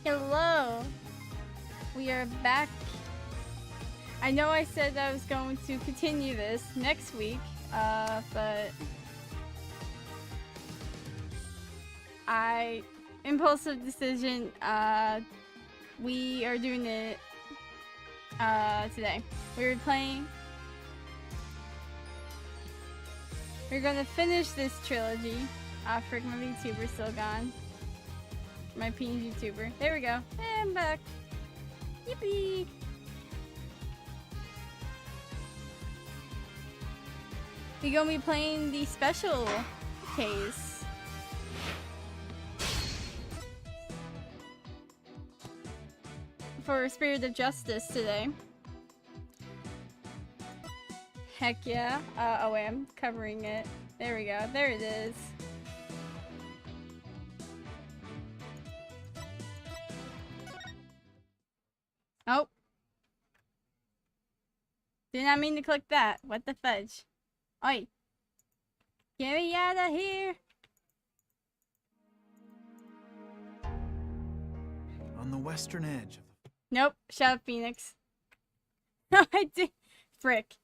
Hello! We are back. I know I said I was going to continue this next week, but impulsive decision, we are doing it, today. We're gonna finish this trilogy. Frick, my VTuber's still gone. My PNG YouTuber. There we go. Hey, I'm back. Yippee! We're gonna be playing the special case. For Spirit of Justice today. Heck yeah. Oh wait, I'm covering it. There we go. There it is. Oh. Did not mean to click that. What the fudge? Oi. Get me out of here. On the western edge of the... Nope. Shut up, Phoenix. No, I did. Frick.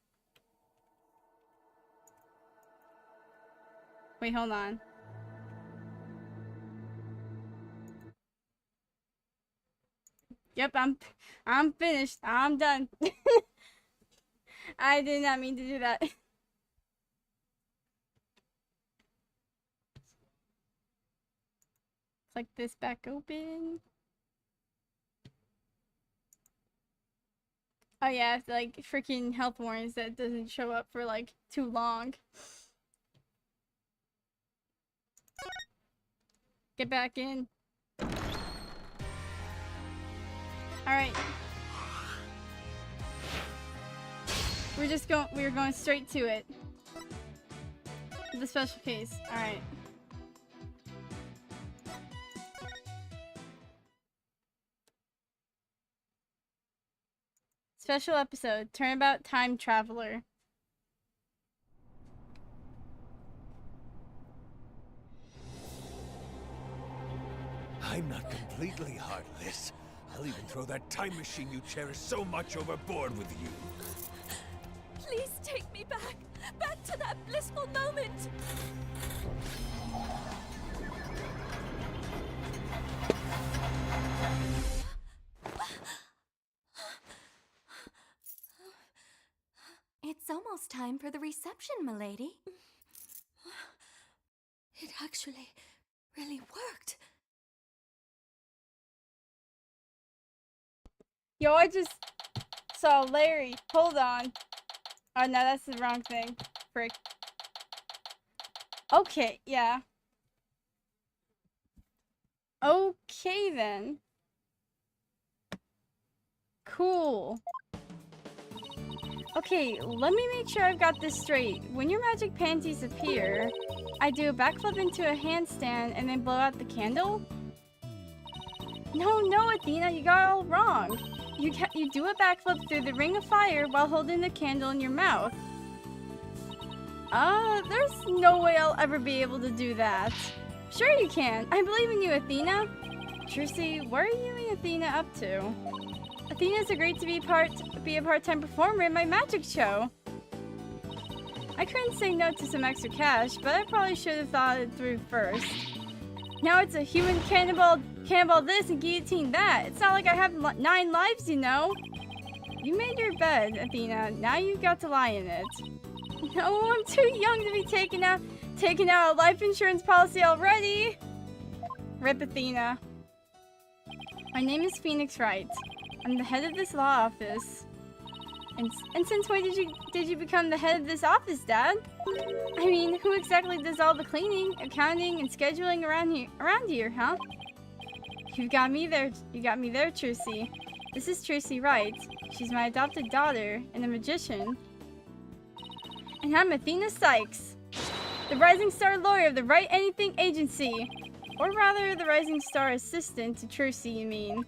Wait, hold on. Yep, I'm finished. I'm done. I did not mean to do that. Click this back open. Oh yeah, it's like freaking health warnings that doesn't show up for like too long. Get back in. Alright. We're going straight to it. The special case. Alright. Special episode, Turnabout Time Traveler. I'm not completely heartless. I'll even throw that time machine you cherish so much overboard with you. Please take me back! Back to that blissful moment! It's almost time for the reception, milady. It actually really worked. Yo, I just saw Larry. Hold on. Oh no, that's the wrong thing. Frick. Okay, yeah. Okay then. Cool. Okay, let me make sure I've got this straight. When your magic panties appear, I do a backflip into a handstand and then blow out the candle? No, Athena, you got it all wrong. You do a backflip through the ring of fire while holding the candle in your mouth. There's no way I'll ever be able to do that. Sure you can. I believe in you, Athena. Trucy, what are you and Athena up to? Athena's agreed to be a part-time performer in my magic show. I couldn't say no to some extra cash, but I probably should have thought it through first. Now it's a human cannibal this and guillotine that. It's not like I have 9 lives, you know. You made your bed, Athena. Now you've got to lie in it. No, I'm too young to be taking out a life insurance policy already. Rip, Athena. My name is Phoenix Wright. I'm the head of this law office. And since when did you become the head of this office, Dad? I mean, who exactly does all the cleaning, accounting, and scheduling around here, huh? You got me there, Trucy. This is Trucy Wright. She's my adopted daughter and a magician. And I'm Athena Sykes, the rising star lawyer of the Write Anything Agency. Or rather, the rising star assistant to Trucy, you mean.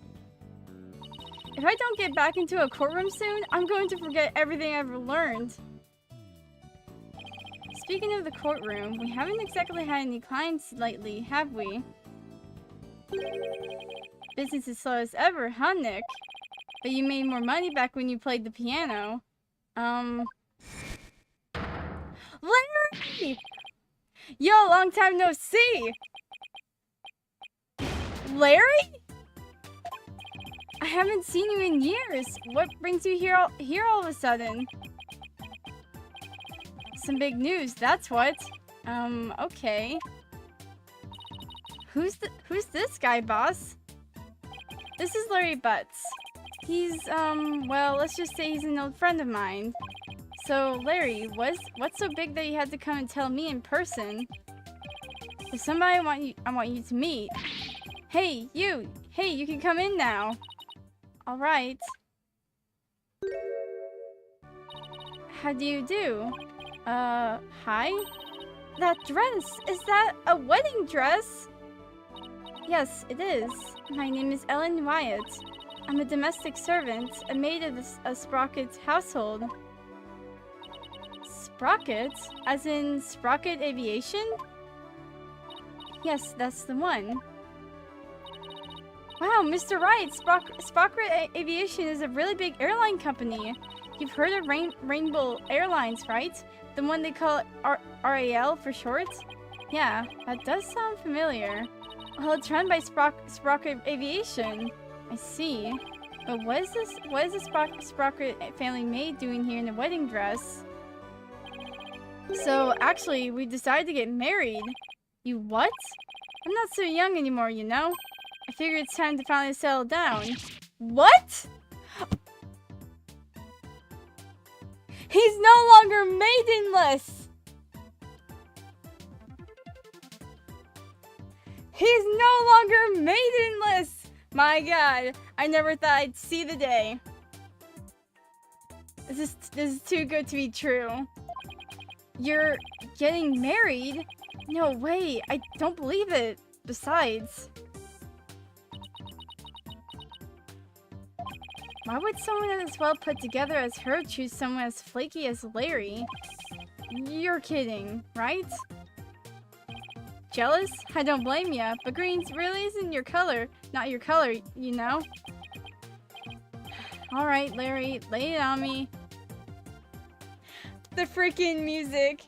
If I don't get back into a courtroom soon, I'm going to forget everything I've ever learned. Speaking of the courtroom, we haven't exactly had any clients lately, have we? business as slow as ever, huh, Nick? But you made more money back when you played the piano. Larry! Yo, long time no see! Larry? I haven't seen you in years. What brings you here all of a sudden? Some big news, that's what. Okay. Who's this guy, boss? This is Larry Butts. He's, well, let's just say he's an old friend of mine. So, Larry, what's so big that you had to come and tell me in person? There's somebody I want you to meet. Hey, you! Hey, you can come in now. Alright. How do you do? Hi? That dress! Is that a wedding dress? Yes, it is. My name is Ellen Wyatt. I'm a domestic servant, a maid of a Sprocket's household. Sprocket? As in Sprocket Aviation? Yes, that's the one. Wow, Mr. Wright, Sprocket Aviation is a really big airline company. You've heard of Rainbow Airlines, right? The one they call RAL for short? Yeah, that does sound familiar. Well, it's run by Sprocket Aviation. I see. But what is the Sprocket family maid doing here in a wedding dress? So, actually, we decided to get married. You what? I'm not so young anymore, you know? I figured it's time to finally settle down. What? He's no longer maidenless! He's no longer maidenless! My god, I never thought I'd see the day. This is too good to be true. You're getting married? No way, I don't believe it. Besides, why would someone as well put together as her choose someone as flaky as Larry? You're kidding, right? Jealous? I don't blame ya, but green really isn't your color. Not your color, you know? Alright, Larry, lay it on me. The freaking music.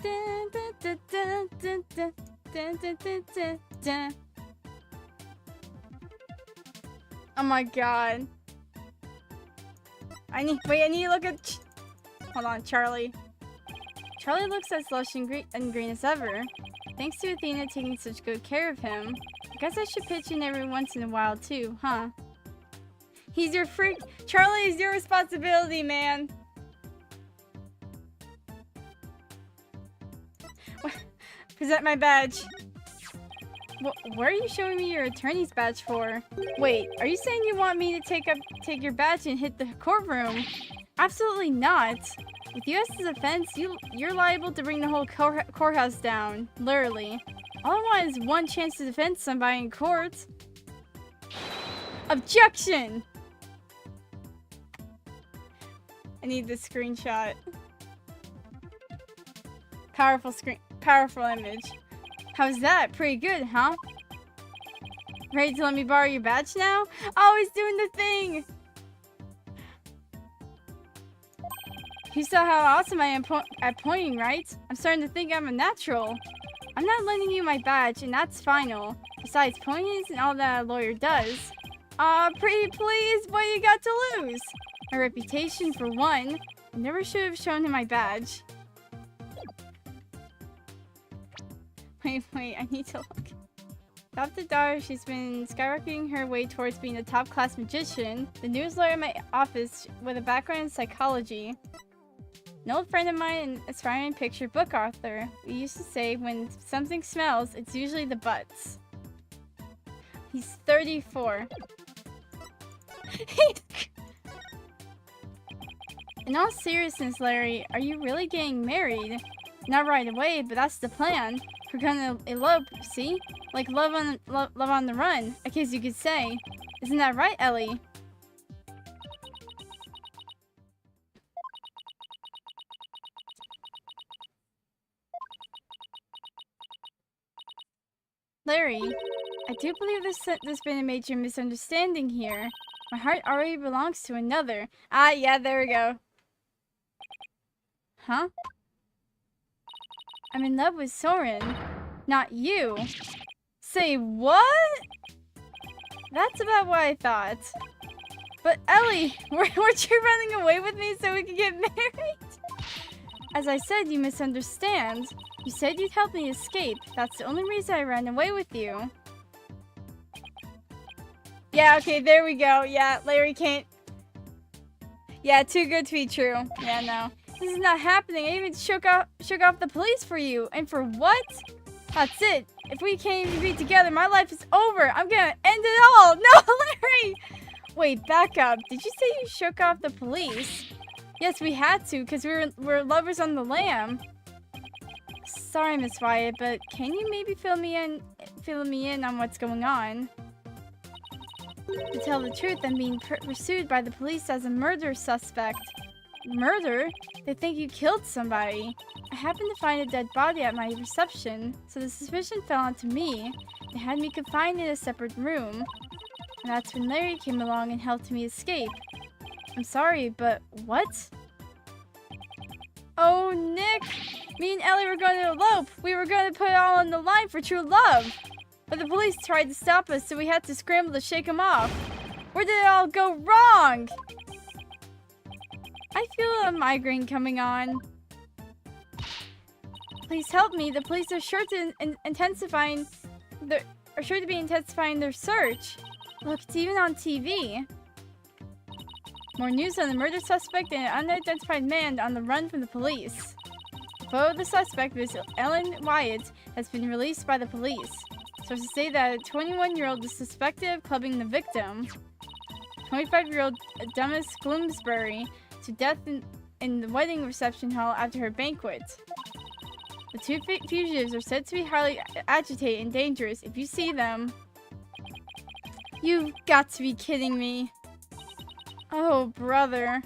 Dun, dun, dun, dun, dun, dun, dun, dun, dun, dun, dun. Oh my god. I need to look at... Hold on, Charlie. Charlie looks as lush and green as ever. Thanks to Athena taking such good care of him. I guess I should pitch in every once in a while too, huh? He's your freak. Charlie is your responsibility, man. Present my badge. What are you showing me your attorney's badge for? Wait, are you saying you want me to take your badge and hit the courtroom? Absolutely not. With you as the defense, you're liable to bring the whole courthouse down. Literally. All I want is one chance to defend somebody in court. Objection! I need this screenshot. Powerful image. How's that? Pretty good, huh? Ready to let me borrow your badge now? Oh, he's doing the thing! You saw how awesome I am at pointing, right? I'm starting to think I'm a natural. I'm not lending you my badge, and that's final. Besides, pointing isn't all that a lawyer does. Aw, pretty please, what you got to lose? My reputation, for one. I never should have shown him my badge. Wait, I need to look. Adopted daughter, she's been skyrocketing her way towards being a top-class magician. The newest lawyer in my office with a background in psychology. An old friend of mine, an aspiring picture book author. We used to say, when something smells, it's usually the butts. He's 34. In all seriousness, Larry, are you really getting married? Not right away, but that's the plan. We're gonna elope, see? Like love on the run, I guess you could say. Isn't that right, Ellie? Larry, I do believe there's been a major misunderstanding here. My heart already belongs to another. Ah, yeah, there we go. Huh? I'm in love with Soren, not you. Say what? That's about what I thought. But Ellie, weren't you running away with me so we could get married? As I said, you misunderstand. You said you'd help me escape. That's the only reason I ran away with you. Yeah, okay, there we go. Yeah, Larry can't... Yeah, too good to be true. Yeah, no. This is not happening. I even shook off the police for you. And for what? That's it. If we can't even be together, my life is over. I'm gonna end it all. No, Larry! Wait, back up. Did you say you shook off the police? Yes, we had to, because we're lovers on the lam. Sorry, Miss Wyatt, but can you maybe fill me in on what's going on? To tell the truth, I'm being pursued by the police as a murder suspect. Murder? They think you killed somebody. I happened to find a dead body at my reception, so the suspicion fell onto me. They had me confined in a separate room. And that's when Larry came along and helped me escape. I'm sorry, but what? Oh, Nick! Me and Ellie were going to elope. We were going to put it all on the line for true love. But the police tried to stop us, so we had to scramble to shake them off. Where did it all go wrong? I feel a migraine coming on. Please help me. The police are sure to be intensifying their search. Look, it's even on TV. More news on the murder suspect and an unidentified man on the run from the police. The photo of the suspect, Miss Ellen Wyatt, has been released by the police. Sources say that a 21-year-old is suspected of clubbing the victim, 25-year-old Dumas Gloomsbury, to death in the wedding reception hall after her banquet. The two fugitives are said to be highly agitated and dangerous. If you see them... You've got to be kidding me. Oh, brother.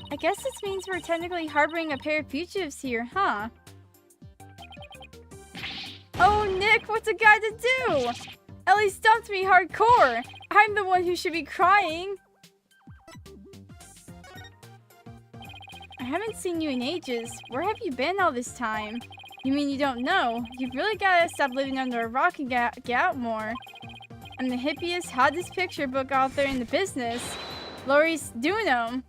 I guess this means we're technically harboring a pair of fugitives here, huh? Oh, Nick, what's a guy to do? Ellie stumped me hardcore. I'm the one who should be crying. I haven't seen you in ages. Where have you been all this time? You mean you don't know? You've really got to stop living under a rock and get out more. I'm the hippiest, hottest picture book author in the business. Laurie's doing them.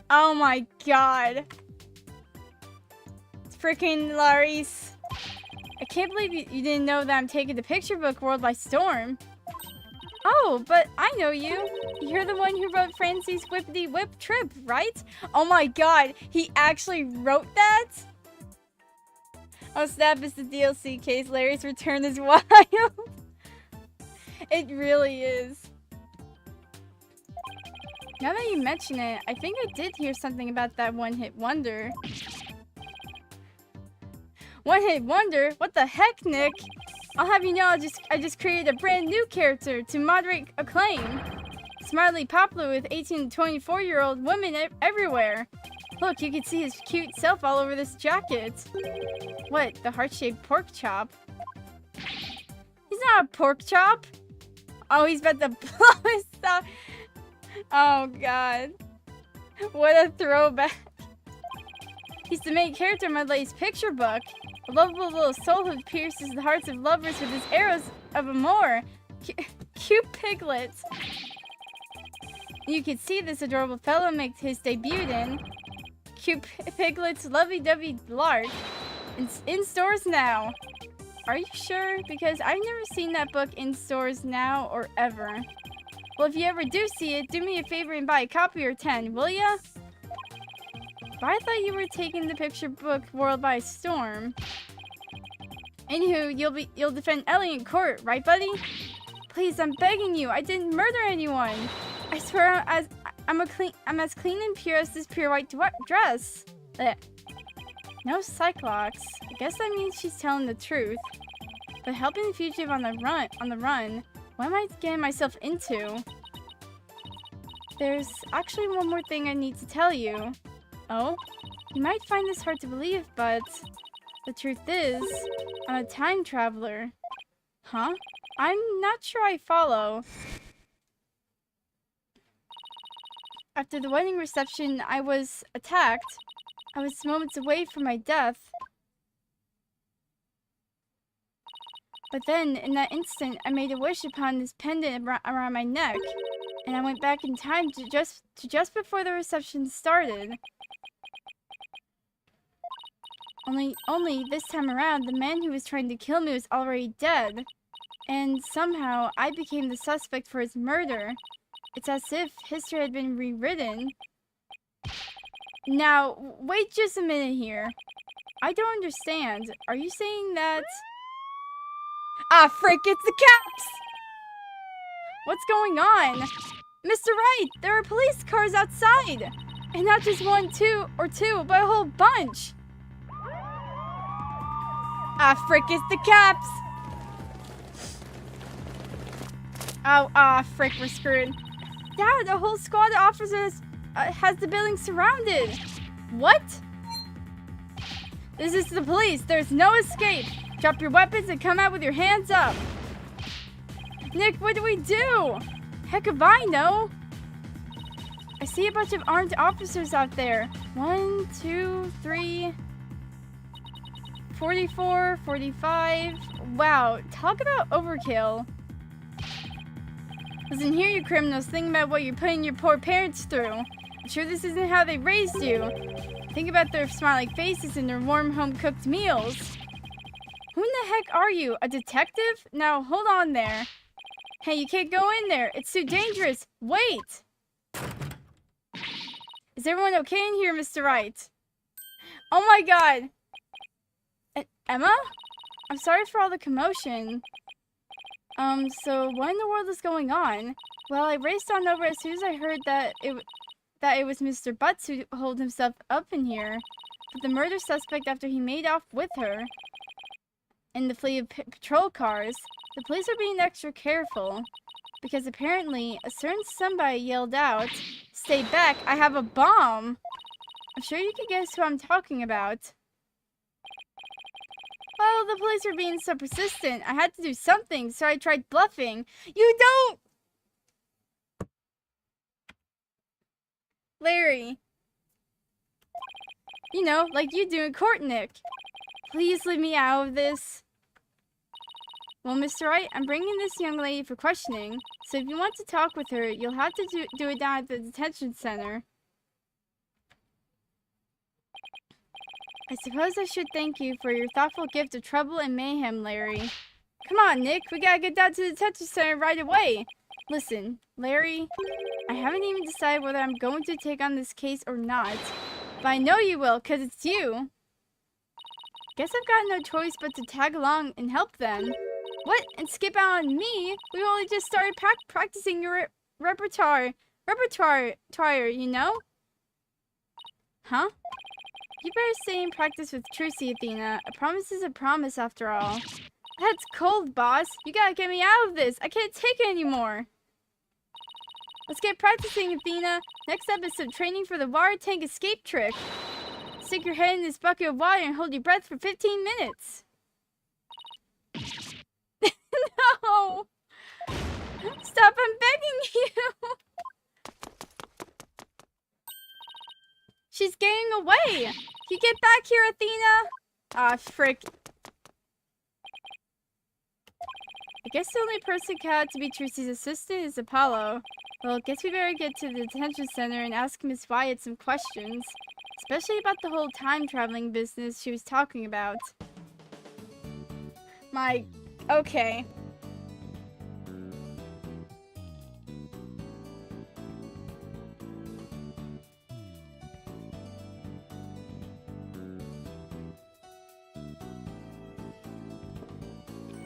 Oh my god. It's freaking Laurie's. I can't believe you didn't know that I'm taking the picture book world by storm. Oh, but I know you. You're the one who wrote Francie's Whippity Whip Trip, right? Oh my god, he actually wrote that? Oh snap, it's the DLC case. Larry's return is wild. It really is. Now that you mention it, I think I did hear something about that one-hit wonder. One-hit wonder? What the heck, Nick? I'll have you know I just created a brand new character to moderate acclaim. Smartly popular with 18 to 24-year-old women everywhere. Look, you can see his cute self all over this jacket. What, the heart-shaped pork chop? He's not a pork chop. Oh, he's about to blow his stuff. Oh, God. What a throwback. He's the main character in my latest picture book. A lovable little soul who pierces the hearts of lovers with his arrows of amour. Cute piglets. You can see this adorable fellow make his debut in Cute Piglets Lovey-Dovey Lark. It's in stores now. Are you sure? Because I've never seen that book in stores now or ever. Well, if you ever do see it, do me a favor and buy a copy or 10, will ya? But I thought you were taking the picture book world by storm. Anywho, you'll defend Ellie in court, right, buddy? Please, I'm begging you. I didn't murder anyone. I swear, I'm as clean and pure as this pure white dress. Blech. No Cyclops. I guess that means she's telling the truth. But helping the fugitive on the run, what am I getting myself into? There's actually one more thing I need to tell you. Oh? You might find this hard to believe, but the truth is, I'm a time traveler. Huh? I'm not sure I follow. After the wedding reception, I was attacked. I was moments away from my death. But then, in that instant, I made a wish upon this pendant around my neck. And I went back in time to just before the reception started. Only this time around, the man who was trying to kill me was already dead. And somehow, I became the suspect for his murder. It's as if history had been rewritten. Now, wait just a minute here. I don't understand. Are you saying that... Ah, frick, it's the cops! What's going on? Mr. Wright, there are police cars outside! And not just one, two, but a whole bunch! Ah, frick, it's the cops! Oh, frick, we're screwed. Dad, a whole squad of officers has the building surrounded. What? This is the police. There's no escape. Drop your weapons and come out with your hands up. Nick, what do we do? Heck if I know. I see a bunch of armed officers out there. 1, 2, 3, 44, 45. Wow, talk about overkill. Listen here, you criminals. Think about what you're putting your poor parents through. I'm sure this isn't how they raised you. Think about their smiling faces and their warm home-cooked meals. Who in the heck are you? A detective? Now, hold on there. Hey, you can't go in there. It's too dangerous. Wait! Is everyone okay in here, Mr. Wright? Oh my god! Emma? I'm sorry for all the commotion. So what in the world is going on? Well, I raced on over as soon as I heard that it was Mr. Butts who holed himself up in here. But the murder suspect after he made off with her in the fleet of patrol cars. The police are being extra careful. Because apparently, a certain somebody yelled out, "Stay back, I have a bomb!" I'm sure you can guess who I'm talking about. Well, the police were being so persistent. I had to do something, so I tried bluffing. You don't... Larry. You know, like you do in court, Nick. Please leave me out of this. Well, Mr. Wright, I'm bringing this young lady for questioning. So if you want to talk with her, you'll have to do it down at the detention center. I suppose I should thank you for your thoughtful gift of trouble and mayhem, Larry. Come on, Nick. We gotta get down to the detention center right away. Listen, Larry, I haven't even decided whether I'm going to take on this case or not. But I know you will, because it's you. Guess I've got no choice but to tag along and help then. What? And skip out on me? We only just started practicing your repertoire, you know? Huh? You better stay and practice with Trucy, Athena. A promise is a promise, after all. That's cold, boss. You gotta get me out of this. I can't take it anymore. Let's get practicing, Athena. Next up is some training for the water tank escape trick. Stick your head in this bucket of water and hold your breath for 15 minutes. No! Stop, I'm begging you! She's getting away! You get back here, Athena! Ah, frick. I guess the only person cat to be Trucy's assistant is Apollo. Well, guess we better get to the detention center and ask Miss Wyatt some questions. Especially about the whole time-traveling business she was talking about. Okay.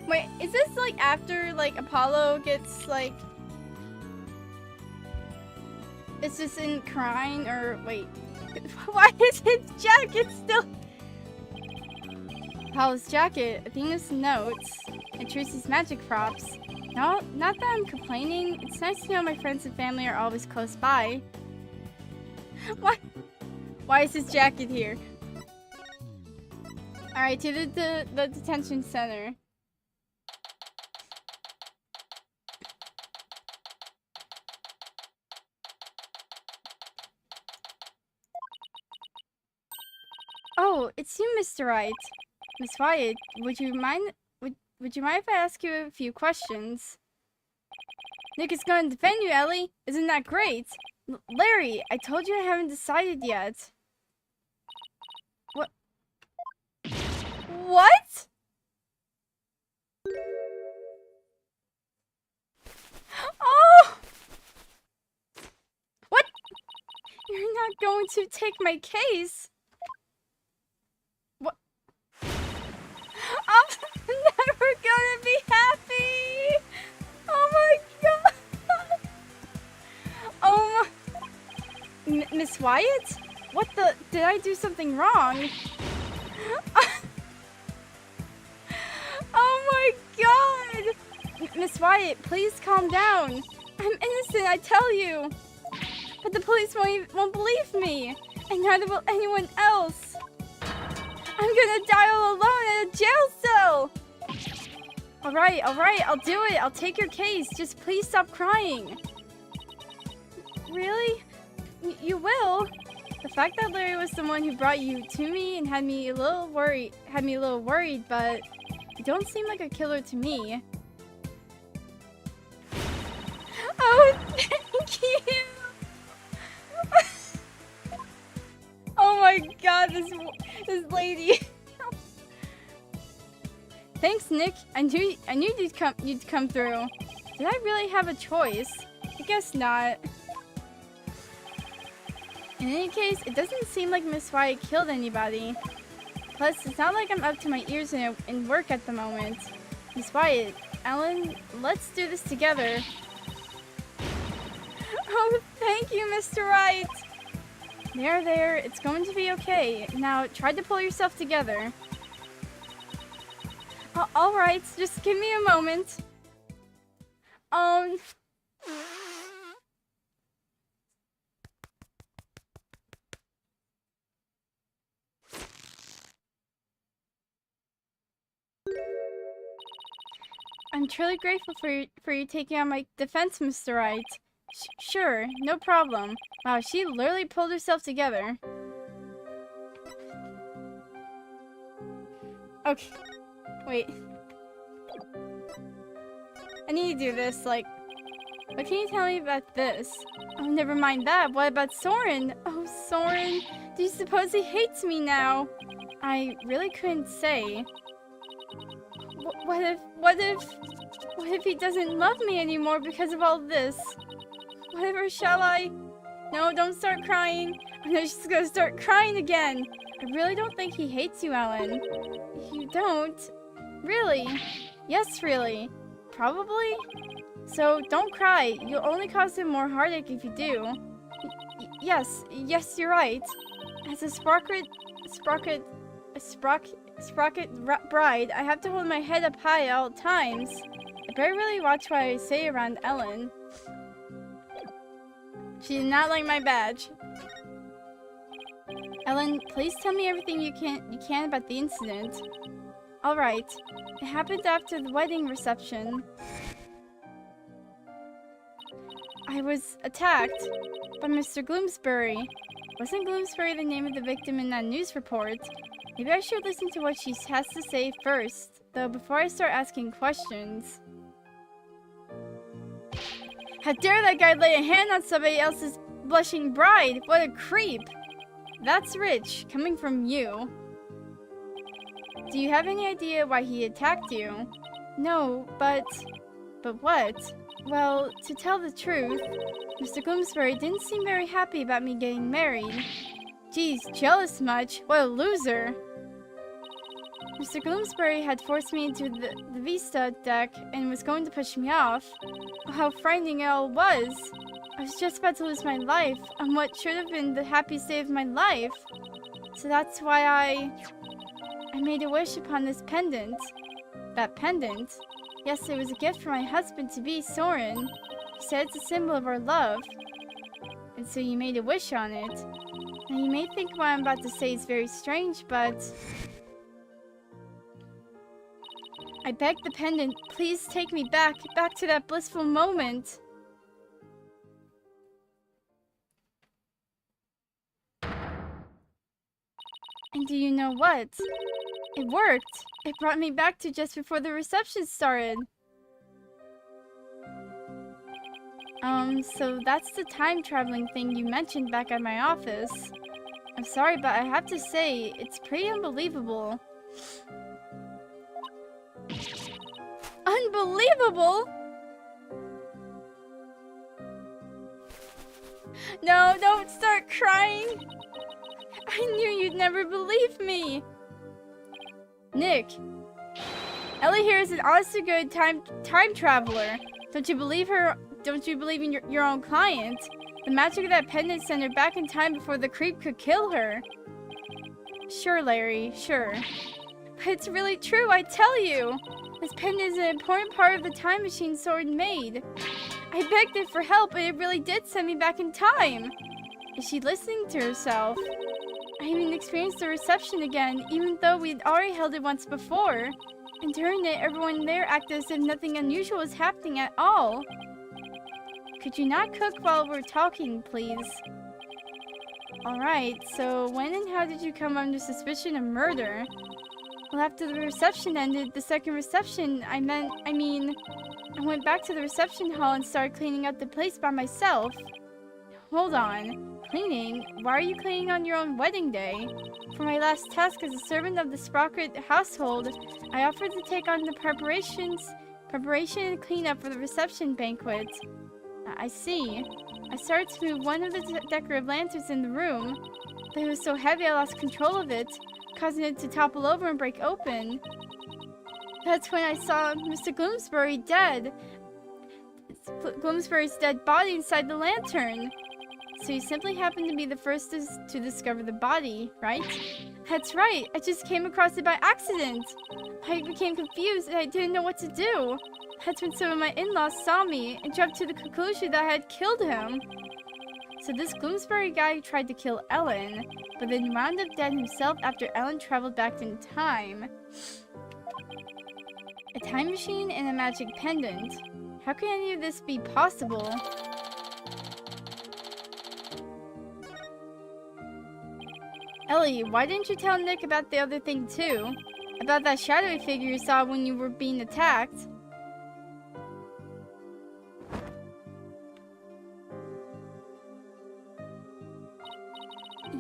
Wait, is this like after like Apollo gets like... It's just in crying or wait. Why is his jacket still... Apollo's jacket, Athena's notes, and Trucy's magic props. No, not that I'm complaining. It's nice to know my friends and family are always close by. Why is his jacket here? Alright, to the detention center. it's you, Mr. Wright. Miss Wyatt, would you mind if I ask you a few questions? Nick is going to defend you, Ellie. Isn't that great? Larry, I told you I haven't decided yet. What? What? Oh! What? You're not going to take my case? What? I'm never gonna be happy! Oh my god! Oh my... Miss Wyatt? What the... Did I do something wrong? Oh my god! Miss Wyatt, please calm down. I'm innocent, I tell you. But the police won't believe me. And neither will anyone else. I'm gonna die all alone in a jail cell. Alright, I'll do it. I'll take your case. Just please stop crying. Really? You will? The fact that Larry was the one who brought you to me and had me a little worried, but you don't seem like a killer to me. Oh, thank you! Oh my god, this lady. Thanks, Nick. I knew you'd come through. Did I really have a choice? I guess not. In any case, it doesn't seem like Miss Wyatt killed anybody. Plus, it's not like I'm up to my ears in work at the moment. Miss Wyatt, Ellen, let's do this together. Oh, thank you, Mr. Wright. There, it's going to be okay. Now, try to pull yourself together. Alright, just give me a moment. I'm truly grateful for you taking on my defense, Mr. Wright. Sure, no problem. Wow, she literally pulled herself together. Okay. Wait. I need to do this, like... What can you tell me about this? Oh, never mind that. What about Soren? Oh, Soren. Do you suppose he hates me now? I really couldn't say. What if he doesn't love me anymore because of all this? Whatever, shall I? No, don't start crying. I'm just gonna start crying again. I really don't think he hates you, Ellen. You don't? Really? Yes, really. Probably? So, don't cry. You'll only cause him more heartache if you do. Yes, you're right. As a sprocket bride, I have to hold my head up high at all times. I better really watch what I say around Ellen. She did not like my badge. Ellen, please tell me everything you can about the incident. Alright. It happened after the wedding reception. I was attacked by Mr. Gloomsbury. Wasn't Gloomsbury the name of the victim in that news report? Maybe I should listen to what she has to say first, though, before I start asking questions. How dare that guy lay a hand on somebody else's blushing bride? What a creep! That's rich, coming from you. Do you have any idea why he attacked you? No, but what? Well, to tell the truth, Mr. Gloomsbury didn't seem very happy about me getting married. Geez, jealous much? What a loser! Mr. Gloomsbury had forced me into the Vista deck and was going to push me off. How frightening it all was! I was just about to lose my life on what should have been the happiest day of my life. So that's why I made a wish upon this pendant. That pendant? Yes, it was a gift from my husband-to-be, Soren. He said it's a symbol of our love. And so you made a wish on it. Now you may think what I'm about to say is very strange, but... I beg the pendant, please take me back to that blissful moment. And Do you know what? It worked. It brought me back to just before the reception started. So that's the time traveling thing you mentioned back at my office. I'm sorry, but I have to say, it's pretty unbelievable. Unbelievable? No, don't start crying. I knew you'd never believe me. Nick, Ellie here is an honest to good time traveler. Don't you believe her? Don't you believe in your own client? The magic of that pendant sent her back in time before the creep could kill her. Sure, Larry, sure. But it's really true, I tell you. This pendant is an important part of the time machine Sword made. I begged it for help, and it really did send me back in time. Is she listening to herself? I even experienced the reception again, even though we'd already held it once before. And during it, everyone there acted as if nothing unusual was happening at all. Could you not cook while we're talking, please? Alright, so when and how did you come under suspicion of murder? Well, after the reception ended, the second reception, I went back to the reception hall and started cleaning up the place by myself. Hold on. Cleaning? Why are you cleaning on your own wedding day? For my last task as a servant of the Sprocket household, I offered to take on the preparation and cleanup for the reception banquet. I see. I started to move one of the decorative lanterns in the room, but it was so heavy I lost control of it, causing it to topple over and break open. That's when I saw Mr. Gloomsbury dead. Gloomsbury's dead body inside the lantern. So you simply happened to be the first to discover the body, right? That's right. I just came across it by accident. I became confused and I didn't know what to do. That's when some of my in-laws saw me and jumped to the conclusion that I had killed him. So this Gloomsbury guy tried to kill Ellen, but then wound up dead himself after Ellen traveled back in time. A time machine and a magic pendant. How can any of this be possible? Ellie, why didn't you tell Nick about the other thing too? About that shadowy figure you saw when you were being attacked?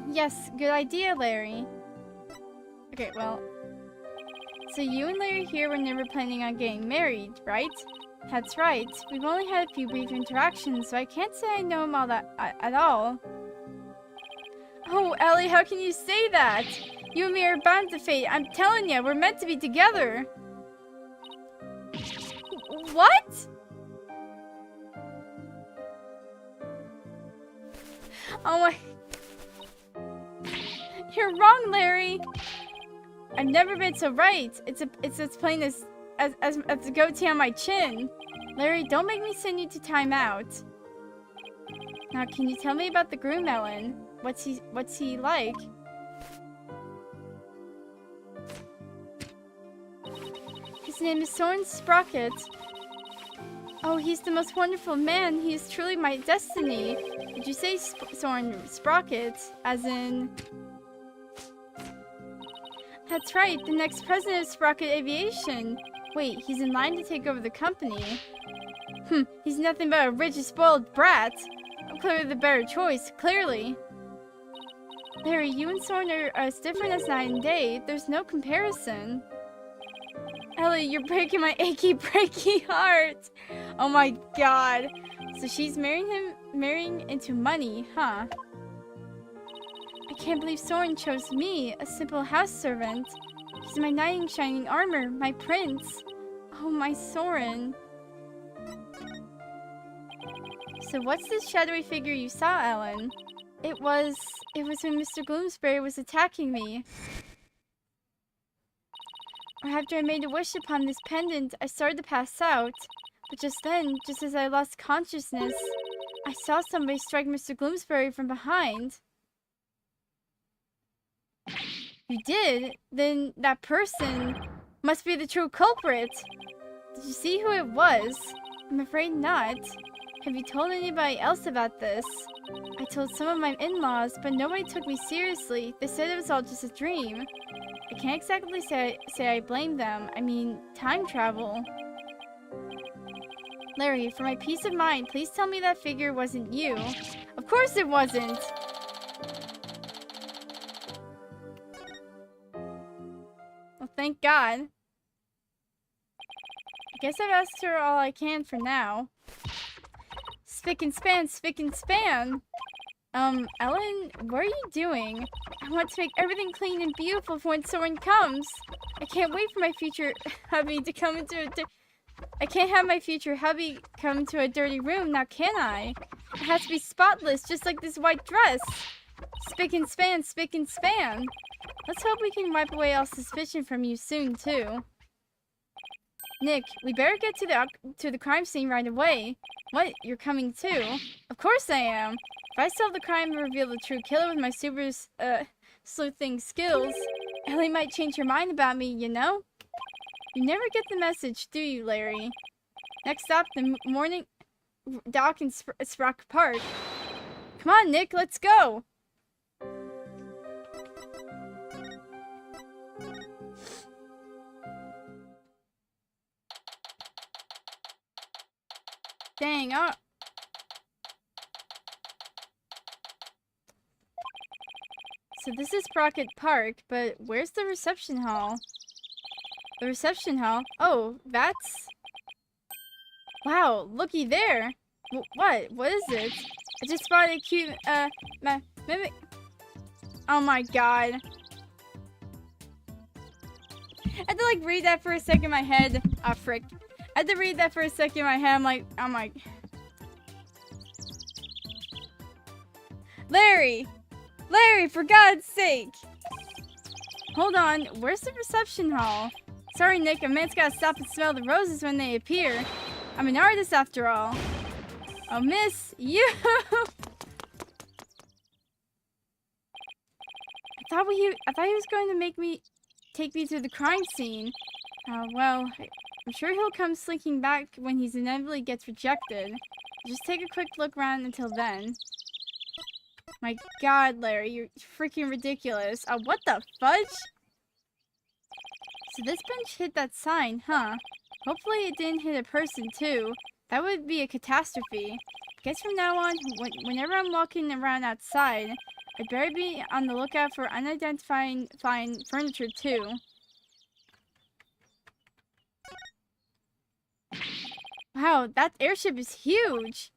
Yes, good idea, Larry. Okay, well... So you and Larry here were never planning on getting married, right? That's right. We've only had a few brief interactions, so I can't say I know him all that at all. Oh, Ellie, how can you say that? You and me are bound to fate. I'm telling you, we're meant to be together. What? Oh my... You're wrong, Larry. I've never been so right. It's as plain as the goatee on my chin. Larry, don't make me send you to timeout. Now, can you tell me about the groom, Ellen? What's he like? His name is Soren Sprocket. Oh, he's the most wonderful man. He is truly my destiny. Did you say Soren Sprocket? As in... That's right, the next president of Sprocket Aviation. Wait, he's in line to take over the company. He's nothing but a rich and spoiled brat. I'm clearly the better choice, clearly. Larry, you and Soren are as different as night and day. There's no comparison. Ellie, you're breaking my achy, breaky heart. Oh my god. So she's marrying into money, huh? I can't believe Soren chose me, a simple house servant. He's my knight in shining armor, my prince. Oh, my Soren. So what's this shadowy figure you saw, Ellen? It was when Mr. Gloomsbury was attacking me. After I made a wish upon this pendant, I started to pass out. But just then, just as I lost consciousness, I saw somebody strike Mr. Gloomsbury from behind. You did? Then that person must be the true culprit. Did you see who it was? I'm afraid not. Have you told anybody else about this? I told some of my in-laws, but nobody took me seriously. They said it was all just a dream. I can't exactly say I blame them. I mean, time travel. Larry, for my peace of mind, please tell me that figure wasn't you. Of course it wasn't! Well, thank God. I guess I've asked her all I can for now. Spick and span, spick and span! Ellen, what are you doing? I want to make everything clean and beautiful for when Soren comes. I can't wait for my future hubby to come into I can't have my future hubby come to a dirty room, now can I? It has to be spotless, just like this white dress. Spick and span, spick and span. Let's hope we can wipe away all suspicion from you soon, too. Nick, we better get to the crime scene right away. What? You're coming too? Of course I am. If I solve the crime and reveal the true killer with my super sleuthing skills, Ellie might change her mind about me, you know? You never get the message, do you, Larry? Next stop, the morning dock in Sprock Park. Come on, Nick, let's go! Dang, So this is Sprocket Park, but where's the reception hall? The reception hall? Oh, that's... Wow, looky there! What? What is it? I just spotted a cute, mimic... Oh my god. I had to, like, read that for a second in my head. Ah, frick. I had to read that for a second in my head. I'm like... Larry! Larry, for God's sake! Hold on, where's the reception hall? Sorry, Nick, a man's gotta stop and smell the roses when they appear. I'm an artist after all. Oh, miss, you! I thought he was going to take me to the crime scene. Well, I'm sure he'll come slinking back when he inevitably gets rejected. Just take a quick look around until then. My God, Larry, you're freaking ridiculous. What the fudge? So this bench hit that sign, huh? Hopefully it didn't hit a person, too. That would be a catastrophe. Guess from now on, whenever I'm walking around outside, I'd better be on the lookout for unidentified furniture, too. Wow, that airship is huge!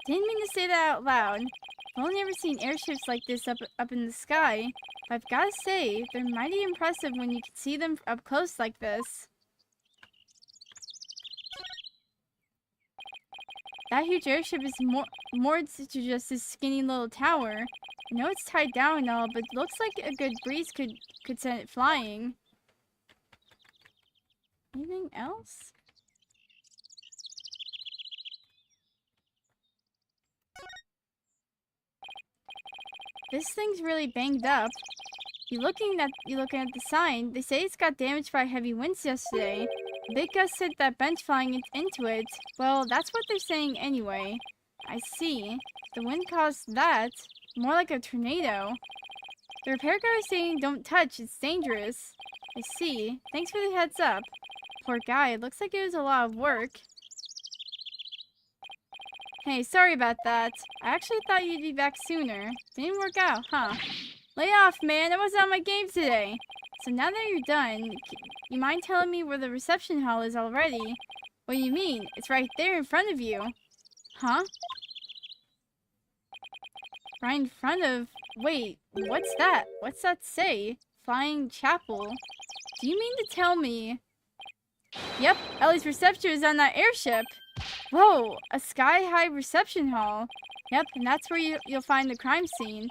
Didn't mean to say that out loud. I've only ever seen airships like this up in the sky, but I've gotta say, they're mighty impressive when you can see them up close like this. That huge airship is moored to just this skinny little tower. I know it's tied down and all, but it looks like a good breeze could send it flying. Anything else? This thing's really banged up. You're looking at the sign. They say it's got damaged by heavy winds yesterday. A big gust sent that bench flying into it. Well, that's what they're saying anyway. I see. The wind caused that. More like a tornado. The repair guy is saying don't touch, it's dangerous. I see. Thanks for the heads up. Poor guy, it looks like it was a lot of work. Hey, sorry about that. I actually thought you'd be back sooner. Didn't work out, huh? Lay off, man. I wasn't on my game today. So now that you're done, you mind telling me where the reception hall is already? What do you mean? It's right there in front of you. Huh? Right in front of... Wait, what's that? What's that say? Flying Chapel. Do you mean to tell me... Yep, Ellie's reception is on that airship. Whoa, a sky-high reception hall. Yep, and that's where you'll find the crime scene.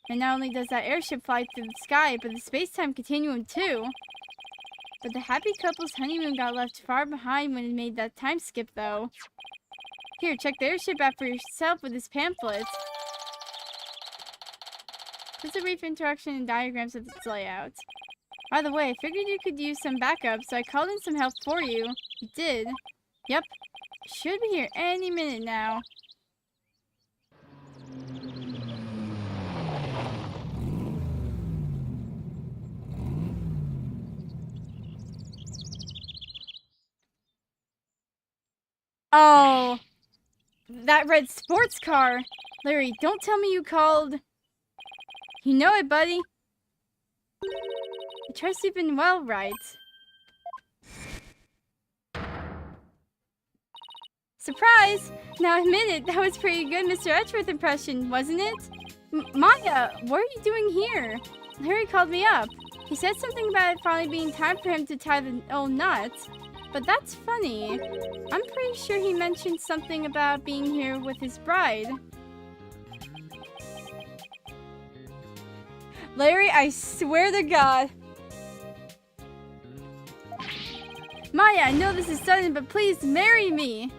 And not only does that airship fly through the sky, but the space-time continuum too. But the happy couple's honeymoon got left far behind when it made that time skip, though. Here, check the airship out for yourself with this pamphlet. Just a brief introduction and diagrams of its layout. By the way, I figured you could use some backup, so I called in some help for you. You did. Yep. Should be here any minute now. Oh, that red sports car. Larry, don't tell me you called. You know it, buddy. I trust you've been well, Wright. Surprise! Now admit it, that was pretty good Mr. Edgeworth impression, wasn't it? Maya, what are you doing here? Larry called me up. He said something about it finally being time for him to tie the old knot. But that's funny. I'm pretty sure he mentioned something about being here with his bride. Larry, I swear to God. Maya, I know this is sudden, but please marry me.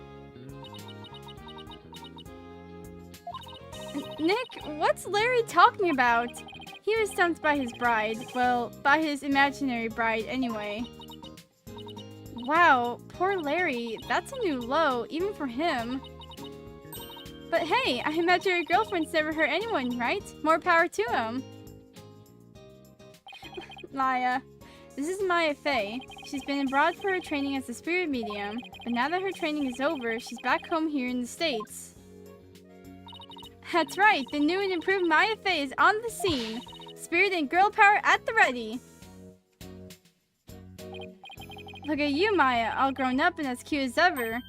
Nick, what's Larry talking about? He was stumped by his bride. Well, by his imaginary bride anyway. Wow, poor Larry. That's a new low, even for him. But hey, I imagine your girlfriend's never hurt anyone, right? More power to him. Maya. This is Maya Fey. She's been abroad for her training as a spirit medium, but now that her training is over, she's back home here in the States. That's right, the new and improved Maya Fey is on the scene. Spirit and girl power at the ready. Look at you, Maya, all grown up and as cute as ever.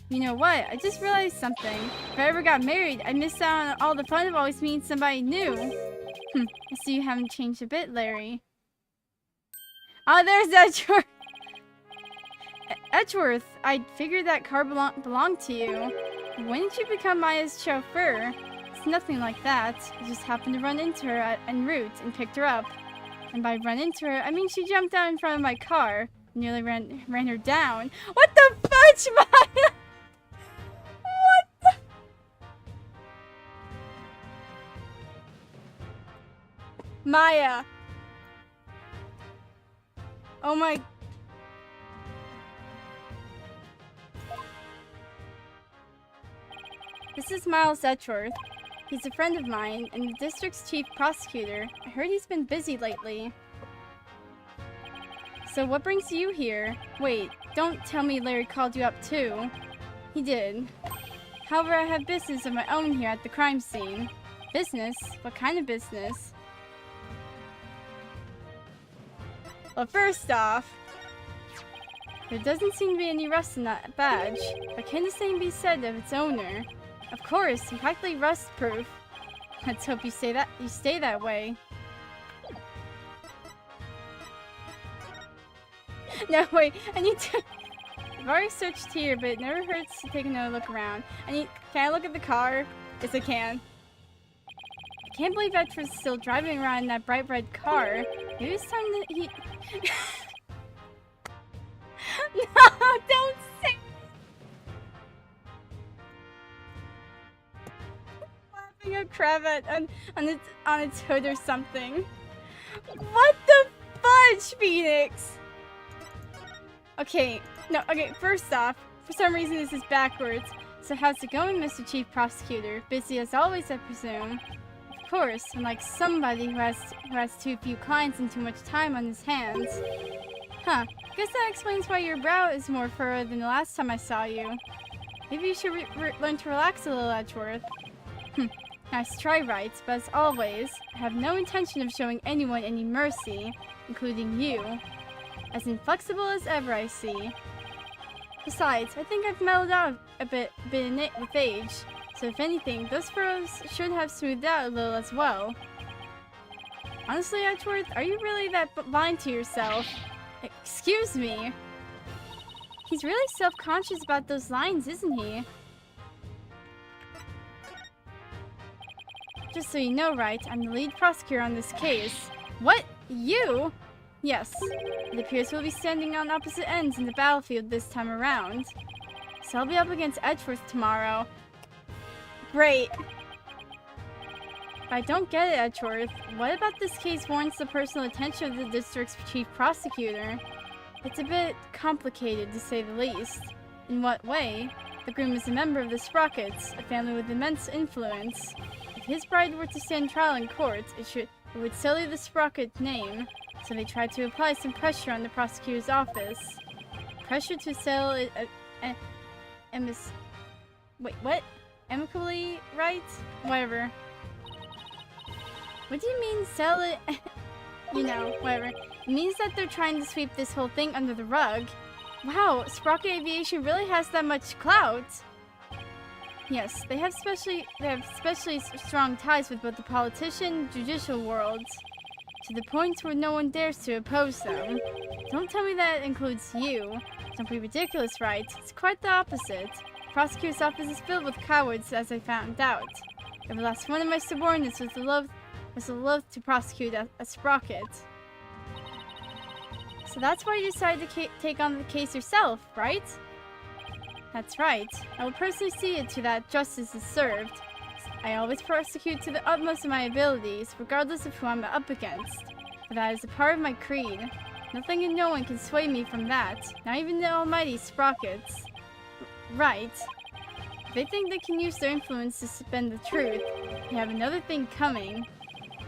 You know what? I just realized something. If I ever got married, I'd miss out on all the fun of always meeting somebody new. I see you haven't changed a bit, Larry. Oh, there's Edgeworth. Edgeworth, I figured that car belonged to you. When did you become Maya's chauffeur? It's nothing like that. I just happened to run into her en route and picked her up. And by run into her, I mean she jumped out in front of my car. Nearly ran her down. What the fudge, Maya? What the? Maya. Oh my. This is Miles Edgeworth. He's a friend of mine and the district's chief prosecutor. I heard he's been busy lately. So what brings you here? Wait, don't tell me Larry called you up too. He did. However, I have business of my own here at the crime scene. Business? What kind of business? Well, first off, there doesn't seem to be any rust in that badge. But can the same be said of its owner? Of course, I'm practically rust-proof. Let's hope you stay that way. No, wait, I need to... I've already searched here, but it never hurts to take another look around. Can I look at the car? Yes, I can. I can't believe Edgeworth's still driving around in that bright red car. Maybe it's time that he... No, don't say... Laughing a cravat on its hood or something. What the fudge, Phoenix? Okay, first off, for some reason this is backwards. So how's it going, Mr. Chief Prosecutor? Busy as always, I presume. Of course, unlike somebody who has too few clients and too much time on his hands. Huh, guess that explains why your brow is more furrowed than the last time I saw you. Maybe you should learn to relax a little, Edgeworth. Nice try, Wright, but as always, I have no intention of showing anyone any mercy, including you. As inflexible as ever, I see. Besides, I think I've mellowed out a bit with age, so if anything, those furrows should have smoothed out a little as well. Honestly, Edgeworth, are you really that blind to yourself? Excuse me? He's really self-conscious about those lines, isn't he? Just so you know, Wright, I'm the lead prosecutor on this case. What? You? Yes. It appears we'll be standing on opposite ends in the battlefield this time around. So I'll be up against Edgeworth tomorrow. Great. But I don't get it, Edgeworth. What about this case warrants the personal attention of the district's chief prosecutor? It's a bit complicated, to say the least. In what way? The groom is a member of the Sprockets, a family with immense influence. If his bride were to stand trial in court, it would sully the Sprocket name, so they tried to apply some pressure on the prosecutor's office. Pressure to settle it Wait, what? Amicably right? Whatever. What do you mean sell it? You know, whatever. It means that they're trying to sweep this whole thing under the rug. Wow, Sprocket Aviation really has that much clout. Yes, they have especially strong ties with both the politician and judicial worlds, to the point where no one dares to oppose them. Don't tell me that includes you. Don't be ridiculous, Wright. It's quite the opposite. The prosecutor's office is filled with cowards, as I found out. Every last one of my subordinates was loath to prosecute a Sprocket. So that's why you decided to take on the case yourself, right? That's right. I will personally see it to that justice is served. I always prosecute to the utmost of my abilities, regardless of who I'm up against. For that is a part of my creed. Nothing and no one can sway me from that, not even the almighty Sprockets. Right. If they think they can use their influence to spin the truth, they have another thing coming.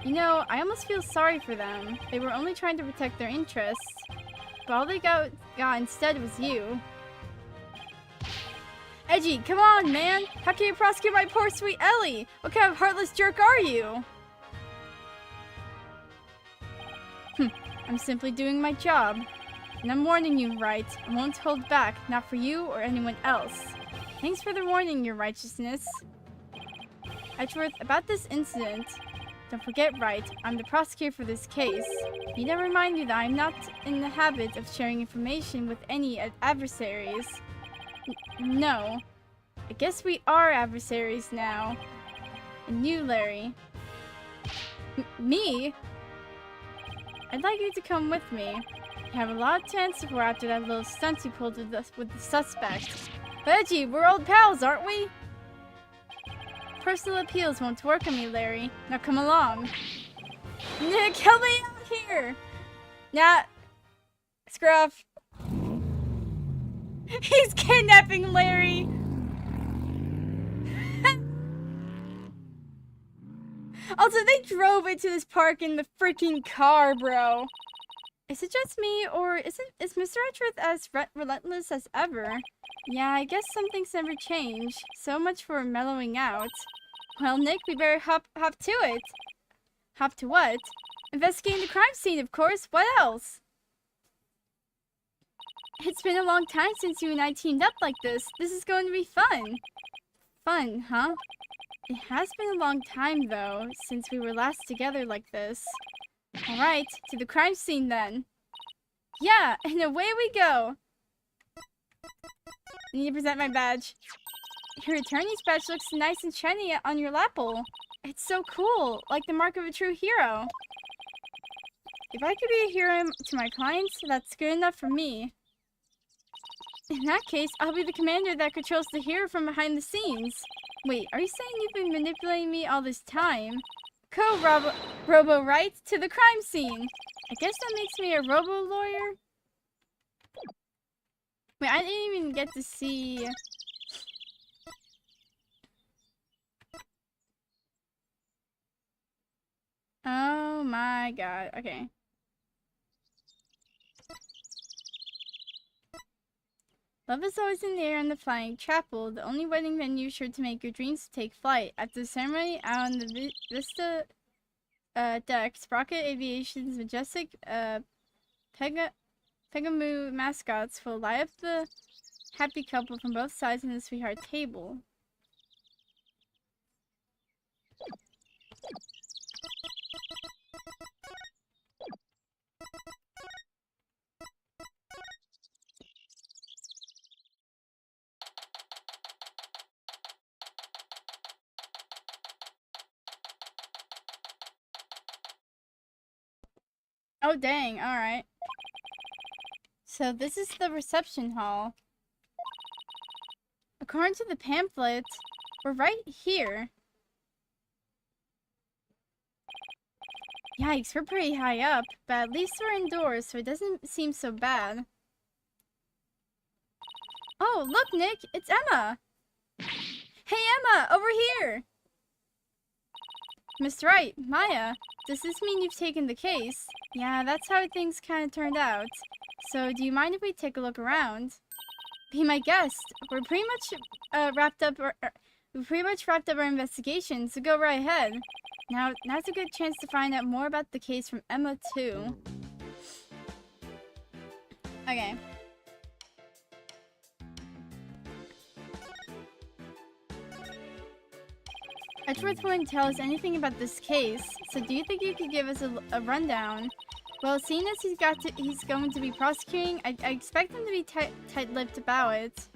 You know, I almost feel sorry for them. They were only trying to protect their interests, but all they got instead was you. Edgy, come on, man! How can you prosecute my poor sweet Ellie? What kind of heartless jerk are you? I'm simply doing my job. And I'm warning you, Wright. I won't hold back, not for you or anyone else. Thanks for the warning, your righteousness. Edgeworth, about this incident, don't forget, Wright, I'm the prosecutor for this case. Need I remind you that I'm not in the habit of sharing information with any adversaries. No. I guess we are adversaries now. And you, Larry. Me? I'd like you to come with me. You have a lot to answer for after that little stunt you pulled with the suspect. Veggie, we're old pals, aren't we? Personal appeals won't work on me, Larry. Now come along. Nick, help me out here! Nah. Scruff. He's kidnapping Larry! Also, they drove into this park in the freaking car, bro. Is it just me, or is Mr. Edgeworth as relentless as ever? Yeah, I guess some things never change. So much for mellowing out. Well, Nick, we better hop to it. Hop to what? Investigating the crime scene, of course. What else? It's been a long time since you and I teamed up like this. This is going to be fun. Fun, huh? It has been a long time, though, since we were last together like this. Alright, to the crime scene then. Yeah, and away we go. I need to present my badge. Your attorney's badge looks nice and shiny on your lapel. It's so cool, like the mark of a true hero. If I could be a hero to my clients, that's good enough for me. In that case, I'll be the commander that controls the hero from behind the scenes. Wait, are you saying you've been manipulating me all this time? Robo Wright to the crime scene. I guess that makes me a robo lawyer. Wait, I didn't even get to see. Oh my god. Okay. Love is always in the air in the flying chapel, the only wedding venue sure to make your dreams take flight. After the ceremony, out on the Vista deck, Sprocket Aviation's majestic Pegamoo mascots will light up the happy couple from both sides in the sweetheart table. Oh dang, alright. So this is the reception hall. According to the pamphlet, we're right here. Yikes, we're pretty high up, but at least we're indoors, so it doesn't seem so bad. Oh, look, Nick, it's Emma! Hey, Emma, over here! Mr. Wright, Maya, does this mean you've taken the case? Yeah, that's how things kind of turned out. So, do you mind if we take a look around? Be my guest. We're pretty much wrapped up our investigation, so go right ahead. Now's a good chance to find out more about the case from Emma too. Okay. Edgeworth wouldn't tell us anything about this case, so do you think you could give us a rundown? Well, seeing as he's going to be prosecuting, I expect him to be tight-lipped about it.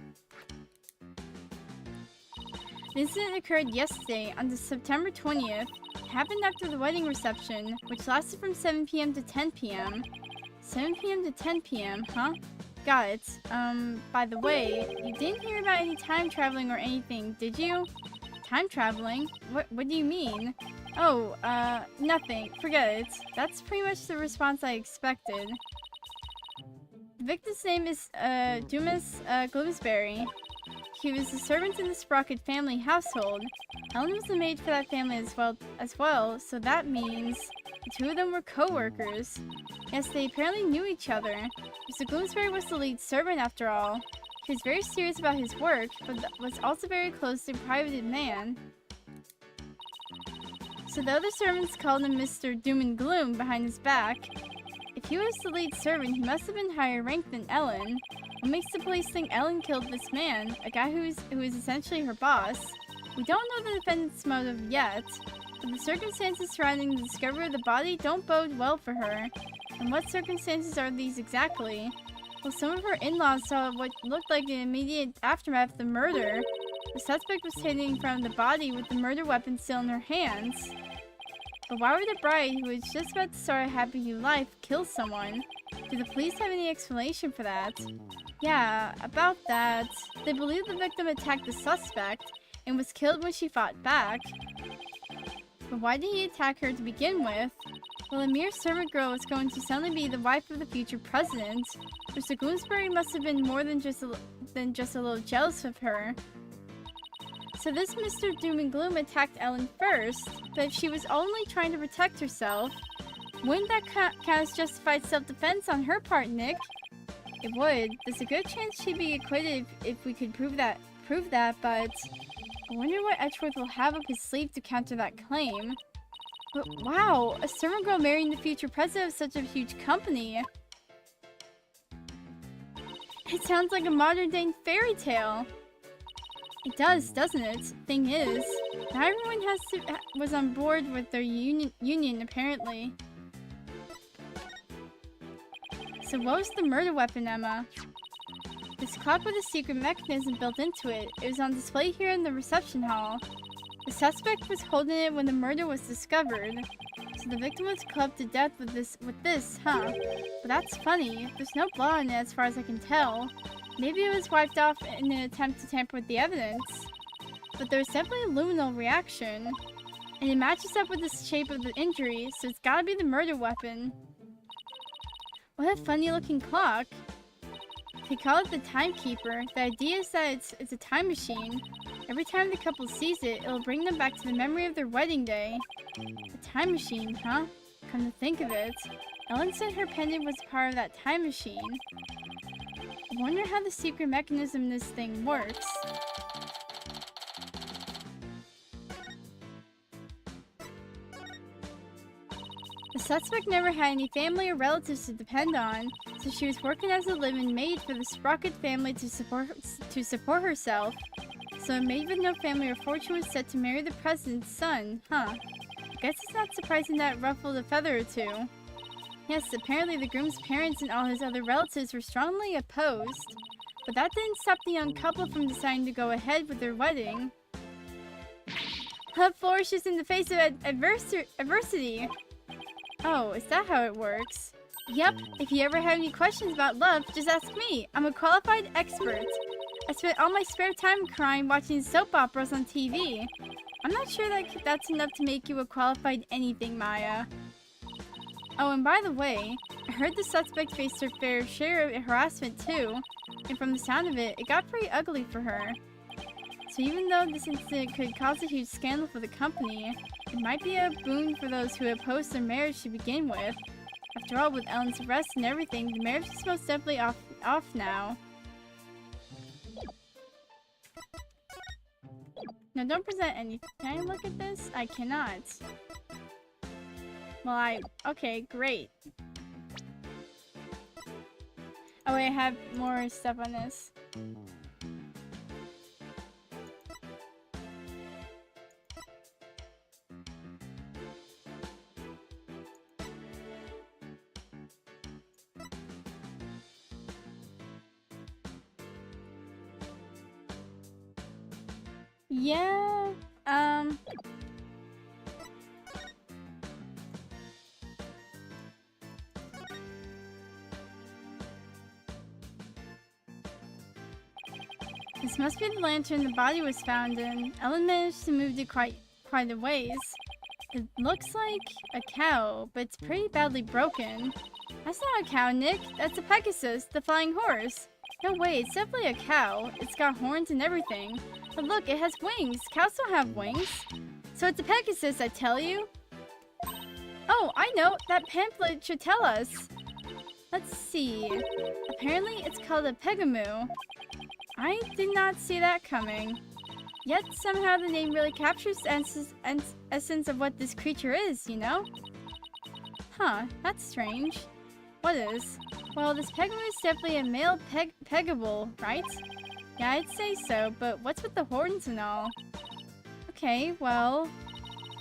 The incident occurred yesterday, on September 20th. It happened after the wedding reception, which lasted from 7 p.m. to 10 p.m. 7 p.m. to 10 p.m., huh? Got it. By the way, you didn't hear about any time traveling or anything, did you? Time traveling? What do you mean? Oh, nothing. Forget it. That's pretty much the response I expected. The victim's name is, Dumas, Gloomsbury. He was a servant in the Sprocket family household. Ellen was the maid for that family as well, so that means the two of them were co-workers. Yes, they apparently knew each other. Mr. Gloomsbury was the lead servant after all. He was very serious about his work, but was also very close to a private man. So the other servants called him Mr. Doom and Gloom behind his back. If he was the lead servant, he must have been higher ranked than Ellen. What makes the police think Ellen killed this man, a guy who is essentially her boss? We don't know the defendant's motive yet, but the circumstances surrounding the discovery of the body don't bode well for her. And what circumstances are these exactly? Well, some of her in-laws saw what looked like an immediate aftermath of the murder. The suspect was standing in front of the body with the murder weapon still in her hands. But why would a bride who was just about to start a happy new life kill someone? Do the police have any explanation for that? Yeah, about that. They believe the victim attacked the suspect and was killed when she fought back. But why did he attack her to begin with? Well, a mere servant girl was going to suddenly be the wife of the future president. Mr. Gloomsbury must have been more than just a little jealous of her. So this Mr. Doom and Gloom attacked Ellen first, but if she was only trying to protect herself, wouldn't that count as justified self-defense on her part, Nick? It would. There's a good chance she'd be acquitted if we could prove that, but I wonder what Edgeworth will have up his sleeve to counter that claim. But wow, a servant girl marrying the future president of such a huge company. It sounds like a modern-day fairy tale. It does, doesn't it? Thing is, not everyone was on board with their union apparently. So what was the murder weapon, Emma? This clock with a secret mechanism built into it. It was on display here in the reception hall. The suspect was holding it when the murder was discovered. So the victim was clubbed to death with this, huh? But that's funny. There's no blood on it as far as I can tell. Maybe it was wiped off in an attempt to tamper with the evidence. But there's definitely a luminal reaction. And it matches up with the shape of the injury, so it's gotta be the murder weapon. What a funny looking clock. They call it the timekeeper. The idea is that it's a time machine. Every time the couple sees it, it'll bring them back to the memory of their wedding day. A time machine, huh? Come to think of it, Ellen said her pendant was part of that time machine. I wonder how the secret mechanism in this thing works. The suspect never had any family or relatives to depend on, so she was working as a live-in maid for the Sprocket family to support herself. So a maid with no family or fortune was set to marry the president's son, huh? I guess it's not surprising that ruffled a feather or two. Yes, apparently the groom's parents and all his other relatives were strongly opposed, but that didn't stop the young couple from deciding to go ahead with their wedding. Love flourishes in the face of adversity. Oh, is that how it works? Yep, if you ever have any questions about love, just ask me. I'm a qualified expert. I spent all my spare time crying watching soap operas on TV. I'm not sure that's enough to make you a qualified anything, Maya. Oh, and by the way, I heard the suspect faced her fair share of harassment too, and from the sound of it, it got pretty ugly for her. So even though this incident could cause a huge scandal for the company, it might be a boon for those who opposed their marriage to begin with. After all, with Ellen's arrest and everything, the marriage is most definitely off now. No, don't present anything. Can I look at this? I cannot. Well, okay, great. Oh wait, I have more stuff on this. Yeah, this must be the lantern the body was found in. Ellen managed to move it quite a ways. It looks like a cow, but it's pretty badly broken. That's not a cow, Nick. That's a Pegasus, the flying horse. No way, it's definitely a cow. It's got horns and everything. But look, it has wings. Cows don't have wings. So it's a Pegasus, I tell you. Oh, I know. That pamphlet should tell us. Let's see. Apparently, it's called a Pegamoo. I did not see that coming. Yet, somehow the name really captures the essence of what this creature is, you know? Huh, that's strange. What is? Well, this Pegamoo is definitely a male Pegable, right? Yeah, I'd say so, but what's with the horns and all? Okay, well,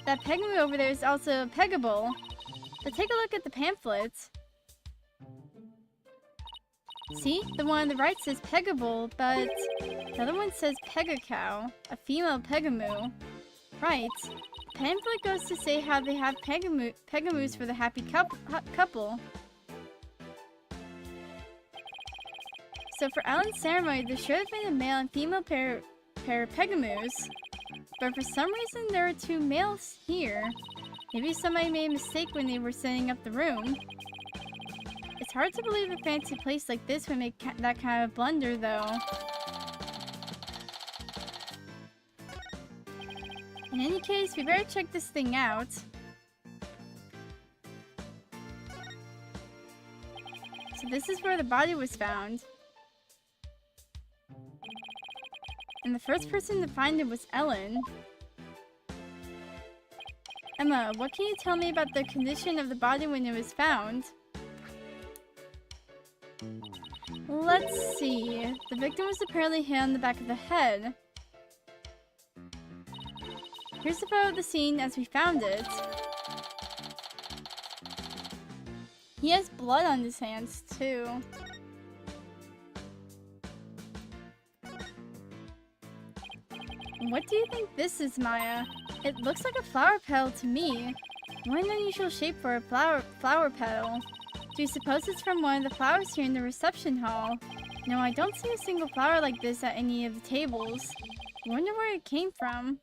that Pegamoo over there is also a Pegable. But take a look at the pamphlet. See? The one on the right says Pegable, but the other one says Pegacow, a female Pegamoo. Right. The pamphlet goes to say how they have Pegamoos for the happy couple. So for Ellen's ceremony, there should have been a male and female pair of Pegamoos. But for some reason, there are two males here. Maybe somebody made a mistake when they were setting up the room. It's hard to believe a fancy place like this would make that kind of blunder, though. In any case, we better check this thing out. So this is where the body was found. And the first person to find it was Ellen. Emma, what can you tell me about the condition of the body when it was found? Let's see. The victim was apparently hit on the back of the head. Here's a photo of the scene as we found it. He has blood on his hands, too. What do you think this is, Maya? It looks like a flower petal to me. What an unusual shape for a flower petal. Do you suppose it's from one of the flowers here in the reception hall? No, I don't see a single flower like this at any of the tables. I wonder where it came from.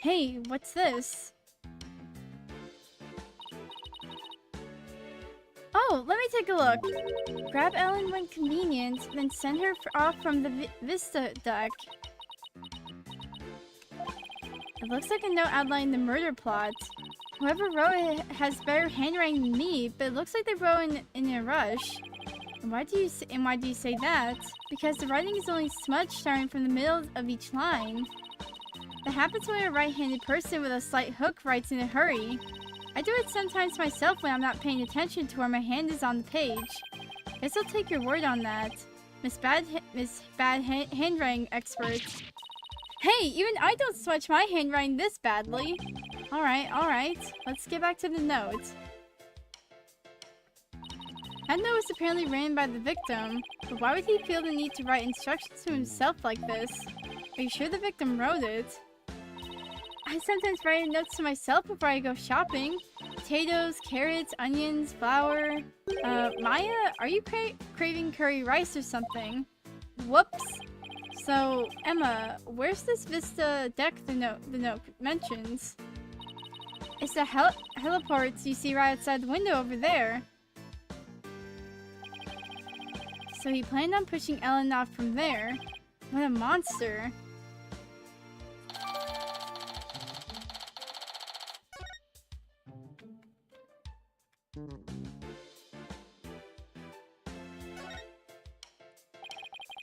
Hey, what's this? Oh, let me take a look. Grab Ellen when convenient, then send her off from the Vista deck. It looks like a note outlining the murder plot. Whoever wrote it has better handwriting than me, but it looks like they wrote in a rush. And why do you say that? Because the writing is only smudged starting from the middle of each line. That happens when a right-handed person with a slight hook writes in a hurry. I do it sometimes myself when I'm not paying attention to where my hand is on the page. Guess I'll take your word on that, Miss Bad Handwriting Expert. Hey, even I don't smudge my handwriting this badly. Alright. Let's get back to the note. That note was apparently written by the victim, but why would he feel the need to write instructions to himself like this? Are you sure the victim wrote it? I sometimes write notes to myself before I go shopping. Potatoes, carrots, onions, flour. Maya, are you craving curry rice or something? Whoops. So, Emma, where's this Vista deck the note mentions? It's the heliports you see right outside the window over there. So he planned on pushing Ellen off from there. What a monster.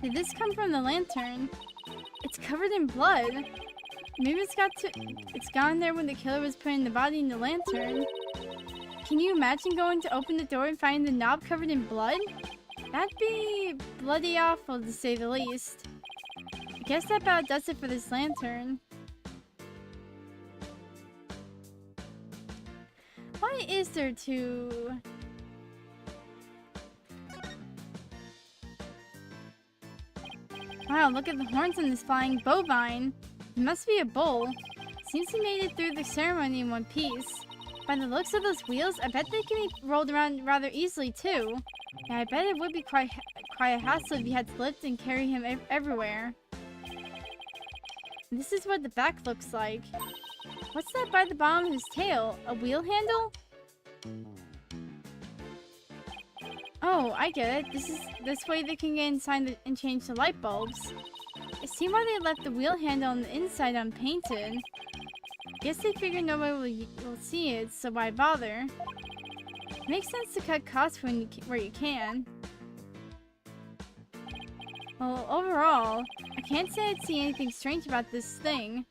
Did this come from the lantern? It's covered in blood. Maybe it's gone there when the killer was putting the body in the lantern. Can you imagine going to open the door and finding the knob covered in blood? That'd be bloody awful, to say the least. I guess that about does it for this lantern. Why is there two? Wow, look at the horns on this flying bovine. It must be a bull. Seems he made it through the ceremony in one piece. By the looks of those wheels, I bet they can be rolled around rather easily too. Yeah, I bet it would be quite a hassle if you had to lift and carry him everywhere. This is what the back looks like. What's that by the bottom of his tail? A wheel handle? Oh, I get it. This way they can get inside and change the light bulbs. I see why they left the wheel handle on the inside unpainted. Guess they figured nobody will see it, so why bother? Makes sense to cut costs where you can. Well, overall, I can't say I'd see anything strange about this thing.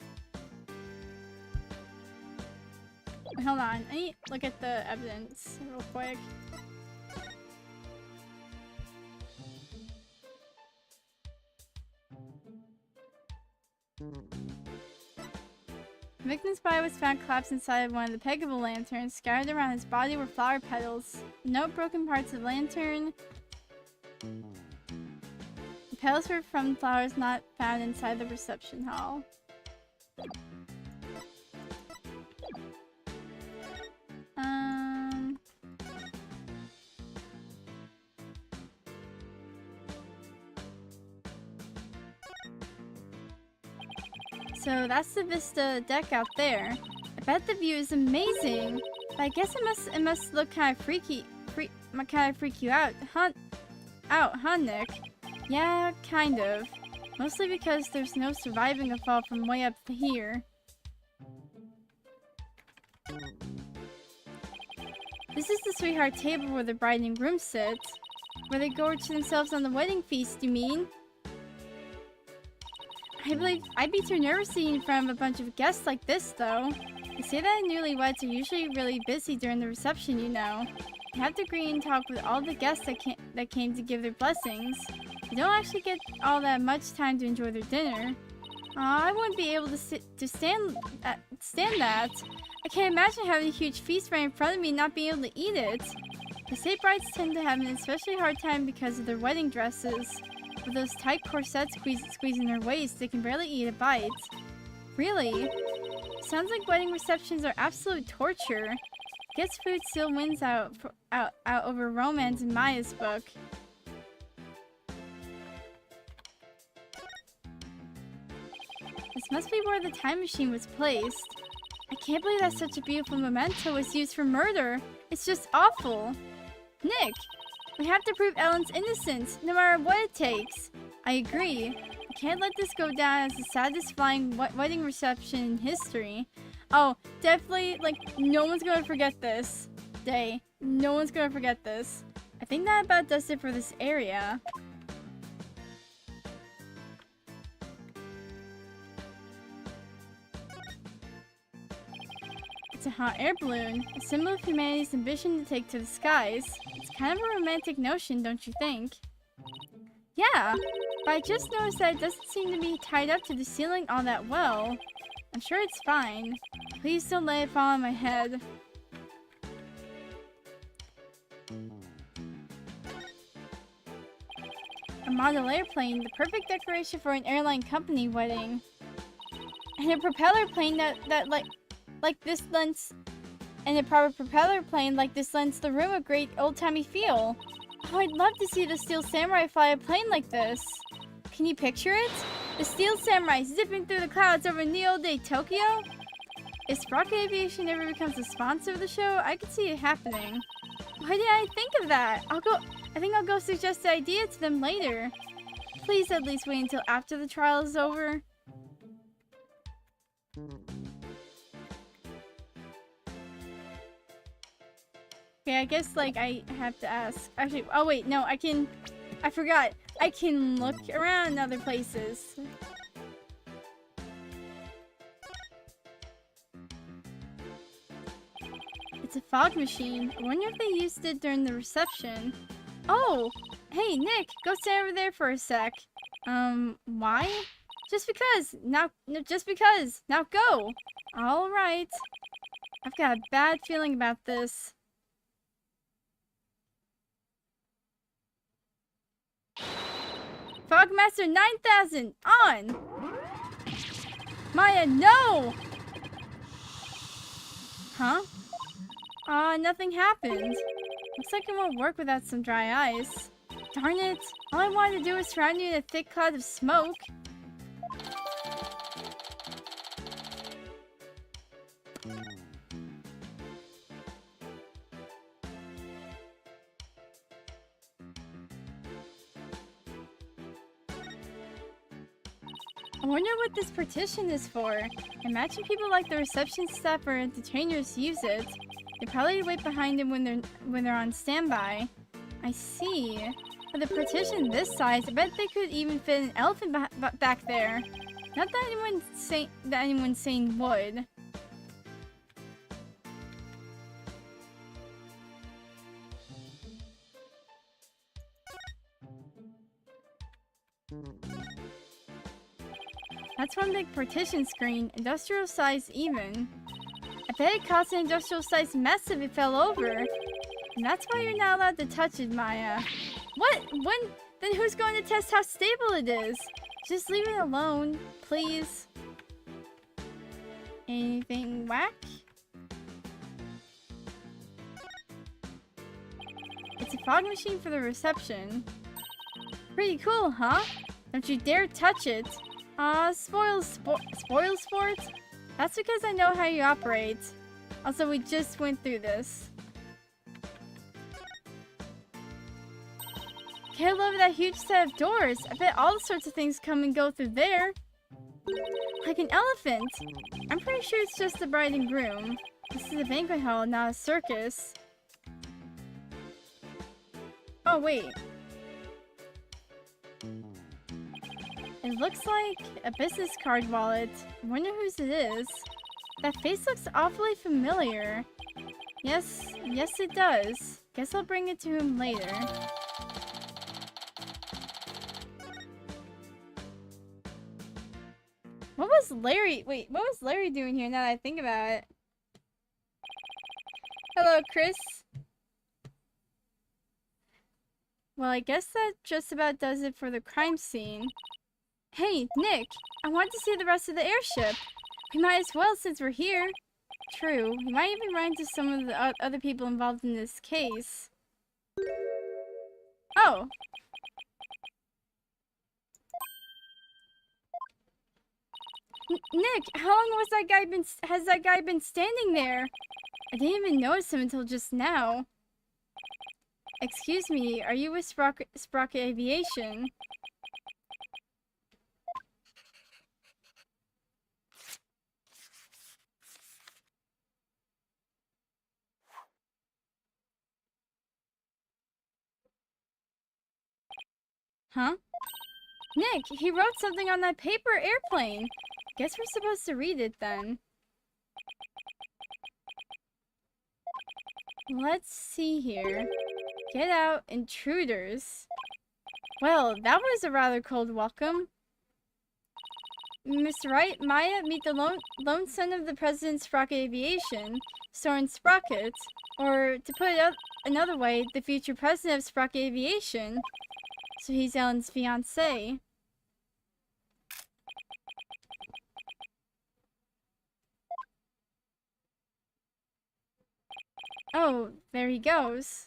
Hold on, I need to look at the evidence real quick. The victim's body was found collapsed inside of one of the pegs of a lantern. Scattered around his body were flower petals. No broken parts of the lantern. The petals were from flowers not found inside the reception hall. So that's the Vista deck out there. I bet the view is amazing. But I guess it must look kind of freak you out, huh, Nick? Yeah, kind of. Mostly because there's no surviving a fall from way up here. This is the sweetheart table where the bride and groom sit. Where they gorge themselves on the wedding feast, you mean? I believe I'd be too nervous sitting in front of a bunch of guests like this, though. They say that newlyweds are usually really busy during the reception, you know. You have to greet and talk with all the guests that came to give their blessings. You don't actually get all that much time to enjoy their dinner. Aw, I wouldn't be able to stand that. I can't imagine having a huge feast right in front of me and not being able to eat it. They say brides tend to have an especially hard time because of their wedding dresses. With those tight corsets squeezing their waist, they can barely eat a bite. Really? Sounds like wedding receptions are absolute torture. Guess food still wins out over romance in Maya's book. This must be where the time machine was placed. I can't believe that such a beautiful memento was used for murder. It's just awful. Nick! We have to prove Ellen's innocence, no matter what it takes. I agree. I can't let this go down as the saddest flying wedding reception in history. Oh, definitely, like, no one's gonna forget this day. No one's gonna forget this. I think that about does it for this area. It's a hot air balloon, a symbol of humanity's ambition to take to the skies. It's kind of a romantic notion, don't you think? Yeah, but I just noticed that it doesn't seem to be tied up to the ceiling all that well. I'm sure it's fine. Please don't let it fall on my head. A model airplane, the perfect decoration for an airline company wedding. And a propeller plane like this lends, and a proper propeller plane like this lends the room a great old-timey feel. Oh, I'd love to see the Steel Samurai fly a plane like this. Can you picture it? The Steel Samurai zipping through the clouds over Neo Day Tokyo? If Rocket Aviation ever becomes a sponsor of the show, I could see it happening. Why didn't I think of that? I think I'll go suggest the idea to them later. Please at least wait until after the trial is over. Okay, I guess, like, I have to ask. Actually, oh wait, no, I forgot. I can look around in other places. It's a fog machine. I wonder if they used it during the reception. Oh! Hey, Nick, go stand over there for a sec. Why? Just because. Now, no, just because. Now go! Alright. I've got a bad feeling about this. Fogmaster 9000! On! Maya, no! Huh? Nothing happened. Looks like it won't work without some dry ice. Darn it! All I wanted to do was surround you in a thick cloud of smoke. I wonder what this partition is for. I imagine people like the reception staff or entertainers use it. They probably wait behind it when they're on standby. I see. With a partition this size, I bet they could even fit an elephant back there. Not that anyone's saying would. That's one big partition screen, industrial size even. I bet it caused an industrial size mess if it fell over. And that's why you're not allowed to touch it, Maya. What? When? Then who's going to test how stable it is? Just leave it alone, please. Anything whack? It's a fog machine for the reception. Pretty cool, huh? Don't you dare touch it. Spoil sport? That's because I know how you operate. Also, we just went through this. Can't love that huge set of doors. I bet all sorts of things come and go through there. Like an elephant. I'm pretty sure it's just the bride and groom. This is a banquet hall, not a circus. Oh, wait. It looks like a business card wallet. I wonder whose it is. That face looks awfully familiar. Yes it does. Guess I'll bring it to him later. What was Larry doing here now that I think about it? Hello, Chris. Well, I guess that just about does it for the crime scene. Hey, Nick, I want to see the rest of the airship. We might as well since we're here. True, we might even run into some of the other people involved in this case. Oh. Nick, how long has that guy been standing there? I didn't even notice him until just now. Excuse me, are you with Sprocket Aviation? Huh? Nick, he wrote something on that paper airplane. Guess we're supposed to read it then. Let's see here. Get out, intruders. Well, that was a rather cold welcome. Mr. Wright, Maya, meet the lone son of the president of Sprocket Aviation, Soren Sprocket. Or, to put it another way, the future president of Sprocket Aviation. So he's Ellen's fiancé. Oh, there he goes.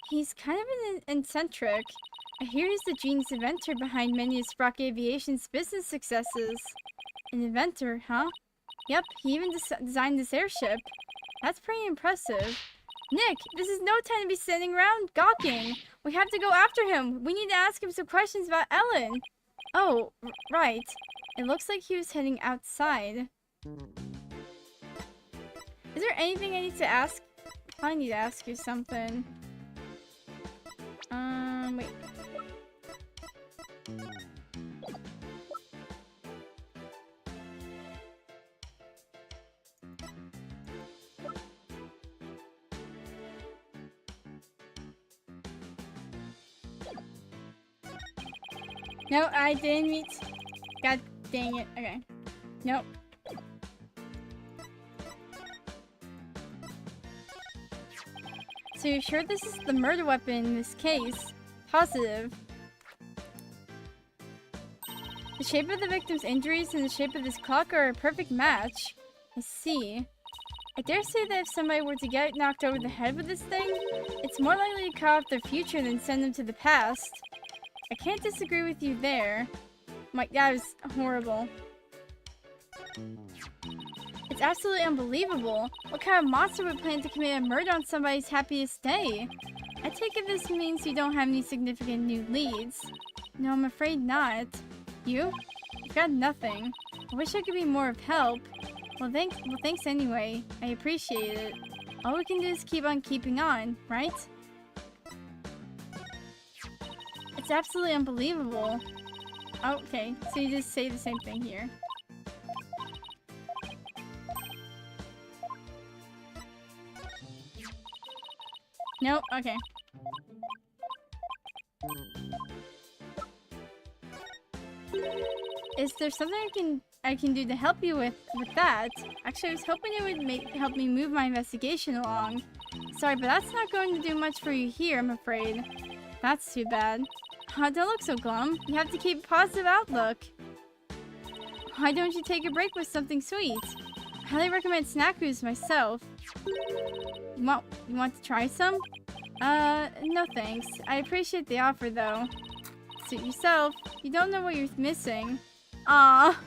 He's kind of an eccentric. I hear he's the genius inventor behind many of Sprocket Aviation's business successes. An inventor, huh? Yep, he even designed this airship. That's pretty impressive. Nick, this is no time to be sitting around gawking. We have to go after him. We need to ask him some questions about Ellen. Oh, right. It looks like he was heading outside. Is there anything I need to ask I need to ask you something. Wait. No, I didn't meet. God dang it. Okay. Nope. So you're sure this is the murder weapon in this case? Positive. The shape of the victim's injuries and the shape of this clock are a perfect match. I see. I dare say that if somebody were to get knocked over the head with this thing, it's more likely to cut off their future than send them to the past. I can't disagree with you there. That was horrible. It's absolutely unbelievable. What kind of monster would plan to commit a murder on somebody's happiest day? I take it this means you don't have any significant new leads. No, I'm afraid not. You? I've got nothing. I wish I could be more of help. Well, thanks anyway. I appreciate it. All we can do is keep on keeping on, right? It's absolutely unbelievable. Oh, okay, so you just say the same thing here. Nope, okay. Is there something I can do to help you with that? Actually, I was hoping it would help me move my investigation along. Sorry, but that's not going to do much for you here, I'm afraid. That's too bad. Don't look so glum. You have to keep a positive outlook. Why don't you take a break with something sweet? I highly recommend Snackoos myself. You want to try some? No thanks. I appreciate the offer though. Suit yourself. You don't know what you're missing. Ah.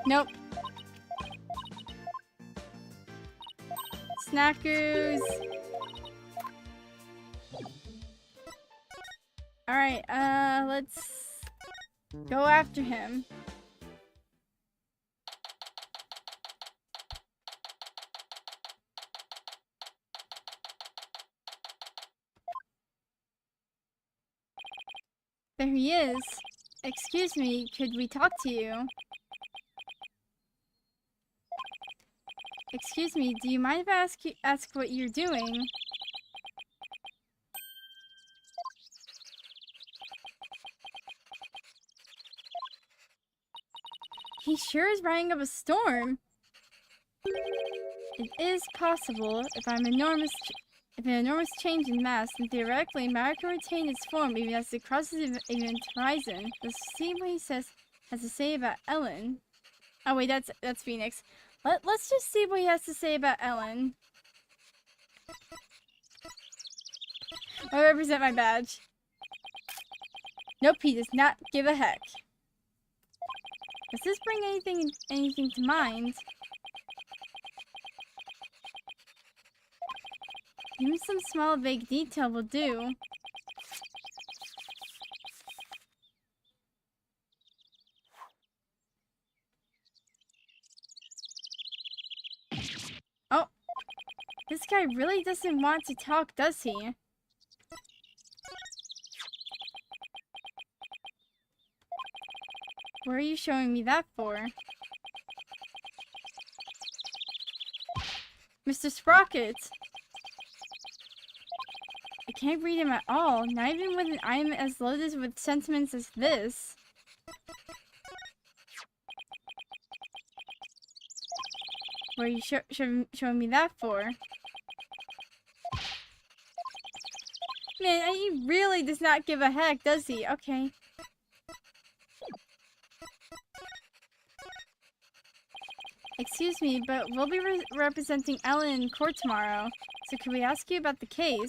Nope. Snackoos. Alright, let's go after him. There he is. Excuse me, could we talk to you? Excuse me, do you mind if I ask what you're doing? He sure is riding up a storm. It is possible if an enormous change in mass, then theoretically matter can retain its form even as it crosses the event horizon. Let's see what he has to say about Ellen. Oh wait, that's Phoenix. Let's just see what he has to say about Ellen. I represent my badge. Nope, he does not give a heck. Does this bring anything to mind? Even some small vague detail will do. Oh, this guy really doesn't want to talk, does he? What are you showing me that for? Mr. Sprocket! I can't read him at all, not even when I'm as loaded with sentiments as this. What are you showing me that for? Man, he really does not give a heck, does he? Okay. Excuse me, but we'll be representing Ellen in court tomorrow, so can we ask you about the case?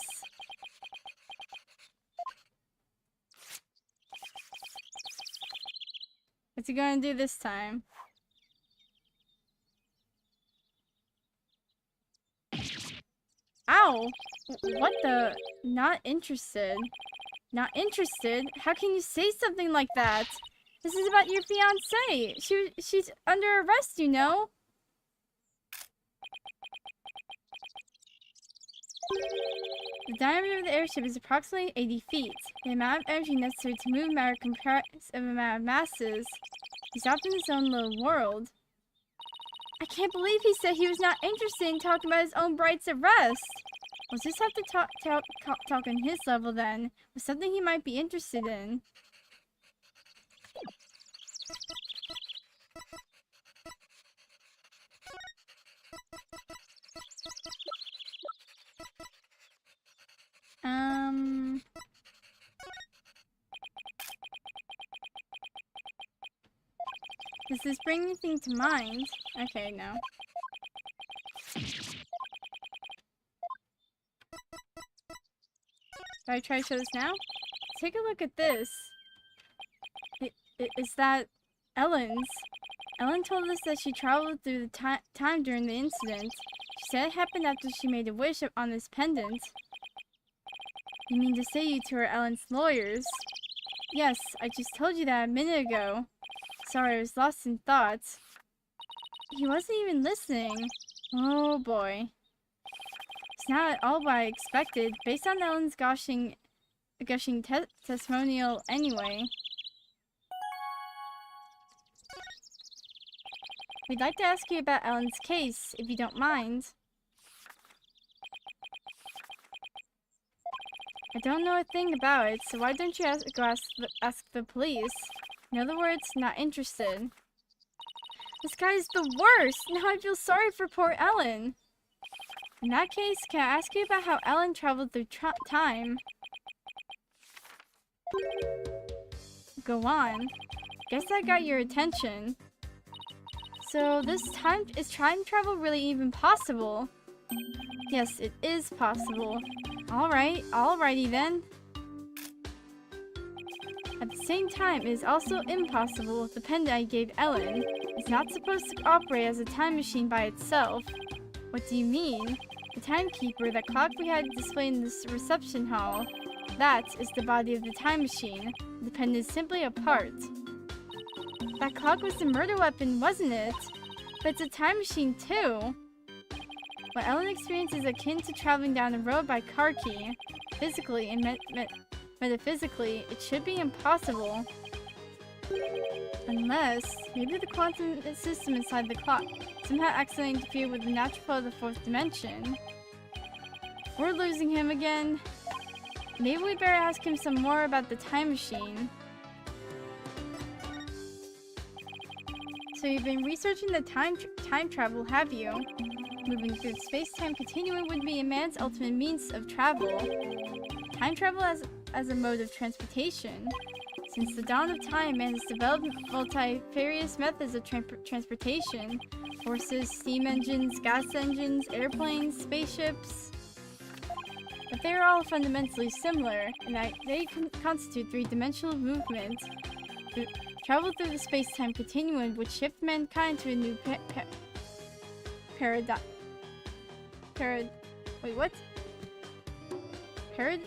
What's he gonna do this time? Ow! What the? Not interested. Not interested? How can you say something like that? This is about your fiancée. She's under arrest, you know? The diameter of the airship is approximately 80 feet. The amount of energy necessary to move matter compares of amount of masses. He's off in his own little world. I can't believe he said he was not interested in talking about his own Bright's arrest. We'll just have to talk on his level then, with something he might be interested in. Does this bring anything to mind? Okay, no. Do I try to show this now? Take a look at this. Is that Ellen's? Ellen told us that she traveled through the time during the incident. She said it happened after she made a wish on this pendant. You mean to say you two are Ellen's lawyers? Yes, I just told you that a minute ago. Sorry, I was lost in thought. He wasn't even listening. Oh boy. It's not at all what I expected, based on Ellen's gushing testimonial anyway. We'd like to ask you about Ellen's case, if you don't mind. I don't know a thing about it, so why don't you ask the police? In other words, not interested. This guy is the worst! Now I feel sorry for poor Ellen. In that case, can I ask you about how Ellen traveled through time? Go on. Guess that got your attention. So is time travel really even possible? Yes, it is possible. Alrighty then. At the same time, it is also impossible. The pendant I gave Ellen is not supposed to operate as a time machine by itself. What do you mean? The timekeeper, that clock we had displayed in this reception hall, that is the body of the time machine. The pendant is simply a part. That clock was the murder weapon, wasn't it? But it's a time machine too. What Ellen experienced is akin to traveling down a road by car key. Physically and metaphysically, it should be impossible. Unless, maybe the quantum system inside the clock somehow accidentally interfered with the natural flow of the fourth dimension. We're losing him again. Maybe we better ask him some more about the time machine. So you've been researching the time travel, have you? Moving through the space-time continuum would be a man's ultimate means of travel. Time travel as a mode of transportation. Since the dawn of time, man has developed multifarious methods of transportation. Horses, steam engines, gas engines, airplanes, spaceships. But they are all fundamentally similar, in that they constitute three-dimensional movement. Travel through the space-time continuum would shift mankind to a new paradigm. Wait, what? Paradigm?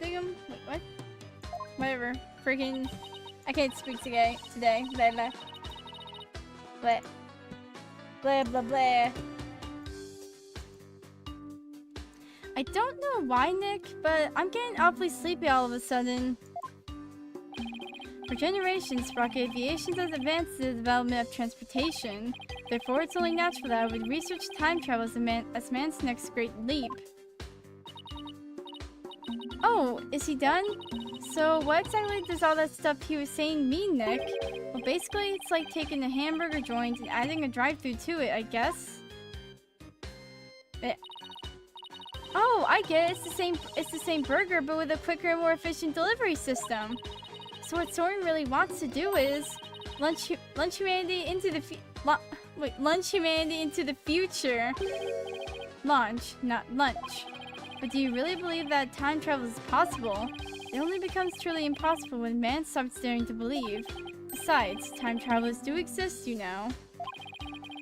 Wait, what? Whatever. Freaking. I can't speak today. Blah blah. Blah. Blah blah blah. I don't know why, Nick, but I'm getting awfully sleepy all of a sudden. For generations, rocket aviation has advanced the development of transportation. Therefore, it's only natural that I would research time travel as man's next great leap. Oh, is he done? So what exactly does all that stuff he was saying mean, Nick? Well, basically, it's like taking a hamburger joint and adding a drive-thru to it, I guess. Oh, I get it. It's the same burger, but with a quicker and more efficient delivery system. So what Soren really wants to do is launch humanity into the future. Launch, not lunch. But do you really believe that time travel is possible? It only becomes truly impossible when man stops daring to believe. Besides, time travelers do exist, you know.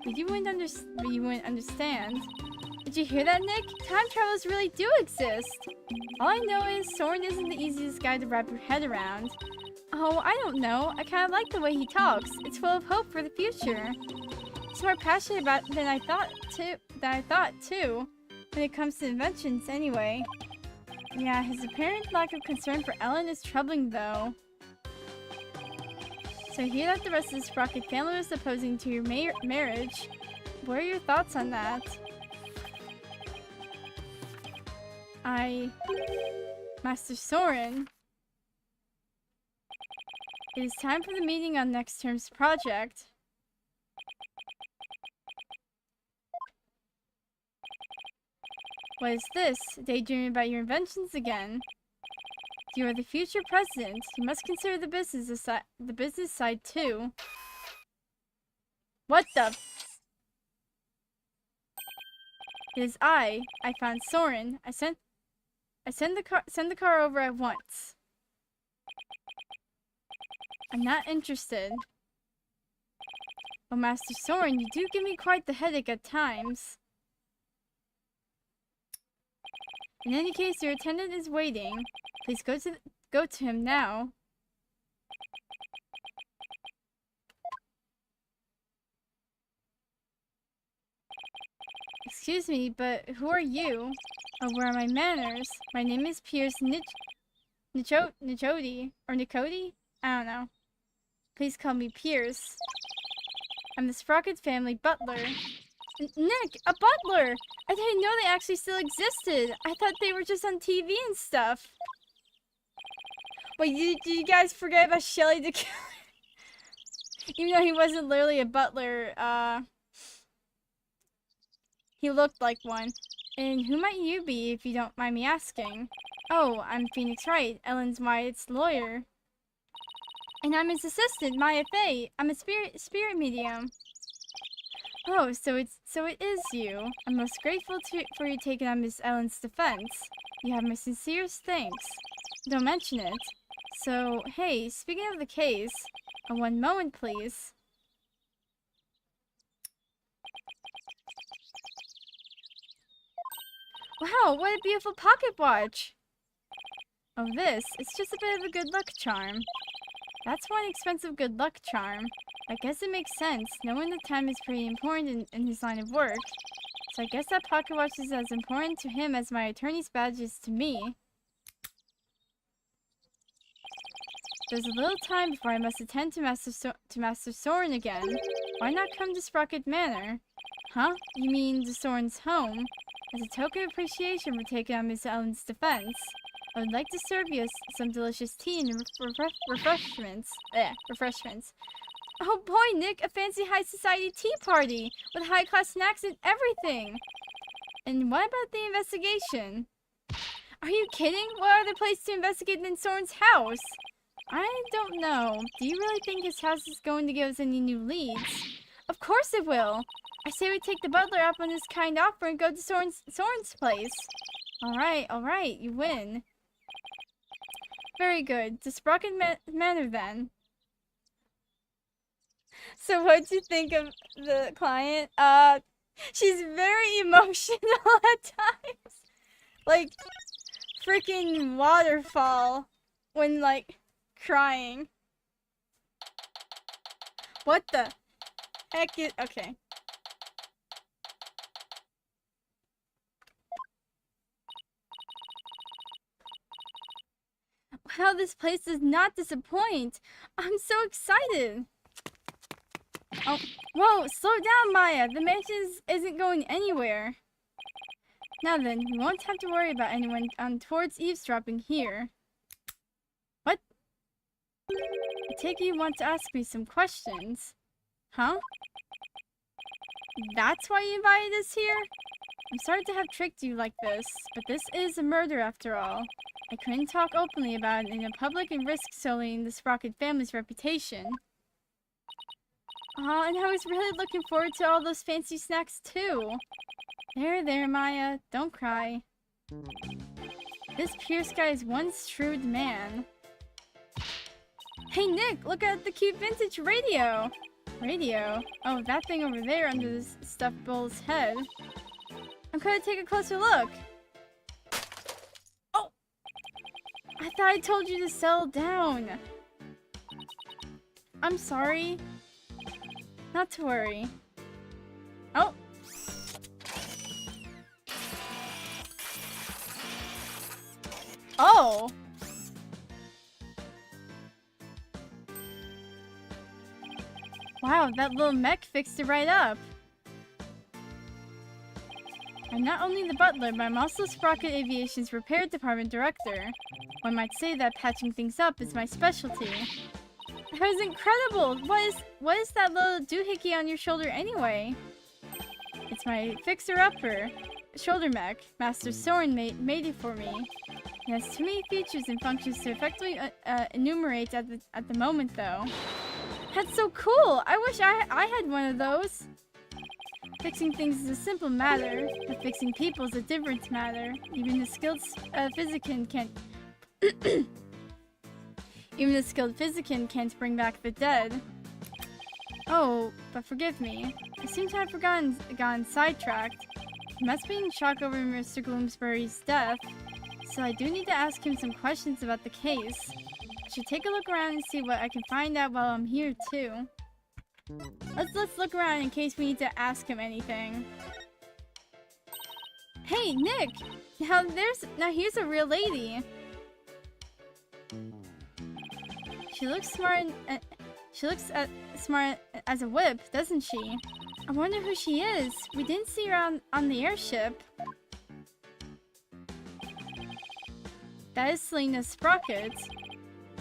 But you wouldn't understand. Did you hear that, Nick? Time travelers really do exist. All I know is Soren isn't the easiest guy to wrap your head around. Oh, I don't know. I kind of like the way he talks. It's full of hope for the future. He's more passionate about it than I thought too. when it comes to inventions anyway. Yeah, his apparent lack of concern for Ellen is troubling though. So I hear that the rest of the Sprocket family was opposing to your marriage. What are your thoughts on that? Master Soren. It is time for the meeting on next term's project. What is this? Daydreaming about your inventions again? You are the future president. You must consider the business side too. What the? It is I found Soren. Send the car over at once. I'm not interested. Oh, Master Soren, you do give me quite the headache at times. In any case, your attendant is waiting. Please go to him now. Excuse me, but who are you? Oh, where are my manners? My name is Pierce Nichodi? Or Nicody? I don't know. Please call me Pierce. I'm the Sprocket family butler. Nick, a butler! I didn't know they actually still existed. I thought they were just on TV and stuff. Wait, did you guys forget about Shelly the Killer? Even though he wasn't literally a butler, he looked like one. And who might you be, if you don't mind me asking? Oh, I'm Phoenix Wright, Ellen's Wyatt's lawyer. And I'm his assistant, Maya Fey. I'm a spirit medium. Oh, so it is you. I'm most grateful for you taking on Miss Ellen's defense. You have my sincerest thanks. Don't mention it. So, hey, speaking of the case, one moment, please. Wow, what a beautiful pocket watch! Oh, it's just a bit of a good luck charm. That's one expensive good luck charm. I guess it makes sense, knowing that time is pretty important in his line of work. So I guess that pocket watch is as important to him as my attorney's badge is to me. There's a little time before I must attend to Master Soren again. Why not come to Sprocket Manor? Huh? You mean to Soren's home? As a token of appreciation for taking on Miss Ellen's defense, I would like to serve you some delicious tea and refreshments. Refreshments. Oh boy, Nick, a fancy high society tea party with high-class snacks and everything. And what about the investigation? Are you kidding? What other place to investigate than Soren's house? I don't know. Do you really think his house is going to give us any new leads? Of course it will. I say we take the butler up on this kind offer and go to Soren's place. Alright, you win. Very good. To Sprocket Manor then. So what'd you think of the client? She's very emotional at times. Like, freaking waterfall when, like, crying. What the heck is... Okay. Wow, this place does not disappoint. I'm so excited. Oh, whoa, slow down, Maya. The mansion isn't going anywhere. Now then, you won't have to worry about anyone towards eavesdropping here. What? I take it you want to ask me some questions. Huh? That's why you invited us here? I'm sorry to have tricked you like this, but this is a murder after all. I couldn't talk openly about it in the public and risk sullying the Sprocket family's reputation. Aw, and I was really looking forward to all those fancy snacks too. There, Maya. Don't cry. This Pierce guy is one shrewd man. Hey Nick, look at the cute vintage radio! Radio? Oh, that thing over there under this stuffed bull's head. I'm gonna take a closer look. Oh! I thought I told you to settle down. I'm sorry. Not to worry. Oh! Oh! Wow, that little mech fixed it right up. I'm not only the butler, but I'm also Sprocket Aviation's repair department director. One might say that patching things up is my specialty. That was incredible! What is that little doohickey on your shoulder anyway? It's my fixer-upper shoulder mech. Master Soren made it for me. It has too many features and functions to effectively enumerate at the moment, though. That's so cool! I wish I had one of those. Fixing things is a simple matter, but fixing people is a different matter. Even the skilled physician can't. Even the skilled physician can't bring back the dead. Oh, but forgive me. I seem to have gotten sidetracked. He must be in shock over Mr. Gloomsbury's death, so I do need to ask him some questions about the case. I should take a look around and see what I can find out while I'm here too. Let's look around in case we need to ask him anything. Hey, Nick! Now here's a real lady. She looks smart. Smart as a whip, doesn't she? I wonder who she is. We didn't see her on the airship. That is Selena Sprocket,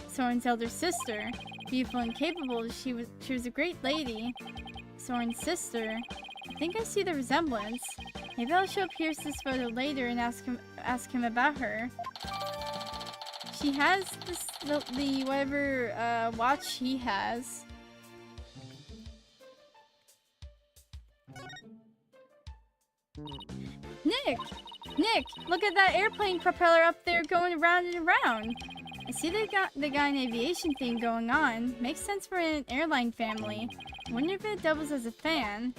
Soren's elder sister. Beautiful and capable, she was a great lady. Soren's sister. I think I see the resemblance. Maybe I'll show Pierce this photo later and ask him about her. She has the whatever watch he has. Nick! Look at that airplane propeller up there going around and around. I see they got an aviation theme going on. Makes sense for an airline family. Wonder if it doubles as a fan.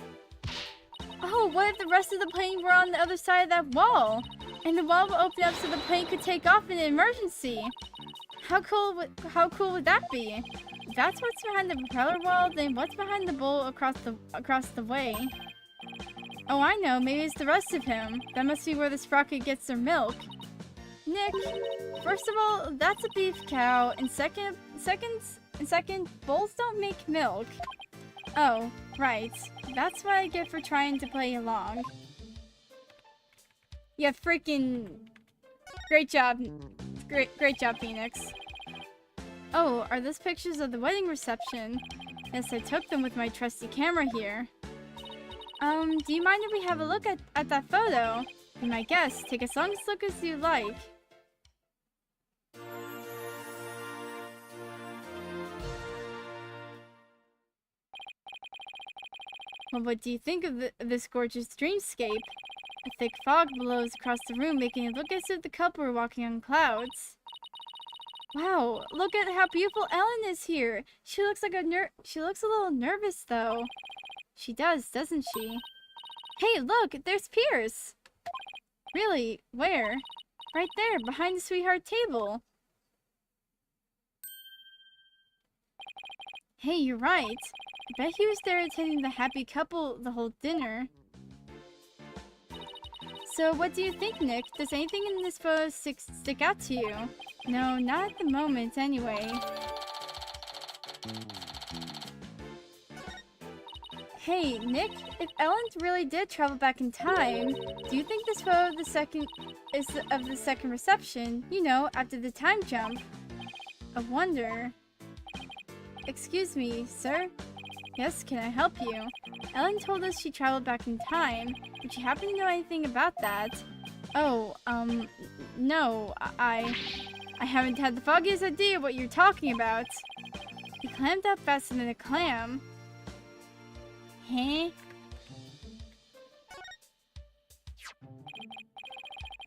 Oh, what if the rest of the plane were on the other side of that wall? And the wall will open up so the plane could take off in an emergency. How cool would that be? If that's what's behind the propeller wall, then what's behind the bowl across the way? Oh, I know. Maybe it's the rest of him. That must be where the Sprocket gets their milk. Nick, first of all, that's a beef cow, and second, bulls don't make milk. Oh, right. That's what I get for trying to play along. Yeah, freaking great job. Great job, Phoenix. Oh, are those pictures of the wedding reception? Yes, I took them with my trusty camera here. Do you mind if we have a look at that photo? Be my guest. Take as long a look as you like. Well, what do you think of this gorgeous dreamscape? A thick fog blows across the room, making it look as if the couple were walking on clouds. Wow, look at how beautiful Ellen is here. She looks like she looks a little nervous though. She does, doesn't she? Hey, look, there's Pierce. Really? Where? Right there, behind the sweetheart table. Hey, you're right. I bet he was there attending the happy couple the whole dinner. So what do you think, Nick? Does anything in this photo stick out to you? No, not at the moment, anyway. Hey, Nick, if Ellen really did travel back in time, do you think this photo of the second reception, you know, after the time jump? I wonder. Excuse me, sir? Yes, can I help you? Ellen told us she traveled back in time. Would you happen to know anything about that? Oh, no, I haven't had the foggiest idea what you're talking about. He clammed up faster than a clam. Huh?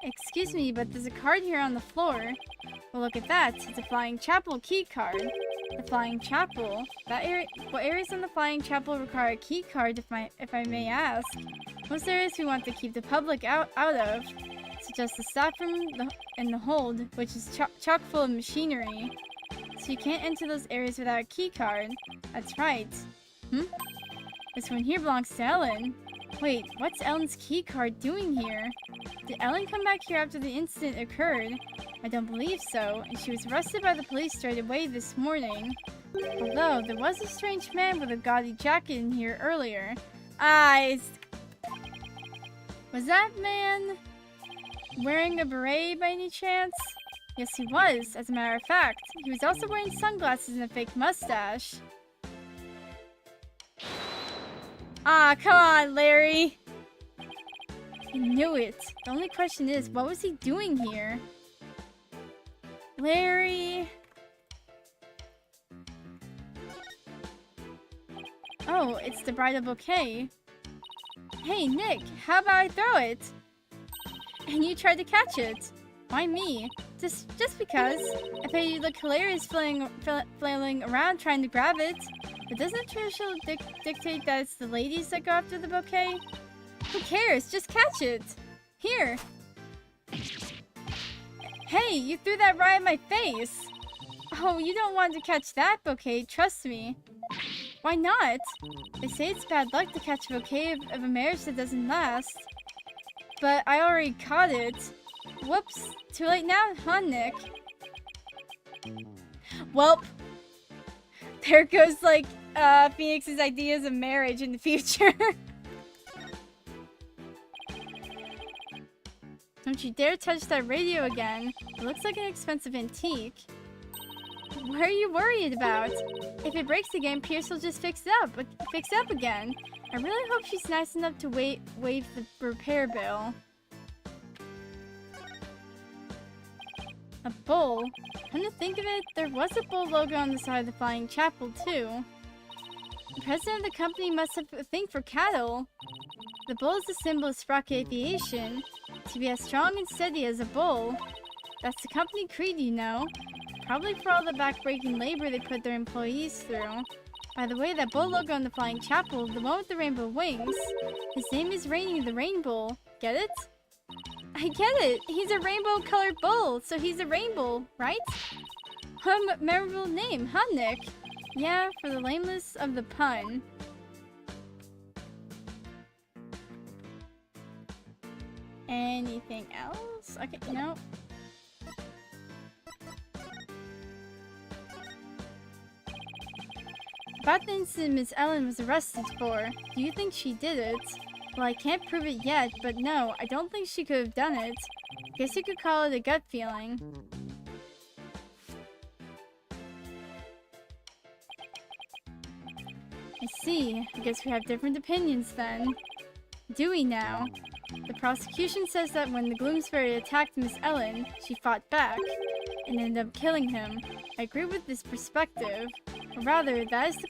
Excuse me, but there's a card here on the floor. Well, look at that. It's a Flying Chapel key card. The Flying Chapel. What areas in the Flying Chapel require a key card, if I may ask? Most areas we want to keep the public out of, such as the staff room and the hold, which is chock full of machinery. So you can't enter those areas without a key card. That's right. This one here belongs to Ellen. Wait, what's Ellen's keycard doing here? Did Ellen come back here after the incident occurred? I don't believe so, and she was arrested by the police straight away this morning. Although, there was a strange man with a gaudy jacket in here earlier. Was that man wearing a beret by any chance? Yes, he was, as a matter of fact. He was also wearing sunglasses and a fake mustache. Come on, Larry. I knew it. The only question is, what was he doing here? Larry. Oh, it's the bridal bouquet. Hey, Nick, how about I throw it? And you tried to catch it. Why me? Just because. I bet you look hilarious flailing around trying to grab it. But doesn't tradition dictate that it's the ladies that go after the bouquet? Who cares? Just catch it. Here. Hey, you threw that right in my face. Oh, you don't want to catch that bouquet, trust me. Why not? They say it's bad luck to catch a bouquet of a marriage that doesn't last. But I already caught it. Whoops. Too late now, huh, Nick? Welp. There goes, like, Phoenix's ideas of marriage in the future. Don't you dare touch that radio again. It looks like an expensive antique. What are you worried about? If it breaks again, Pierce will just fix it up again. I really hope she's nice enough to waive the repair bill. A bull? Come to think of it, there was a bull logo on the side of the Flying Chapel, too. The president of the company must have a thing for cattle. The bull is a symbol of Sprocket Aviation. To be as strong and steady as a bull. That's the company creed, you know. Probably for all the back-breaking labor they put their employees through. By the way, that bull logo on the Flying Chapel, the one with the rainbow wings, his name is Rainy the Rainbow. Get it? I get it. He's a rainbow-colored bull, so he's a rainbow, right? Memorable name, huh, Nick? Yeah, for the lameness of the pun. Anything else? Okay, no. About the incident Miss Ellen was arrested for. Do you think she did it? Well, I can't prove it yet, but no, I don't think she could have done it. Guess you could call it a gut feeling. I see. I guess we have different opinions then. Do we now? The prosecution says that when the Gloomsbury attacked Miss Ellen, she fought back and ended up killing him. I agree with this perspective. Or rather, that is the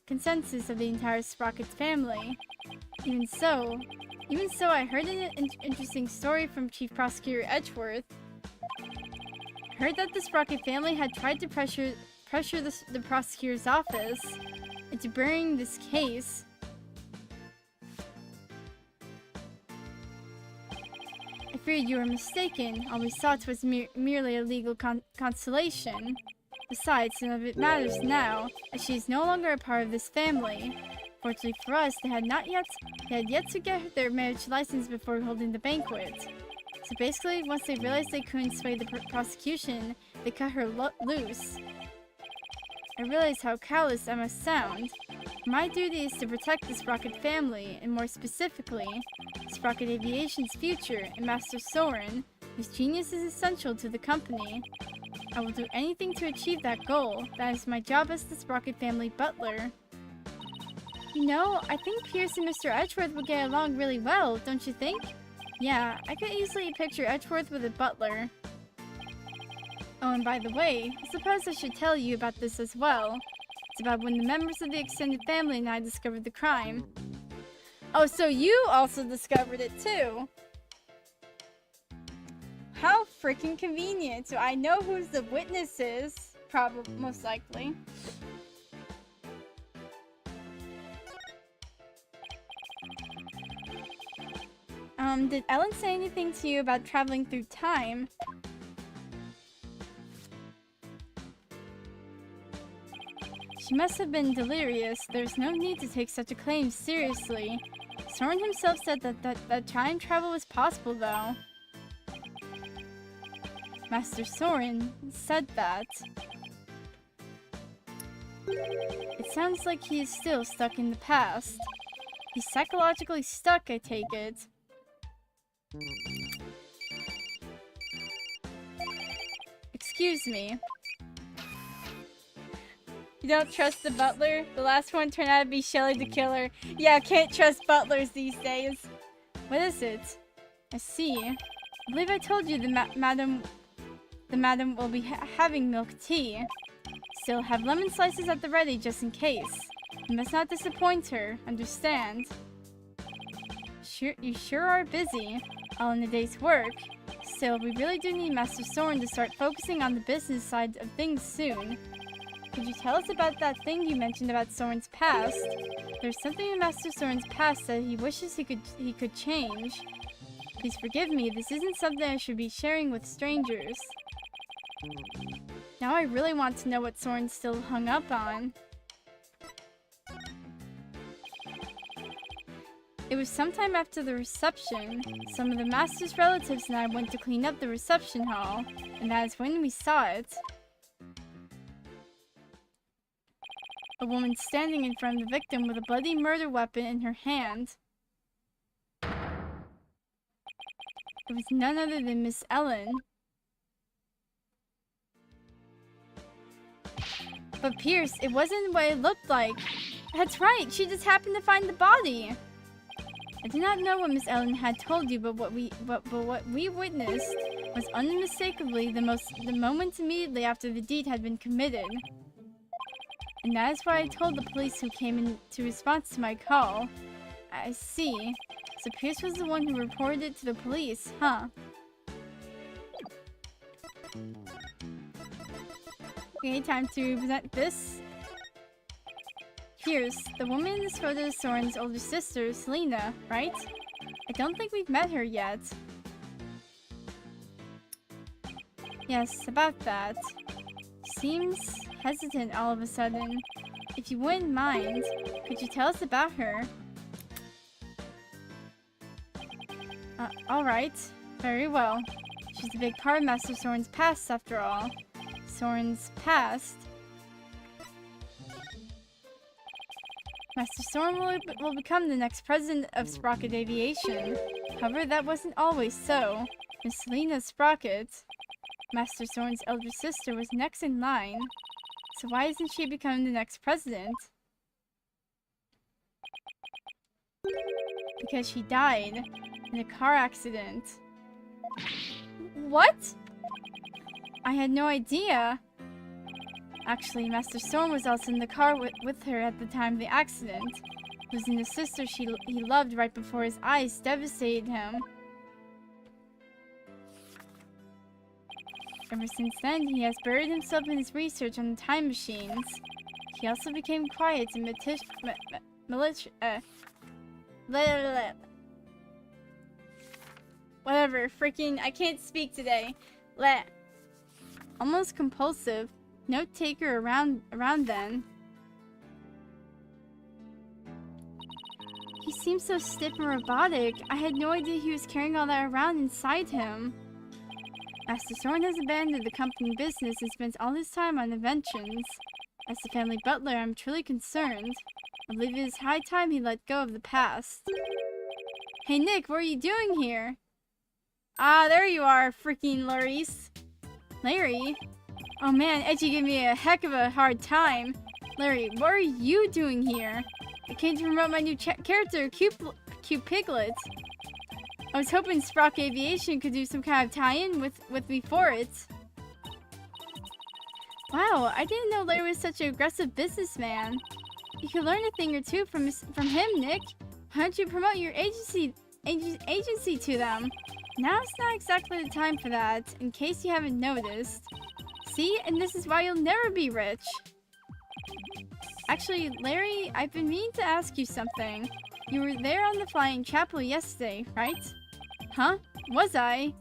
consensus of the entire Sprocket family. Even so, I heard an interesting story from Chief Prosecutor Edgeworth. I heard that the Sprocket family had tried to pressure the prosecutor's office into burying this case. I feared you were mistaken. All we sought was merely a legal consolation. Besides, none of it matters now, as she is no longer a part of this family. Fortunately for us, they had yet to get their marriage license before holding the banquet. So basically, once they realized they couldn't sway the prosecution, they cut her loose. I realize how callous I must sound. My duty is to protect the Sprocket family, and more specifically, Sprocket Aviation's future and Master Soren, whose genius is essential to the company. I will do anything to achieve that goal. That is my job as the Sprocket family butler. You know, I think Pierce and Mr. Edgeworth would get along really well, don't you think? Yeah, I could easily picture Edgeworth with a butler. Oh, and by the way, I suppose I should tell you about this as well. It's about when the members of the extended family and I discovered the crime. Oh, so you also discovered it too? How freaking convenient. So I know who the witness is, probably, most likely. Did Ellen say anything to you about traveling through time? She must have been delirious. There's no need to take such a claim seriously. Soren himself said that time travel was possible, though. Master Soren said that. It sounds like he is still stuck in the past. He's psychologically stuck, I take it. Excuse me. You don't trust the butler? The last one turned out to be Shelly the killer. Yeah, can't trust butlers these days. What is it? I see. I believe I told you the madam will be having milk tea. Still have lemon slices at the ready just in case. You must not disappoint her, understand? You sure are busy, all in the day's work. Still, we really do need Master Soren to start focusing on the business side of things soon. Could you tell us about that thing you mentioned about Soren's past? There's something in Master Soren's past that he wishes he could change. Please forgive me, this isn't something I should be sharing with strangers. Now I really want to know what Soren's still hung up on. It was sometime after the reception. Some of the master's relatives and I went to clean up the reception hall, and that is when we saw it. A woman standing in front of the victim with a bloody murder weapon in her hand. It was none other than Miss Ellen. But Pierce, it wasn't what it looked like. That's right, she just happened to find the body. I do not know what Miss Ellen had told you, but what we witnessed was unmistakably the moment immediately after the deed had been committed. And that is why I told the police who came in to response to my call. I see. So Pierce was the one who reported it to the police, huh? Okay, time to present this. Pierce, the woman in this photo is Soren's older sister, Selena, right? I don't think we've met her yet. Yes, about that. Seems hesitant all of a sudden. If you wouldn't mind, could you tell us about her? Alright. Very well. She's a big part of Master Soren's past, after all. Soren's past? Master Soren will become the next president of Sprocket Aviation. However, that wasn't always so. Miss Selena Sprocket, Master Soren's elder sister, was next in line. So why isn't she becoming the next president? Because she died in a car accident. What? I had no idea. Actually, Master Soren was also in the car with her at the time of the accident, losing the sister he loved right before his eyes devastated him. Ever since then, he has buried himself in his research on the time machines. He also became quiet and whatever, freaking, I can't speak today. Almost compulsive. Note taker around then. He seems so stiff and robotic. I had no idea he was carrying all that around inside him. Master Soren has abandoned the company business and spends all his time on inventions. As the family butler, I'm truly concerned. I believe it is high time he let go of the past. Hey Nick, what are you doing here? Ah, there you are, freaking Larry's. Larry? Oh man, Edgy gave me a heck of a hard time. Larry, what are you doing here? I came to promote my new character, Cute Piglet. I was hoping Sprock Aviation could do some kind of tie-in with me for it. Wow, I didn't know Larry was such an aggressive businessman. You could learn a thing or two from him, Nick. Why don't you promote your agency to them? Now it's not exactly the time for that, in case you haven't noticed. See? And this is why you'll never be rich. Actually, Larry, I've been meaning to ask you something. You were there on the Flying Chapel yesterday, right? Huh? Was I?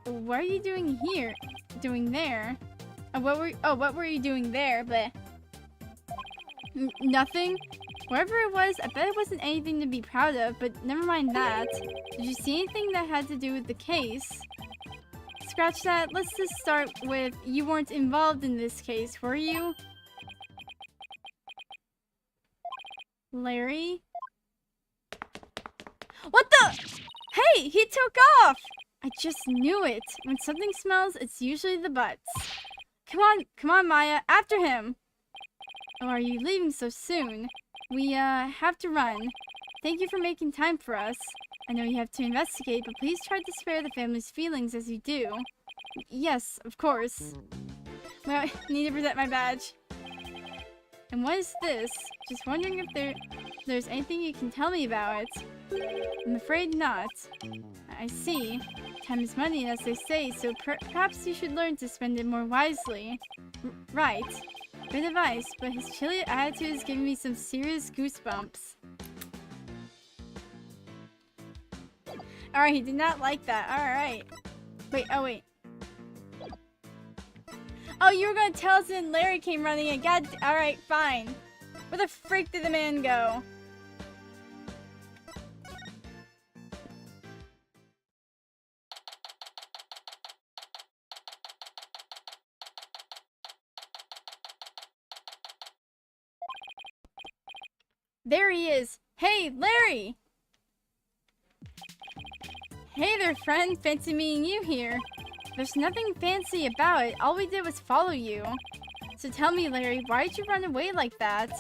What are you doing here? Doing there? What were you doing there? Bleh. Nothing? Wherever it was, I bet it wasn't anything to be proud of, but never mind that. Did you see anything that had to do with the case? Scratch that. Let's just start with, you weren't involved in this case, were you? Larry? What the? Hey, he took off! I just knew it. When something smells, it's usually the butts. Come on, Maya, after him! Oh, are you leaving so soon? We, have to run. Thank you for making time for us. I know you have to investigate, but please try to spare the family's feelings as you do. Yes, of course. Well, I need to present my badge. And what is this? Just wondering if there's anything you can tell me about it. I'm afraid not. I see. Time is money, as they say, so perhaps you should learn to spend it more wisely. Right. Good advice, but his chilly attitude is giving me some serious goosebumps. Alright, he did not like that. Alright. Wait, oh wait. Oh, you were gonna tell us and Larry came running in. God, alright, fine. Where the frick did the man go? There he is. Hey, Larry! Hey there, friend. Fancy meeting you here. There's nothing fancy about it. All we did was follow you. So tell me, Larry, why did you run away like that?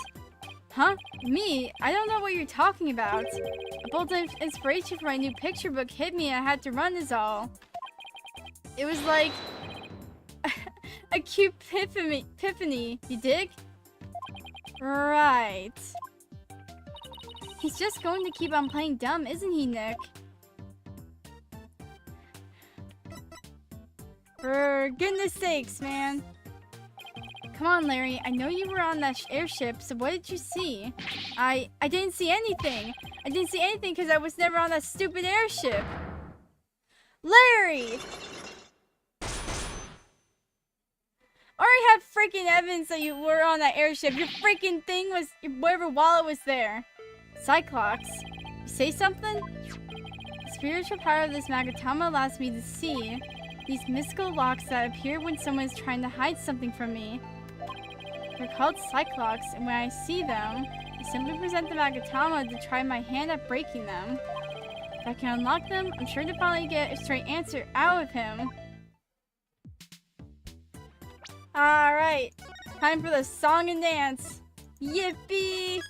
Huh? Me? I don't know what you're talking about. A bolt of inspiration for my new picture book hit me and I had to run is all. It was like a cute epiphany, you dig? Right. He's just going to keep on playing dumb, isn't he, Nick? For goodness sakes, man. Come on, Larry. I know you were on that airship, so what did you see? I didn't see anything. I didn't see anything because I was never on that stupid airship. Larry! I already have freaking evidence that you were on that airship. Your freaking thing was, whatever wallet was there. Cyclops, you say something? The spiritual power of this Magatama allows me to see these mystical locks that appear when someone is trying to hide something from me. They're called Cyclops, and when I see them, I simply present the Magatama to try my hand at breaking them. If I can unlock them, I'm sure to finally get a straight answer out of him. Alright, time for the song and dance. Yippee!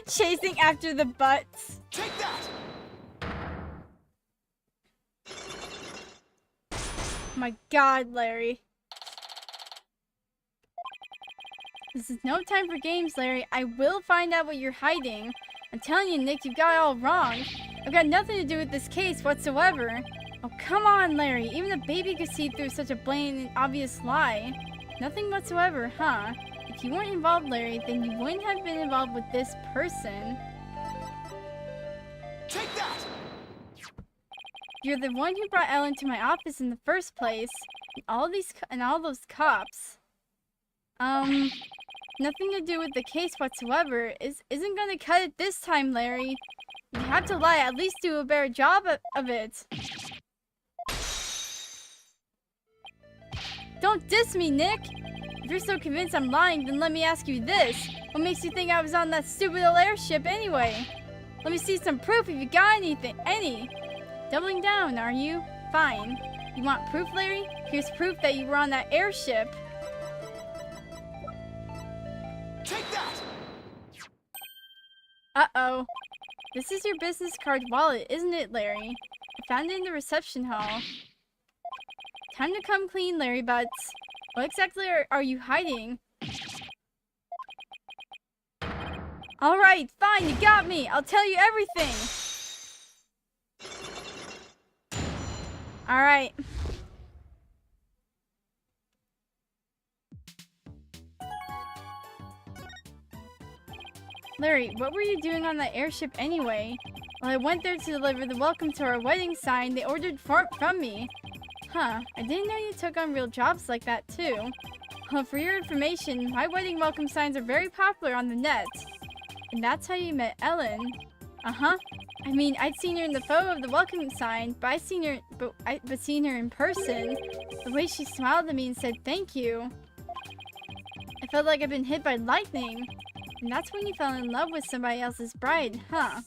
Chasing after the butts. Take that! My God, Larry. This is no time for games, Larry. I will find out what you're hiding. I'm telling you, Nick, you've got it all wrong. I've got nothing to do with this case whatsoever. Oh, come on, Larry. Even a baby could see through such a blatant and obvious lie. Nothing whatsoever, huh? If you weren't involved, Larry, then you wouldn't have been involved with this person. Take that! You're the one who brought Ellen to my office in the first place. And all those cops. Nothing to do with the case whatsoever. Isn't gonna cut it this time, Larry. You have to lie, at least do a better job of it. Don't diss me, Nick! If you're so convinced I'm lying, then let me ask you this. What makes you think I was on that stupid old airship anyway? Let me see some proof if you got anything. Doubling down, are you? Fine. You want proof, Larry? Here's proof that you were on that airship. Take that! Uh-oh. This is your business card wallet, isn't it, Larry? I found it in the reception hall. Time to come clean, Larry Butts. What exactly are you hiding? Alright, fine, you got me. I'll tell you everything. Alright. Larry, what were you doing on that airship anyway? Well, I went there to deliver the welcome to our wedding sign they ordered from me. Huh, I didn't know you took on real jobs like that too. Well, for your information, my wedding welcome signs are very popular on the net. And that's how you met Ellen. Uh-huh. I mean, I'd seen her in the photo of the welcome sign, but seen her in person, the way she smiled at me and said thank you, I felt like I'd been hit by lightning. And that's when you fell in love with somebody else's bride, huh?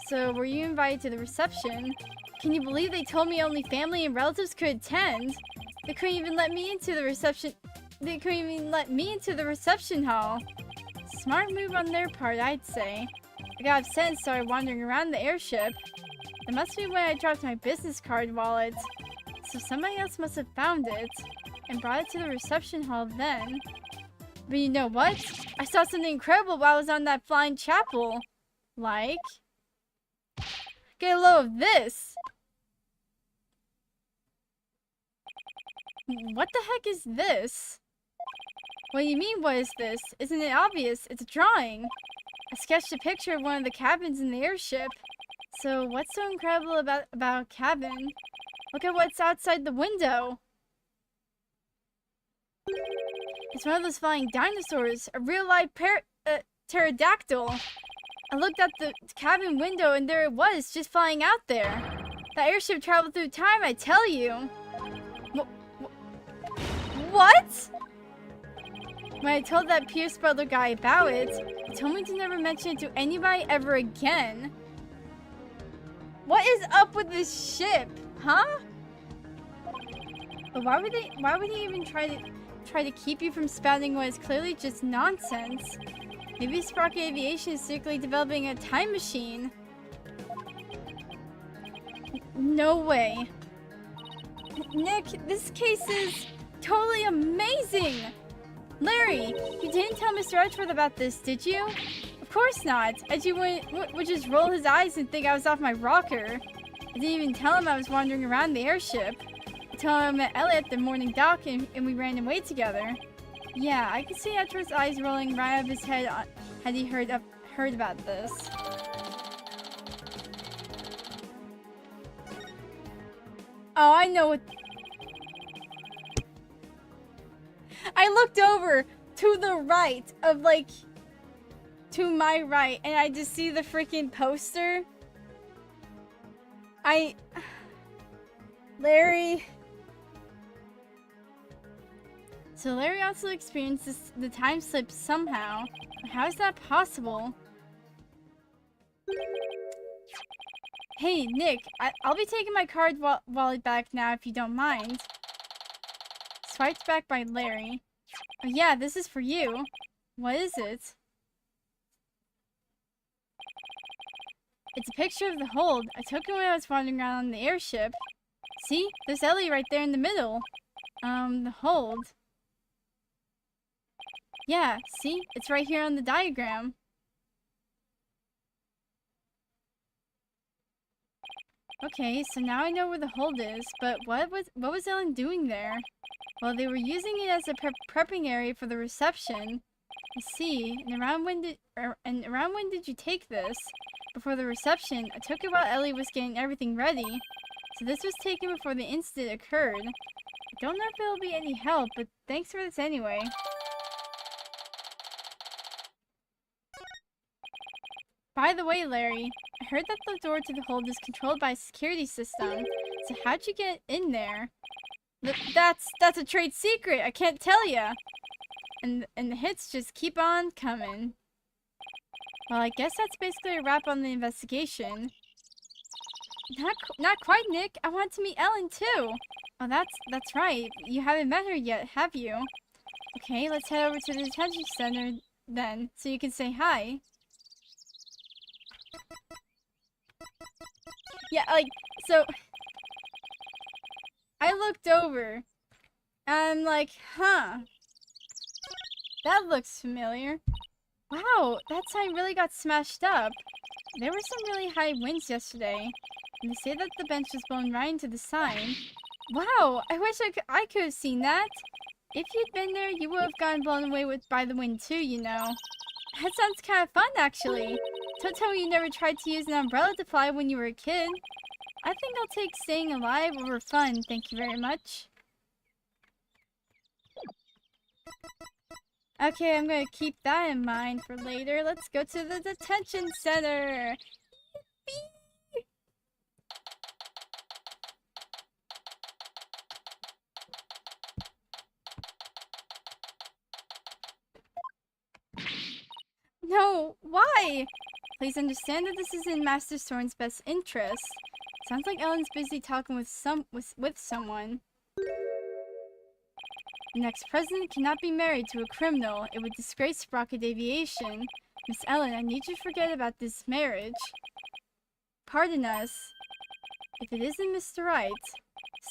So, were you invited to the reception? Can you believe they told me only family and relatives could attend? They couldn't even let me into the reception. They couldn't even let me into the reception hall. Smart move on their part, I'd say. I got upset and started wandering around the airship. It must be when I dropped my business card wallet. So somebody else must have found it and brought it to the reception hall then. But you know what? I saw something incredible while I was on that flying chapel. Like? Get a load of this! What the heck is this? What do you mean, what is this? Isn't it obvious? It's a drawing. I sketched a picture of one of the cabins in the airship. So, what's so incredible about a cabin? Look at what's outside the window. It's one of those flying dinosaurs, a real-life pterodactyl. I looked out the cabin window and there it was, just flying out there. That airship traveled through time, I tell you. What? When I told that Pierce Butler guy about it, he told me to never mention it to anybody ever again. What is up with this ship, huh? But why would he even try to keep you from spouting what is clearly just nonsense? Maybe Sprocket Aviation is secretly developing a time machine. No way. Nick, this case is totally amazing! Larry, you didn't tell Mr. Edgeworth about this, did you? Of course not. Edgy would just roll his eyes and think I was off my rocker. I didn't even tell him I was wandering around the airship. I told him I met Elliot at the morning dock and we ran away together. Yeah, I could see Edgeworth's eyes rolling right out of his head had he heard about this. Oh, I know what... I looked over to the right of, like, to my right, and I just see the freaking poster. Larry. So Larry also experienced the time slip somehow. How is that possible? Hey, Nick, I'll be taking my card wallet back now if you don't mind. Swiped back by Larry. Oh yeah, this is for you. What is it? It's a picture of the hold. I took it when I was wandering around on the airship. See? There's Ellie right there in the middle. The hold. Yeah, see? It's right here on the diagram. Okay, so now I know where the hold is, but what was Ellen doing there? Well, they were using it as a prepping area for the reception. I see. And around when did you take this? Before the reception. I took it while Ellie was getting everything ready. So this was taken before the incident occurred. I don't know if it'll be any help, but thanks for this anyway. By the way, Larry, I heard that the door to the hold is controlled by a security system. So how'd you get in there? That's a trade secret. I can't tell ya. And the hits just keep on coming. Well, I guess that's basically a wrap on the investigation. Not quite, Nick. I want to meet Ellen too. Oh, that's right. You haven't met her yet, have you? Okay, let's head over to the detention center then, so you can say hi. Yeah, like, so... I looked over, and I'm like, huh. That looks familiar. Wow, that sign really got smashed up. There were some really high winds yesterday, and they say that the bench was blown right into the sign. Wow, I wish I could have seen that. If you'd been there, you would have gotten blown away by the wind too, you know. That sounds kind of fun, actually. Don't tell me you never tried to use an umbrella to fly when you were a kid. I think I'll take staying alive over fun, thank you very much. Okay, I'm gonna keep that in mind for later. Let's go to the detention center. Yippee! No, why? Please understand that this is in Master Soren's best interest. Sounds like Ellen's busy talking with someone. The next president cannot be married to a criminal. It would disgrace Sprocket Aviation. Miss Ellen, I need you to forget about this marriage. Pardon us. If it isn't Mr. Wright.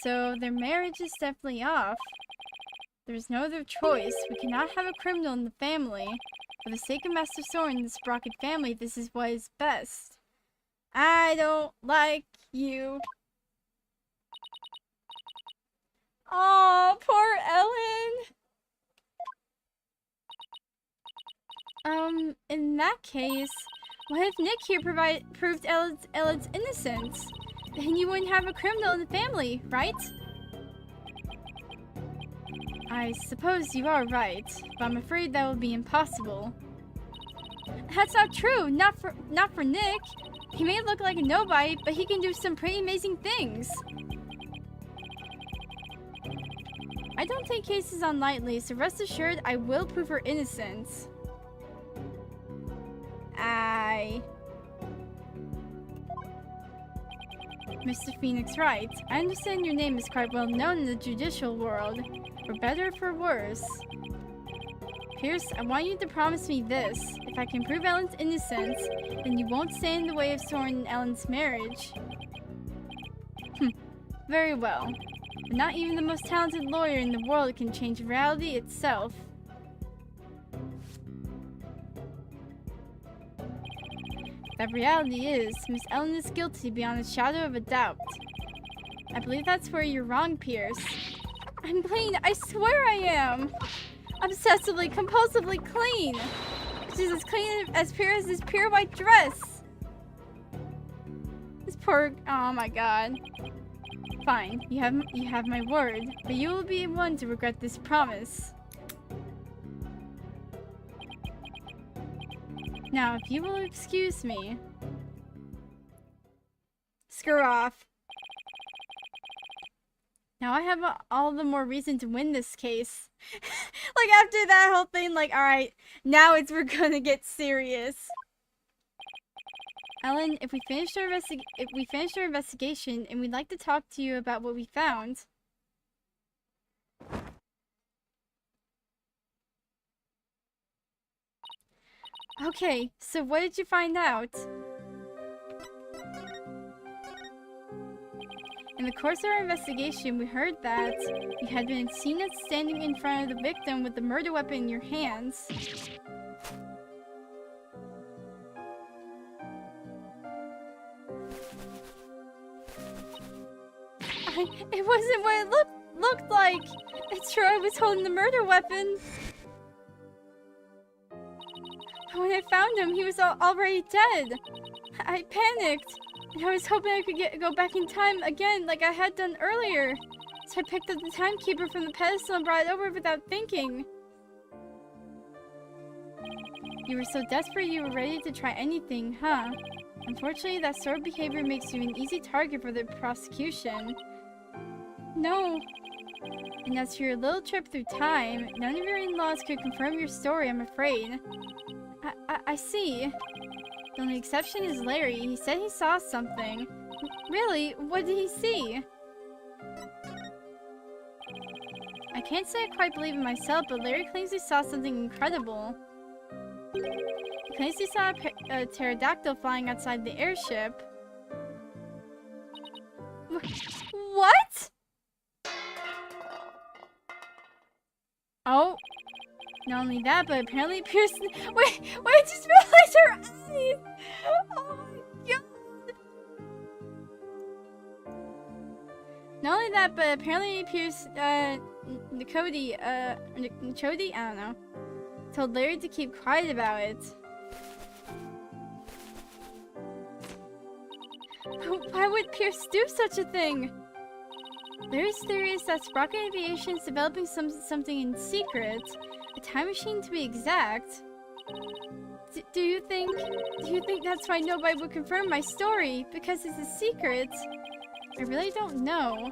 So their marriage is definitely off. There's no other choice. We cannot have a criminal in the family. For the sake of Master Soren and the Sprocket family, this is what is best. I don't like you. Oh, poor Ellen. In that case, what if Nick here proved Ellen's innocence? Then you wouldn't have a criminal in the family, right? I suppose you are right, but I'm afraid that would be impossible. That's not true. Not for Nick. He may look like a nobody, but he can do some pretty amazing things. I don't take cases on lightly, so rest assured I will prove her innocence. Mr. Phoenix Wright, I understand your name is quite well known in the judicial world, for better or for worse. Pierce, I want you to promise me this. If I can prove Ellen's innocence, then you won't stand in the way of Soren and Ellen's marriage. Very well. But not even the most talented lawyer in the world can change reality itself. That reality is, Miss Ellen is guilty beyond a shadow of a doubt. I believe that's where you're wrong, Pierce. I'm clean, I swear I am! Obsessively, compulsively clean! She's as clean as pure as this pure white dress! This poor... oh my god. Fine, you have my word, but you will be one to regret this promise. Now, if you will excuse me... Screw off. Now I have all the more reason to win this case. Like, after that whole thing, like, alright, now we're gonna get serious. Ellen, if we finished our investigation and we'd like to talk to you about what we found. Okay, so what did you find out? In the course of our investigation, we heard that you had been seen as standing in front of the victim with the murder weapon in your hands. It wasn't what it looked like. It's true I was holding the murder weapon. When I found him, he was already dead. I panicked. And I was hoping I could go back in time again like I had done earlier. So I picked up the timekeeper from the pedestal and brought it over without thinking. You were so desperate you were ready to try anything, huh? Unfortunately, that sort of behavior makes you an easy target for the prosecution. No. And as for your little trip through time, none of your in-laws could confirm your story, I'm afraid. I see. The only exception is Larry. He said he saw something. Really? What did he see? I can't say I quite believe it myself, but Larry claims he saw something incredible. He claims he saw a pterodactyl flying outside the airship. What? Oh. Not only that, but apparently Pierce... Wait, I just realized her eyes! Oh my god! Not only that, but apparently Pierce, Chody, I don't know, told Larry to keep quiet about it. Why would Pierce do such a thing? There's theories that Sprocket Aviation is developing something in secret. A time machine to be exact. Do you think that's why nobody would confirm my story? Because it's a secret? I really don't know.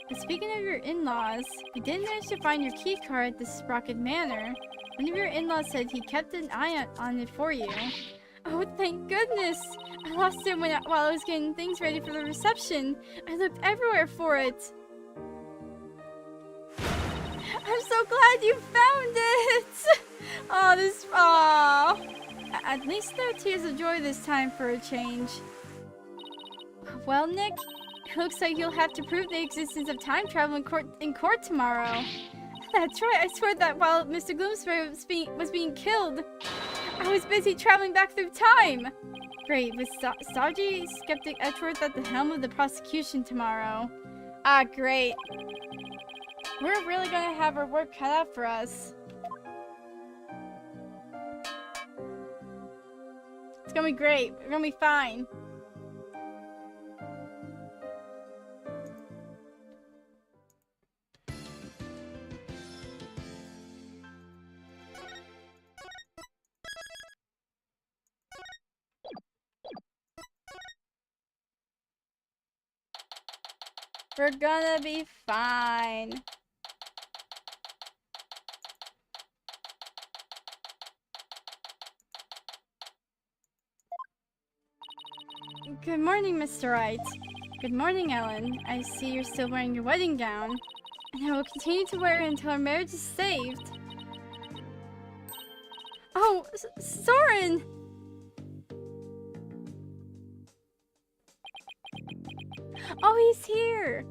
But speaking of your in-laws, we did manage to find your key card at the Sprocket Manor. One of your in-laws said he kept an eye on it for you. Oh, thank goodness! I lost it while I was getting things ready for the reception. I looked everywhere for it. I'm so glad you found it! At least there are tears of joy this time for a change. Well, Nick, it looks like you'll have to prove the existence of time travel in court tomorrow. That's right, I swear that while Mr. Gloomsbury was being killed, I was busy traveling back through time! Great, with stodgy skeptic Edgeworth at the helm of the prosecution tomorrow. Ah, great. We're really gonna have our work cut out for us. It's gonna be great. We're gonna be fine. We're gonna be fine. Good morning, Mr. Wright. Good morning, Ellen. I see you're still wearing your wedding gown, and I will continue to wear it until our marriage is saved. Oh, Soren! Oh, he's here!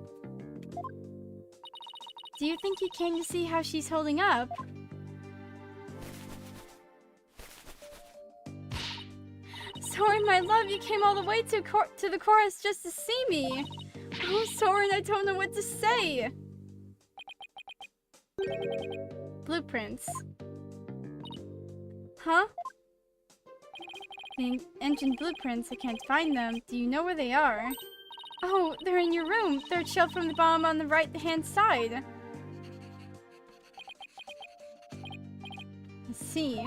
Do you think he came to see how she's holding up? Soren, my love, you came all the way to the chorus just to see me. Oh, Soren, I don't know what to say. Blueprints. Huh? The engine blueprints, I can't find them. Do you know where they are? Oh, they're in your room. Third shelf from the bottom on the right-hand side. Let's see.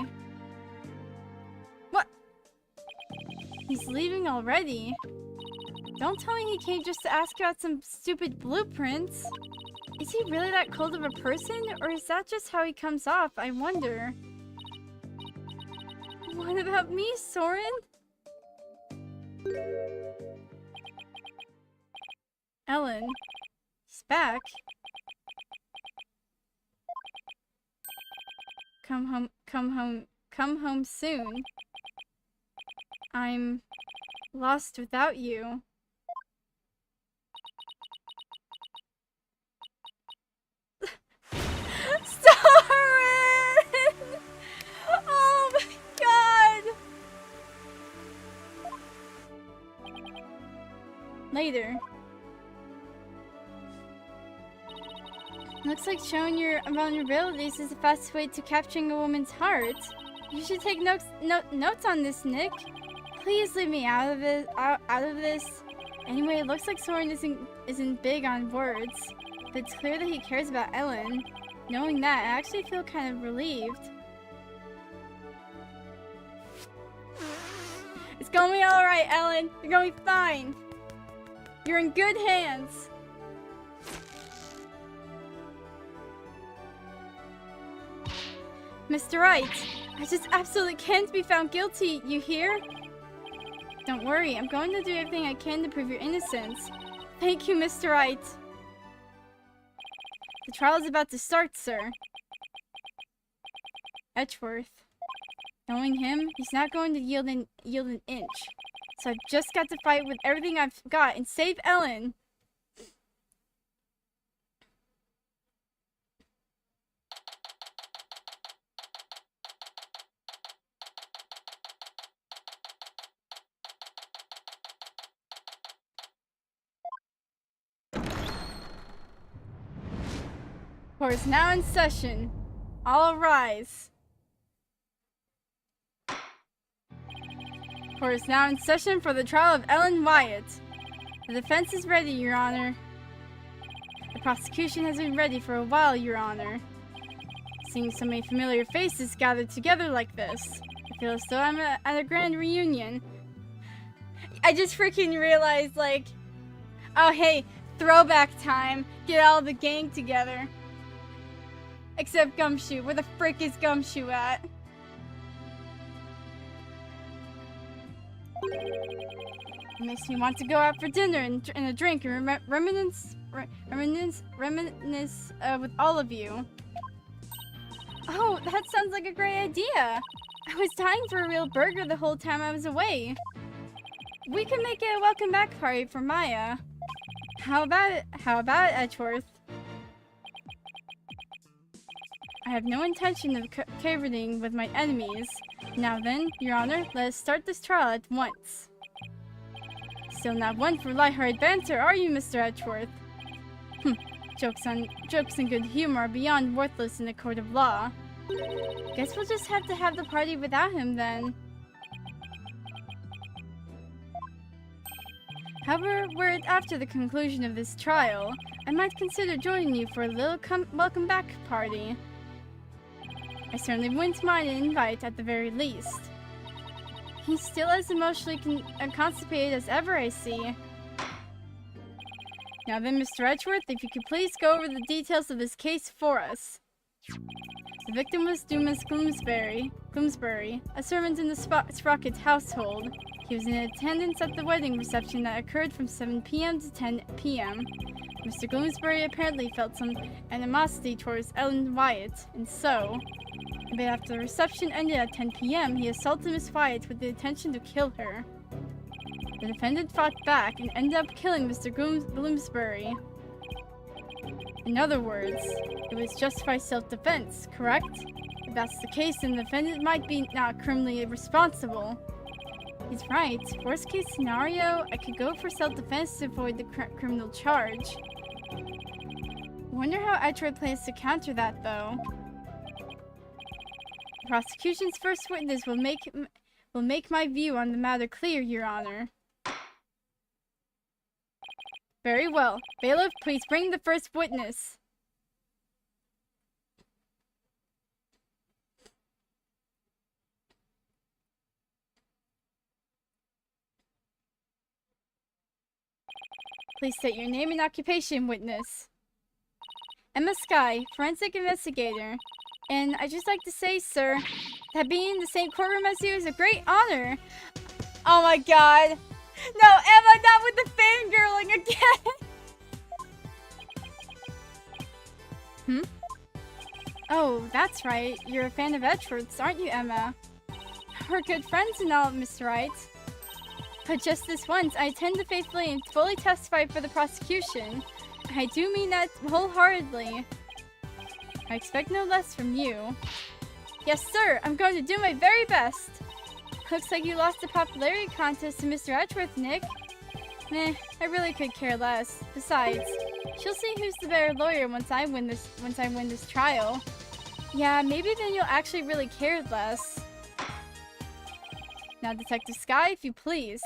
What? He's leaving already? Don't tell me he came just to ask about some stupid blueprints. Is he really that cold of a person, or is that just how he comes off? I wonder. What about me, Soren? Ellen, he's back. Come home soon. I'm lost without you. Soren! Oh my god! Later. Looks like showing your vulnerabilities is the fastest way to capturing a woman's heart. You should take notes on this, Nick. Please leave me out of this. Anyway, it looks like Soren isn't big on words, but it's clear that he cares about Ellen. Knowing that, I actually feel kind of relieved. It's gonna be alright, Ellen. You're gonna be fine. You're in good hands. Mr. Wright, I just absolutely can't be found guilty, you hear? Don't worry, I'm going to do everything I can to prove your innocence. Thank you, Mr. Wright. The trial is about to start, sir. Edgeworth. Knowing him, he's not going to yield an inch. So I've just got to fight with everything I've got and save Ellen. Court is now in session. All rise. Court is now in session for the trial of Ellen Wyatt. The defense is ready, Your Honor. The prosecution has been ready for a while, Your Honor. Seeing so many familiar faces gathered together like this, I feel as though I'm at a grand reunion. I just freaking realized, like, oh hey, throwback time. Get all the gang together. Except Gumshoe. Where the frick is Gumshoe at? It makes me want to go out for dinner and a drink and reminisce with all of you. Oh, that sounds like a great idea. I was dying for a real burger the whole time I was away. We can make it a welcome back party for Maya. How about it, Edgeworth? I have no intention of cooperating with my enemies. Now then, Your Honor, let us start this trial at once. Still not one for lighthearted banter, are you, Mr. Edgeworth? Jokes and good humor are beyond worthless in a court of law. Guess we'll just have to have the party without him then. However, were it after the conclusion of this trial, I might consider joining you for a little welcome back party. I certainly wouldn't mind an invite at the very least. He's still as emotionally constipated as ever, I see. Now then, Mr. Edgeworth, if you could please go over the details of this case for us. The victim was Dumas Gloomsbury, a servant in the Sprocket household. He was in attendance at the wedding reception that occurred from 7 p.m. to 10 p.m. Mr. Gloomsbury apparently felt some animosity towards Ellen Wyatt, and so, but after the reception ended at 10 p.m., he assaulted Miss Wyatt with the intention to kill her. The defendant fought back and ended up killing Mr. Gloomsbury. In other words, it was justified self-defense, correct? If that's the case, then the defendant might be not criminally responsible. He's right. Worst case scenario, I could go for self-defense to avoid the criminal charge. Wonder how Edgeworth plans to counter that, though. The prosecution's first witness will make my view on the matter clear, Your Honor. Very well. Bailiff, please bring the first witness. Please state your name and occupation, witness. Emma Skye, forensic investigator. And I'd just like to say, sir, that being in the same courtroom as you is a great honor. Oh my god. No, Emma, not with the fangirling again! Oh, that's right. You're a fan of Edgeworth's, aren't you, Emma? We're good friends and all, Mr. Wright. But just this once, I intend to faithfully and fully testify for the prosecution. I do mean that wholeheartedly. I expect no less from you. Yes, sir, I'm going to do my very best. Looks like you lost the popularity contest to Mr. Edgeworth, Nick. Meh, I really could care less. Besides, she'll see who's the better lawyer once I win this trial. Yeah, maybe then you'll actually really care less. Now, Detective Skye, if you please.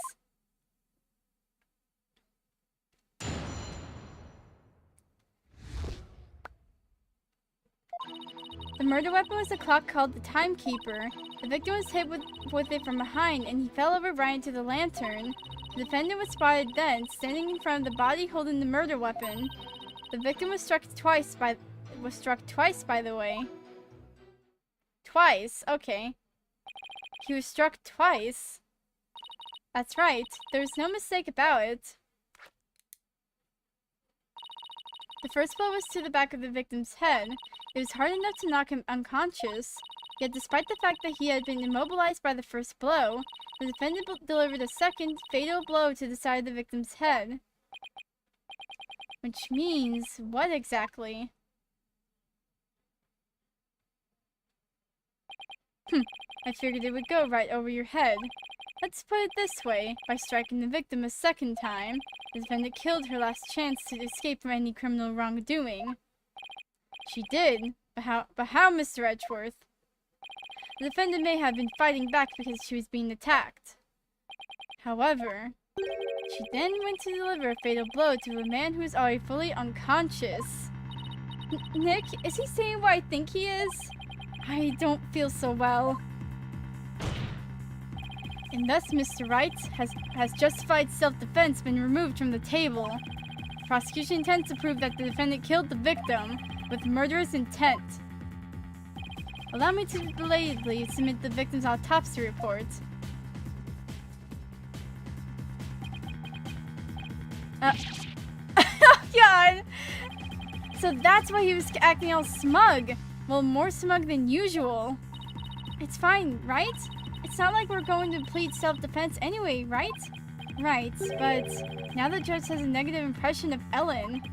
The murder weapon was a clock called the Timekeeper. The victim was hit with it from behind, and he fell over right into the lantern. The defendant was spotted then, standing in front of the body holding the murder weapon. The victim was struck twice, by the way. Twice? Okay. He was struck twice. That's right. There was no mistake about it. The first blow was to the back of the victim's head. It was hard enough to knock him unconscious. Yet despite the fact that he had been immobilized by the first blow, the defendant delivered a second, fatal blow to the side of the victim's head. Which means, what exactly? I figured it would go right over your head. Let's put it this way, by striking the victim a second time, the defendant killed her last chance to escape from any criminal wrongdoing. She did, but how, Mr. Edgeworth? The defendant may have been fighting back because she was being attacked. However, she She then went to deliver a fatal blow to a man who was already fully unconscious. Nick, is he saying what I think he is? I don't feel so well. And thus, Mr. Wright has justified self-defense been removed from the table. The prosecution intends to prove that the defendant killed the victim with murderous intent. Allow me to belatedly submit the victim's autopsy report. Oh God! So that's why he was acting all smug. Well, more smug than usual. It's fine, right? It's not like we're going to plead self-defense anyway, right? Right, but now the judge has a negative impression of Ellen.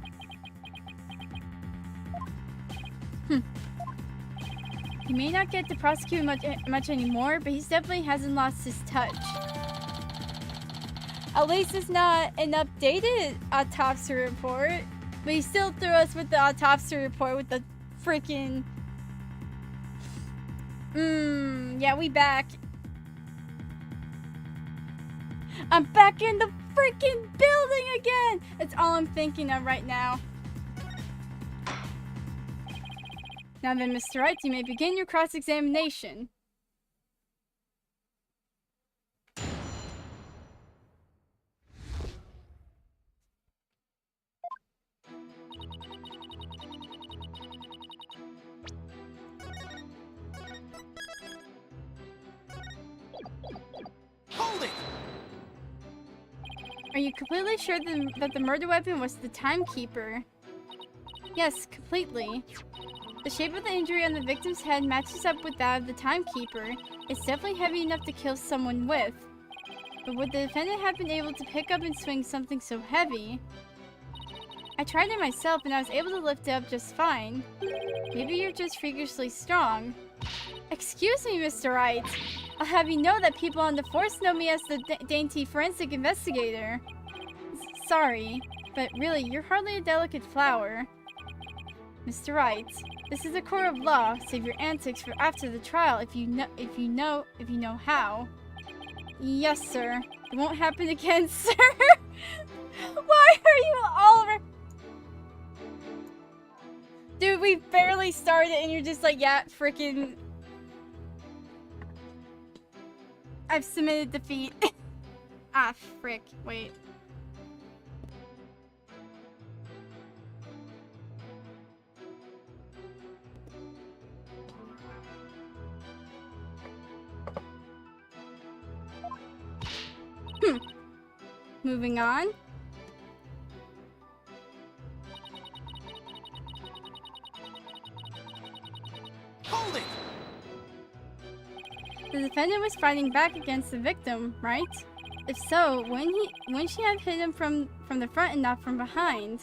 He may not get to prosecute much anymore, but he definitely hasn't lost his touch. At least it's not an updated autopsy report, but he still threw us with the autopsy report with the freaking... yeah, we back. I'm back in the freaking building again! That's all I'm thinking of right now. Now then, Mr. Wright, you may begin your cross-examination. Hold it! Are you completely sure that the murder weapon was the timekeeper? Yes, completely. The shape of the injury on the victim's head matches up with that of the timekeeper. It's definitely heavy enough to kill someone with. But would the defendant have been able to pick up and swing something so heavy? I tried it myself and I was able to lift it up just fine. Maybe you're just freakishly strong. Excuse me, Mr. Wright. I'll have you know that people on the force know me as the dainty forensic investigator. Sorry, but really, you're hardly a delicate flower. Mr. Wright, this is a court of law. Save your antics for after the trial if you know how. Yes, sir. It won't happen again, sir. Why are you all over? Dude, we barely started and you're just like, yeah, freaking. I've submitted defeat. Ah, frick. Wait. Moving on. Hold it! The defendant was fighting back against the victim, right? If so, wouldn't she have hit him from the front and not from behind?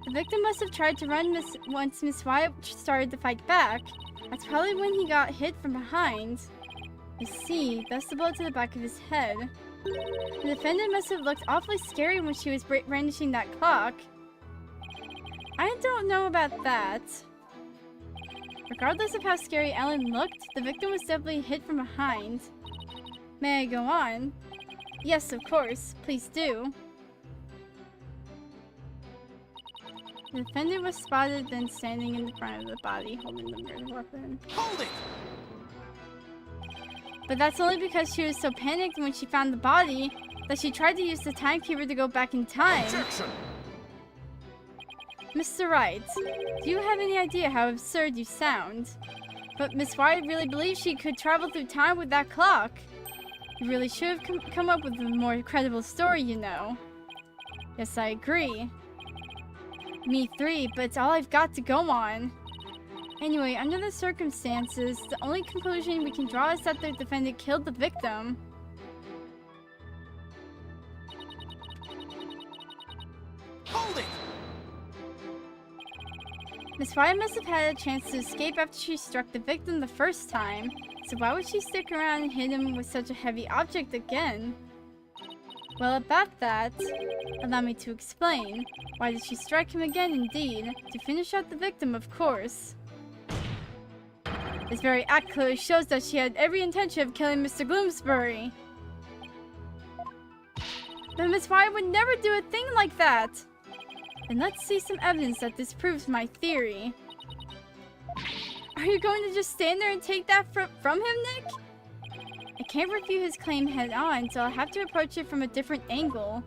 The victim must have tried to run once Miss Wyatt started to fight back. That's probably when he got hit from behind. I see, that's the blow to the back of his head. The defendant must have looked awfully scary when she was brandishing that clock. I don't know about that. Regardless of how scary Ellen looked, the victim was definitely hit from behind. May I go on? Yes, of course. Please do. The defendant was spotted then standing in the front of the body, holding the murder weapon. Hold it! But that's only because she was so panicked when she found the body that she tried to use the timekeeper to go back in time. Objection! Mr. Wright, do you have any idea how absurd you sound? But Miss Wyatt really believes she could travel through time with that clock. You really should have come up with a more credible story, you know. Yes, I agree. Me three, but it's all I've got to go on. Anyway, under the circumstances, the only conclusion we can draw is that the defendant killed the victim. Hold it! Miss Wyatt must have had a chance to escape after she struck the victim the first time, so why would she stick around and hit him with such a heavy object again? Well, about that, allow me to explain. Why did she strike him again, indeed? To finish out the victim, of course. This very act clearly shows that she had every intention of killing Mr. Gloomsbury. But Miss Wright would never do a thing like that. Then let's see some evidence that disproves my theory. Are you going to just stand there and take that from him, Nick? I can't refute his claim head on, so I'll have to approach it from a different angle.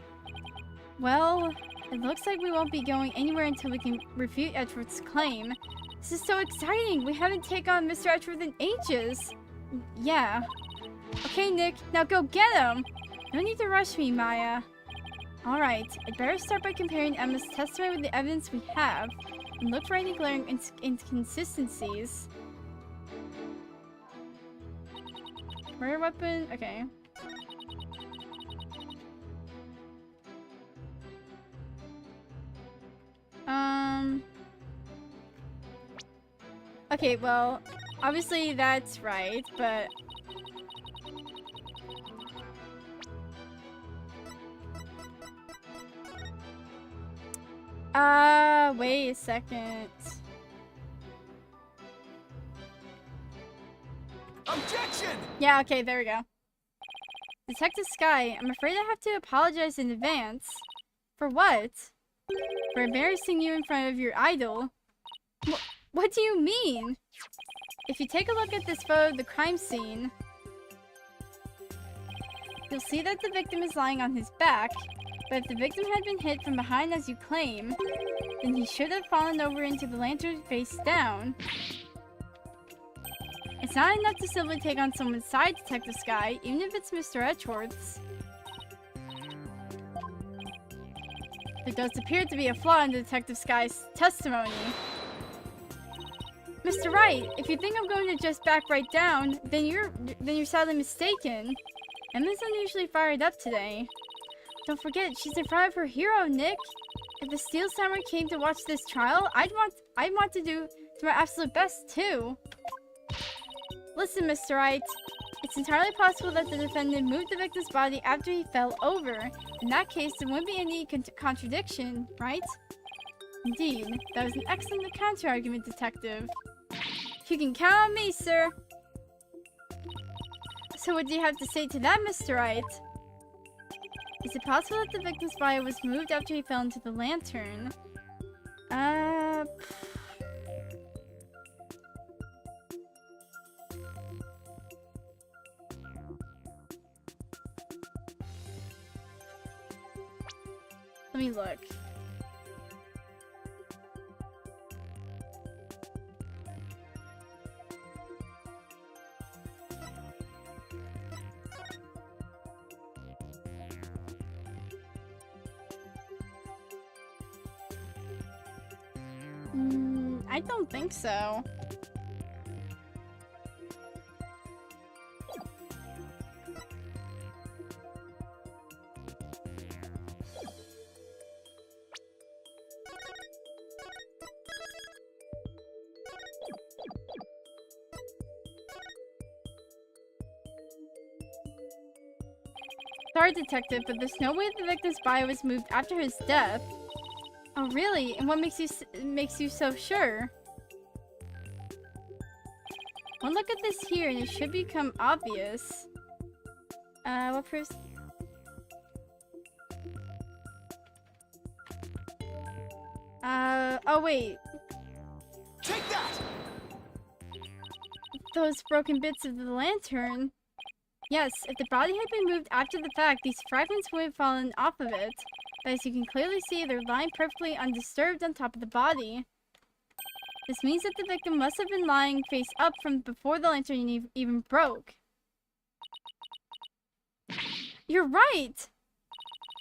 Well, it looks like we won't be going anywhere until we can refute Edgeworth's claim. This is so exciting! We haven't taken on Mr. Edgeworth in ages! Yeah. Okay, Nick, now go get him! No need to rush me, Maya. Alright, I'd better start by comparing Emma's testimony with the evidence we have, and look for any glaring inconsistencies. Rare weapon? Okay. Okay, well, obviously that's right, but... wait a second. Objection! Yeah, okay, there we go. Detective Sky, I'm afraid I have to apologize in advance. For what? For embarrassing you in front of your idol. What do you mean? If you take a look at this photo of the crime scene, you'll see that the victim is lying on his back, but if the victim had been hit from behind as you claim, then he should have fallen over into the lantern face down. It's not enough to simply take on someone's side, Detective Sky, even if it's Mr. Edgeworth's. There does appear to be a flaw in Detective Sky's testimony. Mr. Wright, if you think I'm going to just back right down, then you're sadly mistaken. Emma's unusually fired up today. Don't forget, she's in front of her hero, Nick. If the Steel Samurai came to watch this trial, I'd want to do my absolute best too. Listen, Mr. Wright. It's entirely possible that the defendant moved the victim's body after he fell over. In that case, there wouldn't be any contradiction, right? Indeed. That was an excellent counter-argument, Detective. You can count on me, sir. So what do you have to say to that, Mr. Wright? Is it possible that the victim's body was moved after he fell into the lantern? Let me look. I don't think so. Sorry, Detective, but there's no way the victim's body was moved after his death. Oh, really? And what makes you so sure? One look at this here and it should become obvious. What proves... oh wait. Take that! Those broken bits of the lantern. Yes, if the body had been moved after the fact, these fragments would have fallen off of it. But as you can clearly see, they're lying perfectly undisturbed on top of the body. This means that the victim must have been lying face up from before the lantern even broke. You're right!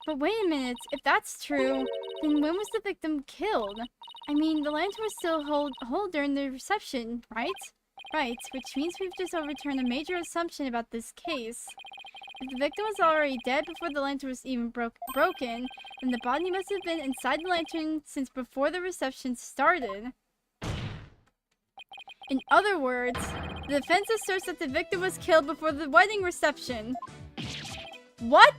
But wait a minute, if that's true, then when was the victim killed? I mean, the lantern was still whole during the reception, right? Right, which means we've just overturned a major assumption about this case. If the victim was already dead before the lantern was even broken, then the body must have been inside the lantern since before the reception started. In other words, the defense asserts that the victim was killed before the wedding reception. What?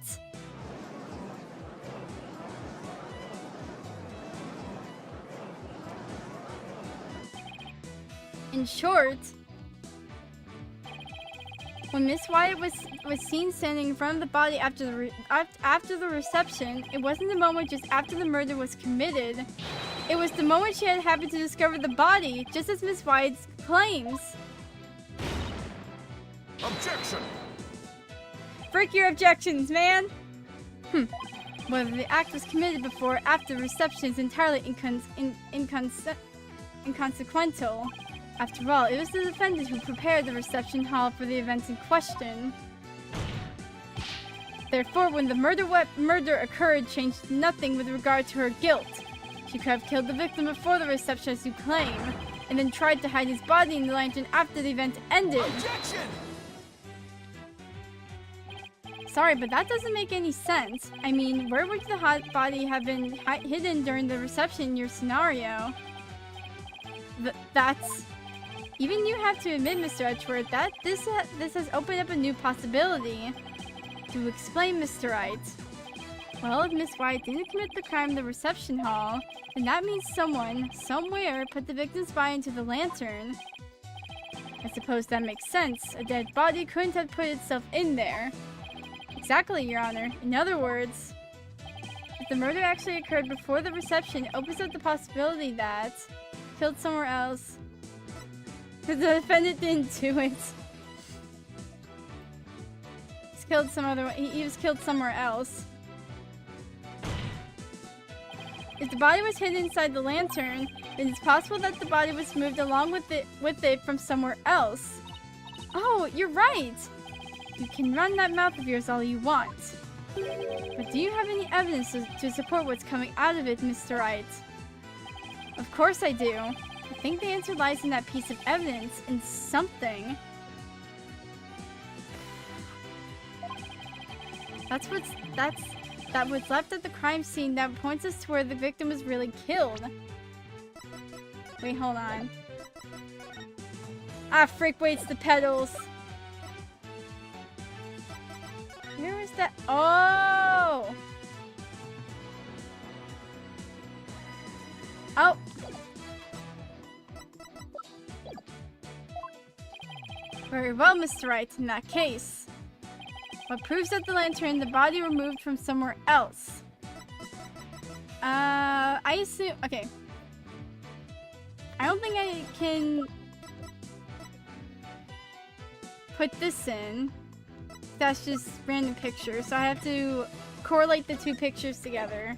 In short, When Miss Wyatt was seen standing in front of the body after the reception, it wasn't the moment just after the murder was committed. It was the moment she had happened to discover the body, just as Miss Wyatt claims. Objection! Frick your objections, man! Whether the act was committed before or after the reception is entirely inconsequential. After all, it was the defendant who prepared the reception hall for the events in question. Therefore, when the murder occurred, changed nothing with regard to her guilt. She could have killed the victim before the reception, as you claim, and then tried to hide his body in the lantern after the event ended. Objection! Sorry, but that doesn't make any sense. I mean, where would the hot body have been hidden during the reception in your scenario? That's... Even you have to admit, Mr. Edgeworth, that this has opened up a new possibility. To explain, Mr. Wright. Well, if Miss Wyatt didn't commit the crime in the reception hall, then that means someone, somewhere, put the victim's body into the lantern. I suppose that makes sense. A dead body couldn't have put itself in there. Exactly, Your Honor. In other words, if the murder actually occurred before the reception, it opens up the possibility that killed somewhere else. The defendant didn't do it. He's killed some other way. He was killed somewhere else. If the body was hidden inside the lantern, then it's possible that the body was moved along with it from somewhere else. Oh, you're right! You can run that mouth of yours all you want. But do you have any evidence to support what's coming out of it, Mr. Wright? Of course I do. I think the answer lies in that piece of evidence, in something. That was left at the crime scene that points us to where the victim was really killed. Wait, hold on. Ah, frick, wait, it's the pedals. Where is that? Oh! Oh! Very well, Mr. Wright, in that case. What proves that the lantern and the body were moved from somewhere else? I assume... Okay. I don't think I can put this in. That's just random pictures, so I have to correlate the two pictures together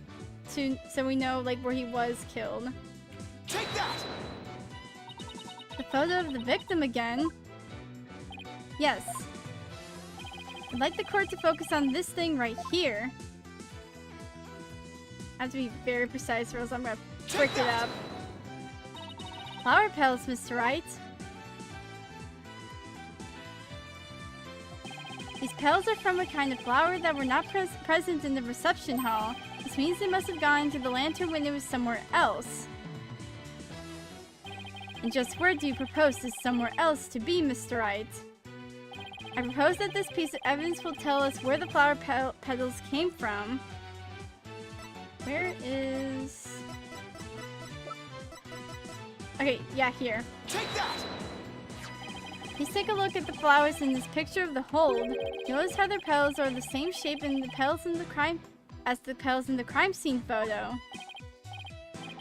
so we know like where he was killed. Take that! The photo of the victim again. Yes. I'd like the court to focus on this thing right here. I have to be very precise or else I'm gonna frick it up. Flower petals, Mr. Wright. These petals are from a kind of flower that were not present in the reception hall. This means they must have gone into the lantern when it was somewhere else. And just where do you propose this somewhere else to be, Mr. Wright? I propose that this piece of evidence will tell us where the flower petals came from. Where is... Okay, yeah, here. Take that! Please take a look at the flowers in this picture of the hold. Notice how their petals are the same shape in the petals in the crime scene photo.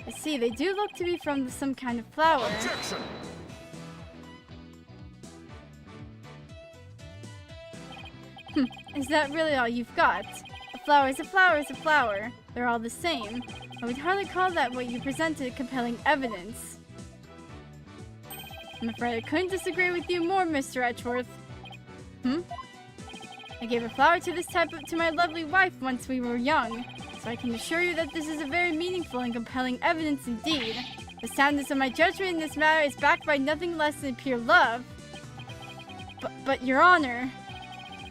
I see, they do look to be from some kind of flower. Objection! Is that really all you've got? A flower is a flower is a flower. They're all the same. I would hardly call that what you presented compelling evidence. I'm afraid I couldn't disagree with you more, Mr. Edgeworth. I gave a flower to this type to my lovely wife once we were young, so I can assure you that this is a very meaningful and compelling evidence indeed. The soundness of my judgment in this matter is backed by nothing less than pure love. But Your Honor...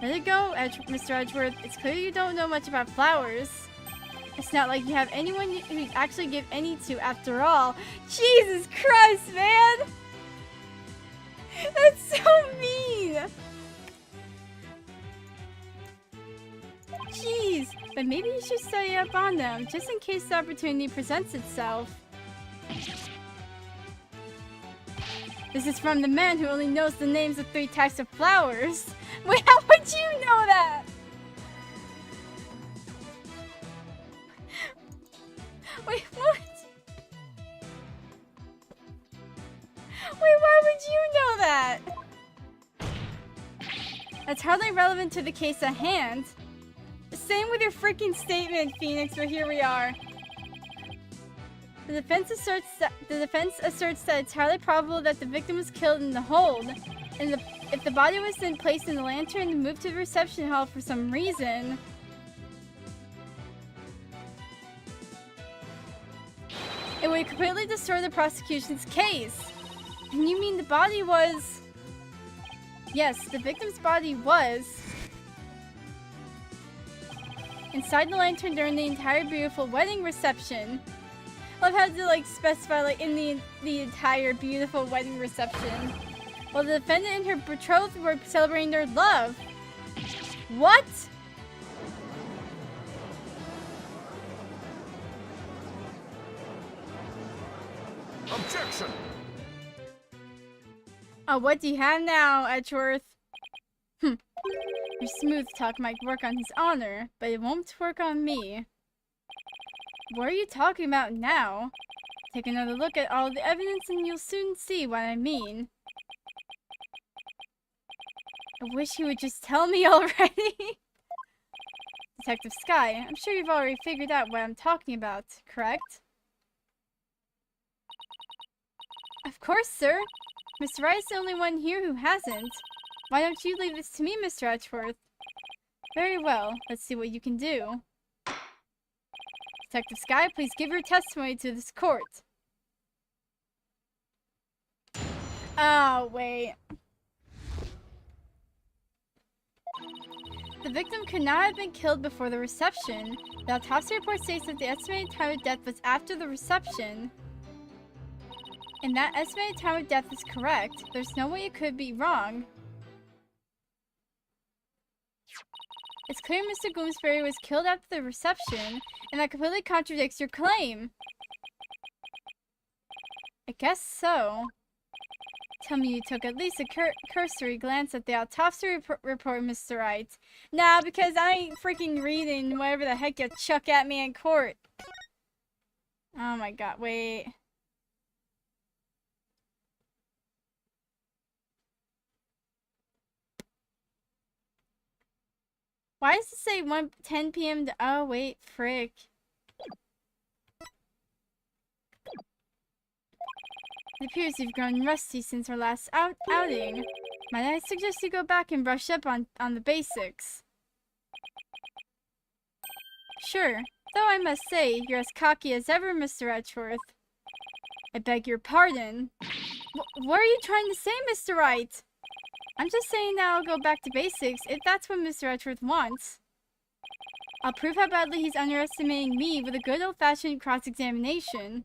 Let it go, Mr. Edgeworth. It's clear you don't know much about flowers. It's not like you have anyone who actually give any to after all. Jesus Christ, man! That's so mean! Jeez, but maybe you should study up on them, just in case the opportunity presents itself. This is from the man who only knows the names of 3 types of flowers. Wait, how would you know that? Wait, what? Wait, why would you know that? That's hardly relevant to the case at hand. Same with your freaking statement, Phoenix, but here we are. The defense asserts that it's highly probable that the victim was killed in the hold, and if the body was then placed in the lantern and moved to the reception hall for some reason, it would completely destroy the prosecution's case. And you mean the body was... Yes, the victim's body was inside the lantern during the entire beautiful wedding reception. I've had to like specify like in the entire beautiful wedding reception, while the defendant and her betrothed were celebrating their love. What? Objection! Oh, what do you have now, Edgeworth? Your smooth talk might work on his honor, but it won't work on me. What are you talking about now? Take another look at all the evidence and you'll soon see what I mean. I wish he would just tell me already. Detective Sky, I'm sure you've already figured out what I'm talking about, correct? Of course, sir. Mr. Wright's the only one here who hasn't. Why don't you leave this to me, Mr. Edgeworth? Very well, let's see what you can do. Detective Sky, please give your testimony to this court. Oh, wait. The victim could not have been killed before the reception. The autopsy report states that the estimated time of death was after the reception. And that estimated time of death is correct. There's no way it could be wrong. It's clear Mr. Bloomsbury was killed after the reception, and that completely contradicts your claim. I guess so. Tell me you took at least a cursory glance at the autopsy report, Mr. Wright. Nah, because I ain't freaking reading whatever the heck you chuck at me in court. Oh my god, wait. Why does it say 10 p.m. to... Oh, wait, frick. It appears you've grown rusty since our last outing. Might I suggest you go back and brush up on the basics? Sure, though I must say, you're as cocky as ever, Mr. Edgeworth. I beg your pardon. What are you trying to say, Mr. Wright? I'm just saying that I'll go back to basics if that's what Mr. Edgeworth wants. I'll prove how badly he's underestimating me with a good old-fashioned cross-examination.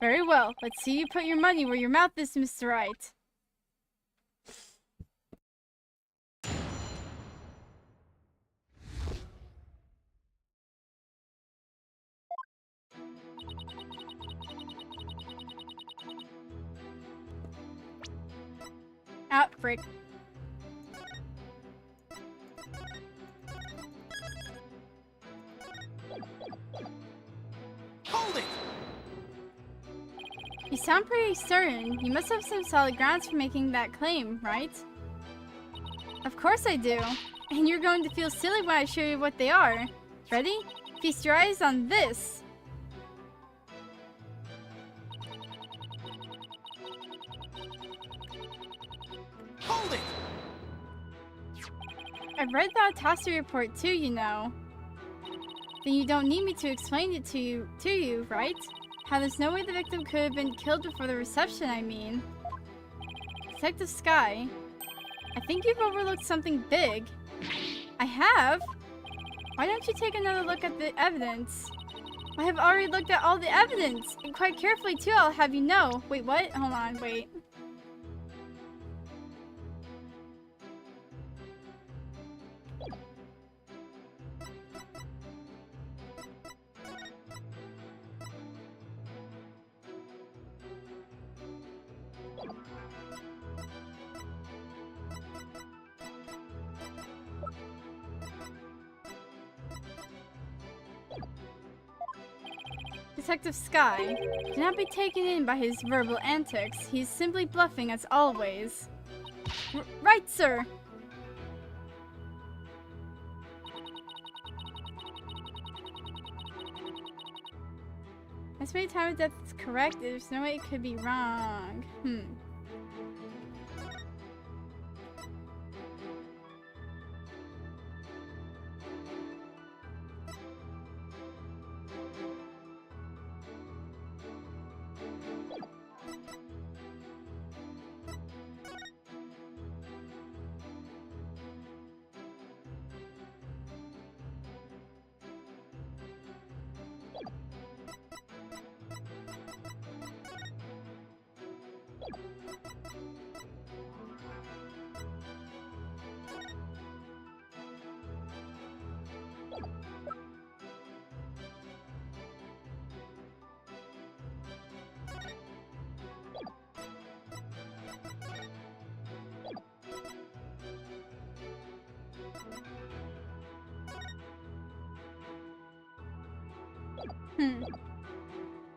Very well, let's see you put your money where your mouth is, Mr. Wright. Ah, frick. Hold it! You sound pretty certain. You must have some solid grounds for making that claim, right? Of course I do. And you're going to feel silly when I show you what they are. Ready? Feast your eyes on this. Hold it! I've read the autopsy report too, you know. Then you don't need me to explain it to you, right? How there's no way the victim could have been killed before the reception, I mean. Detective Sky, I think you've overlooked something big. I have? Why don't you take another look at the evidence? I have already looked at all the evidence, and quite carefully too, I'll have you know. Wait, what? Hold on, wait. Detective Sky. Do not be taken in by his verbal antics. He's simply bluffing as always. Right, sir. Estimated time of death is correct. There's no way it could be wrong.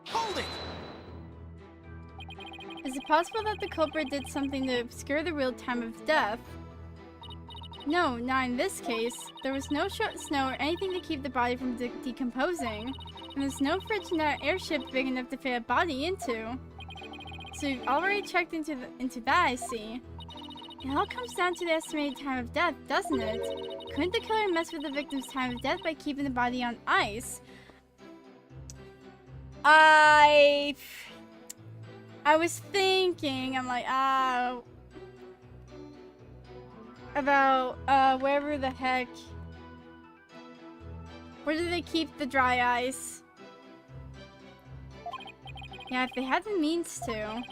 Hold it! Is it possible that the culprit did something to obscure the real time of death? No, not in this case. There was no snow or anything to keep the body from decomposing. And there's no fridge in that airship big enough to fit a body into. So you've already checked into that, I see. It all comes down to the estimated time of death, doesn't it? Couldn't the killer mess with the victim's time of death by keeping the body on ice? I was thinking, I'm like, about, wherever the heck, where do they keep the dry ice? Yeah, if they had the means to.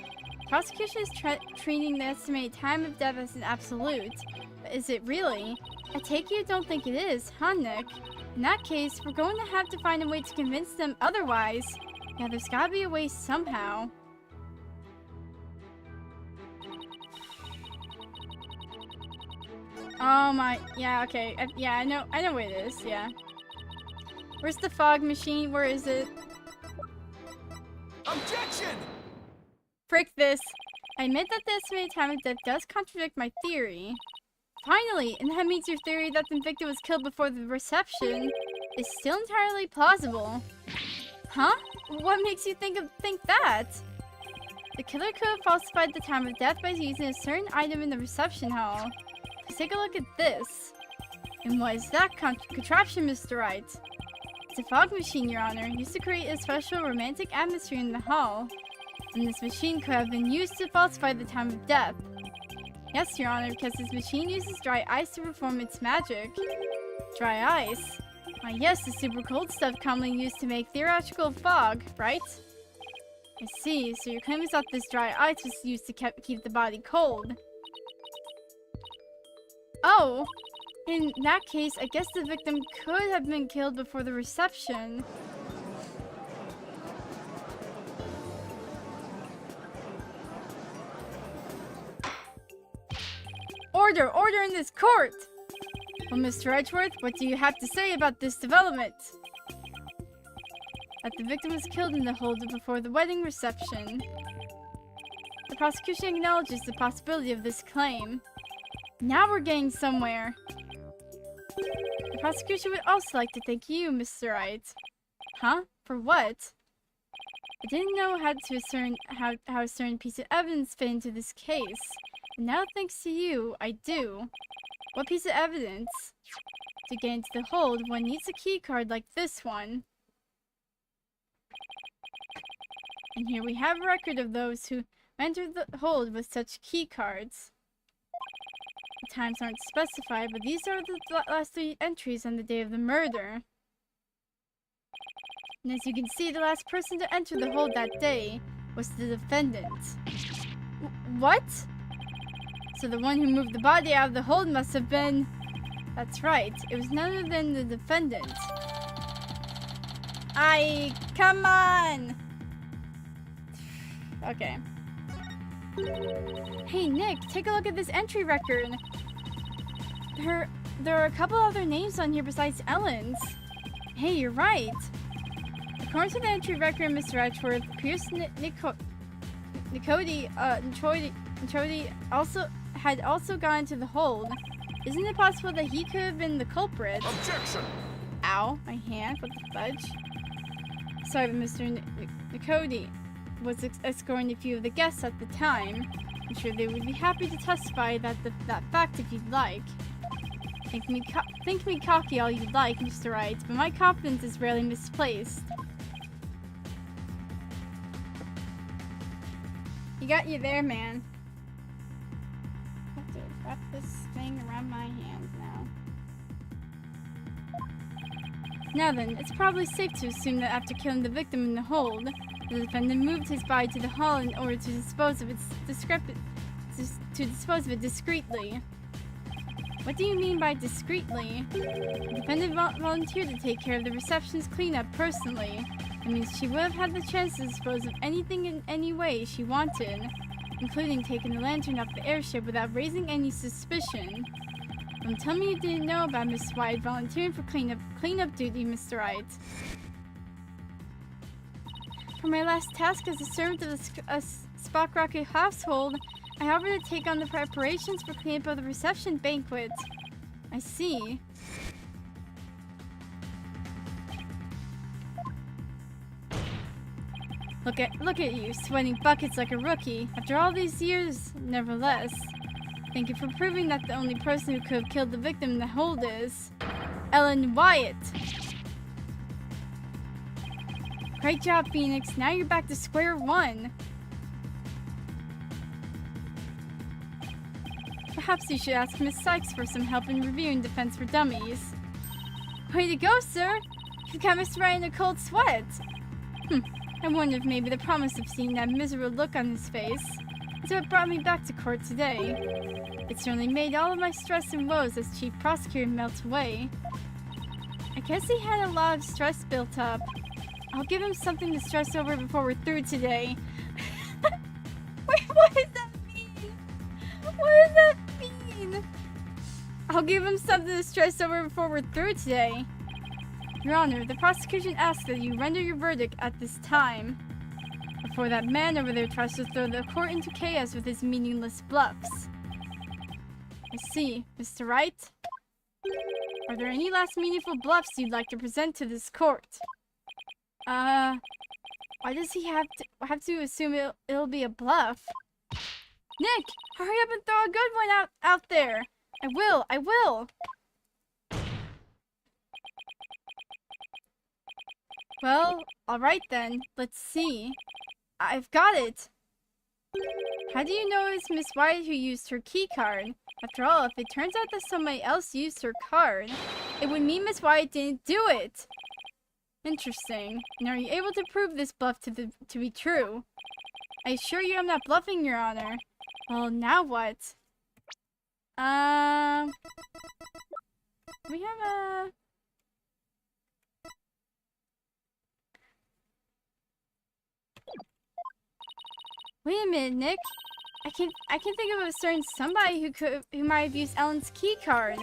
Prosecution is treating the estimated time of death as an absolute. But is it really? I take it you don't think it is, huh, Nick? In that case, we're going to have to find a way to convince them otherwise. Yeah, there's gotta be a way somehow. Oh my, yeah, okay. Yeah, I know where it is, yeah. Where's the fog machine? Where is it? Objection! Frick this. I admit that the estimated time of death does contradict my theory. Finally, and that means your theory that the victim was killed before the reception is still entirely plausible. Huh? What makes you think that? The killer could have falsified the time of death by using a certain item in the reception hall. Let's take a look at this. And what is that contraption, Mr. Wright? It's a fog machine, Your Honor, used to create a special romantic atmosphere in the hall. And this machine could have been used to falsify the time of death. Yes, Your Honor, because this machine uses dry ice to perform its magic. Dry ice? Why, yes, the super cold stuff commonly used to make theoretical fog, right? I see, so your claim is that this dry ice was used to keep the body cold. Oh! In that case, I guess the victim could have been killed before the reception. Order! Order in this court! Well, Mr. Edgeworth, what do you have to say about this development? That the victim was killed in the hold before the wedding reception. The prosecution acknowledges the possibility of this claim. Now we're getting somewhere. The prosecution would also like to thank you, Mr. Wright. Huh? For what? I didn't know how a certain piece of evidence fit into this case. And now, thanks to you, I do. What piece of evidence? To get into the hold, one needs a key card like this one. And here we have a record of those who entered the hold with such key cards. The times aren't specified, but these are the last 3 entries on the day of the murder. And as you can see, the last person to enter the hold that day was the defendant. What? So the one who moved the body out of the hold must have been... That's right, it was none other than the defendant. Come on! Okay. Hey Nick, take a look at this entry record. There are a couple other names on here besides Ellen's. Hey, you're right. According to the entry record, Mr. Edgeworth, Pierce Nicody had also gone into the hold. Isn't it possible that he could have been the culprit? Objection! Ow, my hand. What the fudge? Sorry, but Mr. Nicody was escorting a few of the guests at the time. I'm sure they would be happy to testify that fact if you'd like. Think me cocky all you'd like, Mr. Wright, but my confidence is rarely misplaced. You got you there, man. I have to wrap this thing around my hand now. Now then, it's probably safe to assume that after killing the victim in the hold, the defendant moved his body to the hall in order to dispose of it discreetly. What do you mean by discreetly? The defendant volunteered to take care of the reception's cleanup personally. It means she would have had the chance to dispose of anything in any way she wanted, including taking the lantern off the airship without raising any suspicion. Don't tell me you didn't know about Miss Wright volunteering for cleanup duty, Mr. Wright. For my last task as a servant of the Spock Rocket household, I offered to take on the preparations for cleanup of the reception banquet. I see. Look at you, sweating buckets like a rookie. After all these years, nevertheless. Thank you for proving that the only person who could have killed the victim in the hold is Ellen Wyatt. Great job, Phoenix. Now you're back to square one. Perhaps you should ask Miss Sykes for some help in reviewing Defense for Dummies. Way to go, sir! You've got Mr. Wright in a cold sweat. I wonder if maybe the promise of seeing that miserable look on his face is what brought me back to court today. It certainly made all of my stress and woes as Chief Prosecutor melt away. I guess he had a lot of stress built up. I'll give him something to stress over before we're through today. Wait, what does that mean? What does that mean? I'll give him something to stress over before we're through today. Your Honor, the prosecution asks that you render your verdict at this time, before that man over there tries to throw the court into chaos with his meaningless bluffs. I see. Mr. Wright? Are there any last meaningful bluffs you'd like to present to this court? Why does he have to assume it'll be a bluff? Nick, hurry up and throw a good one out there! I will! Well, alright then. Let's see. I've got it! How do you know it was Miss Wyatt who used her key card? After all, if it turns out that somebody else used her card, it would mean Miss Wyatt didn't do it! Interesting. And are you able to prove this bluff to be true? I assure you I'm not bluffing, Your Honor. Well, now what? We have a... Wait a minute, Nick. I can think of a certain somebody who might have used Ellen's key card.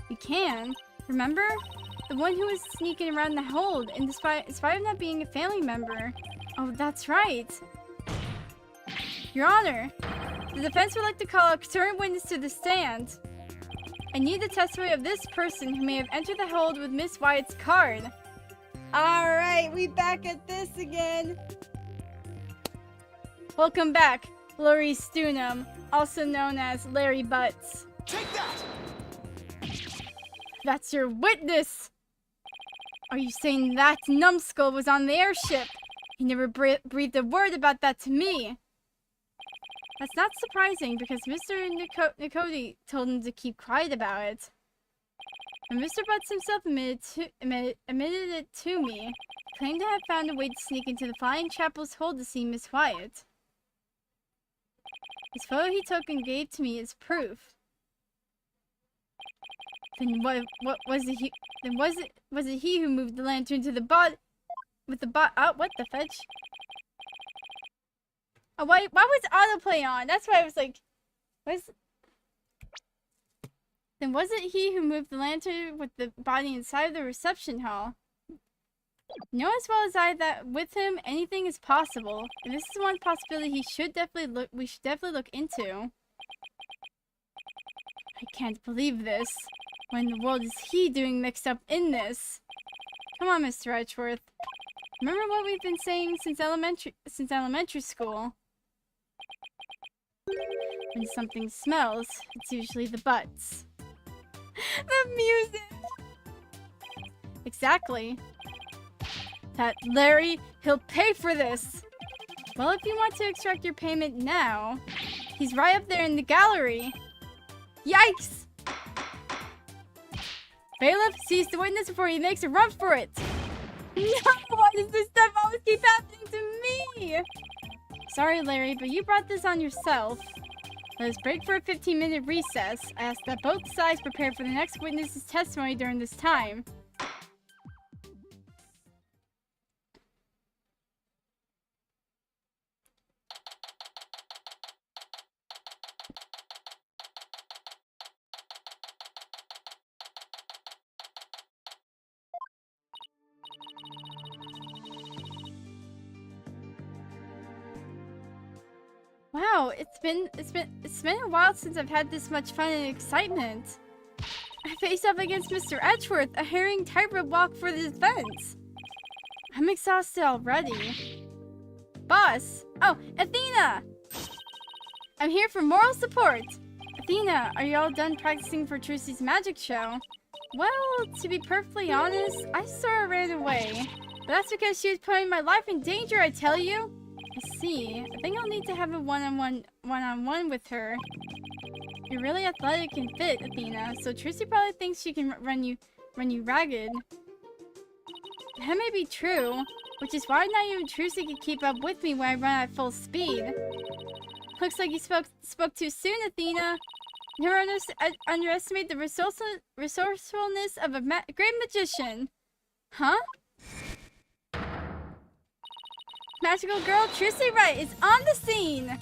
We can. Remember? The one who was sneaking around the hold, and despite of not being a family member. Oh, that's right. Your Honor, the defense would like to call a certain witness to the stand. I need the testimony of this person who may have entered the hold with Miss Wyatt's card. Alright, we back at this again. Welcome back, Laurie Stunham, also known as Larry Butts. Take that! That's your witness! Are you saying that numbskull was on the airship? He never breathed a word about that to me. That's not surprising because Mr. Nicody told him to keep quiet about it. And Mr. Butts himself admitted it to me. Claimed to have found a way to sneak into the Flying Chapel's hold to see Miss Wyatt. His photo he took and gave to me is proof. Then what was it? Was it he who moved the lantern to the what the fudge? Oh, why was autoplay on? That's why I was like, Then was it he who moved the lantern with the body inside of the reception hall? You know as well as I that with him, anything is possible. And this is one possibility we should definitely look into. I can't believe this. What in the world is he doing mixed up in this? Come on, Mr. Edgeworth. Remember what we've been saying since elementary school? When something smells, it's usually the butts. The music! Exactly. That Larry, he'll pay for this! Well, if you want to extract your payment now, he's right up there in the gallery. Yikes! Bailiff, seize the witness before he makes a run for it! No! Why does this stuff always keep happening to me? Sorry, Larry, but you brought this on yourself. Let us break for a 15-minute recess. I ask that both sides prepare for the next witness's testimony during this time. Wow, it's been a while since I've had this much fun and excitement. I faced up against Mr. Edgeworth, a harrowing tightrope walk for the defense. I'm exhausted already. Boss! Oh, Athena! I'm here for moral support. Athena, are you all done practicing for Trucy's magic show? Well, to be perfectly honest, I sort of ran away. But that's because she was putting my life in danger, I tell you. I see. I think I'll need to have a one-on-one with her. You're really athletic and fit, Athena, so Trucy probably thinks she can run you ragged. That may be true, which is why not even Trucy can keep up with me when I run at full speed. Looks like you spoke too soon, Athena. Never underestimate the resourcefulness of a great magician. Huh? Magical girl Trucy Wright is on the scene!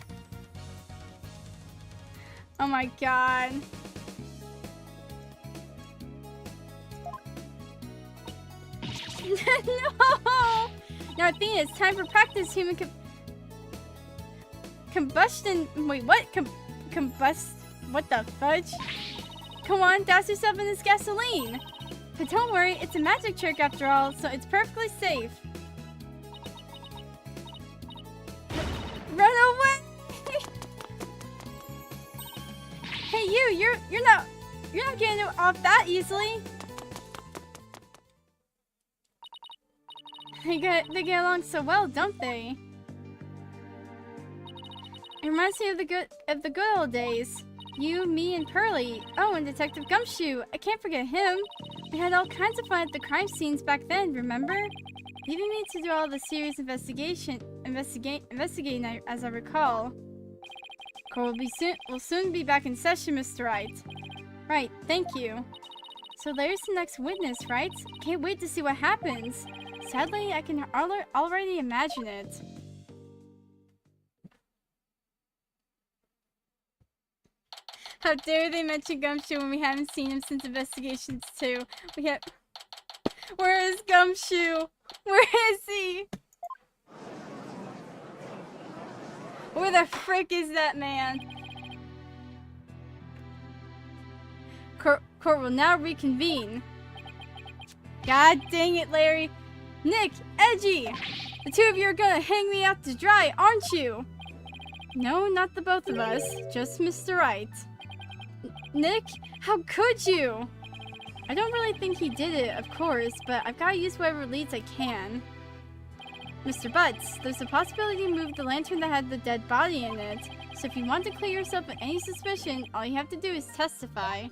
Oh my god. No! Now Athena, it's time for practice human combustion. Wait, what? Combust? What the fudge? Come on, douse yourself in this gasoline! But don't worry, it's a magic trick after all, so it's perfectly safe. Run away! Hey you're not getting off that easily. They get along so well, don't they? It reminds me of the good old days. You, me, and Pearly. Oh, and Detective Gumshoe. I can't forget him. We had all kinds of fun at the crime scenes back then, remember? Leaving me to do all the serious investigating, as I recall. Court will soon be back in session, Mr. Wright. Right, thank you. So there's the next witness, right? Can't wait to see what happens. Sadly, I can already imagine it. How dare they mention Gumshoe when we haven't seen him since Investigations 2. Where is Gumshoe? Where is he? Where the frick is that man? Court will now reconvene. God dang it, Larry. Nick, Edgy! The two of you are gonna hang me out to dry, aren't you? No, not the both of us. Just Mr. Wright. Nick, how could you? I don't really think he did it, of course, but I've got to use whatever leads I can. Mr. Butts, there's a possibility to move the lantern that had the dead body in it, so if you want to clear yourself of any suspicion, all you have to do is testify.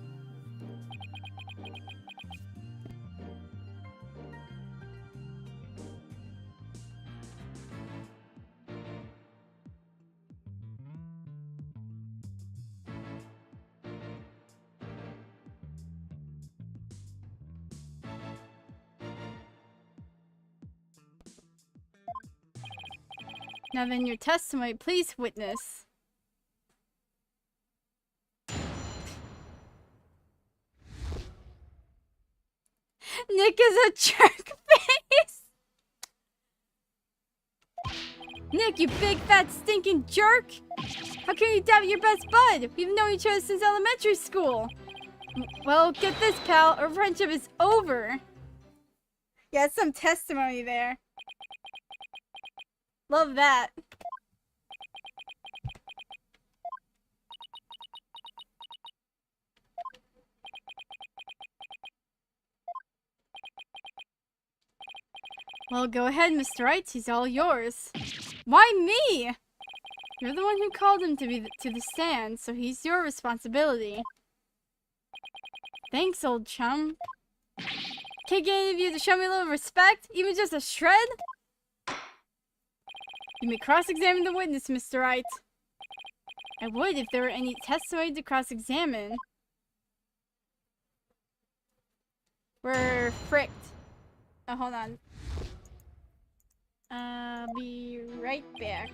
Now then, your testimony, please, witness. Nick is a jerk face! Nick, you big fat stinking jerk! How can you doubt your best bud? We've known each other since elementary school. Well, get this, pal. Our friendship is over. Yeah, some testimony there. Love that. Well, go ahead, Mr. Wright. He's all yours. Why me? You're the one who called him to the stand, so he's your responsibility. Thanks, old chum. Can't get any of you to show me a little respect? Even just a shred? You may cross-examine the witness, Mr. Wright. I would if there were any testimony to cross-examine. We're fricked. Oh, hold on. I'll be right back.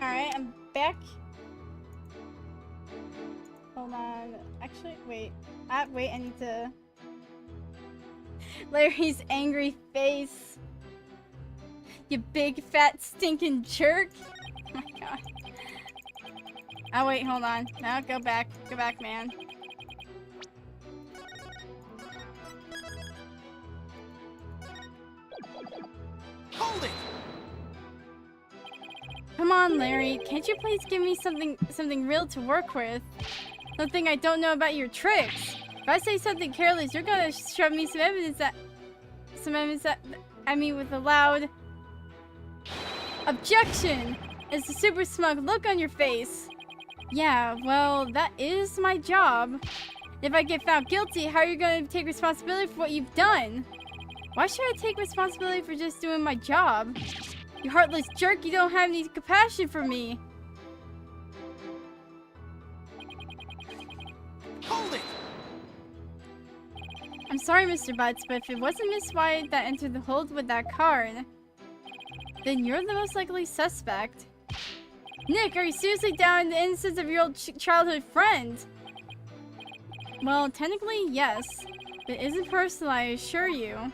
Alright, I'm back. Hold on. Actually, wait. Wait, I need to... Larry's angry face. You big, fat, stinking jerk. Oh my god. Oh, wait, hold on. No, go back. Go back, man. Hold it! Come on, Larry. Can't you please give me something real to work with? Something I don't know about your tricks. If I say something careless, you're gonna shove me some evidence that I mean with a loud objection. It's a super smug look on your face. Yeah, well, that is my job. If I get found guilty, how are you gonna take responsibility for what you've done? Why should I take responsibility for just doing my job? You heartless jerk, you don't have any compassion for me. Hold it! I'm sorry, Mr. Butts, but if it wasn't Miss White that entered the hold with that card, then you're the most likely suspect. Nick, are you seriously doubting the innocence of your old childhood friend? Well, technically, yes. But it isn't personal, I assure you.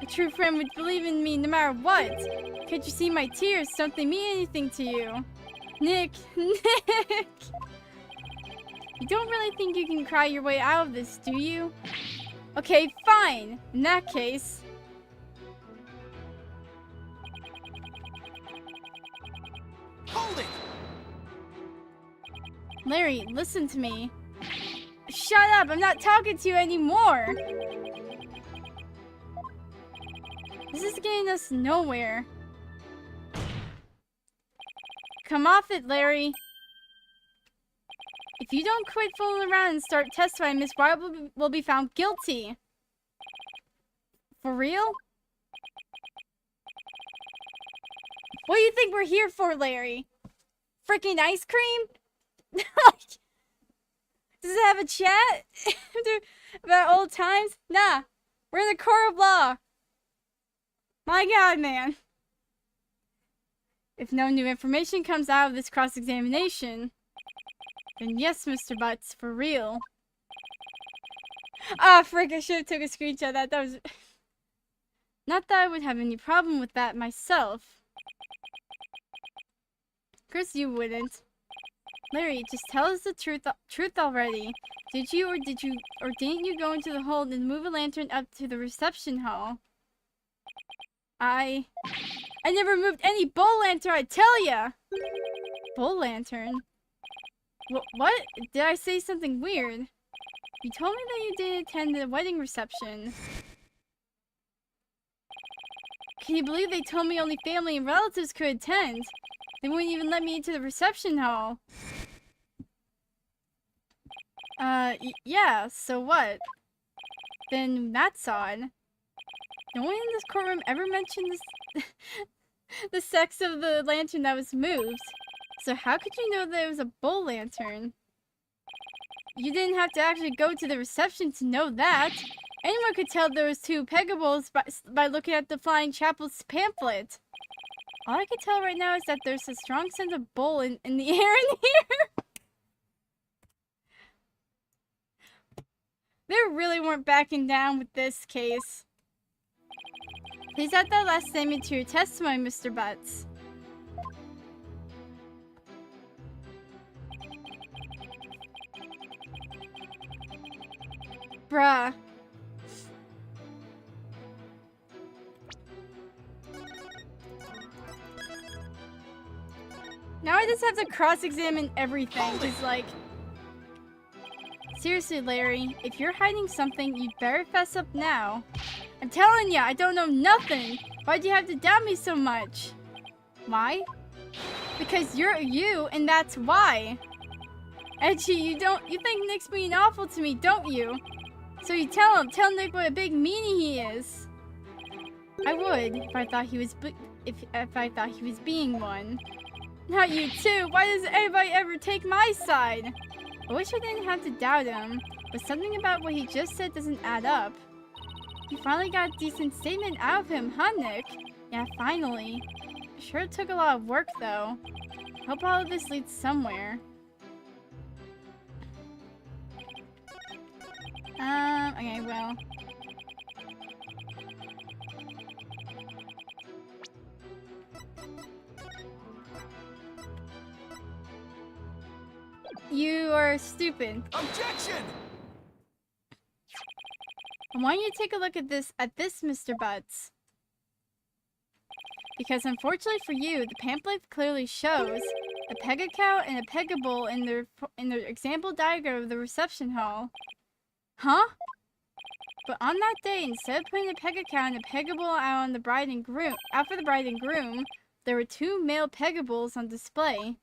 A true friend would believe in me no matter what. Can't you see my tears? Don't they mean anything to you? Nick, Nick! You don't really think you can cry your way out of this, do you? Okay, fine. In that case... Hold it! Larry, listen to me. Shut up! I'm not talking to you anymore! This is getting us nowhere. Come off it, Larry. If you don't quit fooling around and start testifying, Miss Wright will be found guilty. For real? What do you think we're here for, Larry? Freaking ice cream? Does it have a chat about old times? Nah, we're in the court of law. My God, man. If no new information comes out of this cross-examination, then yes, Mr. Butts, for real. Ah, frick, I should have took a screenshot of that. That was... Not that I would have any problem with that myself. Of course you wouldn't. Larry, just tell us the truth already. Did you or didn't you go into the hold and move a lantern up to the reception hall? I never moved any bull lantern, I tell ya! Bull lantern? What? Did I say something weird? You told me that you didn't attend the wedding reception. Can you believe they told me only family and relatives could attend? They wouldn't even let me into the reception hall. Yeah, so what? Then that's odd. No one in this courtroom ever mentioned this the sex of the lantern that was moved. So how could you know that it was a bull lantern? You didn't have to actually go to the reception to know that. Anyone could tell there was two Pegables by looking at the Flying Chapel's pamphlet. All I can tell right now is that there's a strong sense of bull in the air in here. They really weren't backing down with this case. Please add that last statement to your testimony, Mr. Butts. Bruh. Now I just have to cross-examine everything, just like... Seriously, Larry, if you're hiding something, you'd better fess up now. I'm telling ya, I don't know nothing! Why'd you have to doubt me so much? Why? Because you're you, and that's why! Edgy, you think Nick's being awful to me, don't you? So you tell Nick what a big meanie he is. I would, if I thought he was if I thought he was being one. Not you too, why does anybody ever take my side? I wish I didn't have to doubt him, but something about what he just said doesn't add up. You finally got a decent statement out of him, huh, Nick? Yeah, finally. Sure it took a lot of work, though. Hope all of this leads somewhere. Okay, well. You are stupid. Objection! I want you to take a look at this, Mr. Butts. Because unfortunately for you, the pamphlet clearly shows a Pegacow and a Pegable in their example diagram of the reception hall. Huh? But on that day, instead of putting a Pegacow and a Pegable out for the bride and groom, there were two male Pegables on display.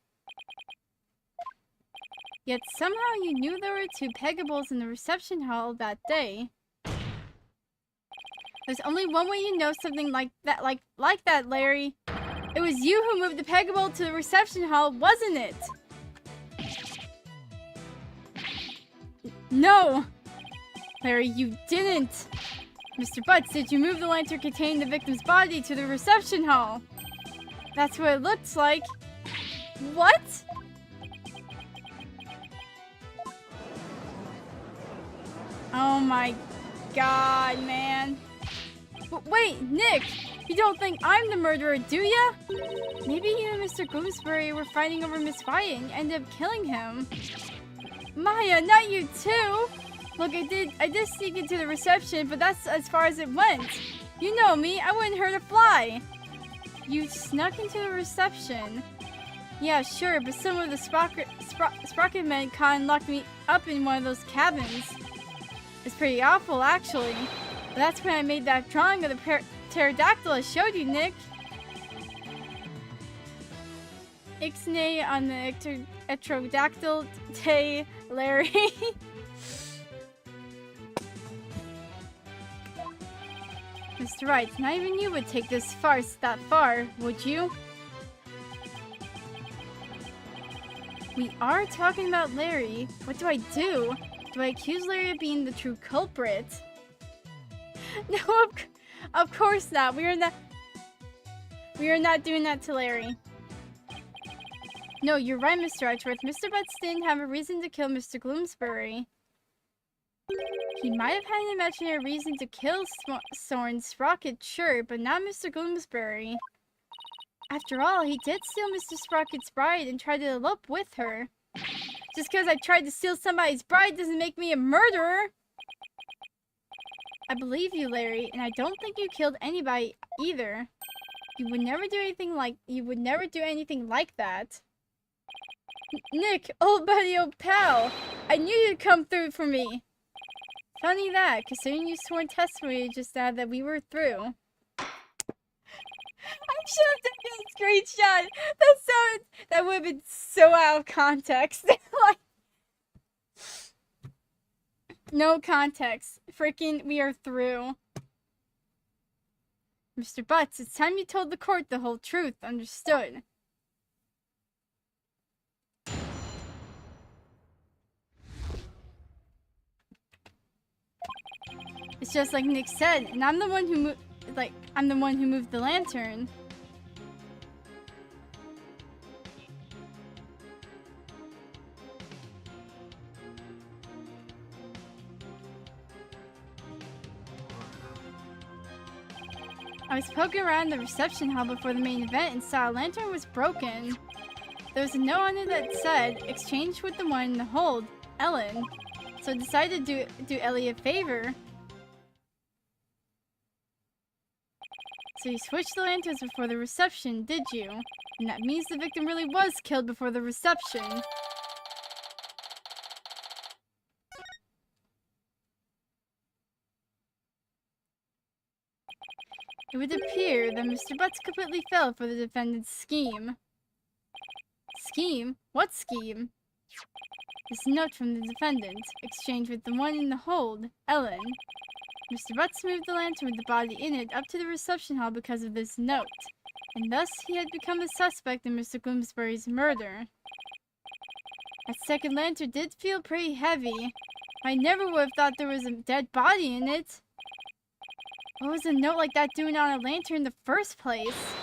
Yet somehow you knew there were two Pegables in the reception hall that day. There's only one way you know something like that, like that, Larry. It was you who moved the Pegable to the reception hall, wasn't it? No! Larry, you didn't! Mr. Butts, did you move the lantern containing the victim's body to the reception hall? That's what it looks like. What? Oh my God, man. But wait, Nick! You don't think I'm the murderer, do ya? Maybe you and Mr. Gooseberry were fighting over Miss Wright and ended up killing him. Maya, not you too! Look, I did sneak into the reception, but that's as far as it went. You know me, I wouldn't hurt a fly. You snuck into the reception. Yeah, sure, but some of the Sprocket men caught and locked me up in one of those cabins. It's pretty awful, actually. But that's when I made that drawing of the pterodactyl I showed you, Nick. Ixnay on the Ectrodactyl Tay Larry. Mr. Wright, not even you would take this farce that far, would you? We are talking about Larry. What do I do? Do I accuse Larry of being the true culprit? No, of course not. We are not doing that to Larry. No, you're right, Mr. Edgeworth. Mr. Butts didn't have a reason to kill Mr. Gloomsbury. He might have had an imaginary reason to kill Soren Sprocket, sure, but not Mr. Gloomsbury. After all, he did steal Mr. Sprocket's bride and tried to elope with her. Just because I tried to steal somebody's bride doesn't make me a murderer. I believe you, Larry, and I don't think you killed anybody either. You would never do anything like that. Nick, old buddy, old pal, I knew you'd come through for me. Funny that, considering you sworn testimony just now that we were through. I should have taken a screenshot. That would have been so out of context. Like, no context. Freaking, we are through. Mr. Butts, it's time you told the court the whole truth. Understood. It's just like Nick said, and I'm the one who moved the lantern. I was poking around the reception hall before the main event and saw a lantern was broken. There was a note on it that said, exchange with the one in the hold, Ellen. So I decided to do Ellie a favor. So you switched the lanterns before the reception, did you? And that means the victim really was killed before the reception. It would appear that Mr. Butts completely fell for the defendant's scheme. Scheme? What scheme? This note from the defendant, exchanged with the one in the hold, Ellen. Mr. Butts moved the lantern with the body in it up to the reception hall because of this note, and thus he had become a suspect in Mr. Gloomsbury's murder. That second lantern did feel pretty heavy. I never would have thought there was a dead body in it. What was a note like that doing on a lantern in the first place?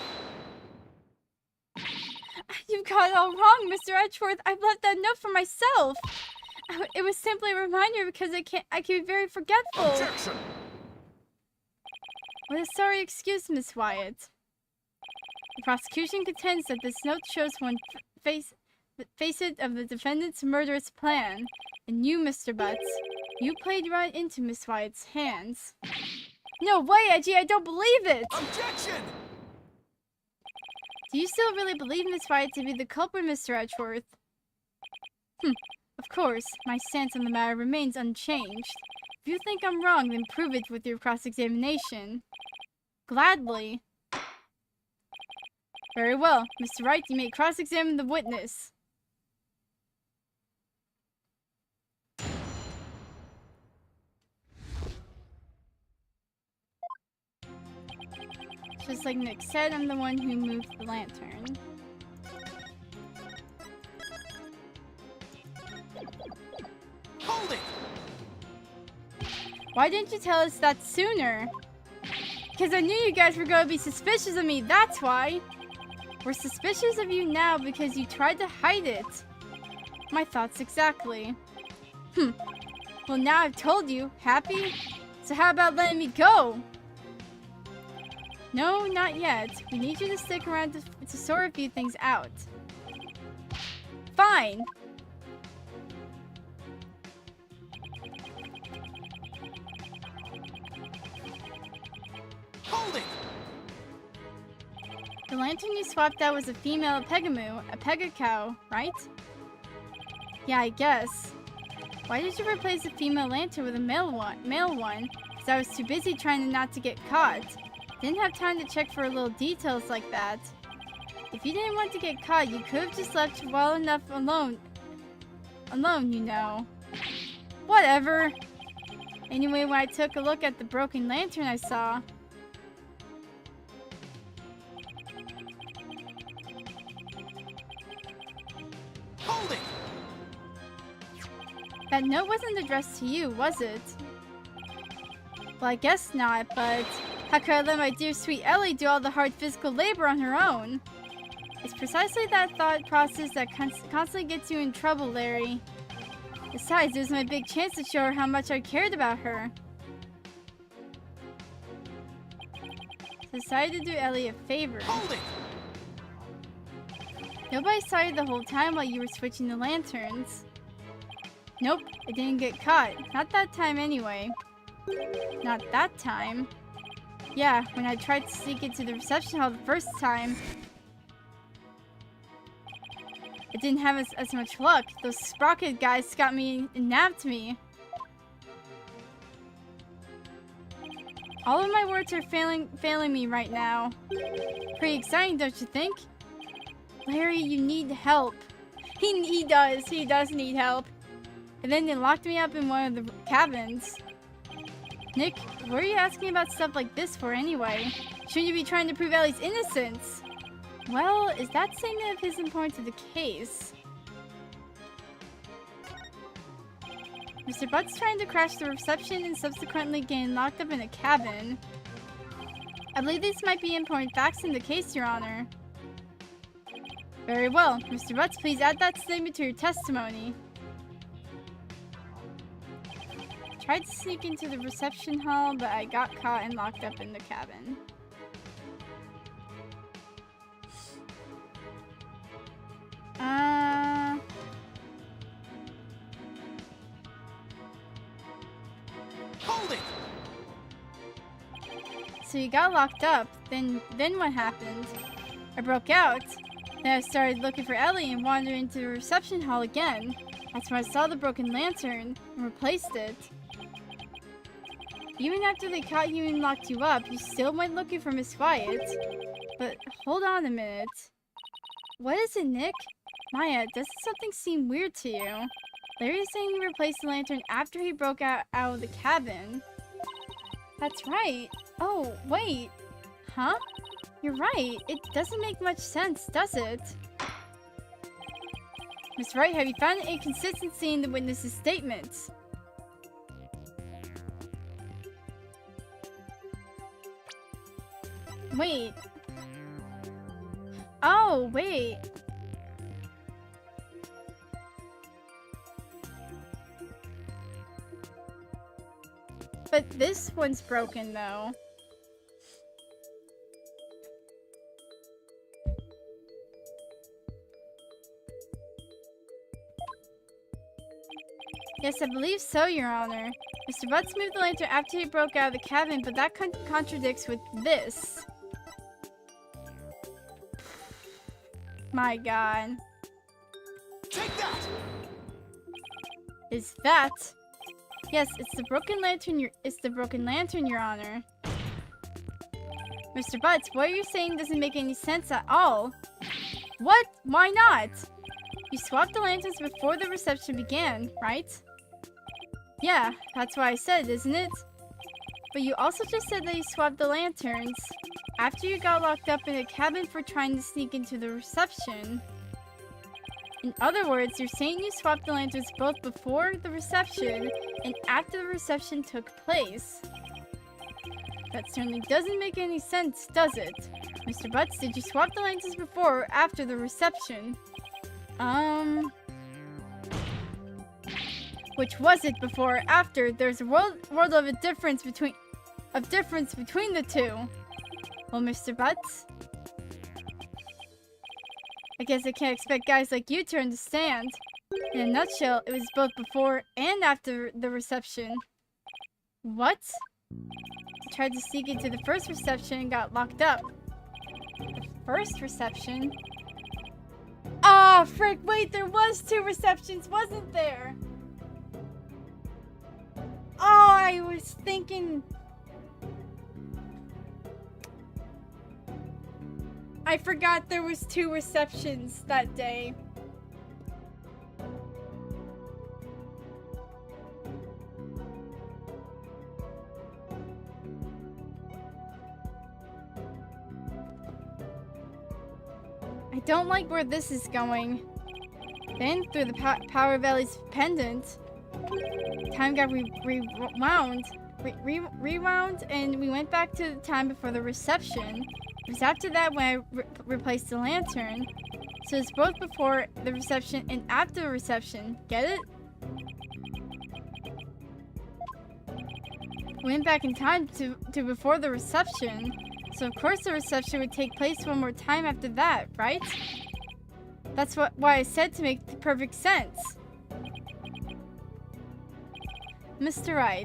You've got it all wrong, Mr. Edgeworth. I left that note for myself. It was simply a reminder because I can be very forgetful. Objection! What a sorry excuse, Miss Wyatt. The prosecution contends that this note shows one facet of the defendant's murderous plan. And you, Mr. Butts, you played right into Miss Wyatt's hands. No way, Edgy, I don't believe it! Objection! Do you still really believe Miss Wyatt to be the culprit, Mr. Edgeworth? Of course, my stance on the matter remains unchanged. If you think I'm wrong, then prove it with your cross-examination. Gladly. Very well. Mr. Wright, you may cross-examine the witness. Just like Nick said, I'm the one who moved the lantern. Hold it! Why didn't you tell us that sooner? Because I knew you guys were going to be suspicious of me, that's why. We're suspicious of you now because you tried to hide it. My thoughts exactly. Well, now I've told you. Happy? So how about letting me go? No, not yet. We need you to stick around to sort a few things out. Fine. Hold it! The lantern you swapped out was a female Pegamoo, a Pegacow, right? Yeah, I guess. Why did you replace the female lantern with a male one? Because I was too busy trying not to get caught. Didn't have time to check for little details like that. If you didn't want to get caught, you could have just left well enough alone. Alone, you know. Whatever. Anyway, when I took a look at the broken lantern I saw... Hold it! That note wasn't addressed to you, was it? Well, I guess not, but how could I let my dear sweet Ellie do all the hard physical labor on her own? It's precisely that thought process that constantly gets you in trouble, Larry. Besides, it was my big chance to show her how much I cared about her. So I decided to do Ellie a favor. Hold it! Nobody saw you the whole time while you were switching the lanterns. Nope, I didn't get caught. Not that time anyway. Not that time. Yeah, when I tried to sneak into the reception hall the first time, I didn't have as much luck. Those sprocket guys got me and nabbed me. All of my words are failing me right now. Pretty exciting, don't you think? Larry, you need help. He does need help. And then they locked me up in one of the cabins. Nick, what are you asking about stuff like this for anyway? Shouldn't you be trying to prove Ellie's innocence? Well, is that statement of his important to the case? Mr. Butt's trying to crash the reception and subsequently getting locked up in a cabin. I believe these might be important facts in the case, Your Honor. Very well. Mr. Butts, please add that statement to your testimony. Tried to sneak into the reception hall, but I got caught and locked up in the cabin. Hold it! So you got locked up, then what happened? I broke out. Then I started looking for Ellie and wandered into the reception hall again. That's when I saw the broken lantern and replaced it. Even after they caught you and locked you up, you still went looking for Miss Wyatt. But hold on a minute. What is it, Nick? Maya, doesn't something seem weird to you? Larry's saying he replaced the lantern after he broke out of the cabin. That's right. Oh, wait. Huh? You're right. It doesn't make much sense, does it? Miss Wright, have you found an inconsistency in the witness's statements? Wait. Oh, wait. But this one's broken, though. Yes, I believe so, Your Honor. Mr. Butts moved the lantern after he broke out of the cabin, but that contradicts with this. My God. Take that! Is that? Yes, it's the broken lantern. It's the broken lantern, Your Honor. Mr. Butts, what you're saying doesn't make any sense at all. What? Why not? You swapped the lanterns before the reception began, right? Yeah, that's what I said, isn't it? But you also just said that you swapped the lanterns after you got locked up in a cabin for trying to sneak into the reception. In other words, you're saying you swapped the lanterns both before the reception and after the reception took place. That certainly doesn't make any sense, does it? Mr. Butts, did you swap the lanterns before or after the reception? Which was it, before or after? There's a world of a difference between the two. Well, Mr. Butts, I guess I can't expect guys like you to understand. In a nutshell, it was both before and after the reception. What? I tried to sneak into the first reception and got locked up. The first reception? Ah, frick, wait, there was 2 receptions, wasn't there? Oh, I was thinking... I forgot there was 2 receptions that day. I don't like where this is going. Then, through the Power Valley's pendant, time got rewound, and we went back to the time before the reception. It was after that when I replaced the lantern. So it's both before the reception and after the reception. Get it? Went back in time to before the reception. So of course the reception would take place one more time after that, right? That's why I said to make perfect sense. Mr. Wright,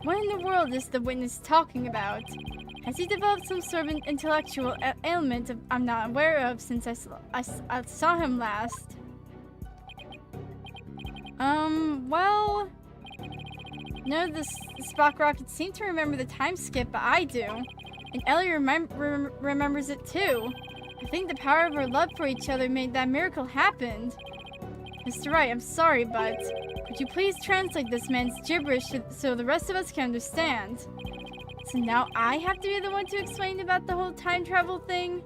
what in the world is the witness talking about? Has he developed some sort of intellectual ailment I'm not aware of since I saw him last? Well... None of the Spock rockets seem to remember the time skip, but I do. And Ellie remembers it too. I think the power of our love for each other made that miracle happen. Mr. Wright, I'm sorry, but could you please translate this man's gibberish so the rest of us can understand? So now I have to be the one to explain about the whole time travel thing?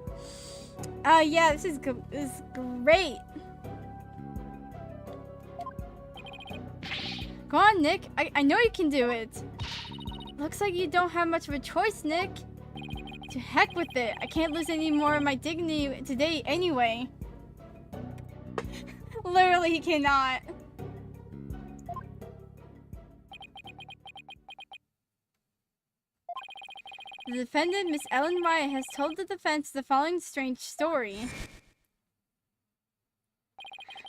Yeah, this is great. Go on, Nick. I know you can do it. Looks like you don't have much of a choice, Nick. To heck with it. I can't lose any more of my dignity today anyway. Literally, he cannot. The defendant, Miss Ellen Wright, has told the defense the following strange story.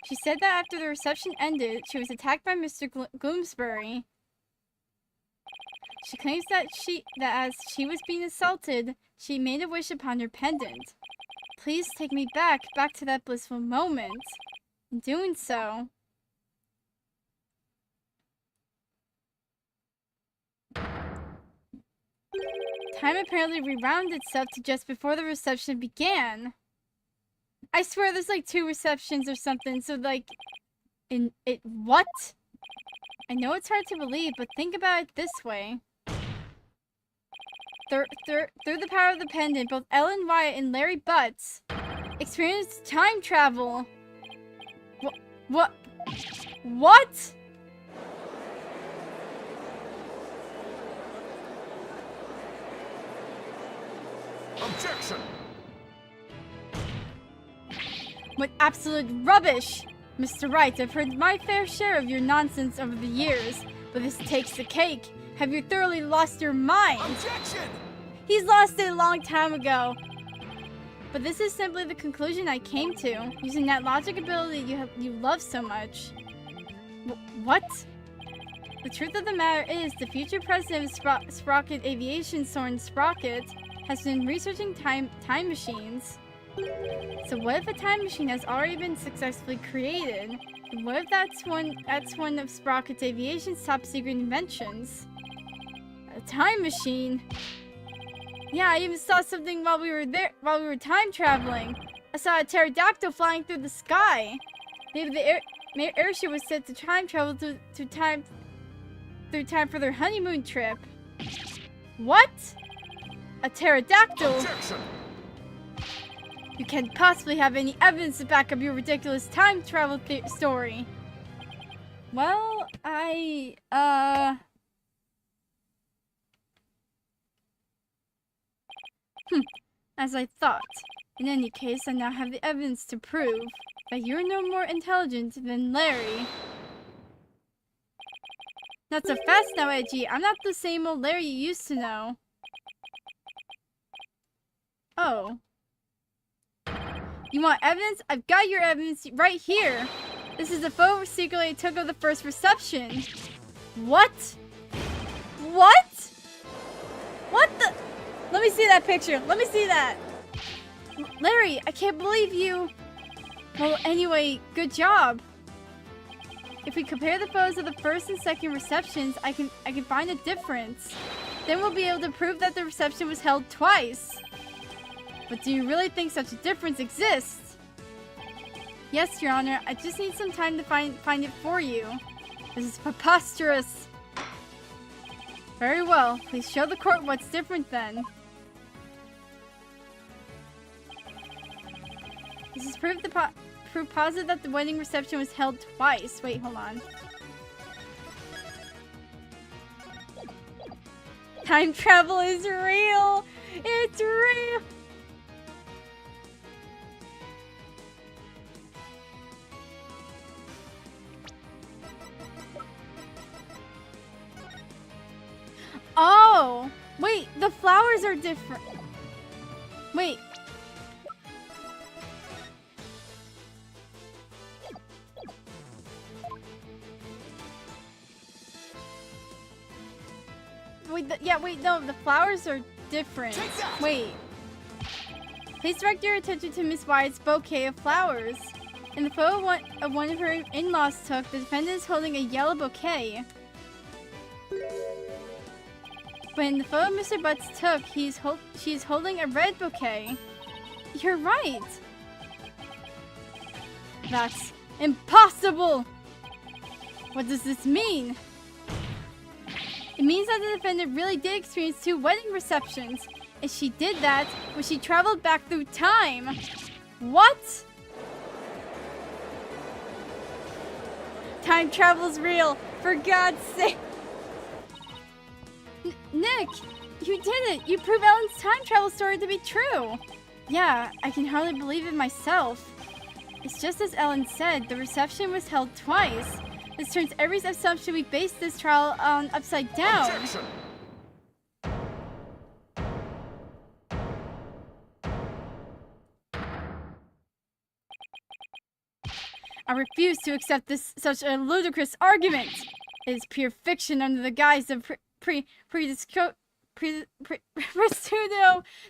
She said that after the reception ended, she was attacked by Mr. Gloomsbury. She claims that as she was being assaulted, she made a wish upon her pendant. Please take me back to that blissful moment. In doing so, time apparently rewound itself to just before the reception began. I swear there's like 2 receptions or something, so like, what? I know it's hard to believe, but think about it this way. Through the power of the pendant, both Ellen Wyatt and Larry Butts experienced time travel. What? Objection! What absolute rubbish! Mr. Wright, I've heard my fair share of your nonsense over the years, but this takes the cake. Have you thoroughly lost your mind? Objection! He's lost it a long time ago. But this is simply the conclusion I came to, using that logic ability you love so much. What? The truth of the matter is, the future president of Sprocket Aviation, Soren Sprocket, has been researching time machines. So what if a time machine has already been successfully created? And what if that's one of Sprocket's Aviation's top secret inventions? A time machine? Yeah, I even saw something while we were time traveling. I saw a pterodactyl flying through the sky. Maybe the airship was set to time travel through time for their honeymoon trip. What? A pterodactyl? Objection! You can't possibly have any evidence to back up your ridiculous time travel story. Well, as I thought. In any case, I now have the evidence to prove that you're no more intelligent than Larry. Not so fast now, Edgy. I'm not the same old Larry you used to know. Oh. You want evidence? I've got your evidence right here. This is the photo secret I took of the first reception. What? What? What the? Let me see that picture. Let me see that. Larry, I can't believe you. Well, anyway, good job. If we compare the photos of the first and second receptions, I can find a difference. Then we'll be able to prove that the reception was held twice. But do you really think such a difference exists? Yes, Your Honor. I just need some time to find it for you. This is preposterous. Very well. Please show the court what's different then. This is proof positive that the wedding reception was held twice. Wait, hold on. Time travel is real! It's real! Oh! Wait, the flowers are different. Wait. Wait, no, the flowers are different. Wait. Please direct your attention to Miss Wyatt's bouquet of flowers. In the photo one of her in-laws took, the defendant is holding a yellow bouquet. But in the photo Mr. Butts took, she's holding a red bouquet. You're right. That's impossible! What does this mean? It means that the defendant really did experience 2 wedding receptions. And she did that when she traveled back through time. What? Time travel's real, for God's sake. Nick, you did it. You proved Ellen's time travel story to be true. Yeah, I can hardly believe it myself. It's just as Ellen said, the reception was held twice. This turns every assumption we based this trial on upside down. Objection! I refuse to accept such a ludicrous argument. It is pure fiction under the guise of pseudo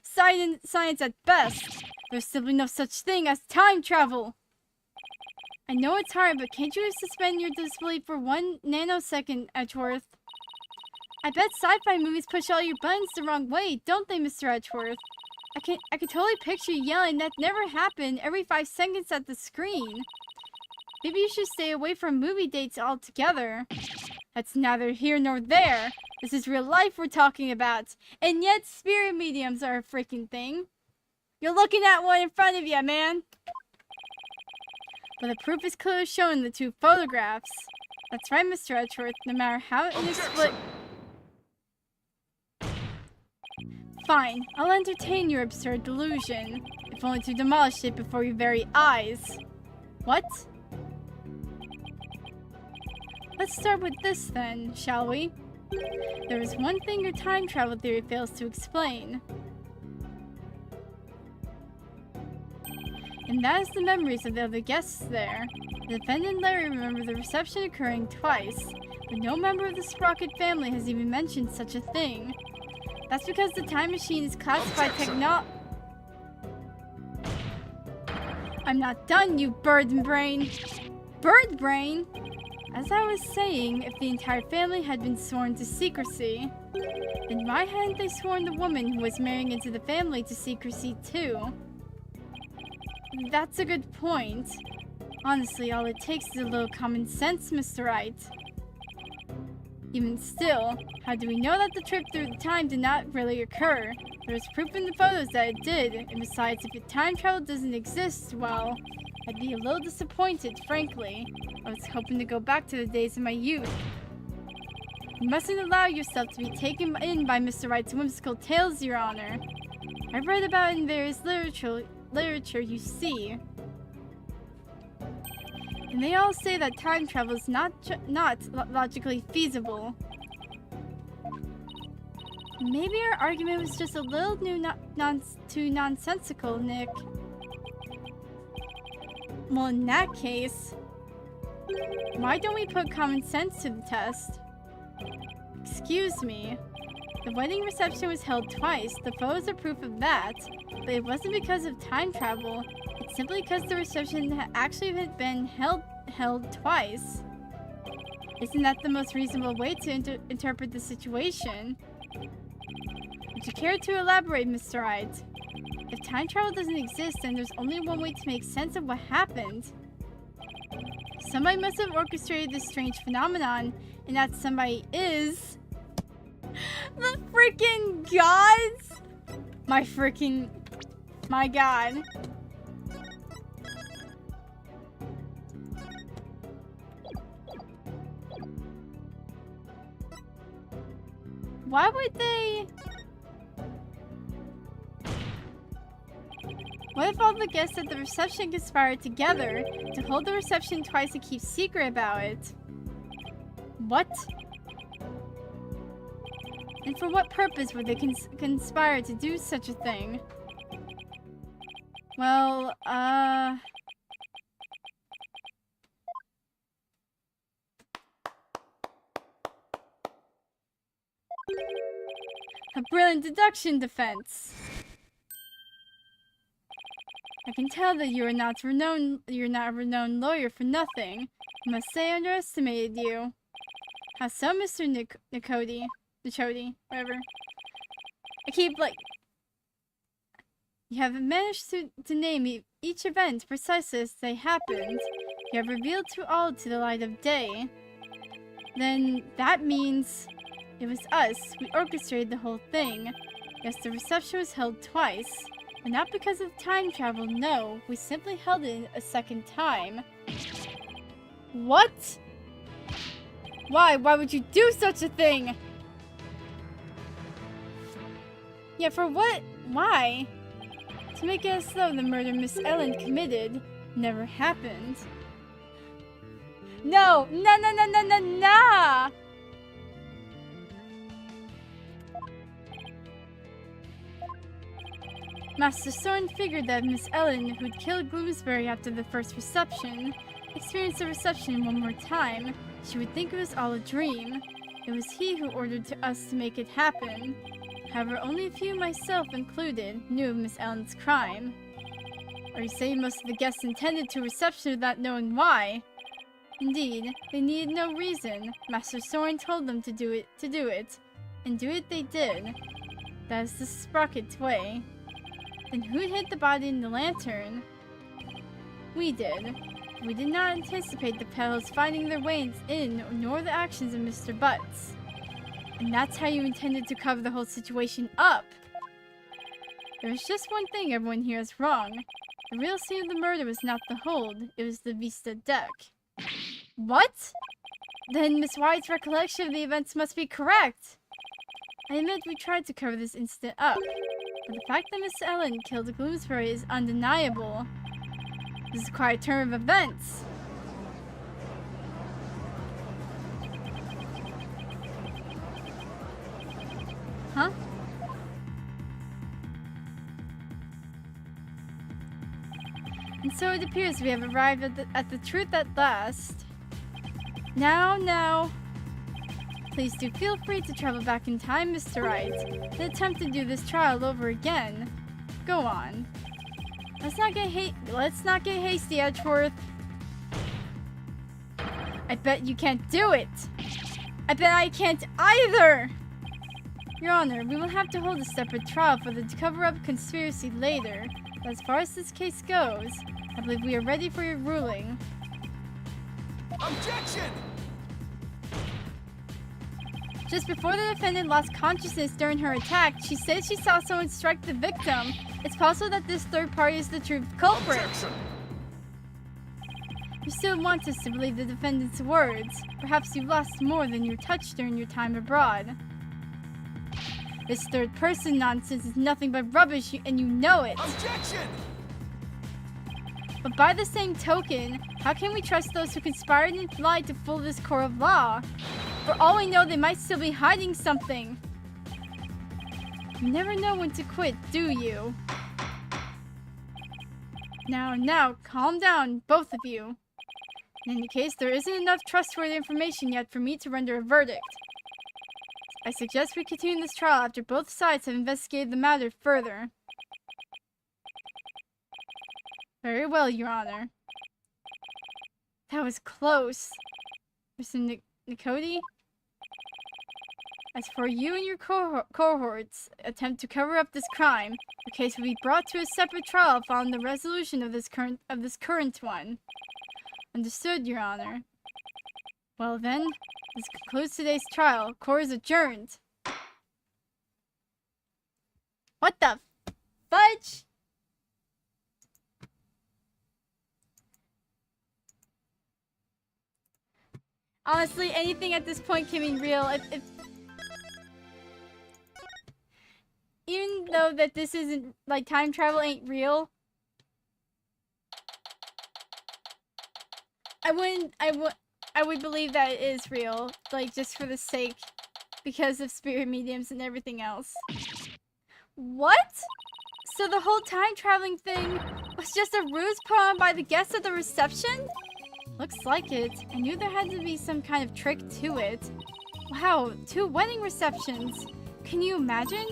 science at best. There's simply no such thing as time travel. I know it's hard, but can't you suspend your disbelief for 1 nanosecond, Edgeworth? I bet sci-fi movies push all your buttons the wrong way, don't they, Mr. Edgeworth? I can totally picture you yelling that never happened every 5 seconds at the screen. Maybe you should stay away from movie dates altogether. That's neither here nor there. This is real life we're talking about. And yet spirit mediums are a freaking thing. You're looking at one in front of you, man. But the proof is clearly shown in the 2 photographs. That's right, Mr. Edgeworth. No matter how inexplicable... Fine, I'll entertain your absurd delusion. If only to demolish it before your very eyes. What? Let's start with this then, shall we? There is one thing your time travel theory fails to explain. And that is the memories of the other guests there. The defendant and Larry remember the reception occurring twice, but no member of the Sprocket family has even mentioned such a thing. That's because the time machine is classified I'm not done, you bird brain! Bird brain? As I was saying, if the entire family had been sworn to secrecy, then why hadn't they sworn the woman who was marrying into the family to secrecy too? That's a good point. Honestly, all it takes is a little common sense, Mr. Wright. Even still, how do we know that the trip through time did not really occur? There is proof in the photos that it did, and besides, if time travel doesn't exist, well, I'd be a little disappointed, frankly. I was hoping to go back to the days of my youth. You mustn't allow yourself to be taken in by Mr. Wright's whimsical tales, Your Honor. I've read about it in various literature, you see. And they all say that time travel is not logically feasible. Maybe our argument was just a little too nonsensical, Nick. Well, in that case, why don't we put common sense to the test? Excuse me. The wedding reception was held twice. The photos are proof of that. But it wasn't because of time travel. It's simply because the reception had actually been held twice. Isn't that the most reasonable way to interpret the situation? Would you care to elaborate, Mr. Wright? If time travel doesn't exist, then there's only one way to make sense of what happened. Somebody must have orchestrated this strange phenomenon, and that somebody is... the freaking gods? My god. Why would they... What if all the guests at the reception conspired together to hold the reception twice and keep secret about it? What? And for what purpose would they conspire to do such a thing? Well, a brilliant deduction defense. I can tell that you're not a renowned lawyer for nothing. I must say I underestimated you. How so, Mr. Nichodi, whatever. I keep, like... You have managed to name each event precisely as they happened. You have revealed all to the light of day. Then that means it was us. We orchestrated the whole thing. Yes, the reception was held twice. But not because of time travel, no. We simply held it a second time. What? Why? Why would you do such a thing? Yeah, for what? Why? To make it as though the murder Miss Ellen committed never happened. No! No, no, no, no, no, no! Master Soren figured that Miss Ellen, who'd killed Bloomsbury after the first reception, experienced the reception one more time. She would think it was all a dream. It was he who ordered us to make it happen. However, only a few, myself included, knew of Miss Ellen's crime. Are you saying most of the guests intended to reception without knowing why? Indeed, they needed no reason. Master Soren told them to do it. And do it they did. That is the Sprocket's way. Then who hid the body in the lantern? We did. We did not anticipate the pedals finding their way in, nor the actions of Mr. Butts. And that's how you intended to cover the whole situation up. There's just one thing everyone here is wrong. The real scene of the murder was not the hold, it was the Vista deck. What? Then Miss Wright's recollection of the events must be correct. I admit we tried to cover this incident up, but the fact that Miss Ellen killed Bloomsbury is undeniable. This is quite a turn of events. Huh? And so it appears we have arrived at the truth at last. Now. Please do feel free to travel back in time, Mr. Wright, and attempt to do this trial over again. Go on. Let's not get hasty, Edgeworth. I bet you can't do it. I bet I can't either. Your Honor, we will have to hold a separate trial for the cover-up conspiracy later. But as far as this case goes, I believe we are ready for your ruling. Objection! Just before the defendant lost consciousness during her attack, she said she saw someone strike the victim. It's possible that this third party is the true culprit. Objection! You still want us to believe the defendant's words. Perhaps you've lost more than you touched during your time abroad. This third person nonsense is nothing but rubbish, and you know it. Objection! But by the same token, how can we trust those who conspired and lied to fool this court of law? For all we know, they might still be hiding something. You never know when to quit, do you? Now, calm down, both of you. In any case, there isn't enough trustworthy information yet for me to render a verdict. I suggest we continue this trial after both sides have investigated the matter further. Very well, Your Honor. That was close. Mr. Nichodi? As for you and your cohorts attempt to cover up this crime, the case will be brought to a separate trial following the resolution of this current one. Understood, Your Honor. Well then, this concludes today's trial. Court is adjourned. What the fudge? Honestly, anything at this point can be real. Even though that this isn't, like, time travel ain't real, I would believe that it is real, like, just for the sake, because of spirit mediums and everything else. What? So the whole time traveling thing was just a ruse put on by the guests at the reception? Looks like it. I knew there had to be some kind of trick to it. Wow, 2 wedding receptions. Can you imagine?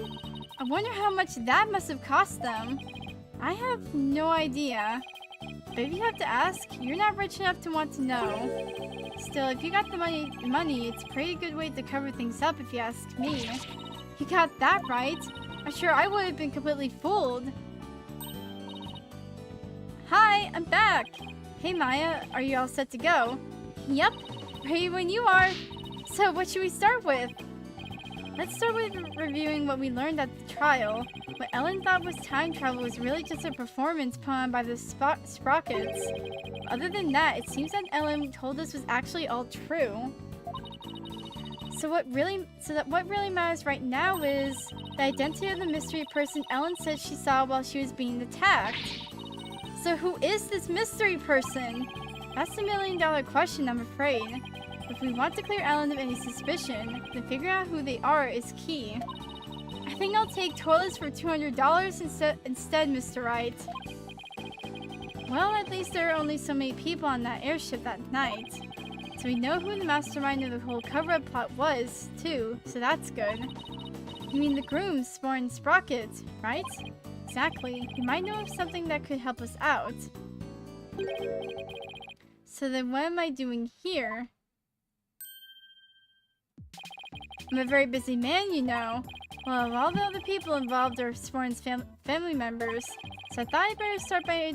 I wonder how much that must have cost them. I have no idea. But if you have to ask, you're not rich enough to want to know. Still, if you got the money, it's a pretty good way to cover things up if you ask me. You got that right. I'm sure I would have been completely fooled. Hi, I'm back. Hey Maya, are you all set to go? Yep, ready when you are. So what should we start with? Let's start with reviewing what we learned at the trial. What Ellen thought was time travel was really just a performance put on by the sprockets. Other than that, it seems that Ellen told us was actually all true. So what really matters right now is the identity of the mystery person Ellen said she saw while she was being attacked. So who is this mystery person? That's the $1,000,000 question, I'm afraid. If we want to clear Ellen of any suspicion, then figuring out who they are is key. I think I'll take toilets for $200 instead, Mr. Wright. Well, at least there are only so many people on that airship that night. So we know who the mastermind of the whole cover-up plot was, too, so that's good. You mean the grooms, Spore and Sprocket, right? Exactly. You might know of something that could help us out. So then what am I doing here? I'm a very busy man, you know. Well, all the other people involved are Sporn's family members, so I thought I'd better start by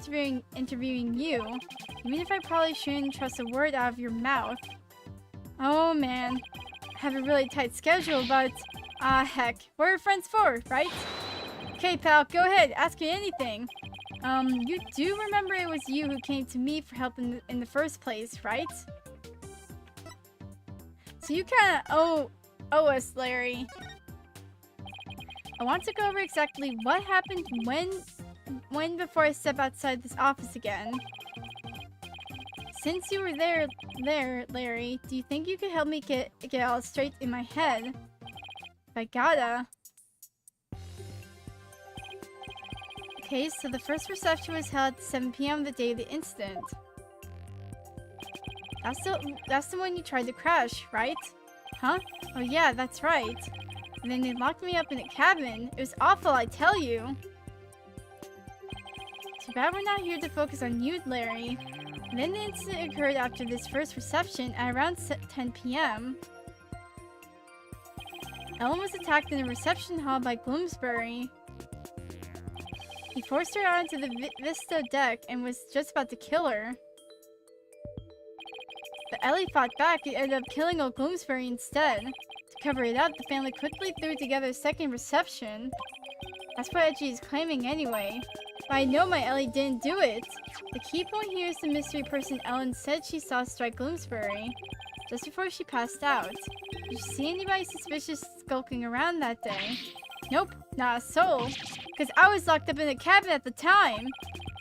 interviewing you, even if I probably shouldn't trust a word out of your mouth. Oh man, I have a really tight schedule, but heck, what are friends for, right? Okay, pal, go ahead, ask me anything. You do remember it was you who came to me for help in the first place, right? So you kinda owe us, Larry. I want to go over exactly what happened when before I step outside this office again. Since you were there, Larry, do you think you could help me get all straight in my head? If I gotta. Okay, so the first reception was held at 7 p.m. the day of the incident. That's the one you tried to crash, right? Huh? Oh yeah, that's right. And then they locked me up in a cabin. It was awful, I tell you. Too bad we're not here to focus on you, Larry. And then the incident occurred after this first reception at around 10 p.m. Ellen was attacked in the reception hall by Bloomsbury. He forced her onto the Vista deck and was just about to kill her. But Ellie fought back and ended up killing old Bloomsbury instead. To cover it up, the family quickly threw together a second reception. That's what Edgy is claiming anyway. But I know my Ellie didn't do it. The key point here is the mystery person Ellen said she saw strike Bloomsbury just before she passed out. Did you see anybody suspicious skulking around that day? Nope, not a soul. Because I was locked up in a cabin at the time.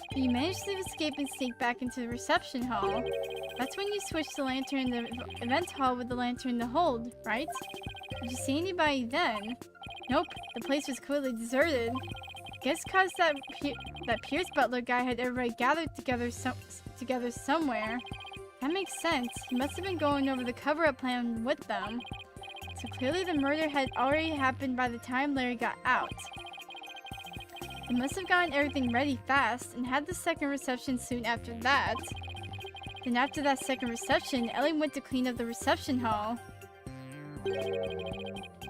But you managed to escape and sneak back into the reception hall. That's when you switched the lantern in the event hall with the lantern in the hold, right? Did you see anybody then? Nope, the place was clearly deserted. Guess cause that Pierce Butler guy had everybody gathered together somewhere. That makes sense. He must have been going over the cover-up plan with them. So clearly the murder had already happened by the time Larry got out. They must have gotten everything ready fast and had the second reception soon after that. Then after that second reception, Ellie went to clean up the reception hall.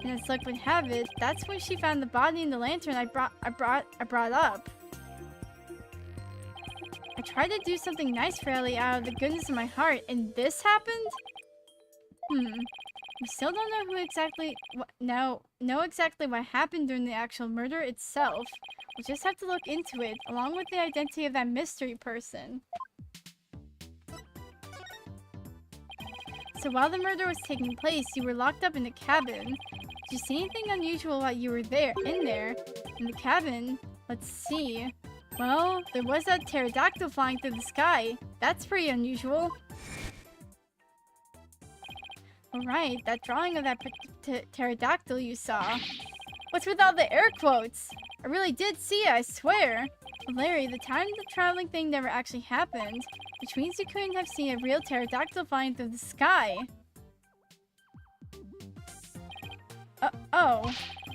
And as luck would have it, that's when she found the body in the lantern I brought up. I tried to do something nice for Ellie out of the goodness of my heart, and this happened? We still don't know who exactly know exactly what happened during the actual murder itself. We'll just have to look into it, along with the identity of that mystery person. So while the murder was taking place, you were locked up in the cabin. Did you see anything unusual while you were in there? In the cabin? Let's see. Well, there was that pterodactyl flying through the sky. That's pretty unusual. Alright, that drawing of that pterodactyl you saw. What's with all the air quotes? I really did see it, I swear. But Larry, the time the traveling thing never actually happened, which means you couldn't have seen a real pterodactyl flying through the sky. Oh.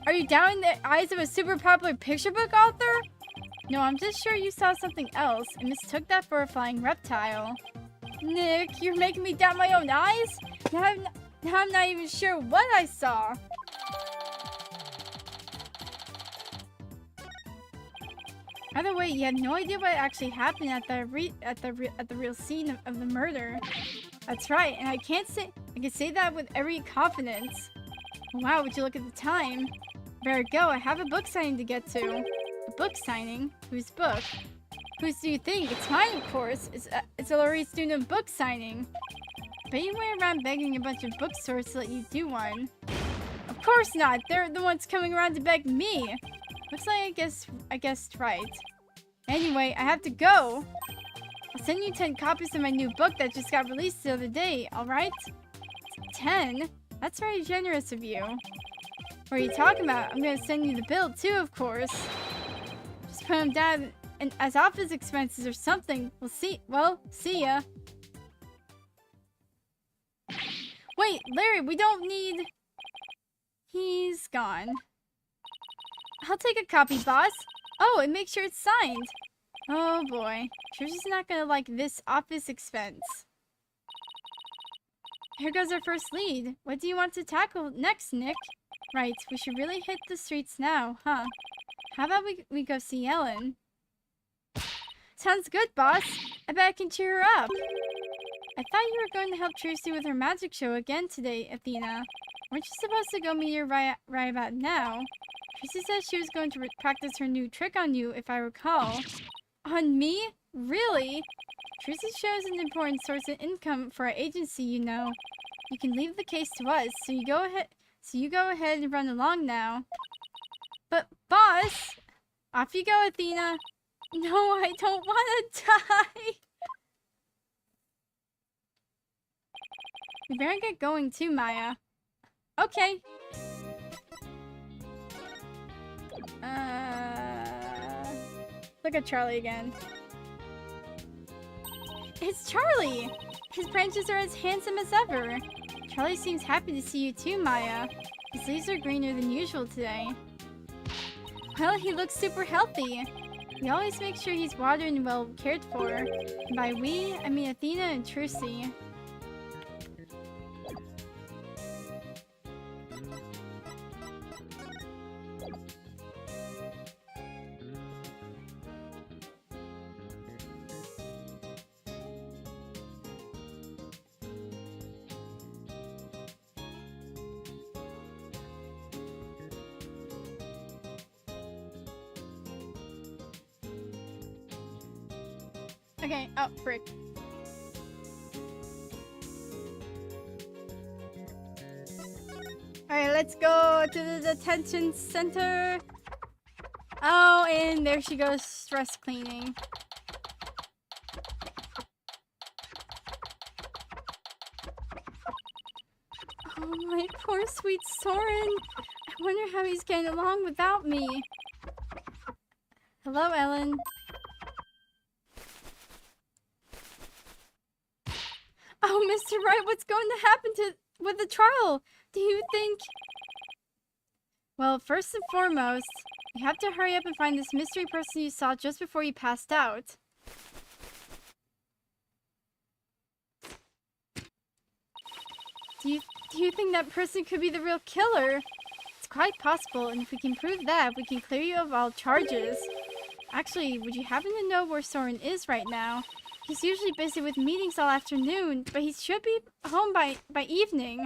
Are you doubting the eyes of a super popular picture book author? No, I'm just sure you saw something else and mistook that for a flying reptile. Nick, you're making me doubt my own eyes? Now I'm not even sure what I saw. Either way, you have no idea what actually happened at the real scene of the murder. That's right, and I can say that with every confidence. Wow, would you look at the time? Better go, I have a book signing to get to. A book signing? Whose book? Whose do you think? It's mine, of course. It's a Laurie student book signing. Bet you went around begging a bunch of bookstores to let you do one. Of course not. They're the ones coming around to beg me. Looks like I guessed right. Anyway, I have to go. I'll send you 10 copies of my new book that just got released the other day, alright? 10? That's very generous of you. What are you talking about? I'm gonna send you the bill too, of course. Just put them down and as office expenses or something. See ya. Wait, Larry, we don't need... He's gone. I'll take a copy, boss. Oh, and make sure it's signed. Oh boy. Sure she's not gonna like this office expense. Here goes our first lead. What do you want to tackle next, Nick? Right, we should really hit the streets now, huh? How about we go see Ellen? Sounds good, boss. I bet I can cheer her up. I thought you were going to help Tracy with her magic show again today, Athena. Weren't you supposed to go meet her right about now? Tracy said she was going to practice her new trick on you, if I recall. On me? Really? Tracy's show is an important source of income for our agency, you know. You can leave the case to us, so you go ahead and run along now. But, boss! Off you go, Athena. No, I don't want to die! We better get going too, Maya. Okay. Look at Charlie again. It's Charlie! His branches are as handsome as ever. Charlie seems happy to see you too, Maya. His leaves are greener than usual today. Well, he looks super healthy. We always make sure he's watered and well cared for. And by we, I mean Athena and Trucy. Okay, oh, frick. Alright, let's go to the detention center. Oh, and there she goes, stress cleaning. Oh, my poor sweet Soren. I wonder how he's getting along without me. Hello, Ellen. Oh, Mr. Wright, what's going to happen with the trial? Do you think... Well, first and foremost, you have to hurry up and find this mystery person you saw just before you passed out. Do you think that person could be the real killer? quite possible, and if we can prove that, we can clear you of all charges. Actually, would you happen to know where Soren is right now? He's usually busy with meetings all afternoon, but he should be home by evening.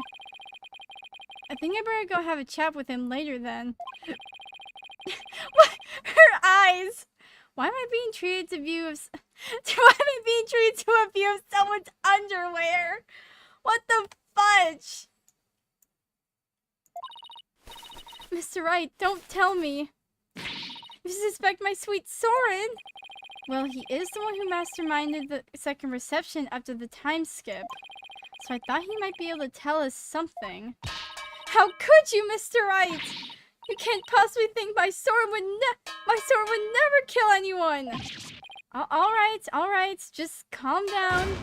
I think I better go have a chat with him later then. What? Her eyes! Why am I being treated to view of... Why am I being treated to a view of someone's underwear? What the fudge? Mr. Wright, don't tell me. You suspect my sweet Soren? Well, he is the one who masterminded the second reception after the time skip. So I thought he might be able to tell us something. How could you, Mr. Wright? You can't possibly think my Soren would never kill anyone. All right, just calm down.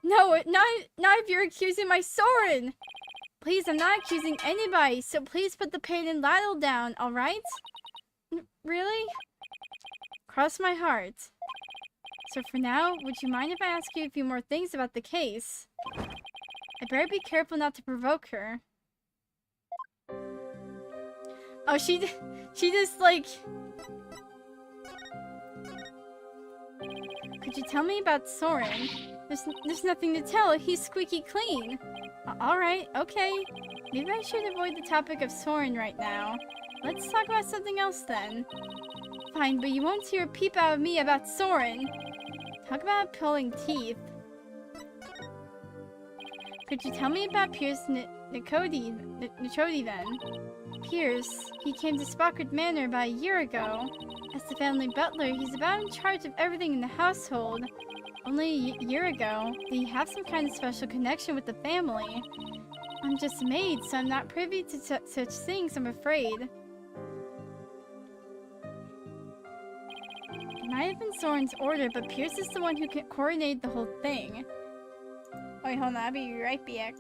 No, not if you're accusing my Soren. Please, I'm not accusing anybody, so please put the pain and ladle down, all right? Really? Cross my heart. So for now, would you mind if I ask you a few more things about the case? I better be careful not to provoke her. Oh, she just like... Could you tell me about Soren? There's nothing to tell. He's squeaky clean. Alright, okay. Maybe I should avoid the topic of Soren right now. Let's talk about something else then. Fine, but you won't hear a peep out of me about Soren. Talk about pulling teeth. Could you tell me about Pierce Nichodi then? Pierce, he came to Spockard Manor about a year ago. As the family butler, he's about in charge of everything in the household. Only a year ago, did he have some kind of special connection with the family? I'm just a maid, so I'm not privy to such things, I'm afraid. It might have been Soren's order, but Pierce is the one who coordinated the whole thing. Wait, hold on, I'll be right back.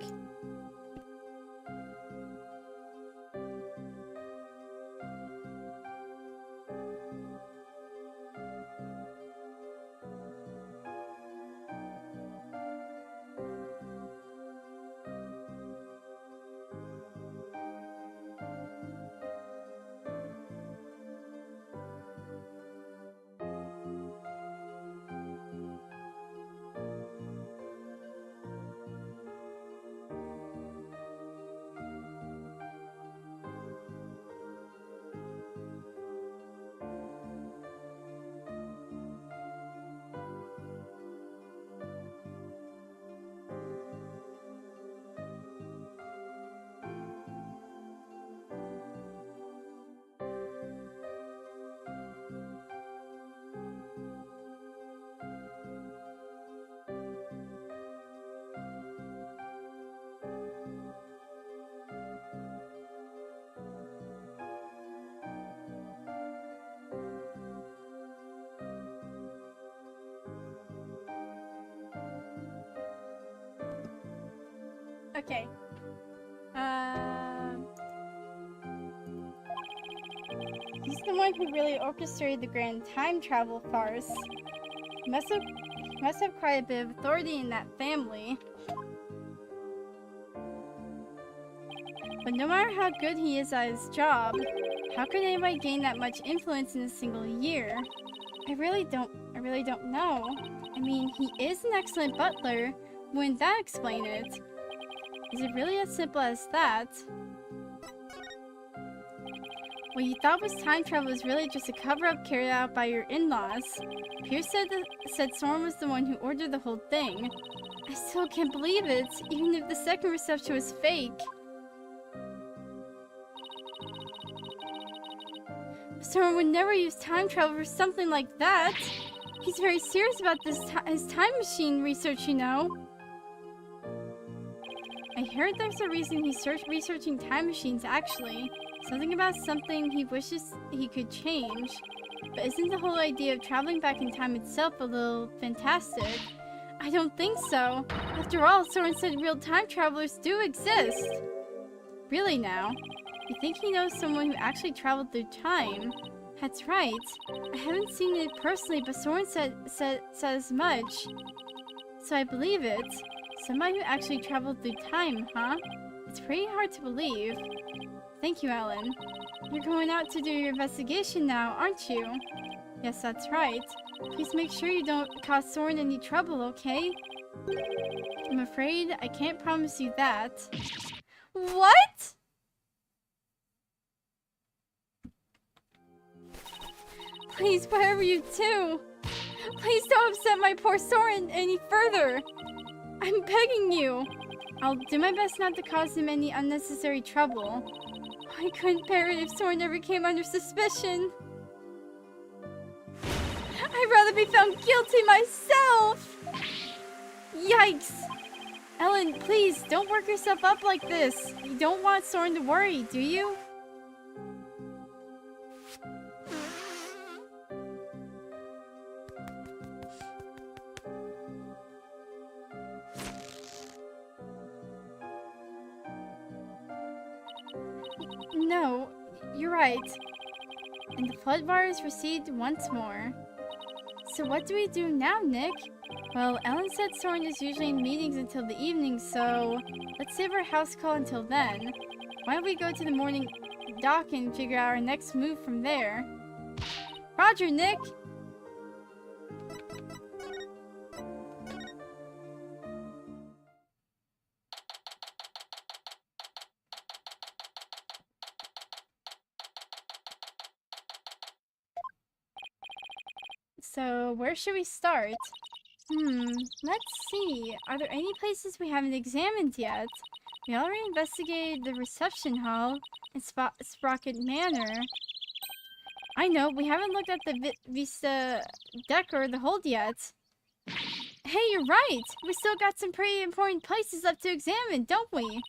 Okay. He's the one who really orchestrated the grand time travel farce. Must have quite a bit of authority in that family. But no matter how good he is at his job, how could anybody gain that much influence in a single year? I really don't know. I mean, he is an excellent butler. Wouldn't that explain it? Is it really as simple as that? What you thought was time travel was really just a cover-up carried out by your in-laws. Pierce said Soren was the one who ordered the whole thing. I still can't believe it, even if the second reception was fake. Soren would never use time travel for something like that. He's very serious about his time machine research, you know. I heard there's a reason he's researching time machines, actually. Something about something he wishes he could change. But isn't the whole idea of traveling back in time itself a little fantastic? I don't think so. After all, Soren said real time travelers do exist. Really now? You think he knows someone who actually traveled through time? That's right. I haven't seen it personally, but Soren said as much. So I believe it. Somebody who actually traveled through time, huh? It's pretty hard to believe. Thank you, Ellen. You're going out to do your investigation now, aren't you? Yes, that's right. Please make sure you don't cause Soren any trouble, okay? I'm afraid I can't promise you that. What? Please, whatever you do, please don't upset my poor Soren any further. I'm begging you. I'll do my best not to cause him any unnecessary trouble. I couldn't bear it if Soren ever came under suspicion. I'd rather be found guilty myself! Yikes! Ellen, please, don't work yourself up like this. You don't want Soren to worry, do you? No, you're right. And the flood waters recede once more. So what do we do now, Nick? Well, Ellen said Soren is usually in meetings until the evening, so let's save our house call until then. Why don't we go to the morning dock and figure out our next move from there? Roger, Nick! So, where should we start? Let's see. Are there any places we haven't examined yet? We already investigated the reception hall and Sprocket Manor. I know, we haven't looked at the Vista deck or the hold yet. Hey, you're right! We still got some pretty important places left to examine, don't we?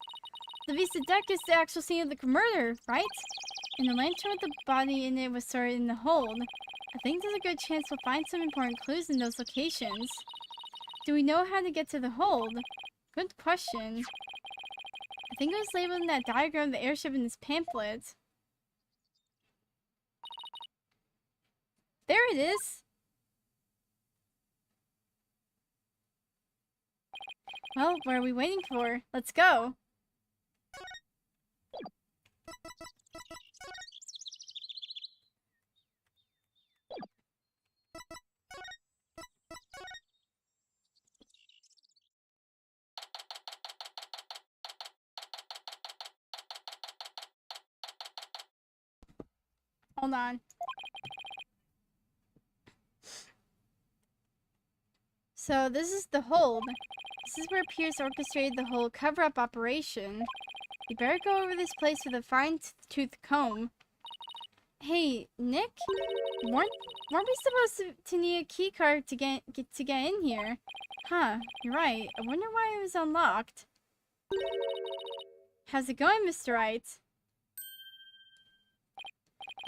The Vista deck is the actual scene of the murder, right? And the lantern with the body in it was stored in the hold. I think there's a good chance we'll find some important clues in those locations. Do we know how to get to the hold? Good question. I think it was labeled in that diagram of the airship in this pamphlet. There it is! Well, what are we waiting for? Let's go! Hold on. So this is the hold. This is where Pierce orchestrated the whole cover-up operation. You better go over this place with a fine-tooth comb. Hey, Nick? Weren't we supposed to need a key card to get in here? Huh, you're right. I wonder why it was unlocked. How's it going, Mr. Wright?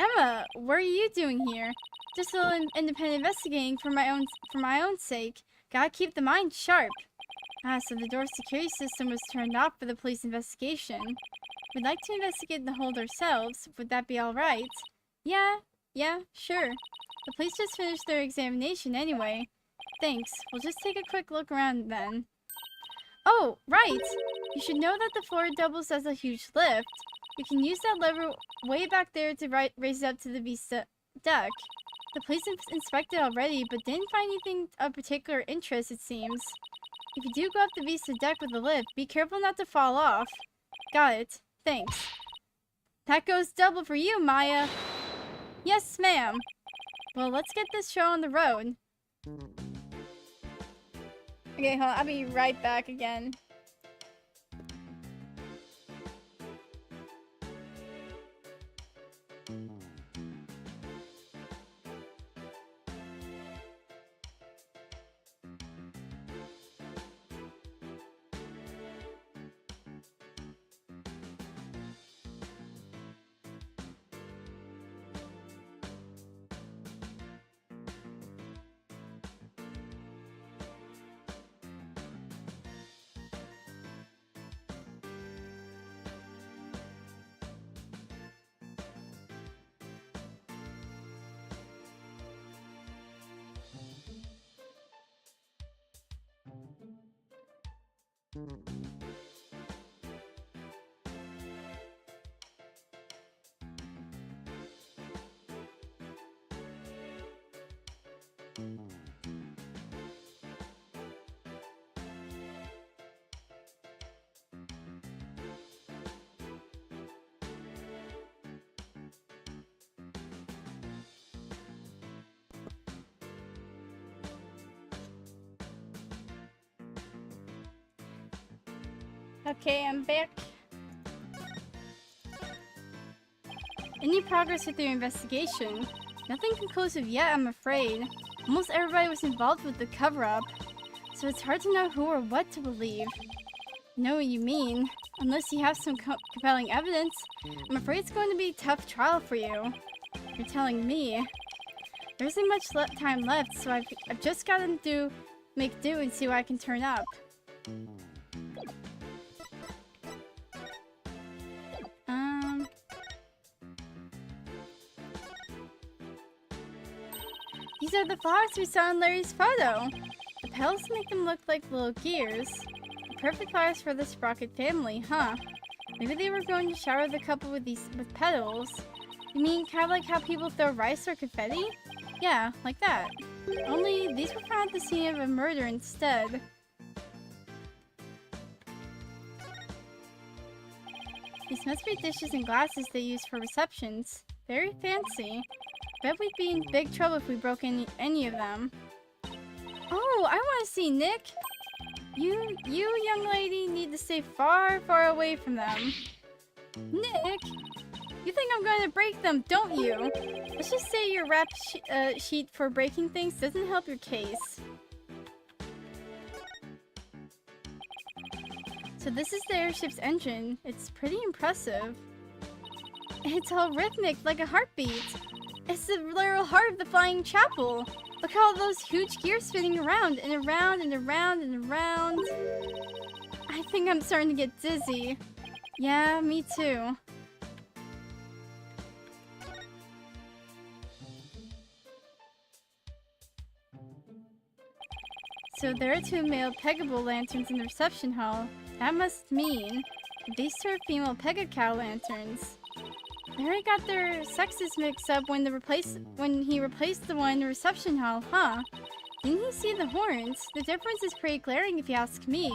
Emma, what are you doing here? Just a little independent investigating for my own sake. Gotta keep the mind sharp. Ah, so the door security system was turned off for the police investigation. We'd like to investigate the hold ourselves. Would that be alright? Yeah, sure. The police just finished their examination anyway. Thanks. We'll just take a quick look around then. Oh, right! You should know that the floor doubles as a huge lift. You can use that lever way back there to raise it up to the Vista deck. The police inspected already, but didn't find anything of particular interest, it seems. If you do go up the Vista deck with the lift, be careful not to fall off. Got it. Thanks. That goes double for you, Maya. Yes, ma'am. Well, let's get this show on the road. Okay, hold on. I'll be right back again. Okay, I'm back. Any progress with your investigation? Nothing conclusive yet, I'm afraid. Almost everybody was involved with the cover-up, so it's hard to know who or what to believe. I know what you mean. Unless you have some compelling evidence, I'm afraid it's going to be a tough trial for you. You're telling me. There isn't much time left, so I've just got to make do and see what I can turn up. These are the flowers we saw in Larry's photo. The petals make them look like little gears. The perfect flowers for the Sprocket family, huh? Maybe they were going to shower the couple with petals. You mean kind of like how people throw rice or confetti? Yeah, like that. Only these were found at the scene of a murder instead. These must be dishes and glasses they use for receptions. Very fancy. Bet we'd be in big trouble if we broke any of them. Oh, I want to see Nick. You young lady need to stay far, far away from them. Nick, you think I'm going to break them, don't you? Let's just say your rap sheet for breaking things doesn't help your case. So this is the airship's engine. It's pretty impressive. It's all rhythmic, like a heartbeat. It's the literal heart of the flying chapel. Look at all those huge gears spinning around and around and around and around. I think I'm starting to get dizzy. Yeah, me too. So there are two male peggable lanterns in the reception hall. That must mean these two are female Pega-Cow lanterns. Larry got their sexes mixed up when he replaced the one in the reception hall, huh? Didn't he see the horns? The difference is pretty glaring if you ask me.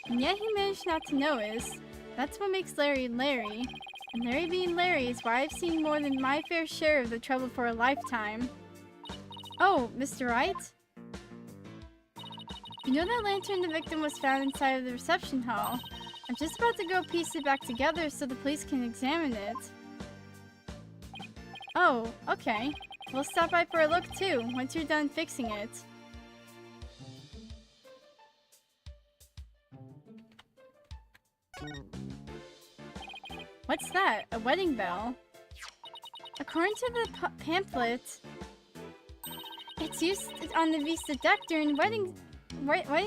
And yet he managed not to notice. That's what makes Larry Larry. And Larry being Larry is why I've seen more than my fair share of the trouble for a lifetime. Oh, Mr. Wright? You know that lantern the victim was found inside of the reception hall? I'm just about to go piece it back together so the police can examine it. Oh, okay. We'll stop by for a look too, once you're done fixing it. What's that? A wedding bell? According to the pamphlet, it's used on the Vista deck during wedding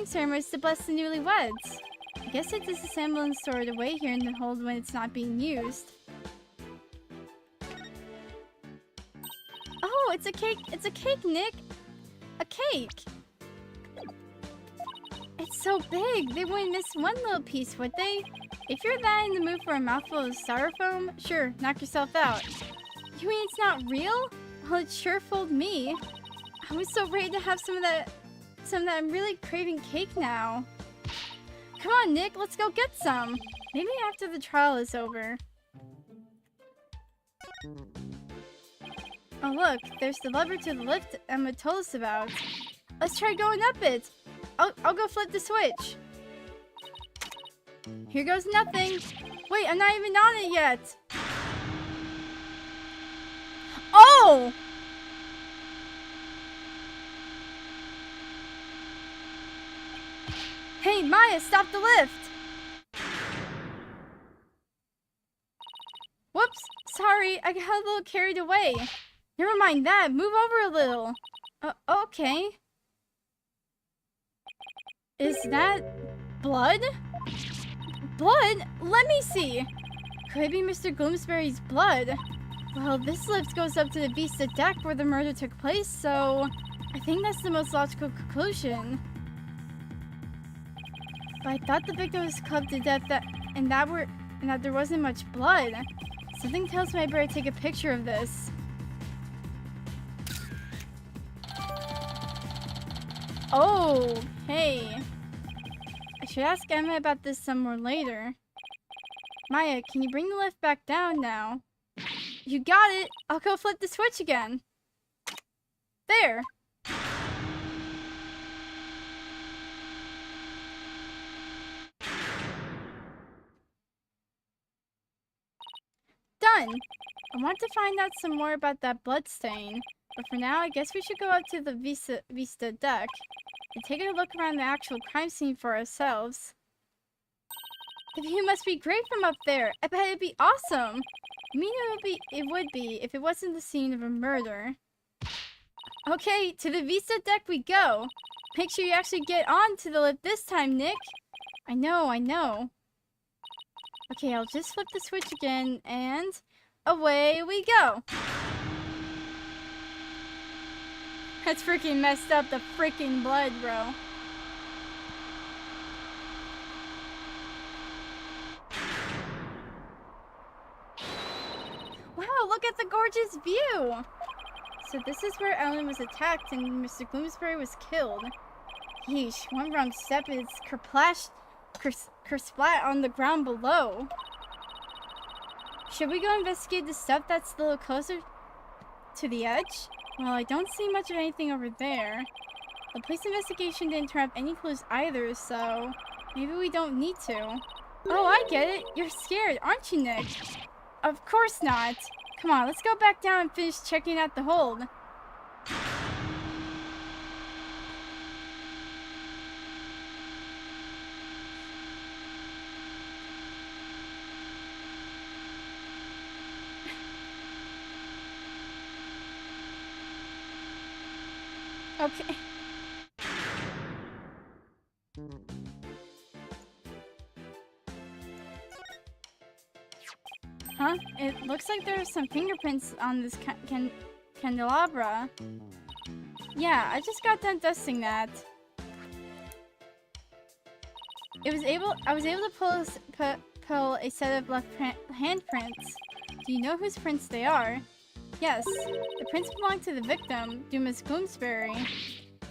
ceremonies to bless the newlyweds. I guess it disassembled and stored away here in the hold when it's not being used. Oh, it's a cake! It's a cake, Nick! A cake! It's so big, they wouldn't miss one little piece, would they? If you're that in the mood for a mouthful of styrofoam, sure, knock yourself out. You mean it's not real? Well, it sure fooled me. I was so ready to have some of that I'm really craving cake now. Come on, Nick, let's go get some. Maybe after the trial is over. Oh look, there's the lever to the lift Emma told us about. Let's try going up it. I'll go flip the switch. Here goes nothing. Wait, I'm not even on it yet. Oh! Hey, Maya, stop the lift! Whoops, sorry, I got a little carried away. Never mind that, move over a little. Okay. Is that blood? Blood? Let me see. Could it be Mr. Gloomsbury's blood? Well, this lift goes up to the Vista deck where the murder took place, so I think that's the most logical conclusion. But I thought the victim was clubbed to death and that there wasn't much blood. Something tells me I better take a picture of this. Oh, hey. I should ask Emma about this some more later. Maya, can you bring the lift back down now? You got it! I'll go flip the switch again. There! Done! I want to find out some more about that blood stain, but for now I guess we should go out to the Vista deck and take a look around the actual crime scene for ourselves. The view must be great from up there. I bet it'd be awesome. I mean, it would be if it wasn't the scene of a murder. Okay, to the Vista deck we go. Make sure you actually get on to the lift this time, Nick. I know. Okay, I'll just flip the switch again, and away we go. That's freaking messed up, the freaking blood, bro. Wow, look at the gorgeous view! So this is where Ellen was attacked and Mr. Gloomsbury was killed. Yeesh, one wrong step is kersplat on the ground below. Should we go investigate the stuff that's a little closer to the edge? Well, I don't see much of anything over there. The police investigation didn't turn up any clues either, so maybe we don't need to. Oh, I get it. You're scared, aren't you, Nick? Of course not. Come on, let's go back down and finish checking out the hold. Okay. Huh? It looks like there are some fingerprints on this candelabra. Yeah, I just got done dusting that. I was able to pull a set of left handprints. Do you know whose prints they are? Yes, the prints belong to the victim, Dumas Gloomsbury.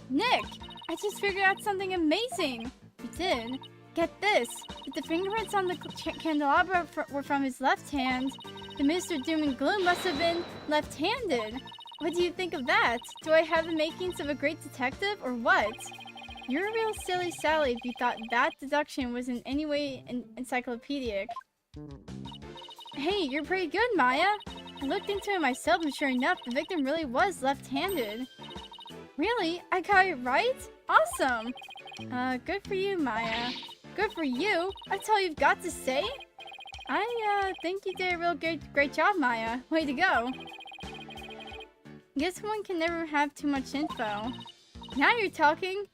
Nick, I just figured out something amazing. You did? Get this. If the fingerprints on the candelabra were from his left hand, then Mr. Doom and Gloom must have been left-handed. What do you think of that? Do I have the makings of a great detective, or what? You're a real silly Sally if you thought that deduction was in any way encyclopedic. Hey, you're pretty good, Maya. I looked into it myself and sure enough, the victim really was left-handed. Really? I got it right? Awesome! Good for you, Maya. Good for you? That's all you've got to say? I think you did a real great job, Maya. Way to go. Guess one can never have too much info. Now you're talking!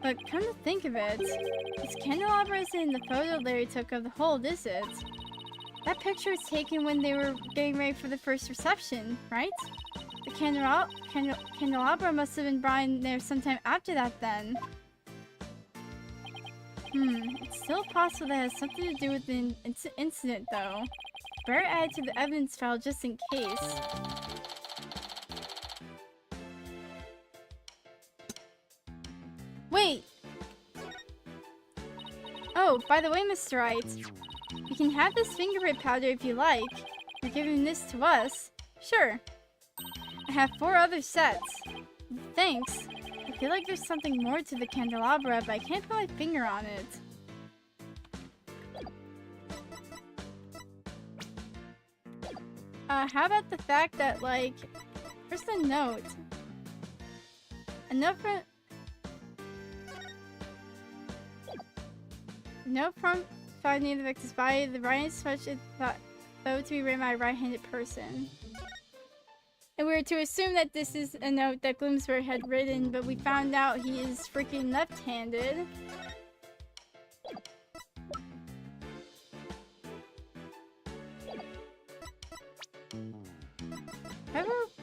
But come to think of it, this candelabra isn't in the photo Larry took of the hold, is it? That picture was taken when they were getting ready for the first reception, right? The candelabra must have been brought in there sometime after that then. It's still possible that it has something to do with the incident though. Better add it to the evidence file just in case. Wait! Oh, by the way, Mr. Wright, you can have this fingerprint powder if you like. You're giving this to us. Sure. I have 4 other sets. Thanks. I feel like there's something more to the candelabra, but I can't put my finger on it. How about the fact that, like, where's the note? A note from... No from finding the victim's body. The writing is much thought to be written by a right-handed person. And we were to assume that this is a note that Gloomsbury had written, but we found out he is freaking left-handed.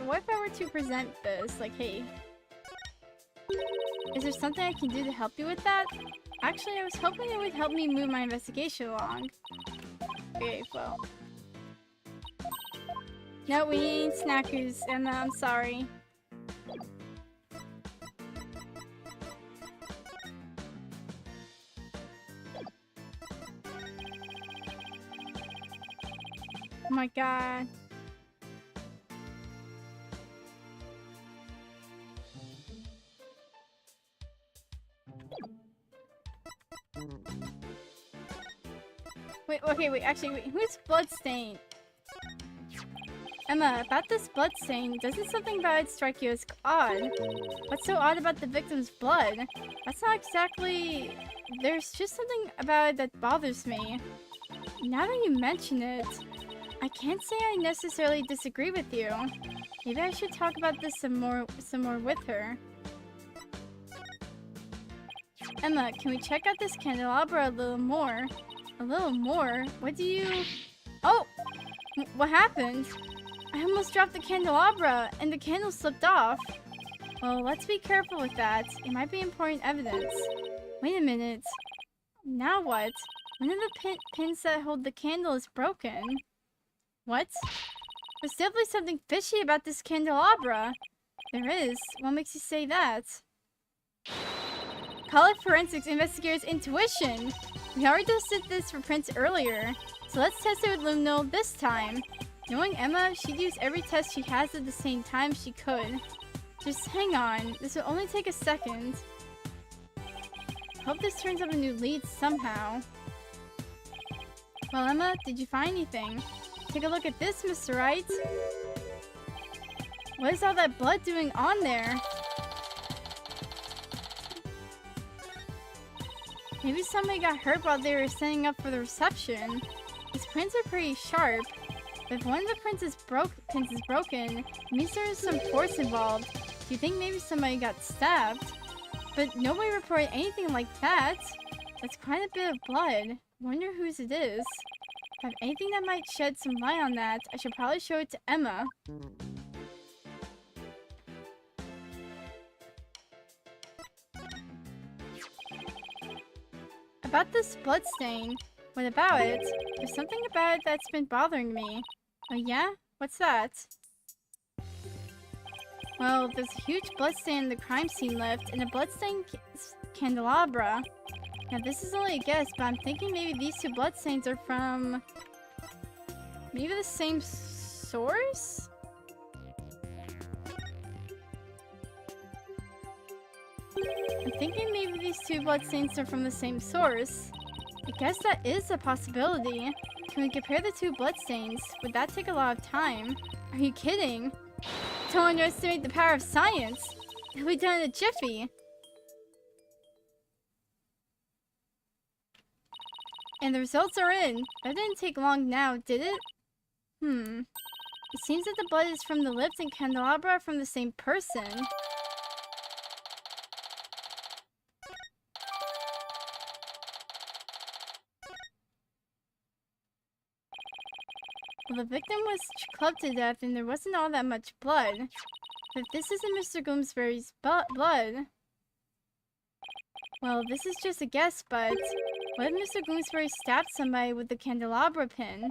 What if I were to present this? Like, hey, is there something I can do to help you with that? Actually, I was hoping it would help me move my investigation along. Okay, well. No, we need snackies, and I'm sorry. Oh my god. Wait, okay, wait, actually, wait, who's Bloodstain? Emma, about this bloodstain, doesn't something about it strike you as odd? What's so odd about the victim's blood? That's not exactly... There's just something about it that bothers me. Now that you mention it, I can't say I necessarily disagree with you. Maybe I should talk about this some more with her. Emma, can we check out this candelabra a little more? A little more? What do you... Oh! What happened? I almost dropped the candelabra, and the candle slipped off. Well, let's be careful with that. It might be important evidence. Wait a minute. Now what? One of the pins that hold the candle is broken. What? There's definitely something fishy about this candelabra. There is. What makes you say that? Call it forensics investigator's intuition. We already tested this for prints earlier, so let's test it with Luminal this time. Knowing Emma, she'd use every test she has at the same time she could. Just hang on, this will only take a second. Hope this turns up a new lead somehow. Well, Emma, did you find anything? Take a look at this, Mr. Wright. What is all that blood doing on there? Maybe somebody got hurt while they were setting up for the reception. These prints are pretty sharp. But if one of the pins is broken, it means there is some force involved. Do you think maybe somebody got stabbed? But nobody reported anything like that. That's quite a bit of blood. Wonder whose it is. If I have anything that might shed some light on that, I should probably show it to Emma. About this bloodstain. What about it? There's something about it that's been bothering me. Oh yeah? What's that? Well, there's a huge bloodstain in the crime scene left, and a bloodstained candelabra. Now this is only a guess, but I'm thinking maybe these two bloodstains are from... maybe the same source? I'm thinking maybe these two bloodstains are from the same source. I guess that is a possibility. Can we compare the two bloodstains? Would that take a lot of time? Are you kidding? Don't underestimate the power of science. It'll be done in a jiffy. And the results are in. That didn't take long now, did it? It seems that the blood is from the lips and candelabra from the same person. Well, the victim was clubbed to death and there wasn't all that much blood. But if this isn't Mr. Gloomsbury's blood... Well, this is just a guess, but... what if Mr. Gloomsbury stabbed somebody with the candelabra pin?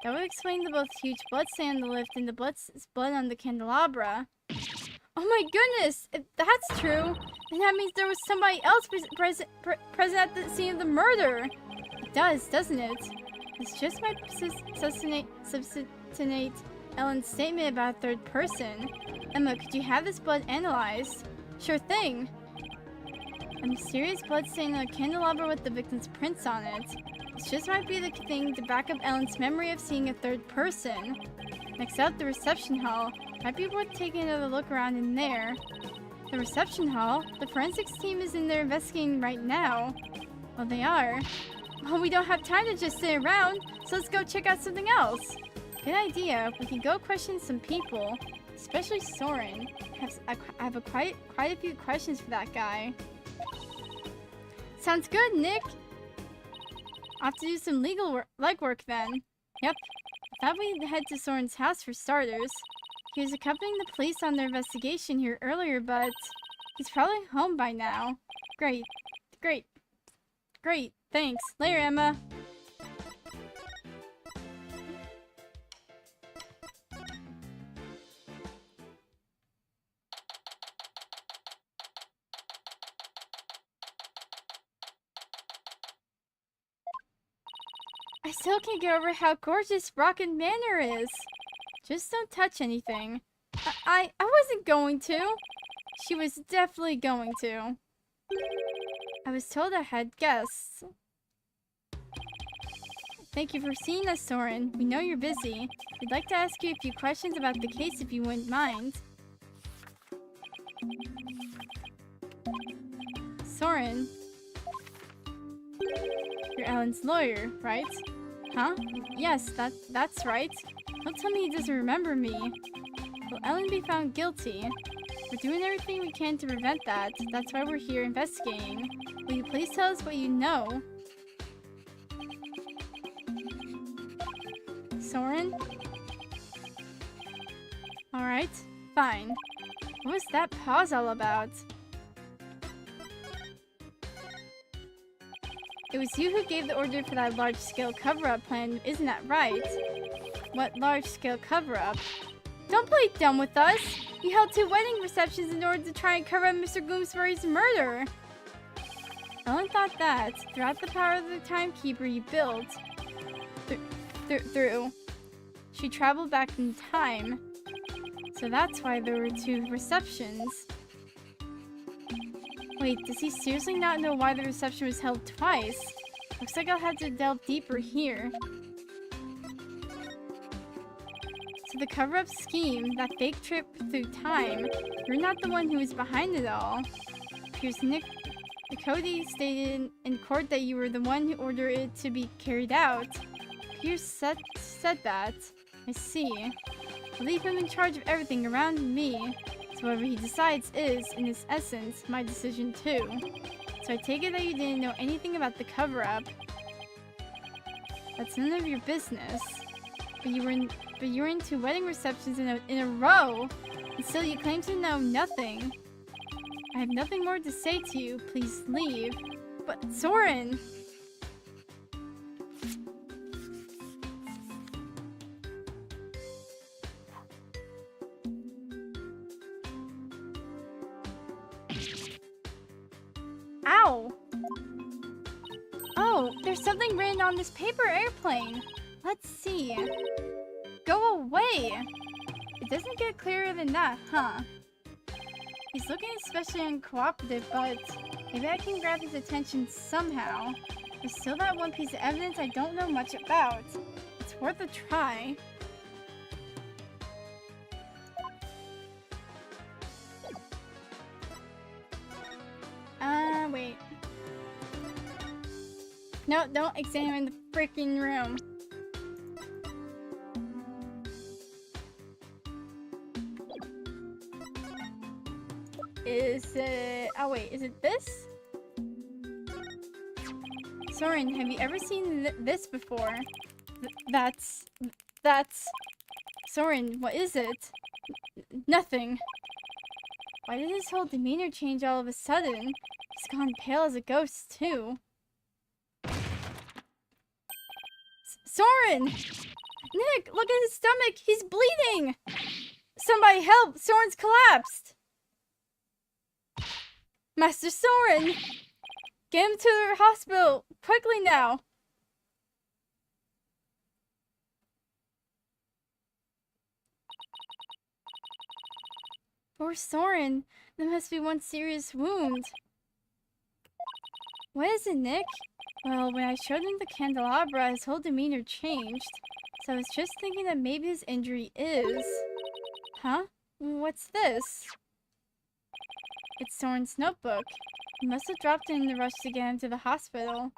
That would explain the both huge bloodstain on the lift and the blood on the candelabra. Oh my goodness! If that's true, then that means there was somebody else present at the scene of the murder! It does, doesn't it? This just might substantiate Ellen's statement about a third person. Emma, could you have this blood analyzed? Sure thing! A mysterious blood stain on a candelabra with the victim's prints on it. This just might be the thing to back up Ellen's memory of seeing a third person. Next up, the reception hall. Might be worth taking another look around in there. The reception hall? The forensics team is in there investigating right now. Well, they are. Well, we don't have time to just sit around, so let's go check out something else. Good idea. We can go question some people, especially Soren. I have quite a few questions for that guy. Sounds good, Nick. I'll have to do some legwork then. Yep. I thought we'd head to Soren's house for starters. He was accompanying the police on their investigation here earlier, but he's probably home by now. Great. Thanks. Later, Emma. I still can't get over how gorgeous Rocket Manor is. Just don't touch anything. I wasn't going to. She was definitely going to. I was told I had guests. Thank you for seeing us, Soren. We know you're busy. We'd like to ask you a few questions about the case if you wouldn't mind. Soren. You're Ellen's lawyer, right? Huh? Yes, that's right. Don't tell me he doesn't remember me. Will Ellen be found guilty? We're doing everything we can to prevent that. That's why we're here investigating. Will you please tell us what you know? Soren? Alright, fine. What was that pause all about? It was you who gave the order for that large-scale cover-up plan, isn't that right? What large-scale cover-up? Don't play dumb with us! You held 2 wedding receptions in order to try and cover up Mr. Gloomsbury's murder! Ellen thought that, throughout the power of the timekeeper you built, through, she traveled back in time. So that's why there were 2 receptions. Wait, does he seriously not know why the reception was held twice? Looks like I'll have to delve deeper here. So the cover-up scheme, that fake trip through time, you're not the one who was behind it all. Appears Cody stated in court that you were the one who ordered it to be carried out. Pierce said that. I see. I'll leave him in charge of everything around me. So whatever he decides is, in its essence, my decision too. So I take it that you didn't know anything about the cover-up. That's none of your business. But you were in 2 wedding receptions in a row, and still you claim to know nothing. I have nothing more to say to you. Please leave. But Soren! Ow! Oh, there's something written on this paper airplane. Let's see. Go away! It doesn't get clearer than that, huh? He's looking especially uncooperative, but maybe I can grab his attention somehow. There's still that one piece of evidence I don't know much about. It's worth a try. Wait. No, don't examine the freaking room. Is it... Oh wait, is it this? Soren, have you ever seen this before? That's... Soren, what is it? Nothing. Why did his whole demeanor change all of a sudden? He's gone pale as a ghost, too. Soren! Nick, look at his stomach! He's bleeding! Somebody help! Soren's collapsed! Master Soren! Get him to the hospital! Quickly now! Poor Soren. There must be one serious wound. What is it, Nick? Well, when I showed him the candelabra, his whole demeanor changed. So I was just thinking that maybe his injury is... Huh? What's this? It's Soren's notebook. He must have dropped it in the rush to get him to the hospital.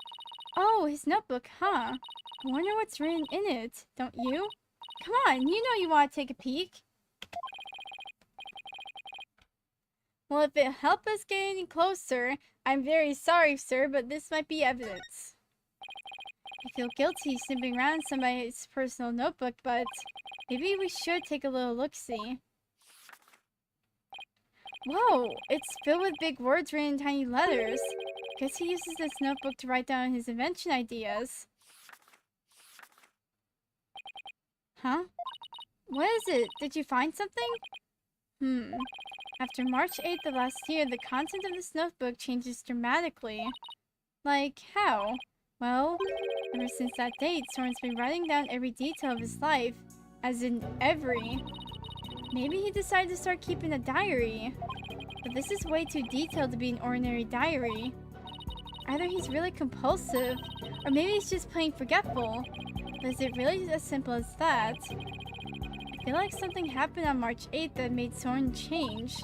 Oh, his notebook, huh? I wonder what's written in it, don't you? Come on, you know you want to take a peek. Well, if it helps us get any closer, I'm very sorry, sir, but this might be evidence. I feel guilty snipping around somebody's personal notebook, but maybe we should take a little look-see. Whoa, it's filled with big words written in tiny letters. Guess he uses this notebook to write down his invention ideas. Huh? What is it? Did you find something? After March 8th of last year, the content of this notebook changes dramatically. Like, how? Well, Ever since that date, Soren's been writing down every detail of his life, as in every. Maybe he decided to start keeping a diary. But this is way too detailed to be an ordinary diary. Either he's really compulsive, or maybe he's just plain forgetful. But is it really as simple as that? I feel like something happened on March 8th that made Soren change.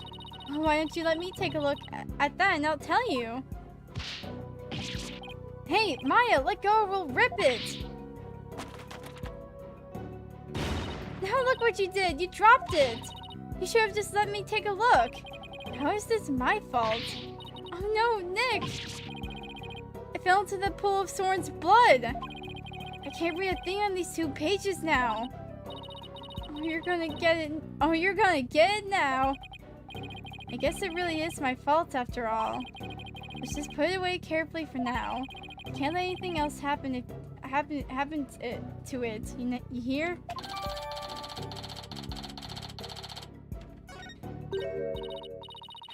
Oh, why don't you let me take a look at that and I'll tell you. Hey, Maya, let go or we'll rip it! Now look what you did! You dropped it! You should have just let me take a look! How is this my fault? Oh no, Nick! I fell into the pool of Soren's blood! I can't read a thing on these 2 pages now! Oh, you're gonna get it. Oh, you're gonna get it now! I guess it really is my fault after all. Let's just put it away carefully for now. Can't let anything else happen to it. You hear?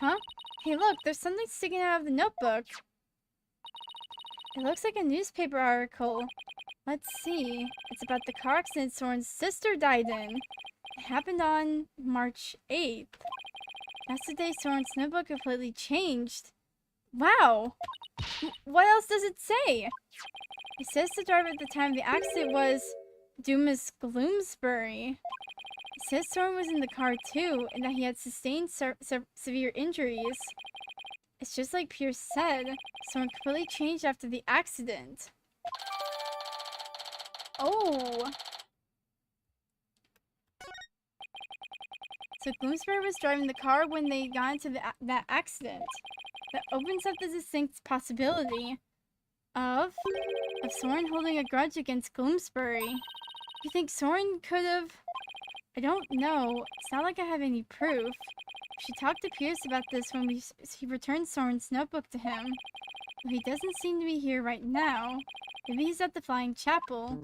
Huh? Hey look, there's something sticking out of the notebook. It looks like a newspaper article. Let's see. It's about the car accident Soren's sister died in. It happened on March 8th. That's the day Soren's notebook completely changed. Wow! What else does it say? It says the driver at the time of the accident was Dumas Gloomsbury. It says Soren was in the car too, and that he had sustained severe injuries. It's just like Pierce said, Soren completely changed after the accident. Oh! So Gloomsbury was driving the car when they got into that accident. That opens up the distinct possibility of Soren holding a grudge against Gloomsbury. You think Soren could have... I don't know. It's not like I have any proof. We should talk to Pierce about this when he returns Soren's notebook to him. But he doesn't seem to be here right now. Maybe he's at the Flying Chapel.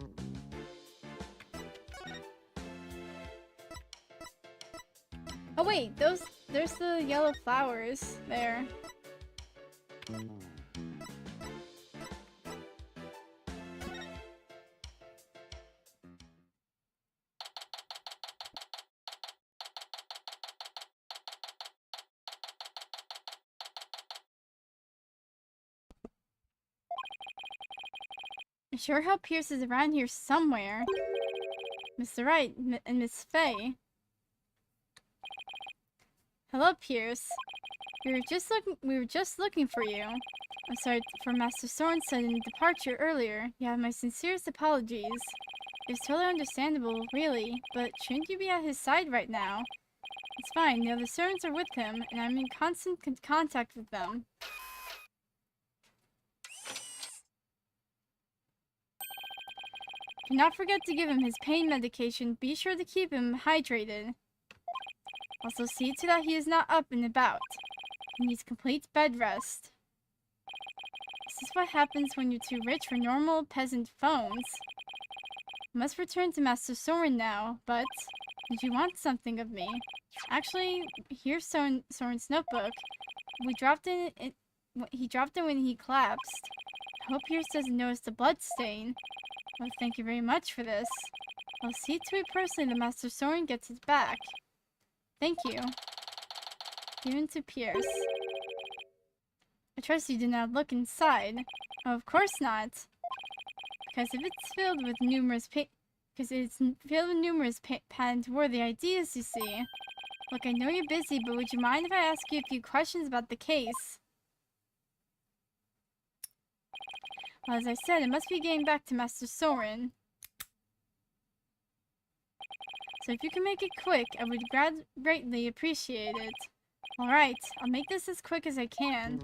Oh wait, there's the yellow flowers there. I sure hope Pierce is around here somewhere. Mr. Wright and Miss Fay. Hello, Pierce. We were just looking for you. I'm sorry for Master Soren's sudden departure earlier. You have my sincerest apologies. It's totally understandable, really, but shouldn't you be at his side right now? It's fine. The other servants are with him, and I'm in constant contact with them. Do not forget to give him his pain medication. Be sure to keep him hydrated. Also, see to that he is not up and about. He needs complete bed rest. This is what happens when you're too rich for normal peasant phones. I must return to Master Soren now, but did you want something of me? Actually, here's Soren's notebook. He dropped it when he collapsed. I hope Pierce doesn't notice the blood stain. Oh, thank you very much for this. I'll see to it personally that Master Soren gets it back. Thank you. Given to Pierce. I trust you did not look inside. Oh, of course not. Because it's filled with numerous patent-worthy ideas, you see. Look, I know you're busy, but would you mind if I ask you a few questions about the case? Well, as I said, it must be getting back to Master Soren. So if you can make it quick, I would greatly appreciate it. Alright, I'll make this as quick as I can.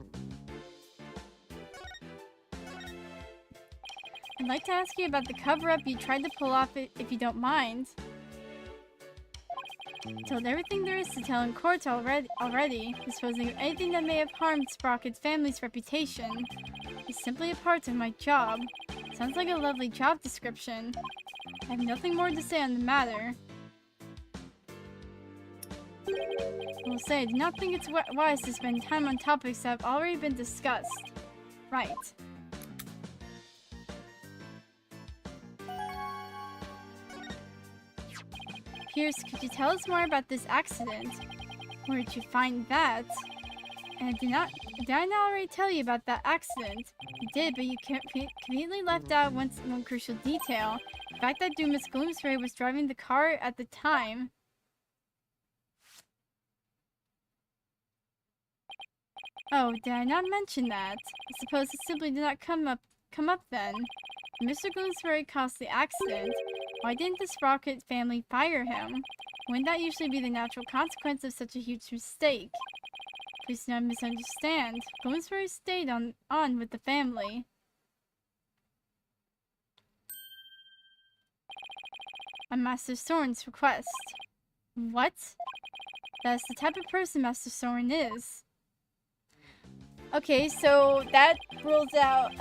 I'd like to ask you about the cover-up you tried to pull off, if you don't mind. Told everything there is to tell in court already, disposing of anything that may have harmed Sprocket's family's reputation. It's simply a part of my job. Sounds like a lovely job description. I have nothing more to say on the matter. I will say, I do not think it's wise to spend time on topics that have already been discussed. Right. Pierce, could you tell us more about this accident? Where did you find that? And did I not already tell you about that accident? You did, but you conveniently left out one crucial detail. The fact that Dumas Gloomsbury was driving the car at the time. Oh, did I not mention that? I suppose it simply did not come up then. If Mr. Gloomsbury caused the accident, why didn't the Sprocket family fire him? Wouldn't that usually be the natural consequence of such a huge mistake? Please do not misunderstand. Bloomsbury stayed on with the family. On Master Soren's request. What? That's the type of person Master Soren is. Okay, so that rules out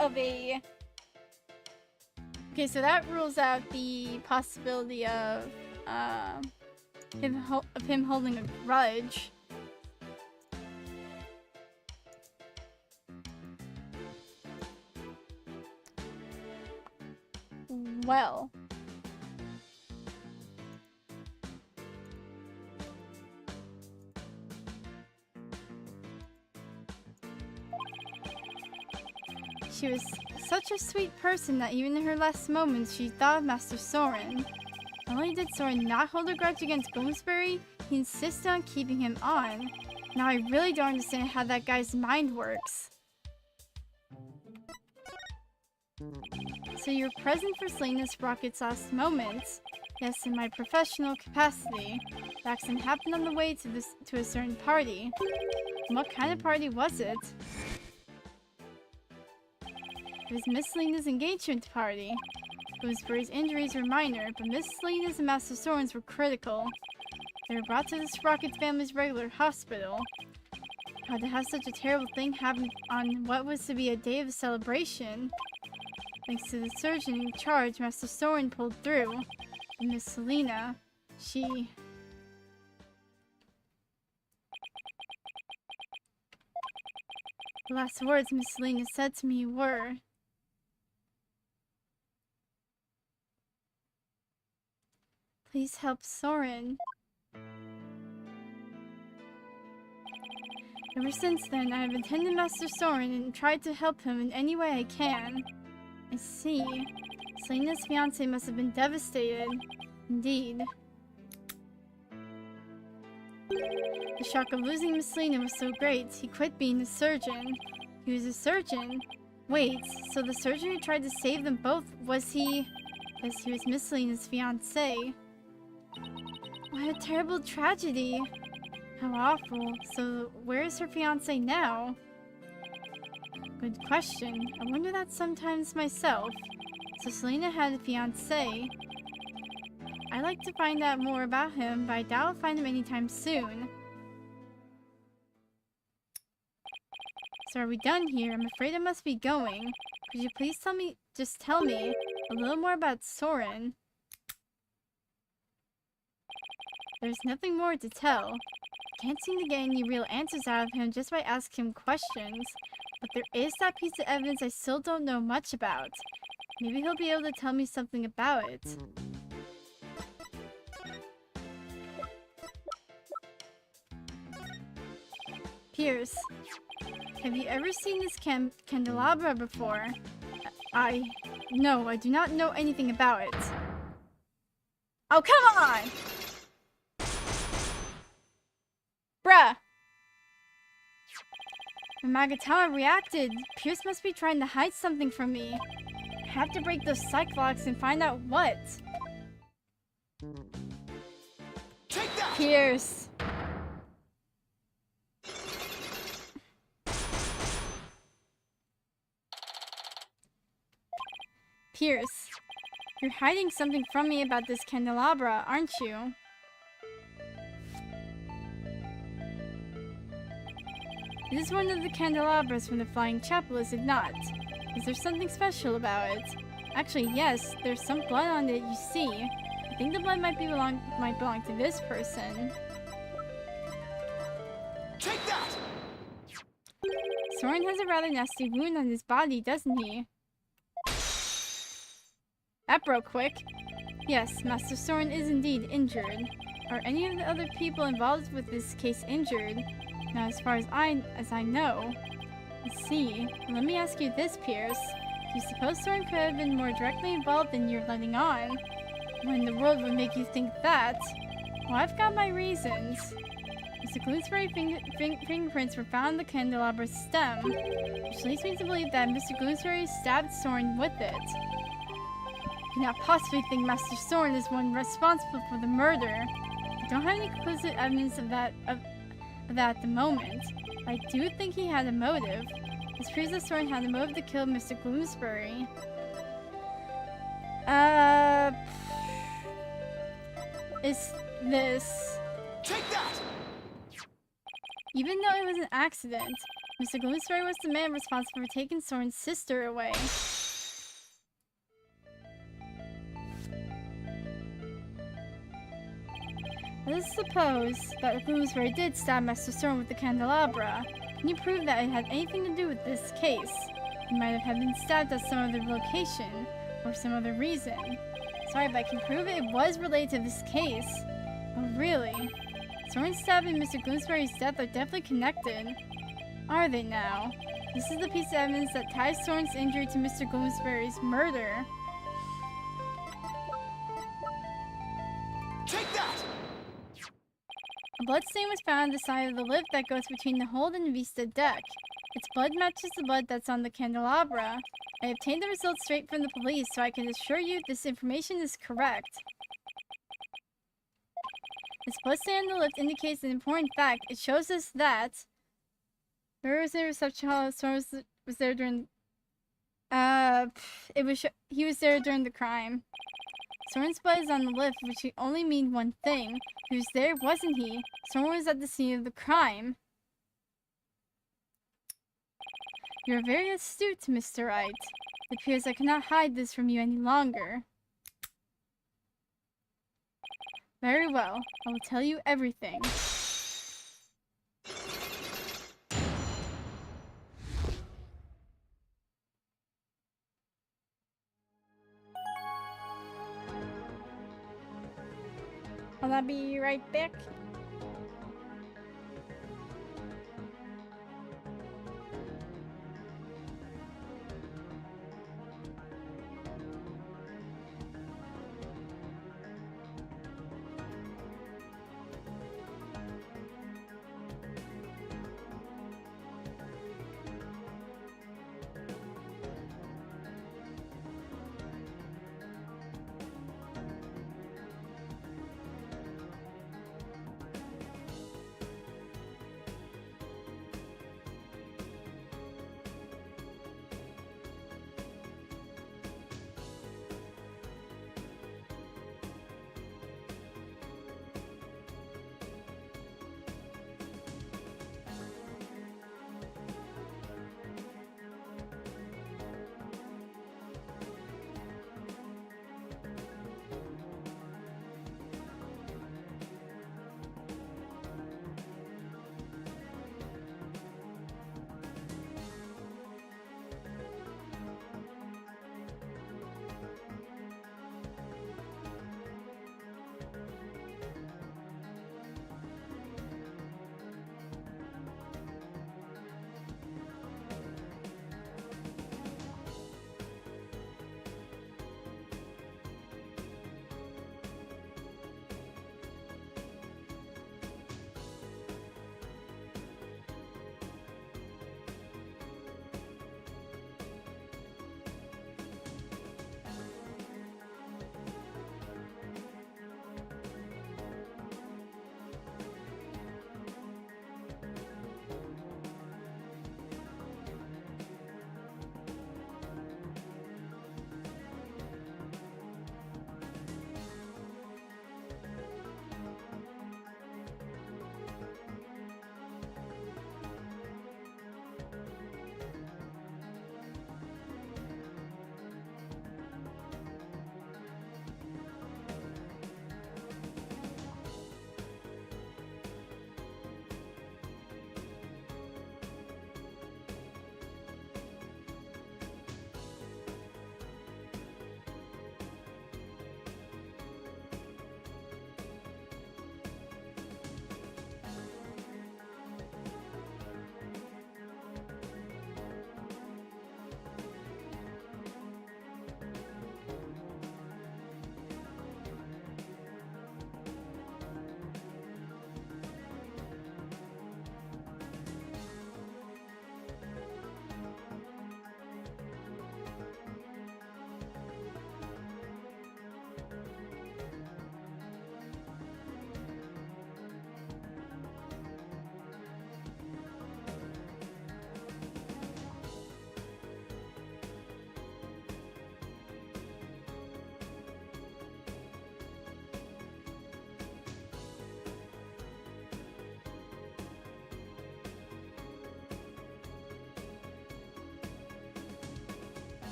the possibility of him holding a grudge. Well. She was such a sweet person that even in her last moments she thought of Master Soren. Not only did Soren not hold a grudge against Bloomsbury, he insisted on keeping him on. Now I really don't understand how that guy's mind works. So you were present for Selena Sprocket's last moments. Yes, in my professional capacity. The accident happened on the way to a certain party. And what kind of party was it? It was Miss Selena's engagement party. Bloomsbury's injuries were minor, but Miss Selena's and Master Soren's were critical. They were brought to the Sprocket family's regular hospital. How to have such a terrible thing happen on what was to be a day of celebration. Thanks to the surgeon in charge, Master Soren pulled through. And Miss Selena, the last words Miss Selena said to me were, "Please help Soren." Ever since then, I have attended Master Soren and tried to help him in any way I can. I see. Selena's fiancé must have been devastated. Indeed. The shock of losing Miss Selena was so great, he quit being a surgeon. He was a surgeon? Wait, so the surgeon who tried to save them both, was he... Yes, he was Miss Selena's fiancé. What a terrible tragedy. How awful. So, where is her fiancé now? Good question. I wonder that sometimes myself. So Selena had a fiancé. I'd like to find out more about him, but I doubt I'll find him anytime soon. So are we done here? I'm afraid I must be going. Could you please tell me a little more about Soren? There's nothing more to tell. Can't seem to get any real answers out of him just by asking him questions. But there is that piece of evidence I still don't know much about. Maybe he'll be able to tell me something about it. Pierce, have you ever seen this candelabra before? No, I do not know anything about it. Oh, come on! Bruh! When Magatama reacted, Pierce must be trying to hide something from me. I have to break those psych locks and find out what. Take that! Pierce. Pierce, you're hiding something from me about this candelabra, aren't you? This is one of the candelabras from the Flying Chapel, is it not? Is there something special about it? Actually, yes, there's some blood on it, you see. I think the blood might belong to this person. Take that! Soren has a rather nasty wound on his body, doesn't he? That broke quick. Yes, Master Soren is indeed injured. Are any of the other people involved with this case injured? Now, as far as I know. Let's see. Let me ask you this, Pierce. Do you suppose Soren could have been more directly involved than you're letting on? What in the world would make you think that? Well, I've got my reasons. Mr. Gloomsbury's fingerprints were found on the candelabra's stem, which leads me to believe that Mr. Gloomsbury stabbed Soren with it. I cannot possibly think Master Soren is one responsible for the murder. I don't have any conclusive evidence of that at the moment. I do think he had a motive. This proves that Soren had a motive to kill Mr. Gloomsbury. Is this... Take that! Even though it was an accident, Mr. Gloomsbury was the man responsible for taking Soren's sister away. Let us suppose that Gloomsbury did stab Master Soren with the candelabra. Can you prove that it had anything to do with this case? He might have been stabbed at some other location, or some other reason. Sorry, but I can prove it was related to this case. Oh, really? Soren's stab and Mr. Gloomsbury's death are definitely connected. Are they now? This is the piece of evidence that ties Soren's injury to Mr. Gloomsbury's murder. Take that! A bloodstain was found on the side of the lift that goes between the hold and Vista deck. Its blood matches the blood that's on the candelabra. I obtained the results straight from the police, so I can assure you this information is correct. This bloodstain on the lift indicates an important fact. It shows us that... Where was the reception hall? Soren was there during... he was there during the crime. Soren's blood is on the lift, which can only mean one thing. He was there, wasn't he? Soren was at the scene of the crime. You're very astute, Mr. Wright. It appears I cannot hide this from you any longer. Very well. I will tell you everything. I'll be right back.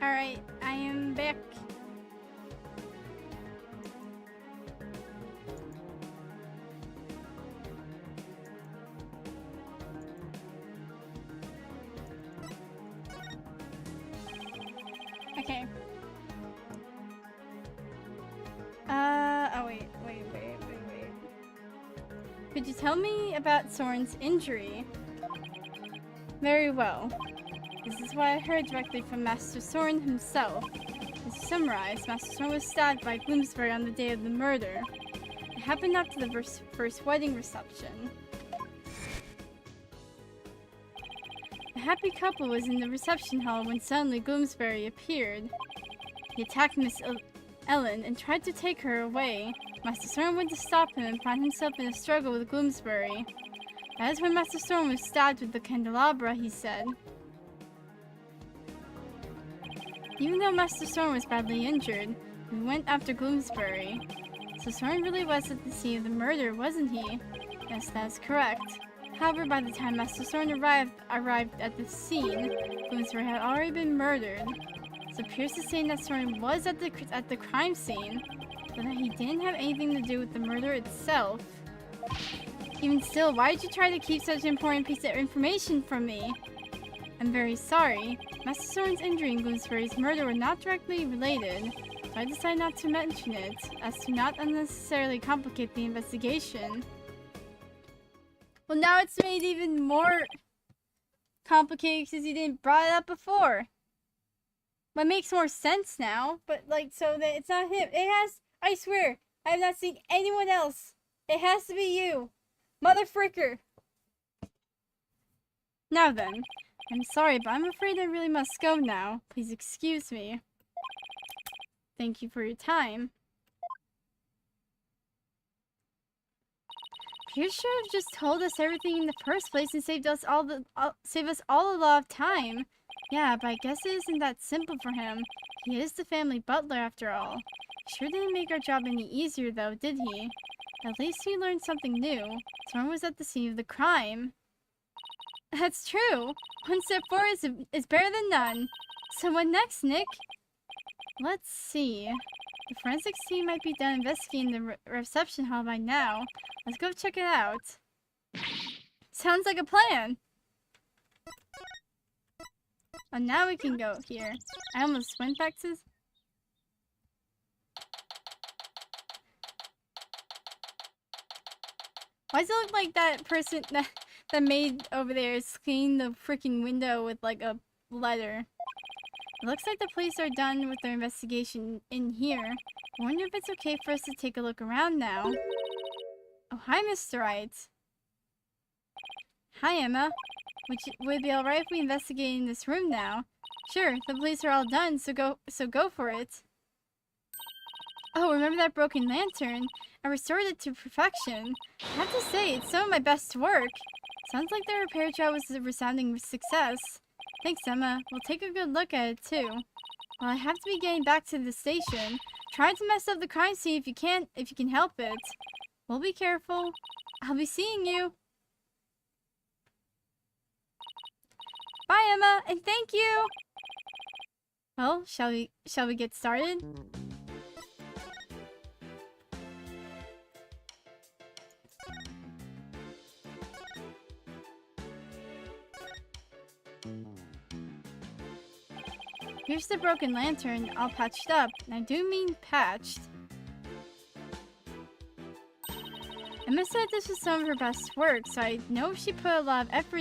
Alright, I am back. Okay. Oh wait. Could you tell me about Soren's injury? Very well. This is what I heard directly from Master Soren himself. To summarize, Master Soren was stabbed by Bloomsbury on the day of the murder. It happened after the first wedding reception. The happy couple was in the reception hall when suddenly Bloomsbury appeared. He attacked Miss Ellen and tried to take her away. Master Soren went to stop him and found himself in a struggle with Bloomsbury. That is when Master Soren was stabbed with the candelabra, he said. Even though Master Soren was badly injured, he went after Bloomsbury. So Soren really was at the scene of the murder, wasn't he? Yes, that's correct. However, by the time Master Soren arrived at the scene, Bloomsbury had already been murdered. So Pierce is saying that Soren was at the crime scene, but that he didn't have anything to do with the murder itself. Even still, why did you try to keep such an important piece of information from me? I'm very sorry. Master Soren's injury and Bloomsbury's murder were not directly related, so I decided not to mention it, as to not unnecessarily complicate the investigation. Well, now it's made even more complicated because you didn't brought it up before. But it makes more sense now, but like, so that it's not him. It has, I swear, I have not seen anyone else. It has to be you. Mother fricker. Now then, I'm sorry, but I'm afraid I really must go now. Please excuse me. Thank you for your time. You should have just told us everything in the first place and saved us all a lot of time. Yeah, but I guess it isn't that simple for him. He is the family butler after all. He sure didn't make our job any easier though, did he? At least we learned something new. Soren was at the scene of the crime. That's true. One step forward is better than none. So what next, Nick? Let's see. The forensics team might be done investigating the reception hall by now. Let's go check it out. Sounds like a plan. Oh, now we can go here. I almost went back to... Why does it look like that person, that maid over there is cleaning the freaking window with like a letter? It looks like the police are done with their investigation in here. I wonder if it's okay for us to take a look around now. Oh, hi, Mr. Wright. Hi, Emma. Would it be alright if we investigate in this room now? Sure, the police are all done, so go for it. Oh, remember that broken lantern? I restored it to perfection. I have to say, it's some of my best work. Sounds like the repair job was a resounding success. Thanks, Emma. We'll take a good look at it, too. Well, I have to be getting back to the station. Try to mess up the crime scene if you can help it. We'll be careful. I'll be seeing you. Bye, Emma, and thank you! Well, shall we get started? Here's the broken lantern, all patched up, and I do mean patched. Emma said this was some of her best work, so I know she put a lot of effort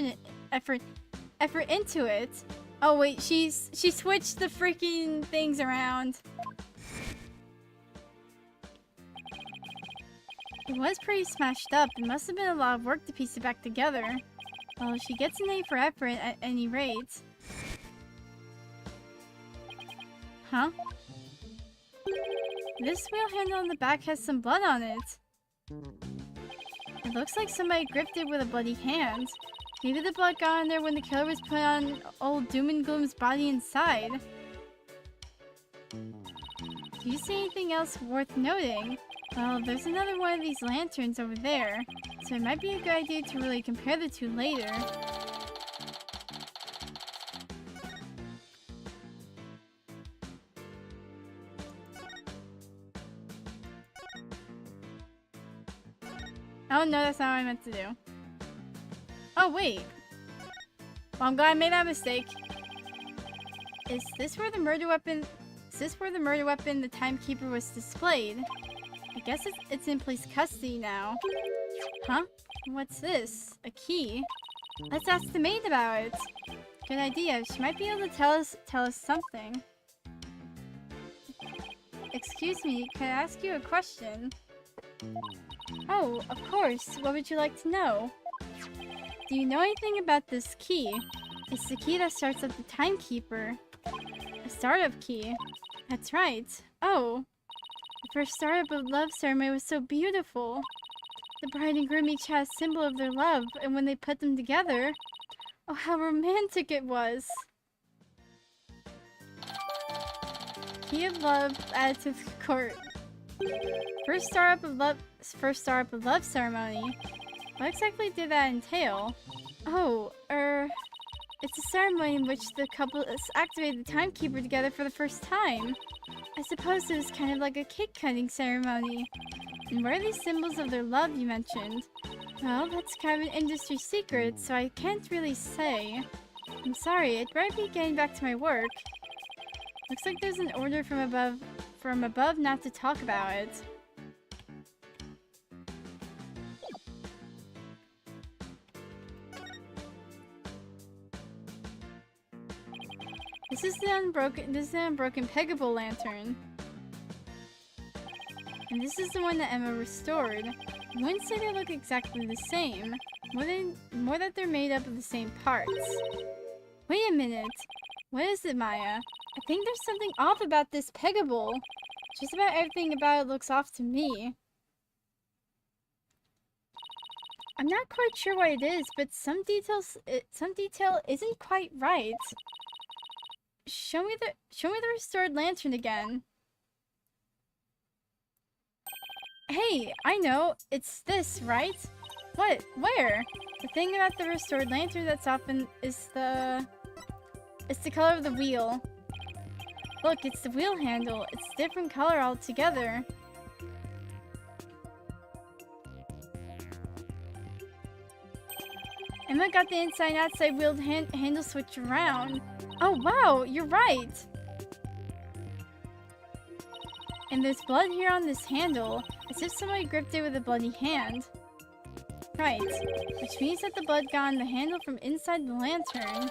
into it. Oh wait, she switched the freaking things around. It was pretty smashed up. It must have been a lot of work to piece it back together. Well, she gets an A for effort at any rate. Huh? This wheel handle on the back has some blood on it. It looks like somebody gripped it with a bloody hand. Maybe the blood got on there when the killer was putting on old Doom and Gloom's body inside. Do you see anything else worth noting? Well, there's another one of these lanterns over there, so it might be a good idea to really compare the two later. Oh no, that's not what I meant to do. Oh wait. Well, I'm glad I made that mistake. Is this where the murder weapon... Is this where the murder weapon, the timekeeper, was displayed? I guess it's in police custody now. Huh? What's this? A key? Let's ask the maid about it. Good idea. She might be able to tell us something. Excuse me, can I ask you a question? Oh, of course. What would you like to know? Do you know anything about this key? It's the key that starts up the timekeeper. A startup key. That's right. Oh. The first startup of love ceremony was so beautiful. The bride and groom each had a symbol of their love, and when they put them together... Oh, how romantic it was! Key of love added to the court. First startup of love ceremony. What exactly did that entail? Oh, it's a ceremony in which the couple activated the timekeeper together for the first time. I suppose it was kind of like a cake cutting ceremony. And what are these symbols of their love you mentioned? Well, that's kind of an industry secret, so I can't really say. I'm sorry, I'd better be getting back to my work. Looks like there's an order from above not to talk about it. This is the unbroken peggable lantern. And this is the one that Emma restored. I wouldn't say they look exactly the same. More that they're made up of the same parts. Wait a minute. What is it, Maya? I think there's something off about this peggable. Just about everything about it looks off to me. I'm not quite sure what it is, but some detail isn't quite right. Show me the restored lantern again. Hey, I know. It's this, right? What? Where? The thing about the restored lantern that's often is the... It's the color of the wheel. Look, it's the wheel handle. It's a different color altogether. Emma got the inside and outside wheel handle switch around. Oh wow, you're right! And there's blood here on this handle, as if somebody gripped it with a bloody hand. Right, which means that the blood got on the handle from inside the lantern.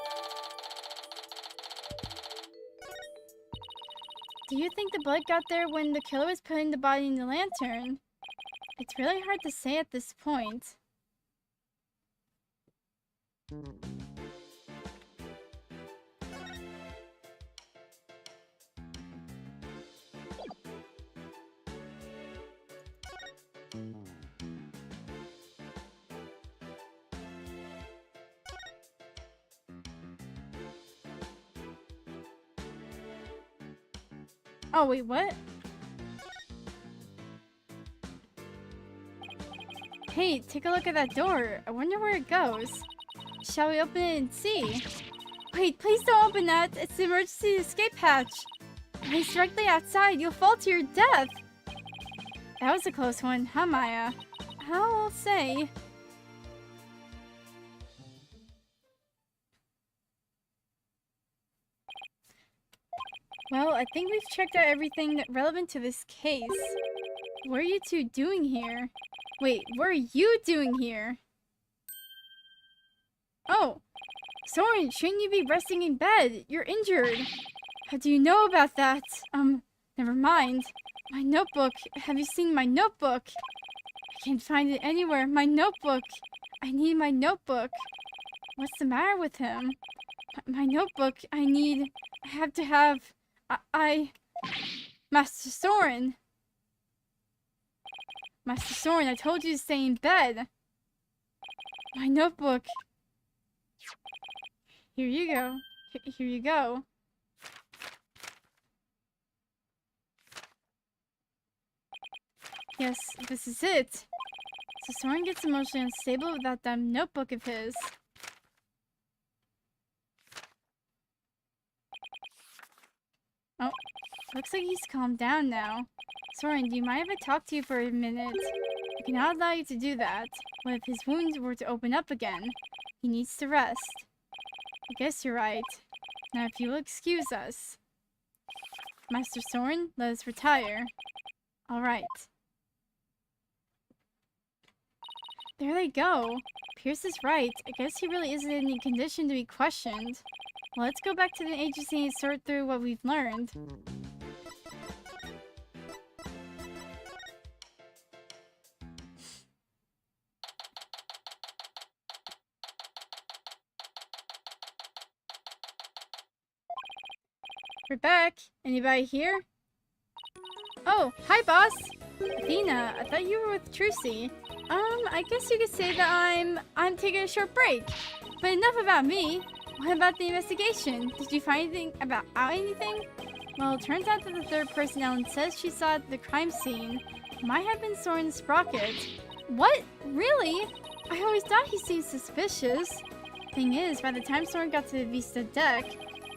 Do you think the blood got there when the killer was putting the body in the lantern? It's really hard to say at this point. Oh, wait, what? Hey, take a look at that door. I wonder where it goes. Shall we open it and see? Wait, please don't open that. It's the emergency escape hatch. It's directly outside. You'll fall to your death. That was a close one, huh, Maya? I'll say. Well, I think we've checked out everything relevant to this case. What are you two doing here? Wait, what are you doing here? Oh, Soren, shouldn't you be resting in bed? You're injured. How do you know about that? Never mind. My notebook. Have you seen my notebook? I can't find it anywhere. My notebook. I need my notebook. What's the matter with him? My notebook. I have to have... Master Soren. Master Soren, I told you to stay in bed. My notebook. Here you go. Here you go. Yes, this is it. So Soren gets emotionally unstable without that notebook of his. Oh, looks like he's calmed down now. Soren, do you mind if I talk to you for a minute? I cannot allow you to do that. What if his wounds were to open up again? He needs to rest. I guess you're right. Now, if you will excuse us. Master Soren, let us retire. Alright. There they go. Pierce is right. I guess he really isn't in any condition to be questioned. Well, let's go back to the agency and sort through what we've learned. We're back. Anybody here? Oh, hi, boss. Athena, I thought you were with Trucy. I guess you could say that I'm taking a short break. But enough about me. What about the investigation? Did you find anything out anything? Well, it turns out that the third person Ellen says she saw at the crime scene might have been Soren Sprocket. What? Really? I always thought he seemed suspicious. Thing is, by the time Soren got to the Vista deck,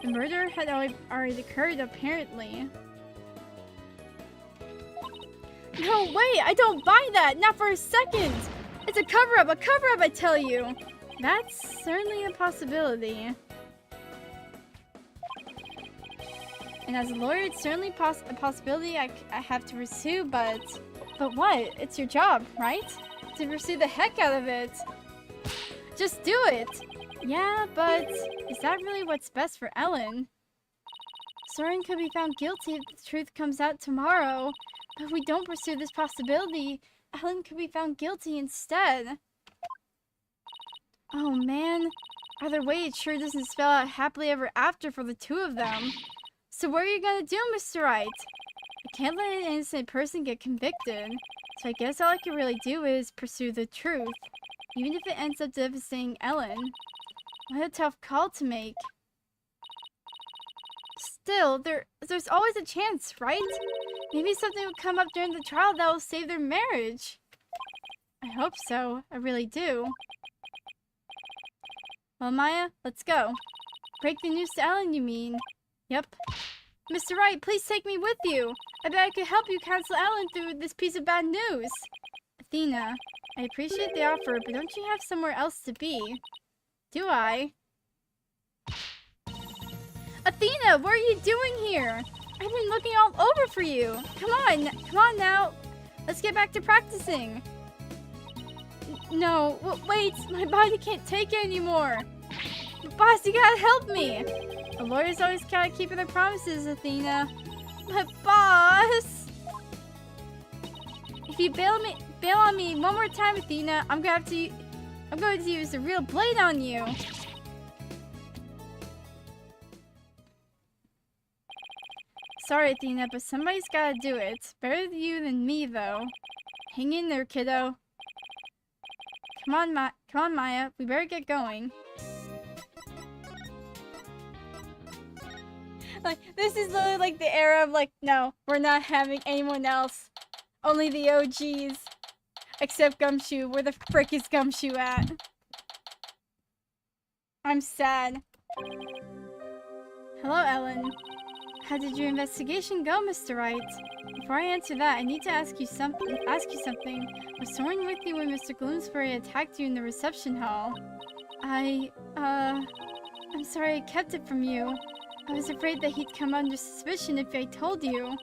the murder had already occurred, apparently. No way! I don't buy that! Not for a second! It's a cover-up! A cover-up, I tell you! That's certainly a possibility. And as a lawyer, it's certainly a possibility I have to pursue, but what? It's your job, right? To pursue the heck out of it. Just do it! Yeah, but is that really what's best for Ellen? Soren could be found guilty if the truth comes out tomorrow. But if we don't pursue this possibility, Ellen could be found guilty instead. Oh man, either way it sure doesn't spell out happily ever after for the two of them. So what are you gonna do, Mr. Wright? I can't let an innocent person get convicted, so I guess all I can really do is pursue the truth, even if it ends up devastating Ellen. What a tough call to make. Still, there's always a chance, right? Maybe something will come up during the trial that will save their marriage. I hope so. I really do. Well, Maya, let's go. Break the news to Ellen, you mean? Yep. Mr. Wright, please take me with you. I bet I could help you counsel Ellen through this piece of bad news. Athena, I appreciate the offer, but don't you have somewhere else to be? Do I? Athena, what are you doing here? I've been looking all over for you. Come on now. Let's get back to practicing. No, wait, my body can't take it anymore. Boss, you gotta help me. A lawyer's always gotta keep their promises, Athena. But boss, if you bail on me one more time, Athena, I'm going to use a real blade on you. Sorry, Athena, but somebody's gotta do it. Better you than me, though. Hang in there, kiddo. Come on, Maya. We better get going. Like, this is literally like the era of like, no, we're not having anyone else. Only the OGs. Except Gumshoe. Where the frick is Gumshoe at? I'm sad. Hello, Ellen. How did your investigation go, Mr. Wright? Before I answer that, I need to ask you something. Was Soren with you when Mr. Gloomsbury attacked you in the reception hall? I'm sorry I kept it from you. I was afraid that he'd come under suspicion if I told you.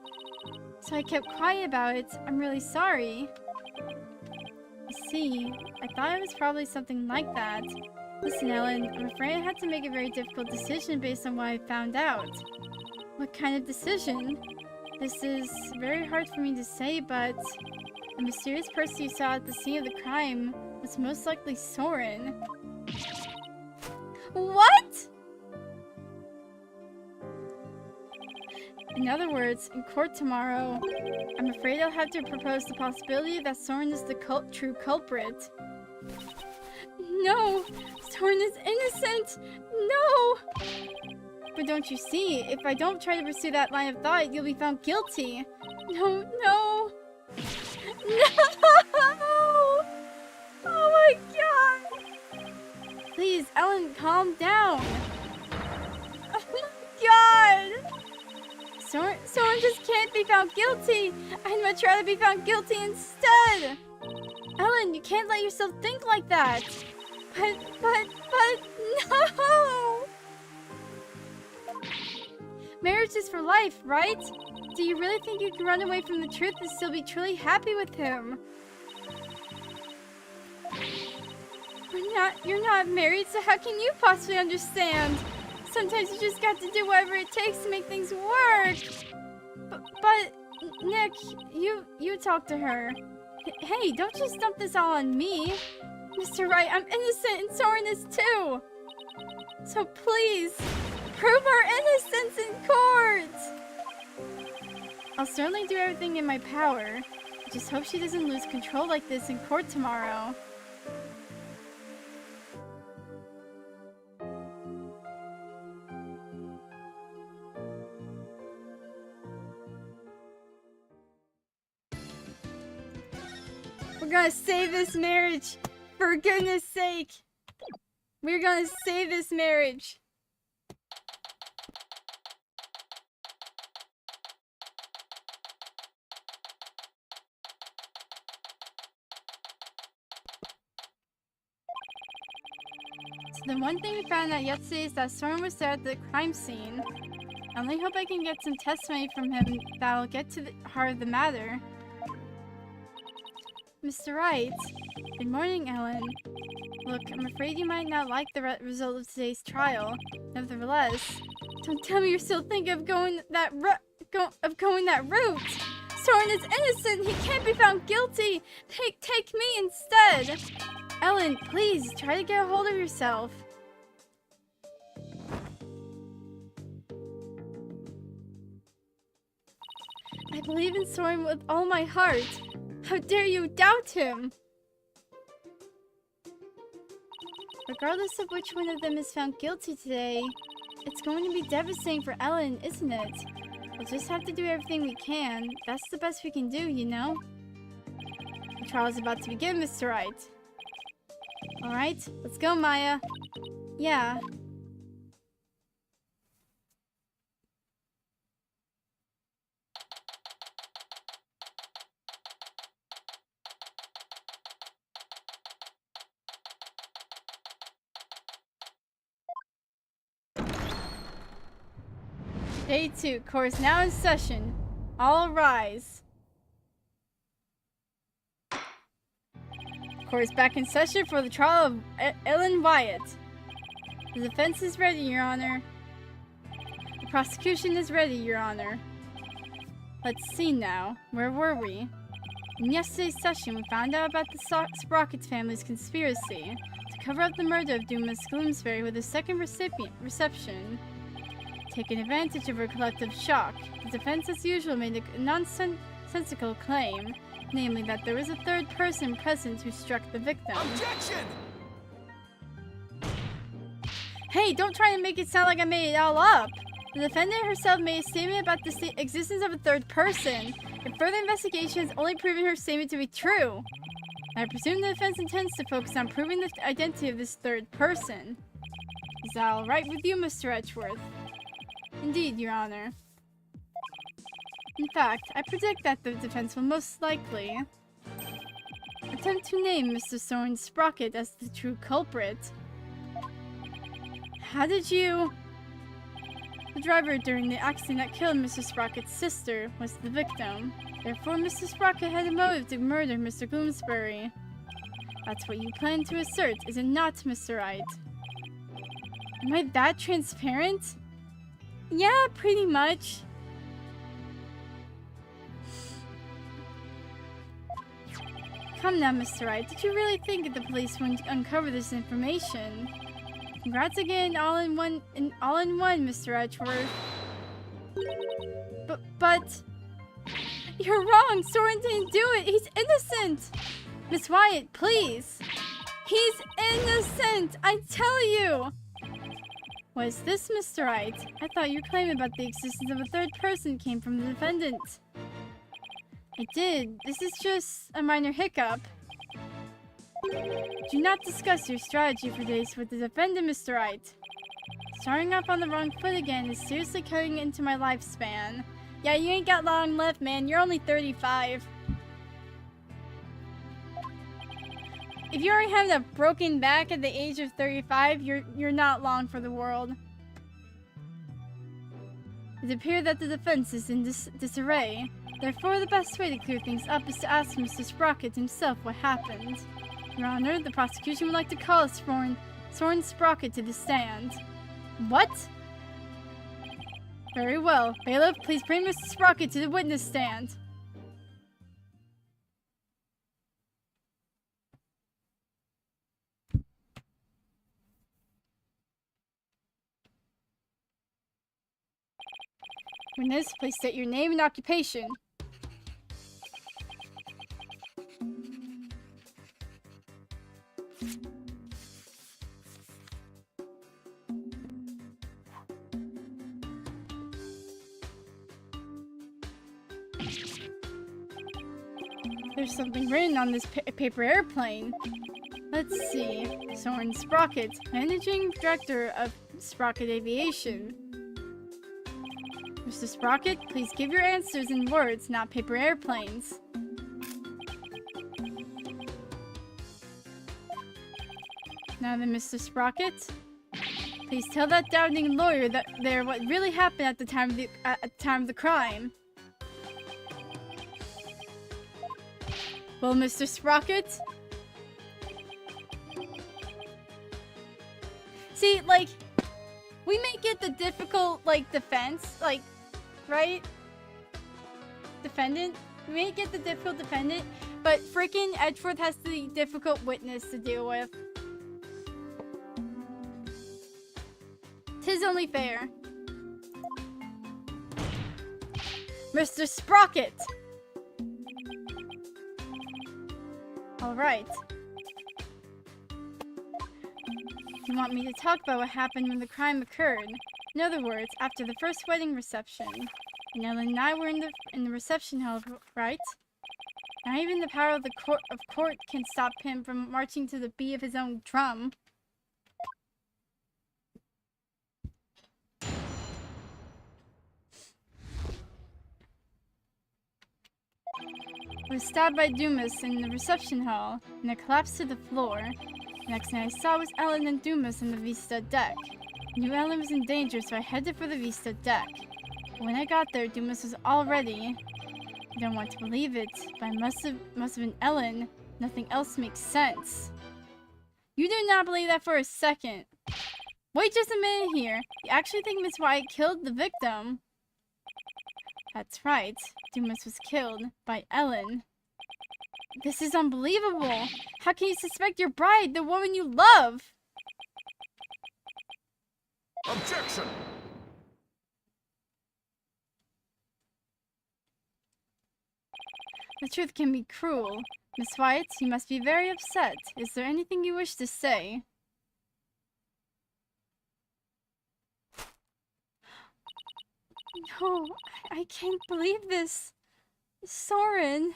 So I kept quiet about it. I'm really sorry. I see. I thought it was probably something like that. Listen, Ellen, I'm afraid I had to make a very difficult decision based on what I found out. What kind of decision? This is very hard for me to say, but the mysterious person you saw at the scene of the crime was most likely Soren. What? In other words, in court tomorrow, I'm afraid I'll have to propose the possibility that Soren is the true culprit. No! Soren is innocent! No! But don't you see, if I don't try to pursue that line of thought, you'll be found guilty. No, no! No! Oh my god! Please, Ellen, calm down! Oh my god! Soren just can't be found guilty! I'd much rather be found guilty instead! Ellen, you can't let yourself think like that. But, no! Marriage is for life, right? Do you really think you can run away from the truth and still be truly happy with him? You're not married, so how can you possibly understand? Sometimes you just got to do whatever it takes to make things work. But Nick, you talk to her. Hey, don't just dump this all on me. Mr. Wright, I'm innocent and Soren is too. So please, prove our innocence in court. I'll certainly do everything in my power. I just hope she doesn't lose control like this in court tomorrow. We're gonna save this marriage! For goodness sake! We're gonna save this marriage! So the one thing we found out yesterday is that Soren was there at the crime scene. I only hope I can get some testimony from him that'll get to the heart of the matter. Mr. Wright. Good morning, Ellen. Look, I'm afraid you might not like the result of today's trial. Nevertheless, don't tell me you're still thinking of going that route. Soren is innocent. He can't be found guilty. Take me instead. Ellen, please try to get a hold of yourself. I believe in Soren with all my heart. How dare you doubt him? Regardless of which one of them is found guilty today, it's going to be devastating for Ellen, isn't it? We'll just have to do everything we can. That's the best we can do, you know? The trial is about to begin, Mr. Wright. Alright, let's go, Maya. Yeah. Day 2, course now in session. All rise. Course back in session for the trial of Ellen Wyatt. The defense is ready, Your Honor. The prosecution is ready, Your Honor. Let's see now. Where were we? In yesterday's session, we found out about the Sprockets family's conspiracy to cover up the murder of Miss Gloomsbury with a second reception. Taking advantage of her collective shock, the defense as usual made a nonsensical claim, namely that there was a third person present who struck the victim. Objection! Hey, don't try and make it sound like I made it all up! The defendant herself made a statement about the existence of a third person, and further investigation has only proven her statement to be true. I presume the defense intends to focus on proving the identity of this third person. Is that alright with you, Mr. Edgeworth? Indeed, Your Honor. In fact, I predict that the defense will most likely attempt to name Mr. Soren Sprocket as the true culprit. How did you... The driver during the accident that killed Mr. Sprocket's sister was the victim. Therefore, Mr. Sprocket had a motive to murder Mr. Gloomsbury. That's what you plan to assert, is it not, Mr. Wright? Am I that transparent? Yeah, pretty much. Come now, Mr. Wright. Did you really think that the police wouldn't uncover this information? Congrats again, all in one, Mr. Edgeworth. But... You're wrong! Soren didn't do it! He's innocent! Miss Wyatt, please! He's innocent! I tell you! What is this, Mr. Wright? I thought your claim about the existence of a third person came from the defendant. I did. This is just a minor hiccup. Do not discuss your strategy for this with the defendant, Mr. Wright. Starting off on the wrong foot again is seriously cutting into my lifespan. Yeah, you ain't got long left, man. You're only 35. if you already have a broken back at the age of 35, you're not long for the world. It appears that the defense is in disarray. Therefore, the best way to clear things up is to ask Mr. Sprocket himself what happened. Your Honor, the prosecution would like to call Soren Sprocket to the stand. What? Very well. Bailiff, please bring Mr. Sprocket to the witness stand. Witness, please state your name and occupation. There's something written on this paper airplane. Let's see. Soren Sprocket, Managing Director of Sprocket Aviation. Mr. Sprocket, please give your answers in words, not paper airplanes. Now then, Mr. Sprocket, please tell that doubting lawyer that what really happened at the time of the crime. Well, Mr. Sprocket? See, like, we make it the difficult, like, defense, like, right? Defendant? We make it the difficult defendant, but freaking Edgeworth has the difficult witness to deal with. 'Tis only fair. Mr. Sprocket! Alright. You want me to talk about what happened when the crime occurred? In other words, after the first wedding reception. And Ellen and I were in the reception hall, right? Not even the power of the court can stop him from marching to the beat of his own drum. I was stabbed by Dumas in the reception hall, and I collapsed to the floor. The next thing I saw was Ellen and Dumas on the Vista deck. I knew Ellen was in danger, so I headed for the Vista deck. But when I got there, Dumas was already... I don't want to believe it, but it must have been Ellen. Nothing else makes sense. You do not believe that for a second. Wait just a minute here. You actually think Miss Wright killed the victim? That's right. Dumas was killed by Ellen. This is unbelievable. How can you suspect your bride, the woman you love? Objection! The truth can be cruel. Miss Wyatt, you must be very upset. Is there anything you wish to say? No, I can't believe this. Soren,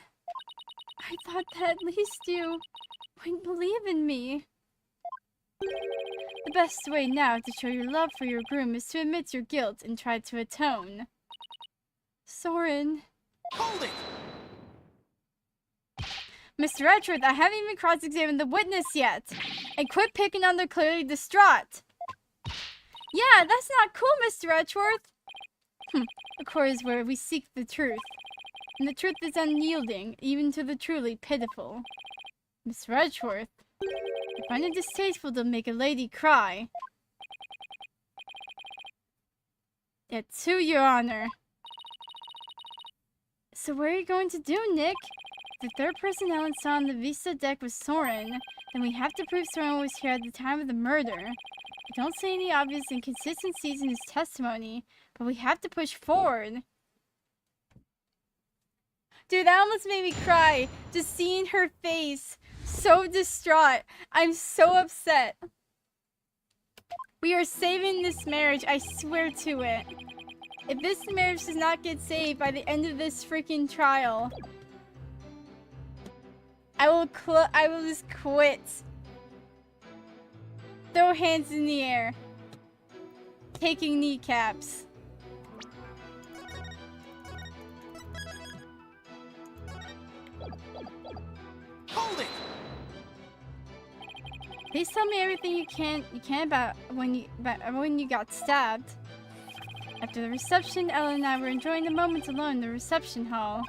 I thought that at least you would believe in me. The best way now to show your love for your groom is to admit your guilt and try to atone. Soren. Hold it! Mr. Edgeworth, I haven't even cross-examined the witness yet. And quit picking on the clearly distraught. Yeah, that's not cool, Mr. Edgeworth. The court is where we seek the truth. And the truth is unyielding, even to the truly pitiful. Mr. Edgeworth, I find it distasteful to make a lady cry. Yet to your honor. So what are you going to do, Nick? If the third person Ellen saw on the Vista deck was Soren, then we have to prove Soren was here at the time of the murder. I don't see any obvious inconsistencies in his testimony, but we have to push forward. Dude, that almost made me cry. Just seeing her face. So distraught. I'm so upset. We are saving this marriage. I swear to it. If this marriage does not get saved by the end of this freaking trial, I will just quit. Throw hands in the air. Taking kneecaps. Hold it! Please tell me everything you can about when you got stabbed. After the reception, Ellen and I were enjoying a moment alone in the reception hall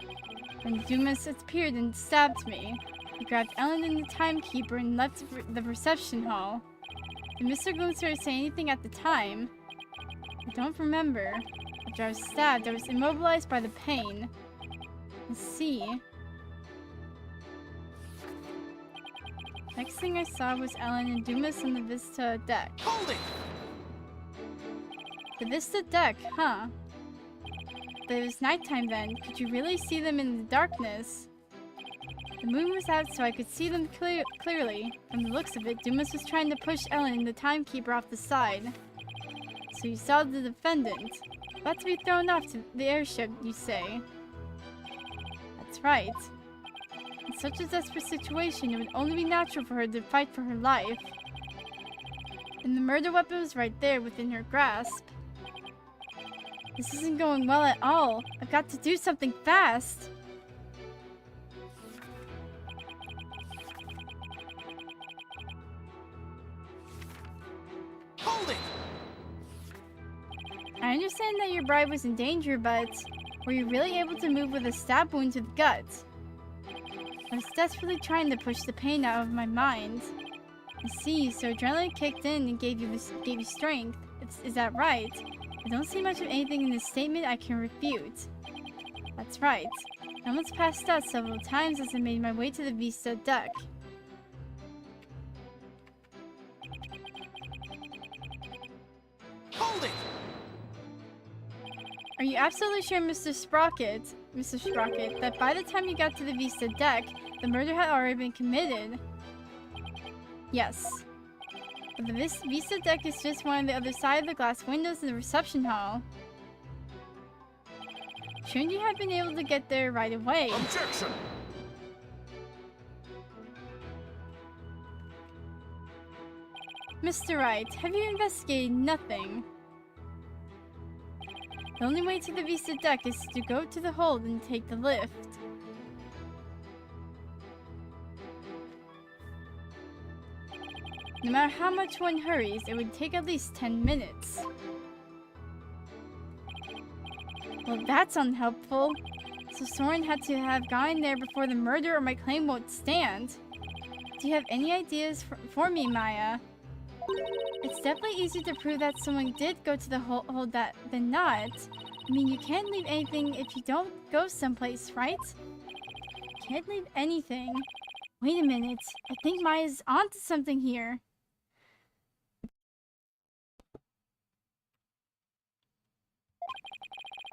when Dumas appeared and stabbed me. He grabbed Ellen and the timekeeper and left the reception hall. Did Mr. Gloomstar say anything at the time? I don't remember. After I was stabbed, I was immobilized by the pain. Let's see. Next thing I saw was Ellen and Dumas on the Vista deck. Hold it! The Vista deck, huh? But it was nighttime then. Could you really see them in the darkness? The moon was out so I could see them clearly. From the looks of it, Dumas was trying to push Ellen and the timekeeper off the side. So you saw the defendant. About to be thrown off to the airship, you say? That's right. In such a desperate situation, it would only be natural for her to fight for her life. And the murder weapon was right there within her grasp. This isn't going well at all. I've got to do something fast. Hold it! I understand that your bride was in danger, but were you really able to move with a stab wound to the gut? I was desperately trying to push the pain out of my mind. I see, so adrenaline kicked in and gave you strength. Is that right? I don't see much of anything in this statement I can refute. That's right. I almost passed out several times as I made my way to the Vista deck. Hold it! Are you absolutely sure, Mr. Sprocket, that by the time you got to the Vista deck, the murder had already been committed? Yes. But the Vista deck is just one on the other side of the glass windows in the reception hall. Shouldn't you have been able to get there right away? Objection! Mr. Wright, have you investigated nothing? The only way to the Vista deck is to go to the hold and take the lift. No matter how much one hurries, it would take at least 10 minutes. Well, that's unhelpful. So Soren had to have gone there before the murder or my claim won't stand. Do you have any ideas for me, Maya? It's definitely easier to prove that someone did go to the hold than not. I mean, you can't leave anything if you don't go someplace, right? Can't leave anything. Wait a minute. I think Maya's onto something here.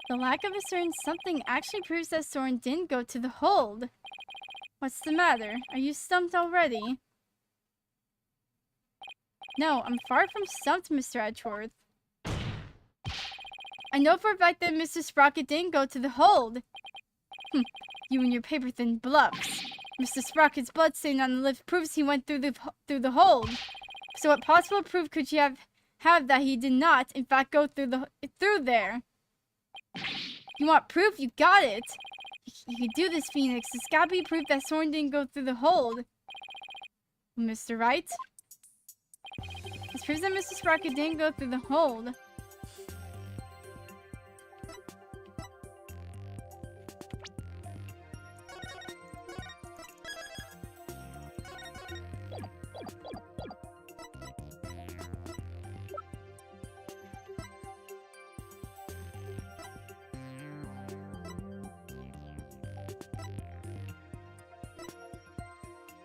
The lack of a certain something actually proves that Soren didn't go to the hold. What's the matter? Are you stumped already? No, I'm far from stumped, Mr. Edgeworth. I know for a fact that Mr. Sprocket didn't go to the hold. You and your paper-thin bluffs. Mr. Sprocket's bloodstain on the lift proves he went through the hold. So what possible proof could you have that he did not, in fact, go through there? You want proof? You got it. You can do this, Phoenix. There's gotta be proof that Soren didn't go through the hold. Mr. Wright? This proves that Mr. Sprocket didn't go through the hold.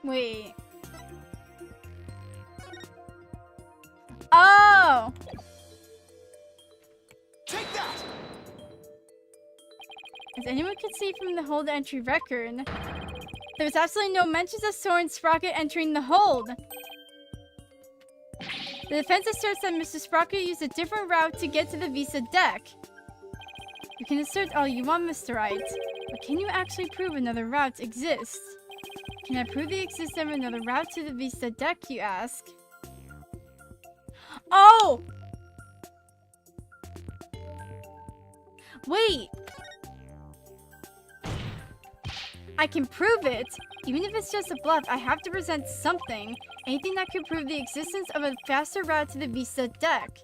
Wait. Oh! Take that! As anyone can see from the hold entry record, there was absolutely no mentions of Soren Sprocket entering the hold. The defense asserts that Mr. Sprocket used a different route to get to the Vista deck. You can assert all you want, Mr. Wright, but can you actually prove another route exists? Can I prove the existence of another route to the Vista deck, you ask? Oh! Wait! I can prove it! Even if it's just a bluff, I have to present something. Anything that could prove the existence of a faster route to the Vista deck.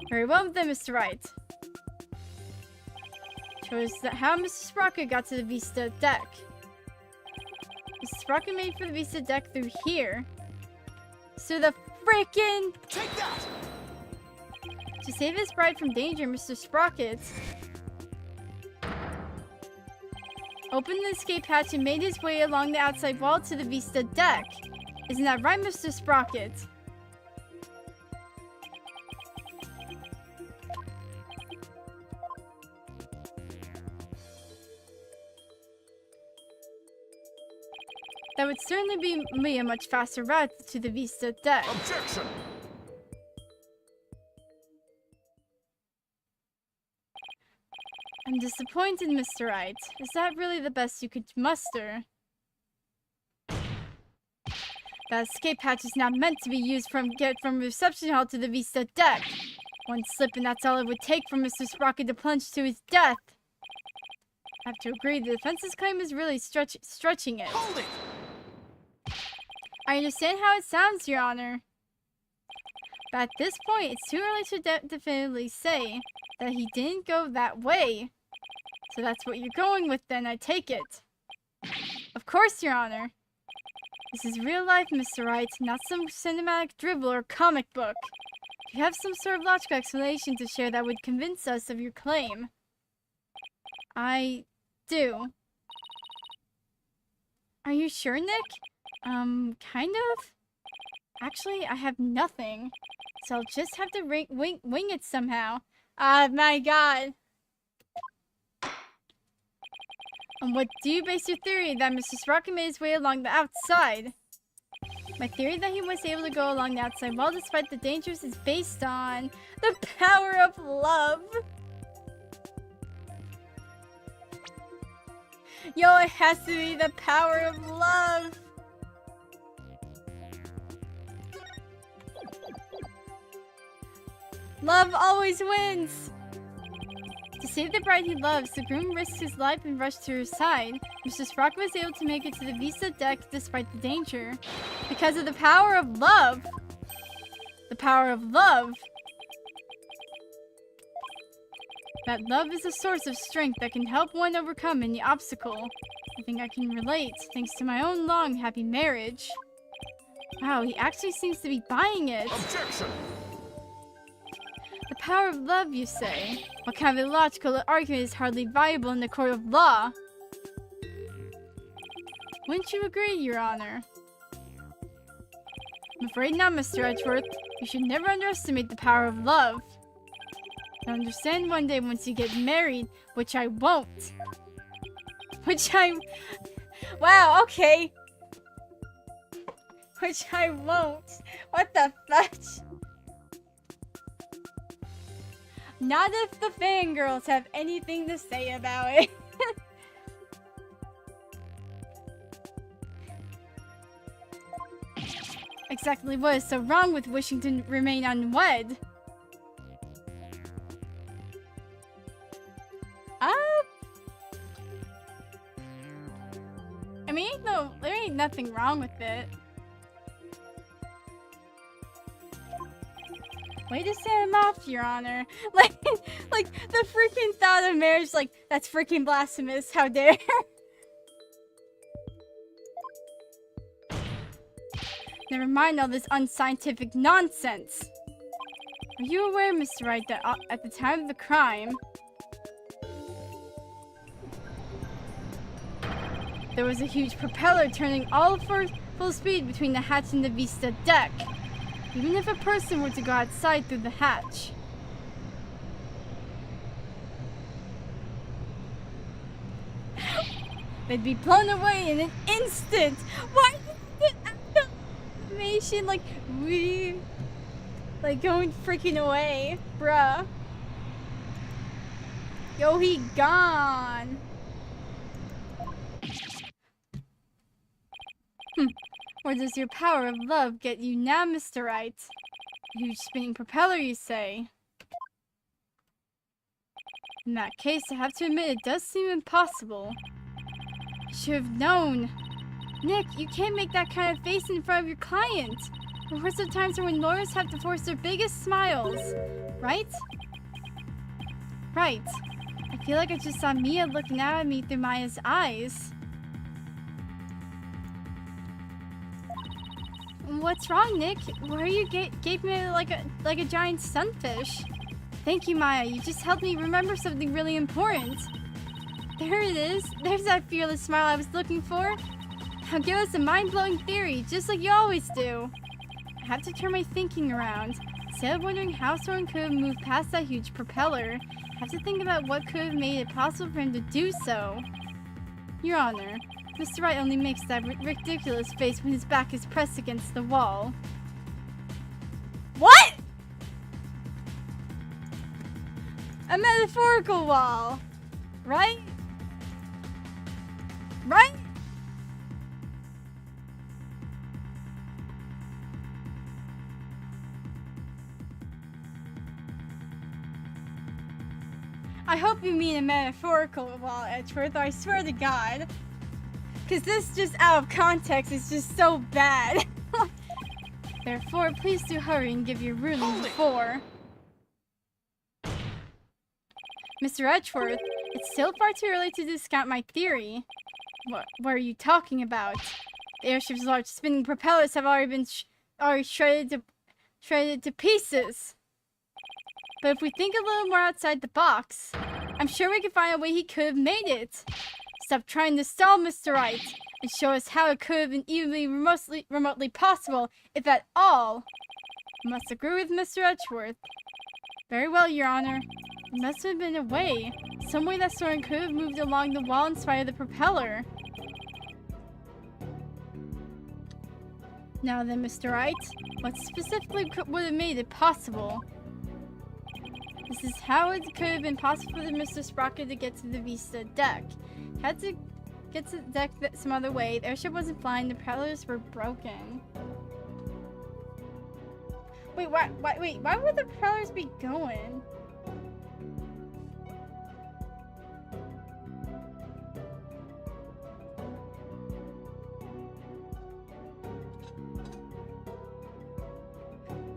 Very well then, Mr. Wright. Show us how Mr. Sprocket got to the Vista deck. Mr. Sprocket made for the Vista deck through here. So the frickin' Take that! To save his bride from danger, Mr. Sprocket opened the escape hatch and made his way along the outside wall to the Vista deck. Isn't that right, Mr. Sprocket? That would certainly be a much faster route to the Vista deck. Objection! I'm disappointed, Mr. Wright. Is that really the best you could muster? That escape hatch is not meant to be used from reception hall to the Vista deck. One slip and that's all it would take for Mr. Sprocket to plunge to his death. I have to agree, the defense's claim is really stretching it. Hold it! I understand how it sounds, Your Honor. But at this point, it's too early to definitively say that he didn't go that way. So that's what you're going with then, I take it. Of course, Your Honor. This is real life, Mr. Wright, not some cinematic dribble or comic book. If you have some sort of logical explanation to share that would convince us of your claim. I do. Are you sure, Nick? Kind of? Actually, I have nothing. So I'll just have to wing it somehow. My god. On what do you base your theory that Mr. Sprocket made his way along the outside? My theory that he was able to go along the outside wall despite the dangers is based on the power of love. Yo, it has to be the power of love. Love always wins! To save the bride he loves, the groom risks his life and rushed to her side. Mr. Sprocket was able to make it to the Vista deck despite the danger. Because of the power of love! The power of love! That love is a source of strength that can help one overcome any obstacle. I think I can relate, thanks to my own long, happy marriage. Wow, he actually seems to be buying it! Objection! The power of love, you say? What kind of illogical argument is hardly viable in the court of law? Wouldn't you agree, Your Honor? I'm afraid not, Mr. Edgeworth. You should never underestimate the power of love. You'll understand one day once you get married, which I won't. Wow, okay. Which I won't. What the fudge? Not if the fangirls have anything to say about it. Exactly what is so wrong with wishing to remain unwed? I mean, there ain't nothing wrong with it. Way to set him off, Your Honor. Like the freaking thought of marriage, like, that's freaking blasphemous. How dare? Never mind all this unscientific nonsense. Are you aware, Mr. Wright, that at the time of the crime, there was a huge propeller turning all for full speed between the hatch and the Vista deck? Even if a person were to go outside through the hatch. They'd be blown away in an instant! Why is the animation like going freaking away? Bruh. Yo, he gone. Where does your power of love get you now, Mr. Wright? A huge spinning propeller, you say? In that case, I have to admit it does seem impossible. I should have known. Nick, you can't make that kind of face in front of your client. There were some times when lawyers have to force their biggest smiles. Right? Right. I feel like I just saw Mia looking out at me through Maya's eyes. What's wrong, Nick? Why are you gaping at it like a giant sunfish? Thank you, Maya. You just helped me remember something really important. There it is. There's that fearless smile I was looking for. Now give us a mind-blowing theory, just like you always do. I have to turn my thinking around. Instead of wondering how someone could have moved past that huge propeller, I have to think about what could have made it possible for him to do so. Your Honor, Mr. Wright only makes that ridiculous face when his back is pressed against the wall. What? A metaphorical wall, right? Right? I hope you mean a metaphorical wall, Edgeworth, or I swear to God. Because this just out of context is just so bad. Therefore, please do hurry and give your ruling before. Mr. Edgeworth, it's still far too early to discount my theory. What are you talking about? The airship's large spinning propellers have already been shredded to pieces. But if we think a little more outside the box, I'm sure we can find a way he could have made it. Stop trying to stall, Mr. Wright, and show us how it could have been even remotely possible, if at all. I must agree with Mr. Edgeworth. Very well, Your Honor. There must have been a way. Some way that someone could have moved along the wall in spite of the propeller. Now then, Mr. Wright, what specifically would have made it possible? This is how it could have been possible for Mr. Sprocket to get to the Vista deck. Had to get to the deck some other way. The airship wasn't flying, the propellers were broken. Wait, why would the propellers be going?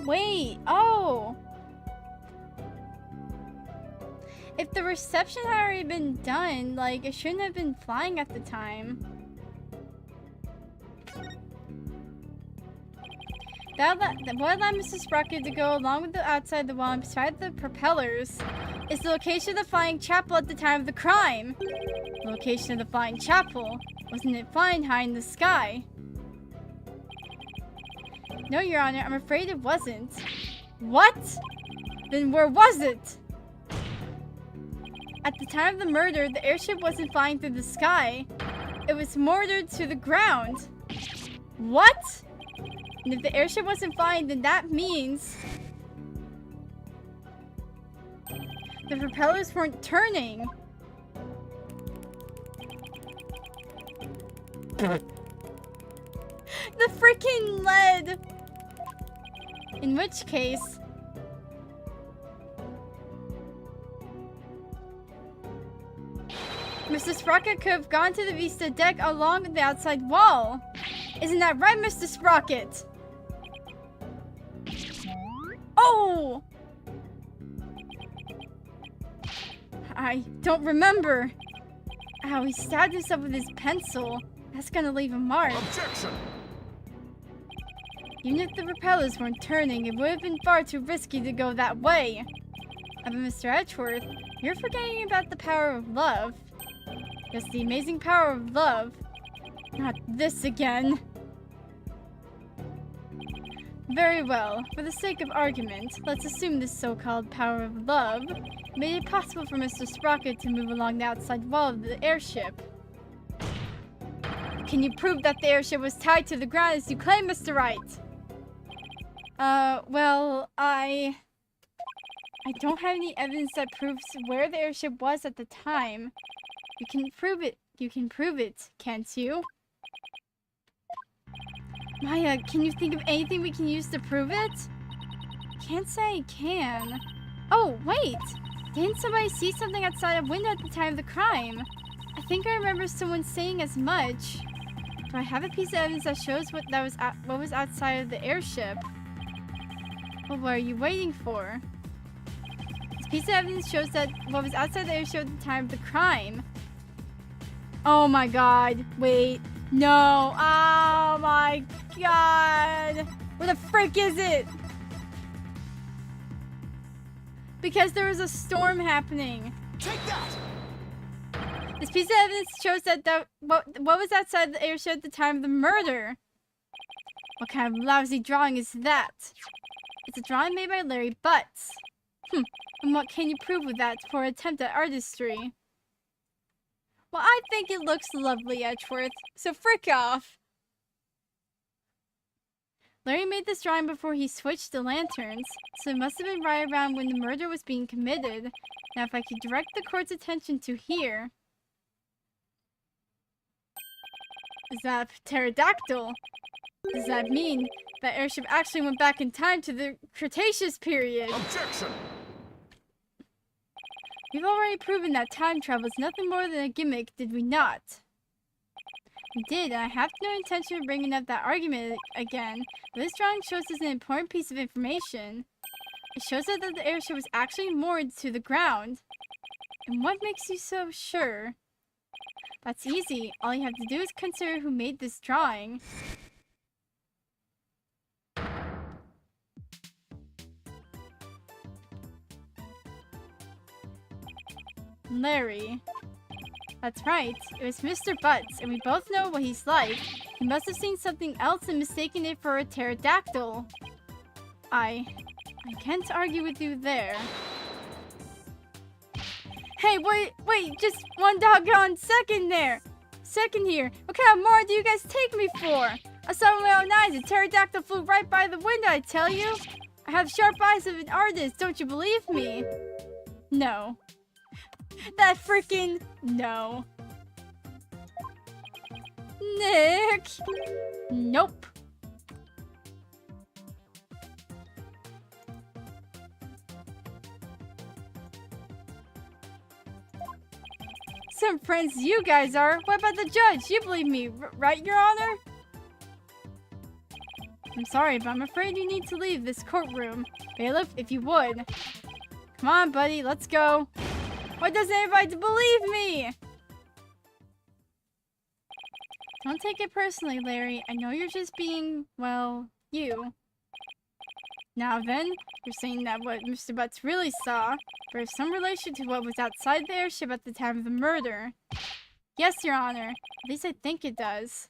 Wait, oh! If the reception had already been done, like, it shouldn't have been flying at the time. What allowed Mr. Sprocket to go along with the outside the wall beside the propellers is the location of the flying chapel at the time of the crime. The location of the flying chapel. Wasn't it flying high in the sky? No, Your Honor, I'm afraid it wasn't. What? Then where was it? At the time of the murder, the airship wasn't flying through the sky. It was mortared to the ground. What? And if the airship wasn't flying, then that means the propellers weren't turning. The freaking lead! In which case, Mr. Sprocket could have gone to the Vista deck along the outside wall. Isn't that right, Mr. Sprocket? Oh! I don't remember. Ow, he stabbed himself with his pencil. That's gonna leave a mark. Objection! Even if the propellers weren't turning, it would have been far too risky to go that way. But Mr. Edgeworth, you're forgetting about the power of love. Yes, the amazing power of love. Not this again. Very well. For the sake of argument, let's assume this so-called power of love made it possible for Mr. Sprocket to move along the outside wall of the airship. Can you prove that the airship was tied to the ground as you claim, Mr. Wright? Well, I don't have any evidence that proves where the airship was at the time. You can prove it. You can prove it, can't you? Maya, can you think of anything we can use to prove it? Can't say I can. Oh, wait! Didn't somebody see something outside a window at the time of the crime? I think I remember someone saying as much. But I have a piece of evidence that shows what was outside of the airship. Well, what are you waiting for? This piece of evidence shows that what was outside the airship at the time of the crime. Oh my god. Wait. No. Oh my god. Where the frick is it? Because there was a storm happening. Take that! This piece of evidence shows that what was outside the airship at the time of the murder. What kind of lousy drawing is that? It's a drawing made by Larry Butts. And what can you prove with that for an attempt at artistry? Well, I think it looks lovely, Edgeworth, so frick off. Larry made this drawing before he switched the lanterns, so it must have been right around when the murder was being committed. Now, if I could direct the court's attention to here... Is that a pterodactyl? Does that mean that airship actually went back in time to the Cretaceous period? Objection! We've already proven that time travel is nothing more than a gimmick, did we not? We did, and I have no intention of bringing up that argument again, but this drawing shows us an important piece of information. It shows us that the airship was actually moored to the ground. And what makes you so sure? That's easy. All you have to do is consider who made this drawing. Larry. That's right. It was Mr. Butts, and we both know what he's like. He must have seen something else and mistaken it for a pterodactyl. I can't argue with you there. Hey, wait, just one doggone second there. Second here. What kind of moron do you guys take me for? I saw with my own eyes. A pterodactyl flew right by the window, I tell you. I have sharp eyes of an artist. Don't you believe me? No. That freaking no. Nick. Nope. Some friends you guys are. What about the judge? You believe me, right, Your Honor? I'm sorry, but I'm afraid you need to leave this courtroom. Bailiff, if you would. Come on, buddy, let's go. Why doesn't everybody believe me? Don't take it personally, Larry. I know you're just being, well, you. Now then, you're saying that what Mr. Butts really saw bears some relation to what was outside the airship at the time of the murder. Yes, Your Honor. At least I think it does.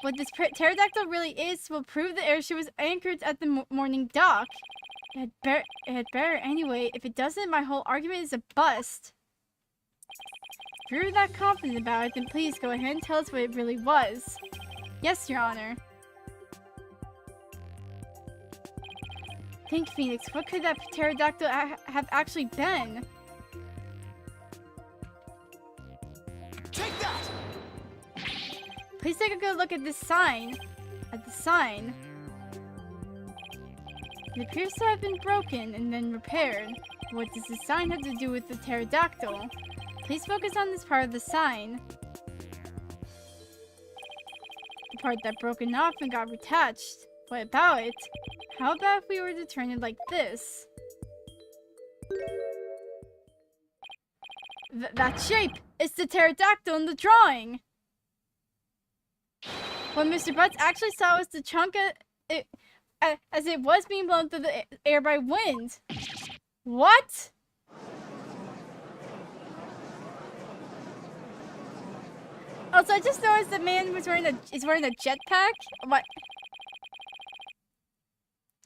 What this pterodactyl really is will prove the airship was anchored at the morning dock. It had better anyway. If it doesn't, my whole argument is a bust. If you're that confident about it, then please go ahead and tell us what it really was. Yes, Your Honor. Think, Phoenix, what could that pterodactyl have actually been? Take that! Please take a good look at this sign. At the sign. It appears to have been broken and then repaired. What does the sign have to do with the pterodactyl? Please focus on this part of the sign. The part that broken off and got retouched. What about it? How about if we were to turn it like this? That shape! It's the pterodactyl in the drawing! What Mr. Butts actually saw was the chunk as it was being blown through the air by wind. What? Also, I just noticed the man is wearing a jetpack. What?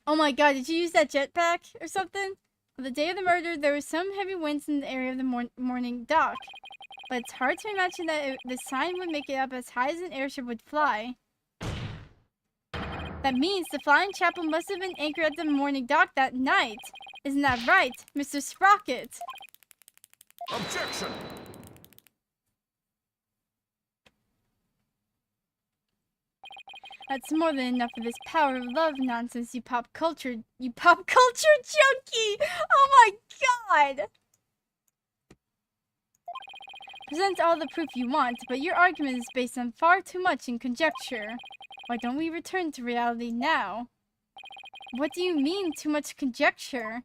Oh my god, did you use that jetpack or something? On the day of the murder, there were some heavy winds in the area of the morning dock. But it's hard to imagine that the sign would make it up as high as an airship would fly. That means the flying chapel must have been anchored at the morning dock that night. Isn't that right, Mr. Sprocket? Objection! That's more than enough of this power of love nonsense, you pop culture junkie! Oh my god! Present all the proof you want, but your argument is based on far too much in conjecture. Why don't we return to reality now? What do you mean, too much conjecture?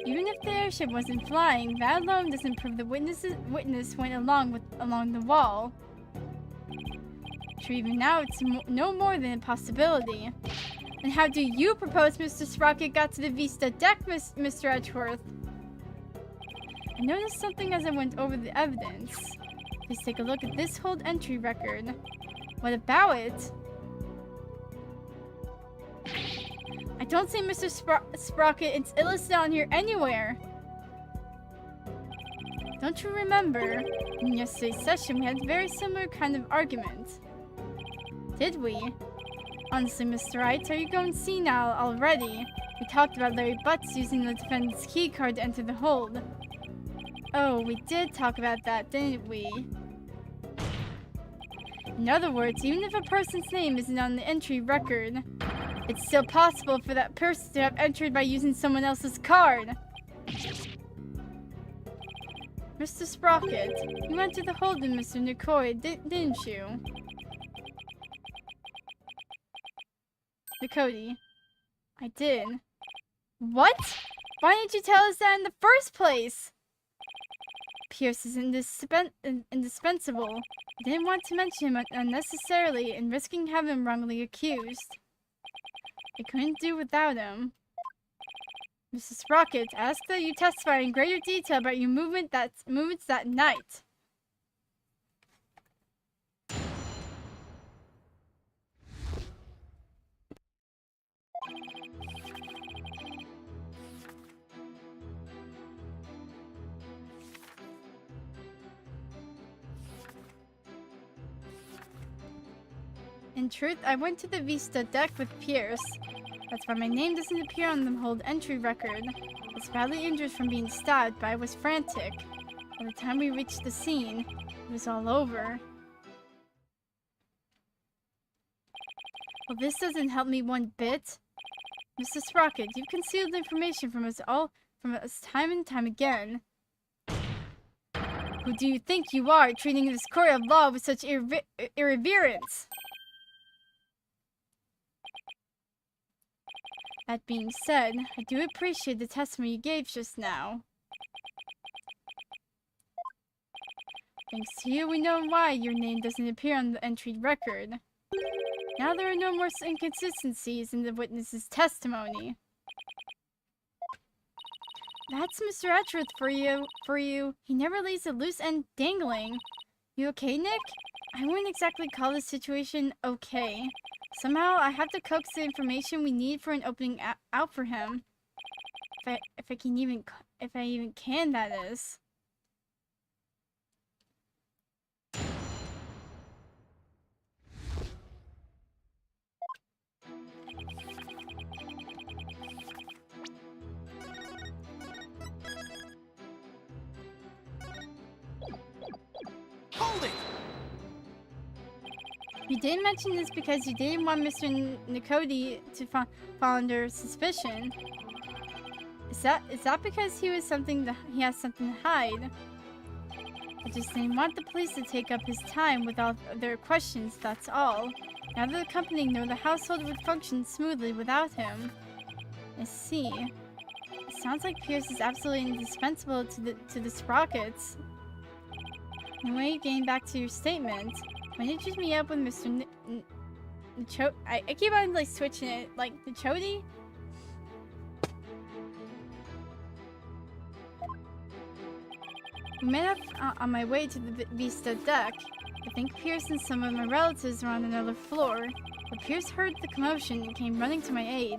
Even if the airship wasn't flying, that alone doesn't prove the witness went along the wall. True, even now it's no more than a possibility. And how do you propose Mr. Sprocket got to the Vista deck, Mr. Edgeworth? I noticed something as I went over the evidence. Please take a look at this hold entry record. What about it? I don't see Mr. Sprocket. It's illustrated on here anywhere. Don't you remember? In yesterday's session, we had a very similar kind of argument. Did we? Honestly, Mr. Wright, are you going senile already? We talked about Larry Butts using the defendant's key card to enter the hold. Oh, we did talk about that, didn't we? In other words, even if a person's name isn't on the entry record, it's still possible for that person to have entered by using someone else's card. Mr. Sprocket, you went to the hold with Mr. Nikoi, didn't you? Nikodi. I did. What? Why didn't you tell us that in the first place? Pierce is indispensable. I didn't want to mention him unnecessarily and risking having him wrongly accused. I couldn't do without him. Mrs. Sprocket, I ask that you testify in greater detail about your movements that night. In truth, I went to the Vista deck with Pierce. That's why my name doesn't appear on the hold entry record. I was badly injured from being stabbed, but I was frantic. By the time we reached the scene, it was all over. Well, this doesn't help me one bit. Mr. Sprocket, you've concealed information from us time and time again. Who do you think you are, treating this court of law with such irreverence? That being said, I do appreciate the testimony you gave just now. Thanks to you, we know why your name doesn't appear on the entry record. Now there are no more inconsistencies in the witness's testimony. That's Mr. Edgeworth for you. He never leaves a loose end dangling. You okay, Nick? I wouldn't exactly call this situation okay. Somehow, I have to coax the information we need for an opening out for him. If I even can, that is. Hold it! You didn't mention this because you didn't want Mr. Nikodi to fall under suspicion. Is that because he has something to hide? I just didn't want the police to take up his time with all their questions, that's all. Neither the company nor the household would function smoothly without him. I see. It sounds like Pierce is absolutely indispensable to the Sprockets. Anyway, getting back to your statement. When did you meet up with Mr. I keep on like switching it, like Nichodi? We met up on my way to the Vista deck. I think Pierce and some of my relatives were on another floor, but Pierce heard the commotion and came running to my aid.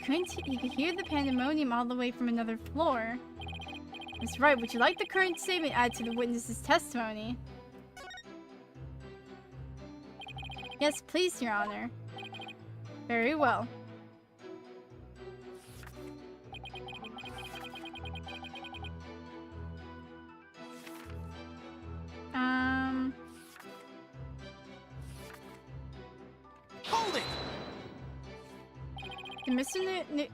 He could hear the pandemonium all the way from another floor. Mr. Wright, would you like the current statement added to the witness's testimony? Yes, please, Your Honor. Very well. Hold it! Did Mr.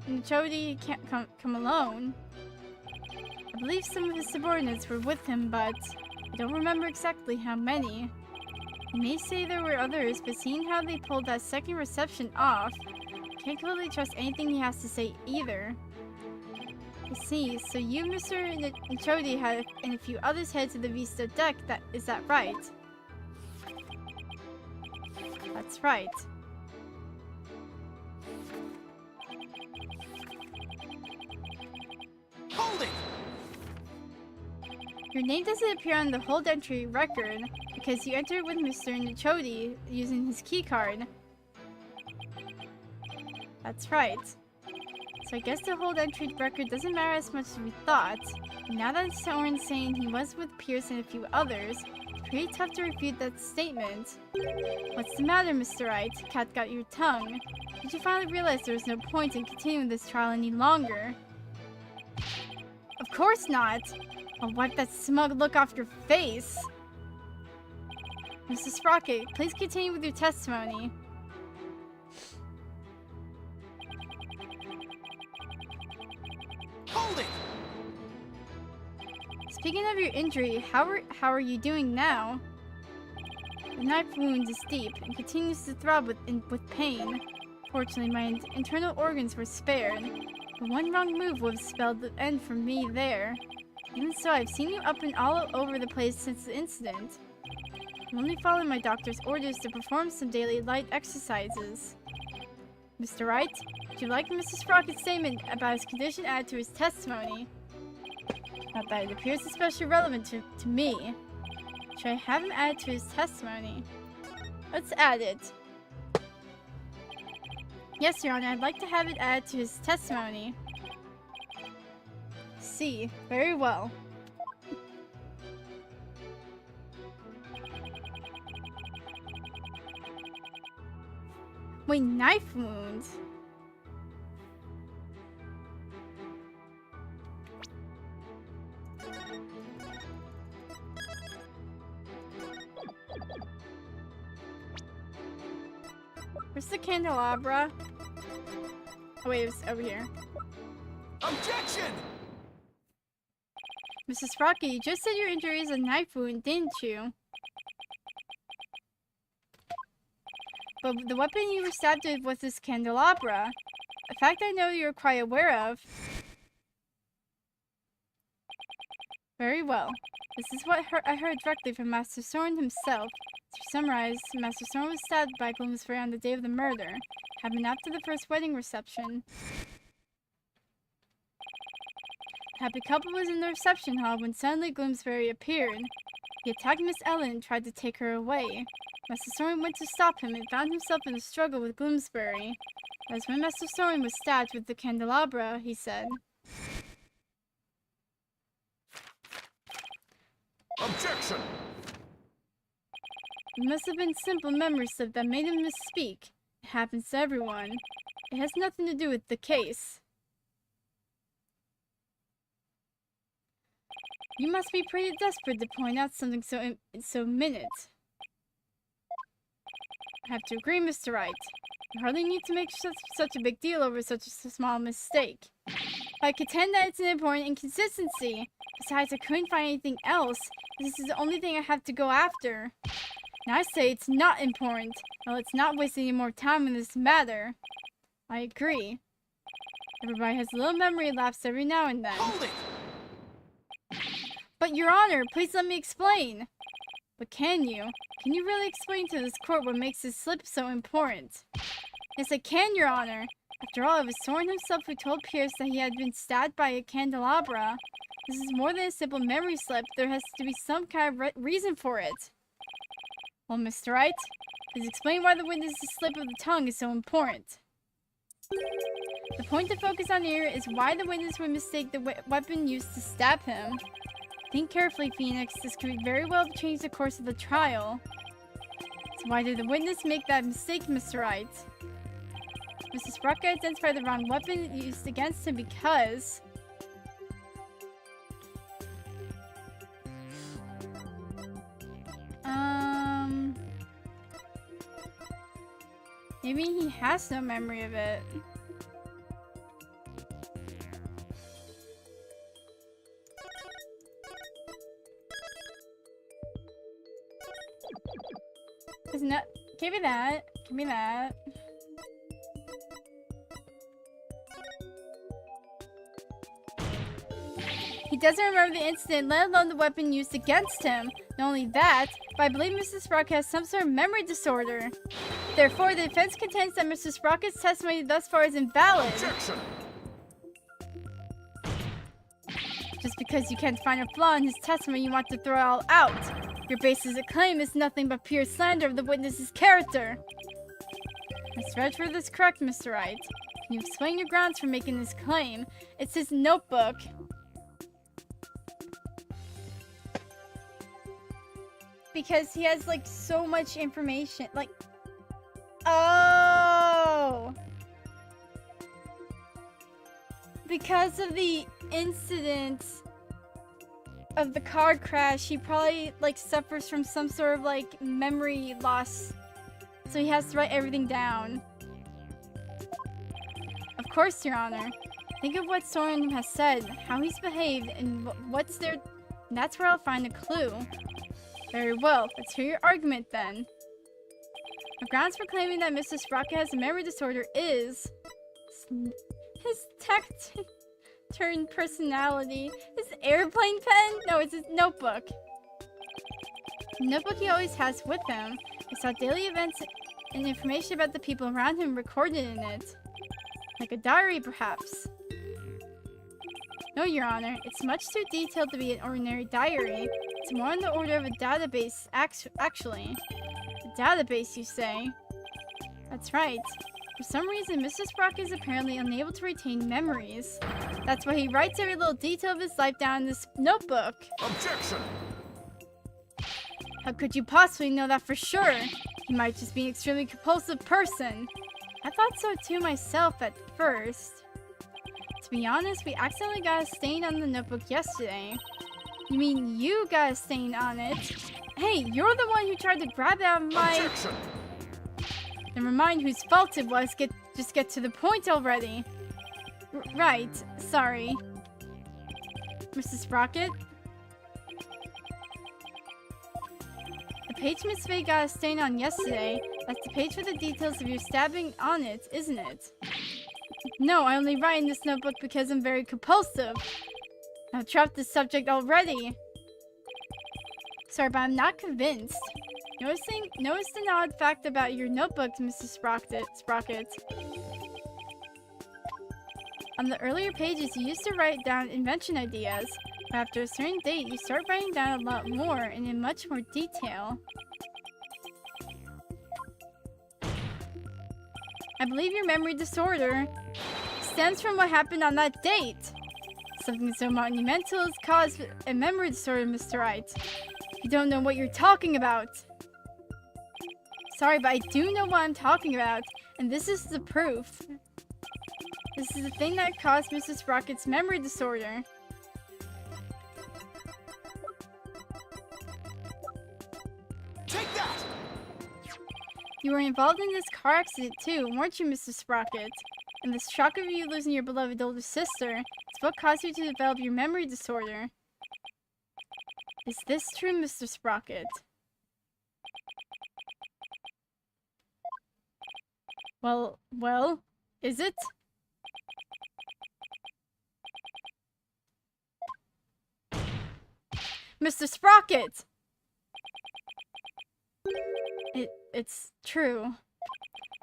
Nichodi can't come alone? I believe some of his subordinates were with him, but I don't remember exactly how many. You may say there were others, but seeing how they pulled that second reception off, I can't completely trust anything he has to say either. I see, so you, Mr. Nchodi, had and a few others headed to the Vista deck, is that right? That's right. Hold it! Your name doesn't appear on the hold entry record because you entered with Mr. Nchodi using his keycard. That's right. So I guess the hold entry record doesn't matter as much as we thought. And now that Soren's saying he was with Pierce and a few others, it's pretty tough to refute that statement. What's the matter, Mr. Wright? Cat got your tongue. Did you finally realize there was no point in continuing this trial any longer? Of course not! I'll wipe that smug look off your face! Mr. Sprocket, please continue with your testimony. Hold it! Speaking of your injury, how are you doing now? The knife wound is deep and continues to throb with pain. Fortunately, my internal organs were spared. But one wrong move would have spelled the end for me there. Even so, I've seen you up and all over the place since the incident. I'm only following my doctor's orders to perform some daily light exercises. Mr. Wright, would you like Mr. Sprocket's statement about his condition added to his testimony? Not that it appears especially relevant to me. Should I have him added to his testimony? Let's add it. Yes, Your Honor, I'd like to have it added to his testimony. See, very well. Wait, knife wound? Where's the candelabra? Oh wait, it was over here. Objection! Mrs. Sprocket, you just said your injury is a knife wound, didn't you? But the weapon you were stabbed with was this candelabra. A fact I know you're quite aware of. Very well. This is what I heard directly from Master Soren himself. To summarize, Master Soren was stabbed by Gloomsbury on the day of the murder, happened after the first wedding reception. The happy couple was in the reception hall when suddenly Gloomsbury appeared. He attacked Miss Ellen and tried to take her away. Master Soren went to stop him and found himself in a struggle with Gloomsbury. That was when Master Soren was stabbed with the candelabra, he said. Objection! It must have been simple memory slip that made him misspeak. It happens to everyone. It has nothing to do with the case. You must be pretty desperate to point out something so minute. I have to agree, Mr. Wright. You hardly need to make such a big deal over such a small mistake. I contend that it's an important inconsistency. Besides, I couldn't find anything else. This is the only thing I have to go after. And I say it's not important. Well, let's not waste any more time in this matter. I agree. Everybody has a little memory lapse every now and then. Hold it! But, Your Honor, please let me explain. But can you? Can you really explain to this court what makes this slip so important? Yes, I can, Your Honor. After all, it was Soren himself who told Pierce that he had been stabbed by a candelabra. This is more than a simple memory slip. There has to be some kind of reason for it. Well, Mr. Wright, please explain why the witness's slip of the tongue is so important. The point to focus on here is why the witness would mistake the weapon used to stab him. Think carefully, Phoenix. This could very well change the course of the trial. So why did the witness make that mistake, Mr. Wright? Mr. Sprocket identified the wrong weapon used against him because... Maybe he has no memory of it. Give me that. Give me that. He doesn't remember the incident, let alone the weapon used against him. Not only that, but I believe Mr. Sprocket has some sort of memory disorder. Therefore, the defense contends that Mr. Sprocket's testimony thus far is invalid. Objection! Just because you can't find a flaw in his testimony, you want to throw it all out. Your basis of claim is nothing but pure slander of the witness's character. Mr. Redford is correct, Mr. Wright. Can you explain your grounds for making this claim? It's his notebook. Because he has, like, so much information. Like, oh! Because of the incident of the car crash, he probably, like, suffers from some sort of, like, memory loss. So he has to write everything down. Of course, Your Honor. Think of what Soren has said, how he's behaved, and what's there. That's where I'll find a clue. Very well, let's hear your argument then. The grounds for claiming that Mr. Sprocket has a memory disorder is his turned personality. His airplane pen? No, it's his notebook. The notebook he always has with him. It's got daily events and information about the people around him recorded in it. Like a diary, perhaps. No, Your Honor, it's much too detailed to be an ordinary diary. It's more on the order of a database, actually. A database, you say? That's right. For some reason, Mr. Sprocket is apparently unable to retain memories. That's why he writes every little detail of his life down in this notebook. Objection! How could you possibly know that for sure? He might just be an extremely compulsive person. I thought so too myself at first. To be honest, we accidentally got a stain on the notebook yesterday. You mean you got a stain on it? Hey, you're the one who tried to grab it out of my... Objection! Never mind whose fault it was. Just get to the point already. Right. Sorry. Mr. Sprocket? The page Miss Faye got a stain on yesterday. That's the page with the details of your stabbing on it, isn't it? No, I only write in this notebook because I'm very compulsive. I've dropped this subject already. Sorry, but I'm not convinced. Noticed an odd fact about your notebook, Mr. Sprocket. On the earlier pages, you used to write down invention ideas, but after a certain date, you start writing down a lot more and in much more detail. I believe your memory disorder stems from what happened on that date. Something so monumental has caused a memory disorder, Mr. Wright. You don't know what you're talking about. Sorry, but I do know what I'm talking about, and this is the proof. This is the thing that caused Mr. Sprocket's memory disorder. Take that! You were involved in this car accident too, weren't you, Mr. Sprocket? And the shock of you losing your beloved older sister is what caused you to develop your memory disorder. Is this true, Mr. Sprocket? Well, is it? Mr. Sprocket! It's true.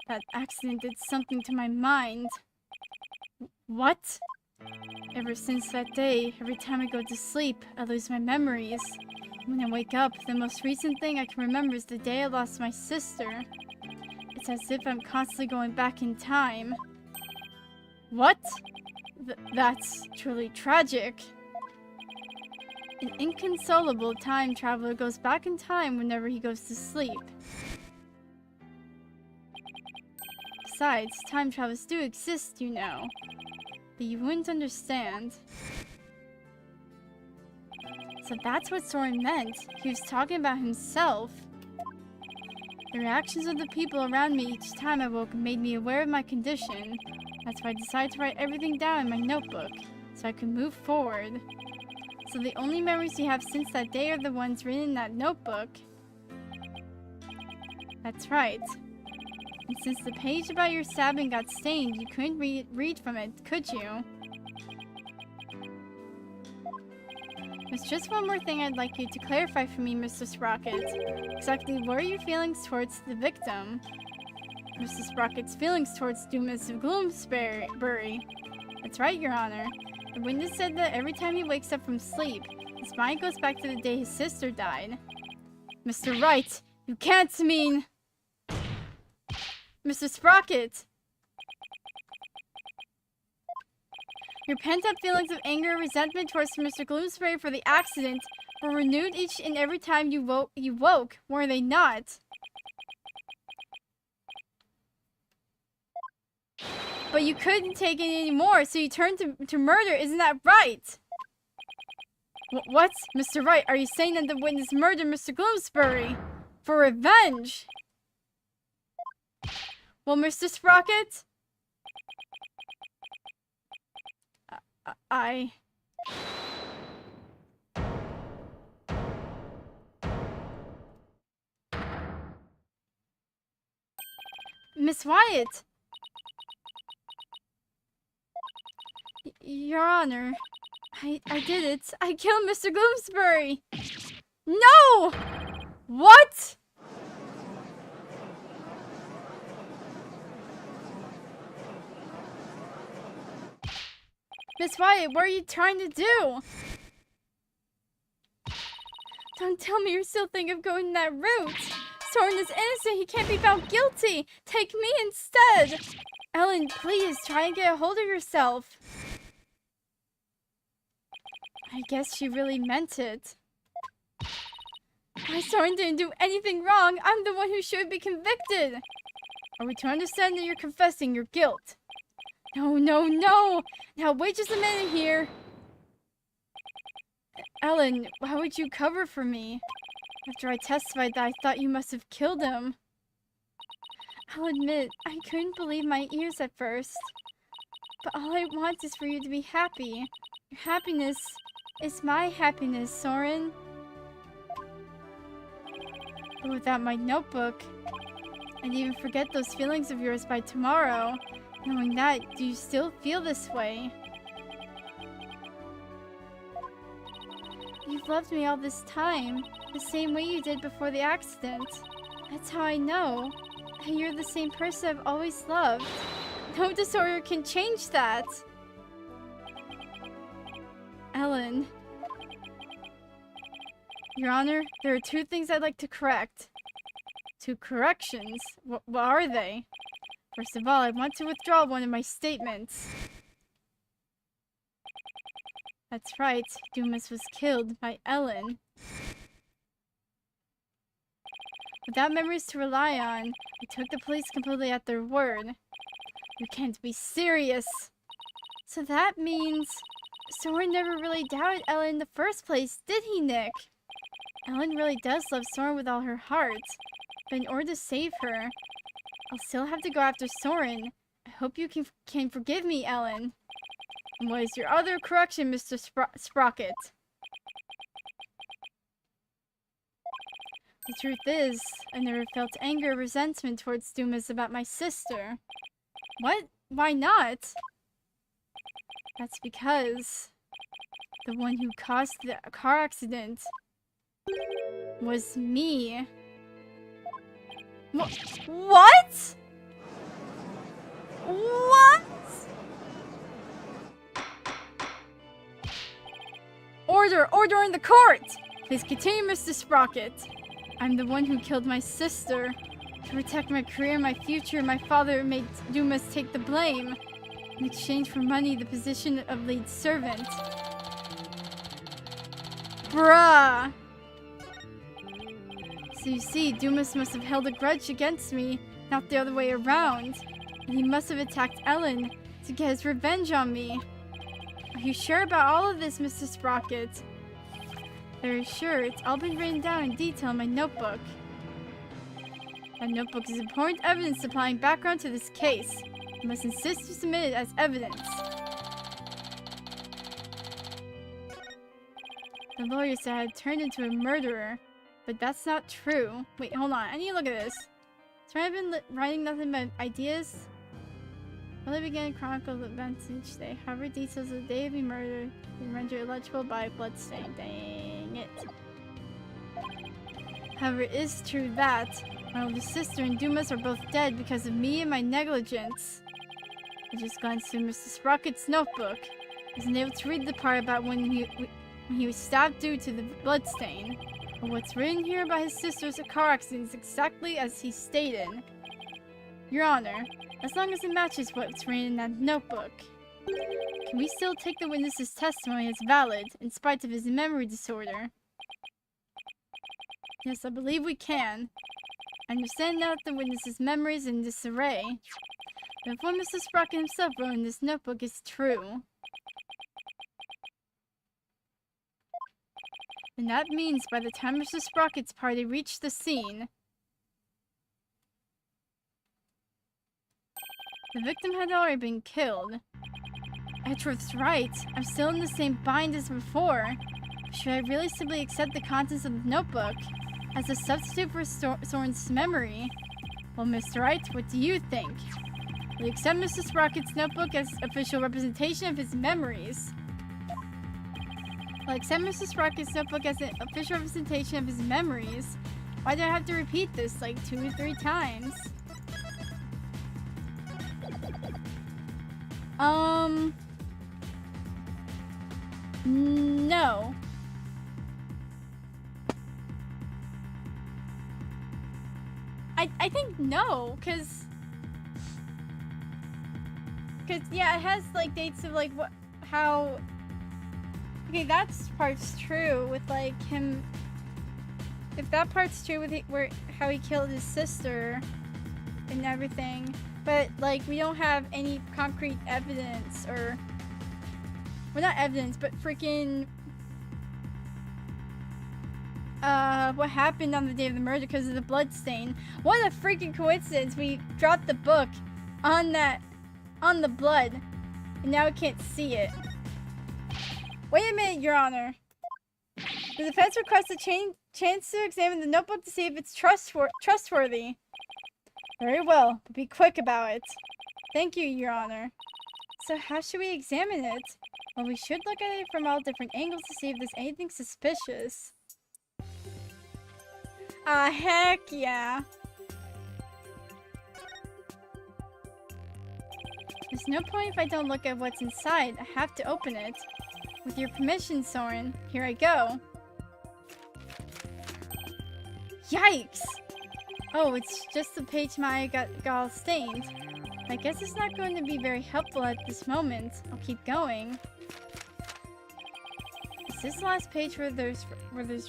That accident did something to my mind. What? Ever since that day, every time I go to sleep, I lose my memories. When I wake up, the most recent thing I can remember is the day I lost my sister. It's as if I'm constantly going back in time. What? That's truly tragic. An inconsolable time traveler goes back in time whenever he goes to sleep. Besides, time travelers do exist, you know. But you wouldn't understand. So that's what Soren meant. He was talking about himself. The reactions of the people around me each time I woke made me aware of my condition. That's why I decided to write everything down in my notebook, so I could move forward. So the only memories you have since that day are the ones written in that notebook. That's right. And since the page about your stabbing got stained, you couldn't read from it, could you? There's just one more thing I'd like you to clarify for me, Mr. Sprocket. Exactly what are your feelings towards the victim? Mr. Sprocket's feelings towards Dumas of Gloomsbury. That's right, Your Honor. The witness said that every time he wakes up from sleep, his mind goes back to the day his sister died. Mr. Wright, you can't mean... Mr. Sprocket! Your pent-up feelings of anger and resentment towards Mr. Gloomsbury for the accident were renewed each and every time you woke, were they not? But you couldn't take it anymore, so you turned to murder, isn't that right? What? Mr. Wright, are you saying that the witness murdered Mr. Gloomsbury? For revenge? Well, Mr. Sprocket? Miss Wyatt! Your Honor, I did it. I killed Mr. Gloomsbury! No! What? Miss Wyatt, what are you trying to do? Don't tell me you're still thinking of going that route. Soren is innocent. He can't be found guilty. Take me instead. Ellen, please try and get a hold of yourself. I guess she really meant it. My Soren didn't do anything wrong. I'm the one who should be convicted. Are we to understand that you're confessing your guilt? No, no, no! Now wait just a minute here. Ellen, how would you cover for me? After I testified that I thought you must have killed him. I'll admit, I couldn't believe my ears at first. But all I want is for you to be happy. Your happiness is my happiness, Soren. But without my notebook, I'd even forget those feelings of yours by tomorrow. Knowing that, do you still feel this way? You've loved me all this time, the same way you did before the accident. That's how I know that you're the same person I've always loved. No disorder can change that. Ellen. Your Honor, there are two things I'd like to correct. Two corrections? What are they? First of all, I want to withdraw one of my statements. That's right, Dumas was killed by Ellen. Without memories to rely on, I took the police completely at their word. You can't be serious! So that means... Soren never really doubted Ellen in the first place, did he, Nick? Ellen really does love Soren with all her heart. But in order to save her, I'll still have to go after Soren. I hope you can forgive me, Ellen. And what is your other correction, Mr. Sprocket? The truth is, I never felt anger or resentment towards Dumas about my sister. What? Why not? That's because the one who caused the car accident was me. What? What? Order in the court! Please continue, Mr. Sprocket. I'm the one who killed my sister. To protect my career and my future, my father made Dumas take the blame. In exchange for money, the position of lead servant. Bruh! So you see, Dumas must have held a grudge against me, not the other way around. And he must have attacked Ellen to get his revenge on me. Are you sure about all of this, Mr. Sprocket? Very sure. It's all been written down in detail in my notebook. That notebook is important evidence supplying background to this case. I must insist you submit it as evidence. The lawyer said I had turned into a murderer, but that's not true. Wait, hold on. I need to look at this. So I've been writing nothing but ideas. Only began to chronicle the events each day. However, details of the day of the murder been rendered illegible by a bloodstain. Dang it. However, it is true that my older sister and Dumas are both dead because of me and my negligence. I just glanced through Mr. Sprocket's notebook. I wasn't able to read the part about when he was stabbed due to the bloodstain. But what's written here about his sister's car accident is exactly as he stated. Your Honor, as long as it matches what's written in that notebook, can we still take the witness's testimony as valid, in spite of his memory disorder? Yes, I believe we can. I understand now that the witness's memory is in disarray. But if what Mr. Sprocket himself wrote in this notebook is true, then that means by the time Mr. Sprocket's party reached the scene, the victim had already been killed. Edgeworth's right. I'm still in the same bind as before. Should I really simply accept the contents of the notebook as a substitute for Soren's memory? Well, Mr. Wright, what do you think? Will you accept Mr. Sprocket's notebook as official representation of his memories? Will I accept Mr. Sprocket's notebook as an official representation of his memories? Why do I have to repeat this like 2 or 3 times? No. I think no, cause yeah, it has like dates of like how. Okay, that part's true with like him. If that part's true with how he killed his sister and everything, but like we don't have any concrete evidence or, well, not evidence, but freaking what happened on the day of the murder because of the blood stain. What a freaking coincidence! We dropped the book on the blood, and now we can't see it. Wait a minute, Your Honor. The defense requests a chance to examine the notebook to see if it's trustworthy. Very well, but be quick about it. Thank you, Your Honor. So how should we examine it? Well, we should look at it from all different angles to see if there's anything suspicious. Heck yeah. There's no point if I don't look at what's inside. I have to open it. With your permission, Soren, here I go. Yikes! Oh, it's just the page Maya got all stained. I guess it's not going to be very helpful at this moment. I'll keep going. Is this the last page where there's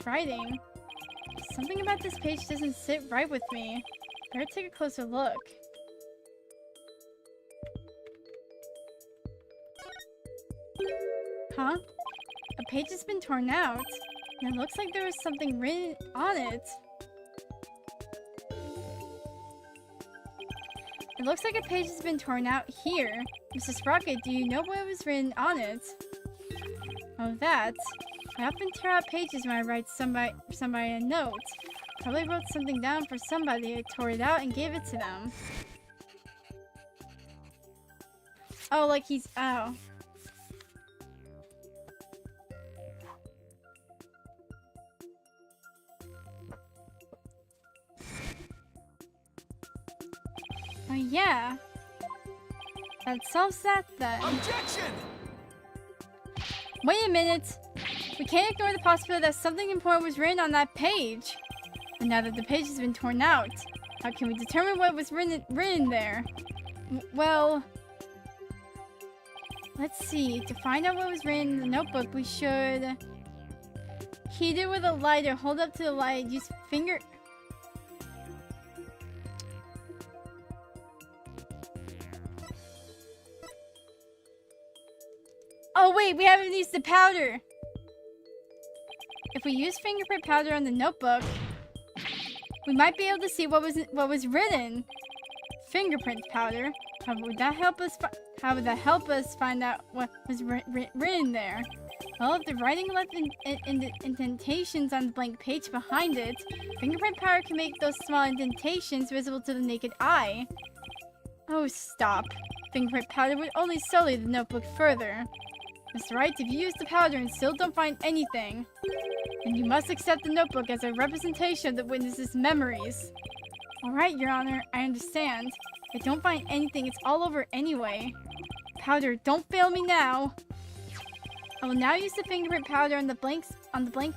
writing? Something about this page doesn't sit right with me. Better take a closer look. Huh? A page has been torn out, and it looks like there was something written on it. It looks like a page has been torn out here. Mrs. Sprocket, do you know what was written on it? Oh, that. I often tear out pages when I write somebody a note. Probably wrote something down for somebody. I tore it out and gave it to them. Oh, like he's... Oh. Oh, yeah. That solves that then. Objection! Wait a minute. We can't ignore the possibility that something important was written on that page. And now that the page has been torn out, how can we determine what was written there? Well, let's see. To find out what was written in the notebook, we should heat it with a lighter. Hold up to the light. Use finger... Oh wait, we haven't used the powder. If we use fingerprint powder on the notebook, we might be able to see what was written. Fingerprint powder. How would that help us? How would that help us find out what was written there? Well, if the writing left in the indentations on the blank page behind it, fingerprint powder can make those small indentations visible to the naked eye. Oh, stop. Fingerprint powder would only sully the notebook further. Mr. Wright, if you use the powder and still don't find anything, then you must accept the notebook as a representation of the witness's memories. Alright, Your Honor, I understand. I don't find anything, it's all over anyway. Powder, don't fail me now! I will now use the fingerprint powder on the blank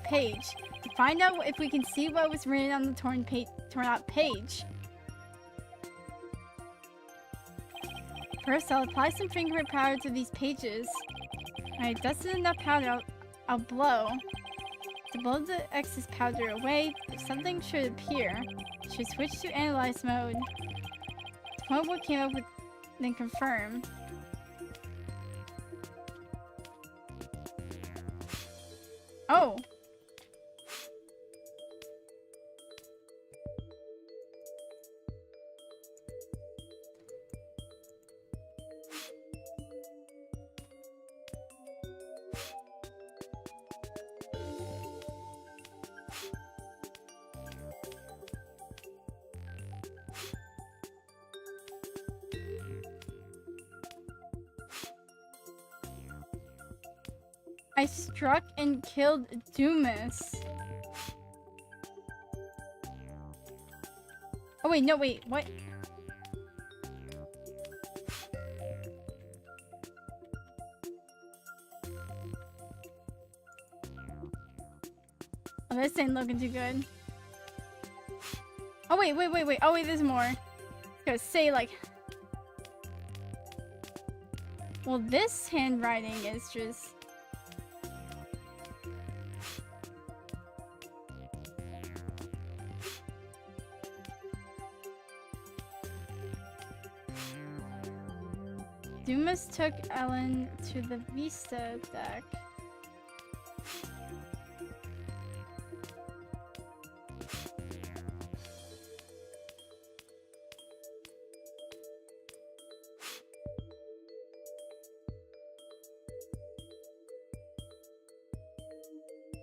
page to find out if we can see what was written on the torn out page. First, I'll apply some fingerprint powder to these pages. When I dusted enough powder, I'll blow. To blow the excess powder away, something should appear. Should switch to analyze mode. To quote what came up with, then confirm. Oh! I struck and killed Dumas. Oh wait, no wait, what? Oh, this ain't looking too good. Oh wait. Oh wait, there's more. I was gonna say like... Well, this handwriting is just... Dumas took Ellen to the Vista deck.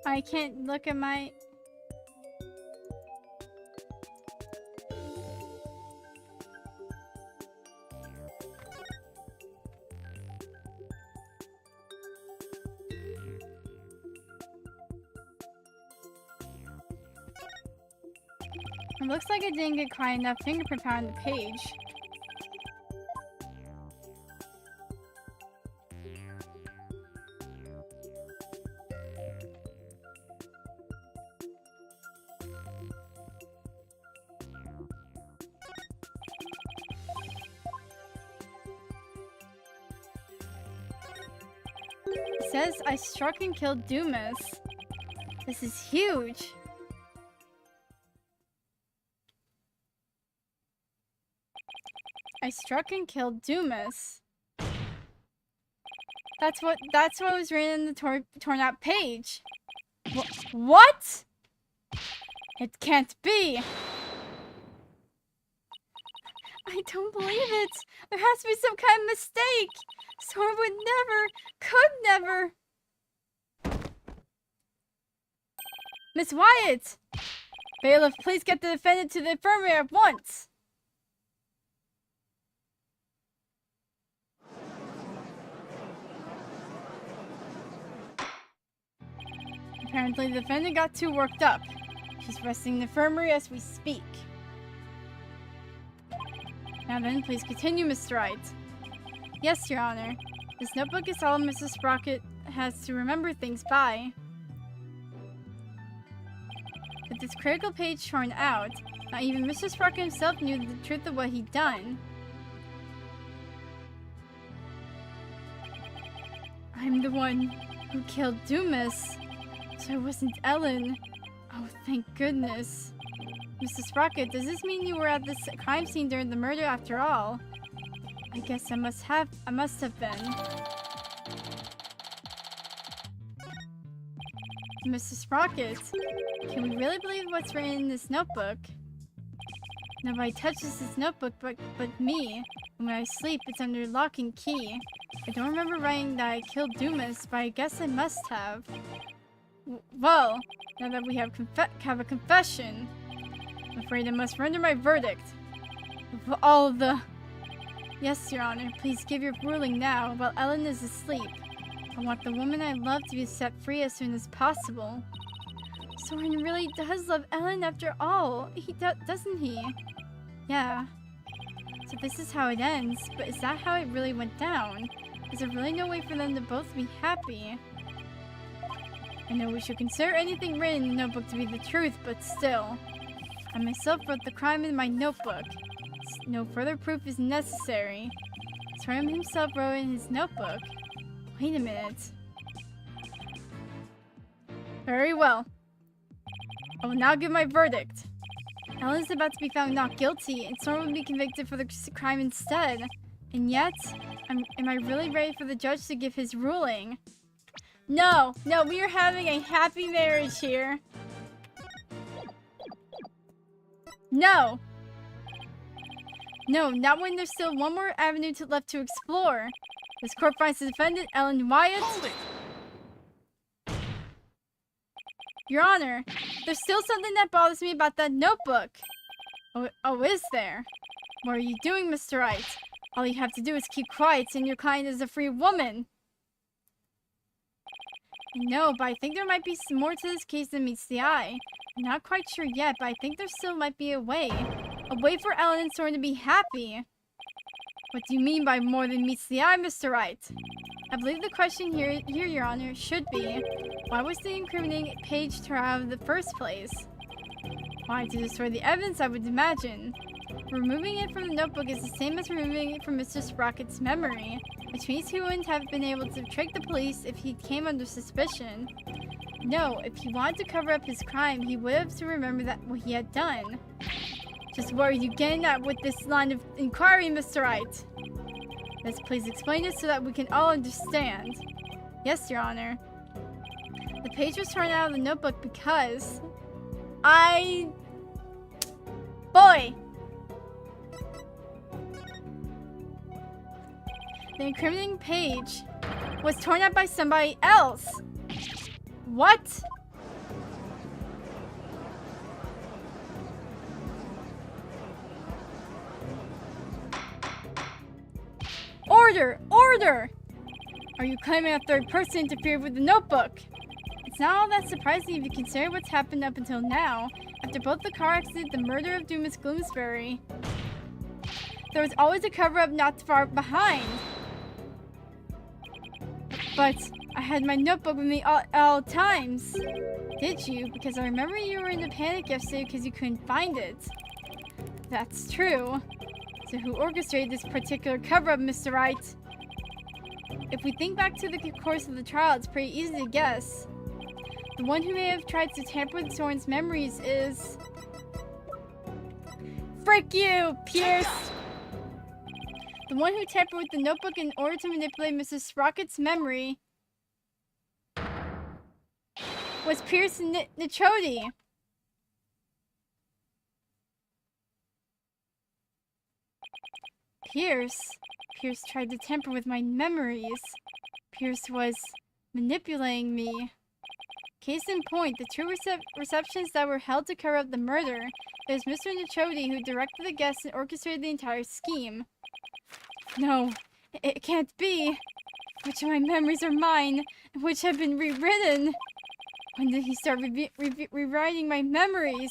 I can't look at my... It looks like I didn't get quite enough fingerprint powder on the page. It says I struck and killed Dumas. This is huge. I struck and killed Dumas. That's what was written in the torn out page. What? It can't be. I don't believe it. There has to be some kind of mistake. Sora would never, could never. Miss Wyatt! Bailiff, please get the defendant to the infirmary at once. Apparently, the defendant got too worked up. She's resting in the infirmary as we speak. Now then, please continue, Mr. Wright. Yes, Your Honor. This notebook is all Mrs. Sprocket has to remember things by. With this critical page torn out, not even Mr. Sprocket himself knew the truth of what he'd done. I'm the one who killed Dumas. So it wasn't Ellen. Oh, thank goodness. Mr. Sprocket, does this mean you were at this crime scene during the murder after all? I guess I must have been. Mr. Sprocket, can we really believe what's written in this notebook? Nobody touches this notebook but me. When I sleep, it's under lock and key. I don't remember writing that I killed Dumas, but I guess I must have. Well, now that we have a confession, I'm afraid I must render my verdict. Of all the... Yes, Your Honor, please give your ruling now, while Ellen is asleep. I want the woman I love to be set free as soon as possible. Soren really does love Ellen after all. He doesn't he? Yeah. So this is how it ends, but is that how it really went down? Is there really no way for them to both be happy? I know we should consider anything written in the notebook to be the truth, but still. I myself wrote the crime in my notebook. No further proof is necessary. Soren himself wrote in his notebook. Wait a minute. Very well. I will now give my verdict. Ellen is about to be found not guilty, and Soren will be convicted for the crime instead. And yet, am I really ready for the judge to give his ruling? No, we are having a happy marriage here. No, not when there's still one more avenue left to explore. This court finds the defendant, Ellen Wyatt. Hold it! Your Honor, there's still something that bothers me about that notebook. Oh, is there? What are you doing, Mr. Wright? All you have to do is keep quiet, and your client is a free woman. I know, but I think there might be some more to this case than meets the eye. I'm not quite sure yet, but I think there still might be a way. A way for Ellen and Soren to be happy. What do you mean by more than meets the eye, Mr. Wright? I believe the question here, Your Honor, should be, why was the incriminating page thrown out in the first place? Why, to destroy the evidence, I would imagine. Removing it from the notebook is the same as removing it from Mr. Sprocket's memory, which means he wouldn't have been able to trick the police if he came under suspicion. No, if he wanted to cover up his crime, he would have to remember what he had done. Just what are you getting at with this line of inquiry, Mr. Wright? Yes, please explain it so that we can all understand. Yes, Your Honor. The page was torn out of the notebook because... Boy! The incriminating page was torn out by somebody else. What? Order! Order! Are you claiming a third person interfered with the notebook? It's not all that surprising if you consider what's happened up until now. After both the car accident and the murder of Dumas Gloomsbury, there was always a cover-up not far behind. But I had my notebook with me all times. Did you? Because I remember you were in a panic yesterday because you couldn't find it. That's true. So who orchestrated this particular cover-up, Mr. Wright? If we think back to the course of the trial, it's pretty easy to guess. The one who may have tried to tamper with Soren's memories is... Frick you, Pierce! The one who tampered with the notebook in order to manipulate Mrs. Sprocket's memory was Pierce Nichodi. Pierce tried to tamper with my memories. Pierce was manipulating me. Case in point, the two receptions that were held to cover up the murder, it was Mr. Nichodi who directed the guests and orchestrated the entire scheme. No, it can't be. Which of my memories are mine, and which have been rewritten? When did he start rewriting my memories?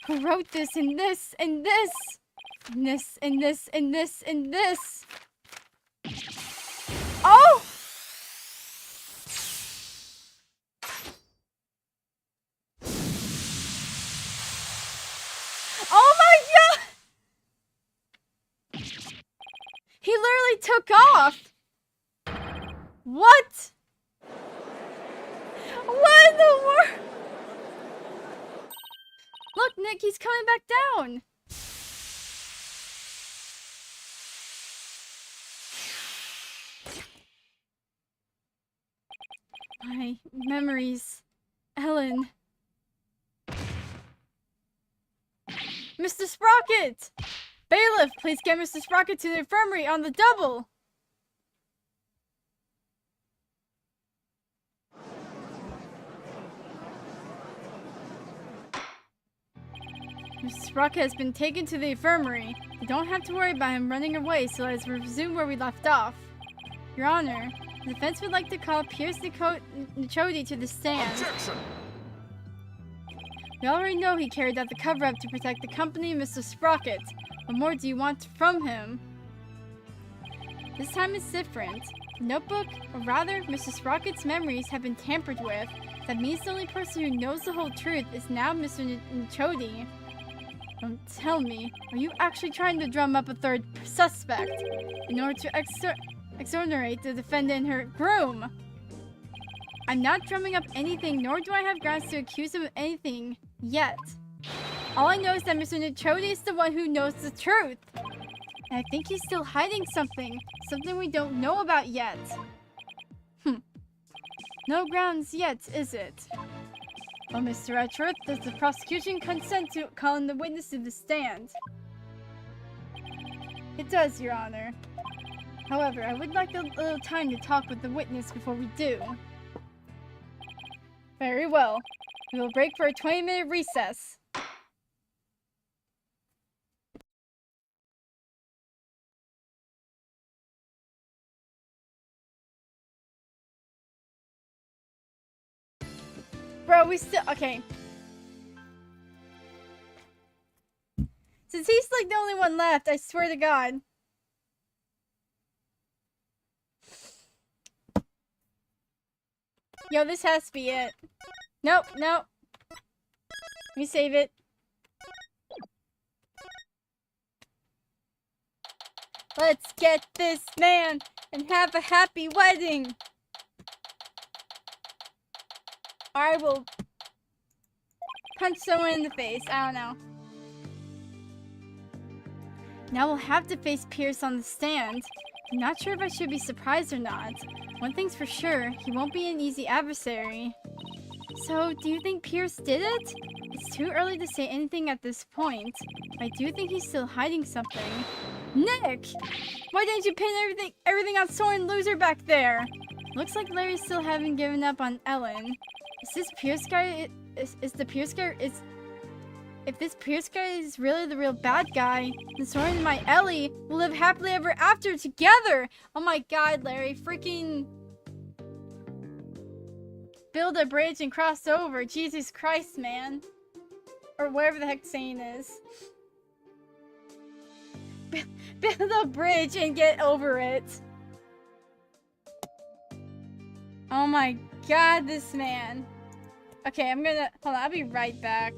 Who wrote this and this and this? And this and this and this and this? Oh! Oh my god! He literally took off! What? What in the world? Look, Nick, he's coming back down! My memories. Ellen. Mr. Sprocket! Bailiff, please get Mr. Sprocket to the infirmary on the double! Mr. Sprocket has been taken to the infirmary. You don't have to worry about him running away, so let's resume where we left off. Your Honor, the defense would like to call Pierce Nichodi to the stand. Objection! We already know he carried out the cover-up to protect the company and Mr. Sprocket. What more do you want from him? This time it's different. The notebook, or rather, Mr. Sprocket's memories have been tampered with. That means the only person who knows the whole truth is now Mr. Nichodi. Don't tell me, are you actually trying to drum up a third suspect in order to exonerate the defendant and her groom? I'm not drumming up anything, nor do I have grounds to accuse him of anything yet. All I know is that Mr. Nichodi is the one who knows the truth. And I think he's still hiding something we don't know about yet. No grounds yet, is it? Well, Mr. Redruth, does the prosecution consent to calling the witness to the stand? It does, Your Honor. However, I would like a little time to talk with the witness before we do. Very well. We will break for a 20-minute recess. Bro, we still... Okay. Since he's like the only one left, I swear to God. Yo, this has to be it. Nope, nope. Let me save it. Let's get this man and have a happy wedding. I will punch someone in the face. I don't know. Now we'll have to face Pierce on the stand. I'm not sure if I should be surprised or not. One thing's for sure, he won't be an easy adversary. So, do you think Pierce did it? It's too early to say anything at this point. I do think he's still hiding something. Nick! Why didn't you pin everything on Soren Loser back there? Looks like Larry still haven't given up on Ellen. Is this Pierce guy... Is the Pierce guy... If this Pierce guy is really the real bad guy, then Soren and my Ellie will live happily ever after together! Oh my God, Larry, freaking... build a bridge and cross over. Jesus Christ, man. Or whatever the heck saying is. Build a bridge and get over it. Oh my God, this man. Okay, I'm gonna... Hold on, I'll be right back.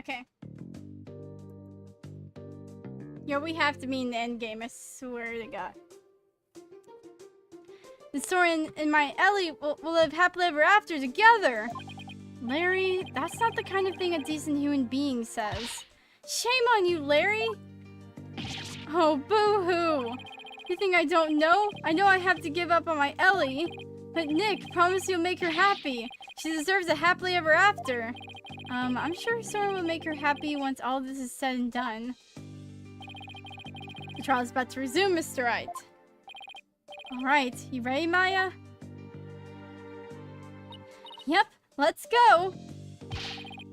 Okay. Yo, we have to be in the end game, I swear to God. And Soren and my Ellie will live happily ever after together. Larry, that's not the kind of thing a decent human being says. Shame on you, Larry! Oh, boo-hoo! You think I don't know? I know I have to give up on my Ellie. But Nick, promise you'll make her happy. She deserves a happily ever after. I'm sure Soren will make her happy once all this is said and done. The trial is about to resume, Mr. Wright. Alright, you ready, Maya? Yep, let's go!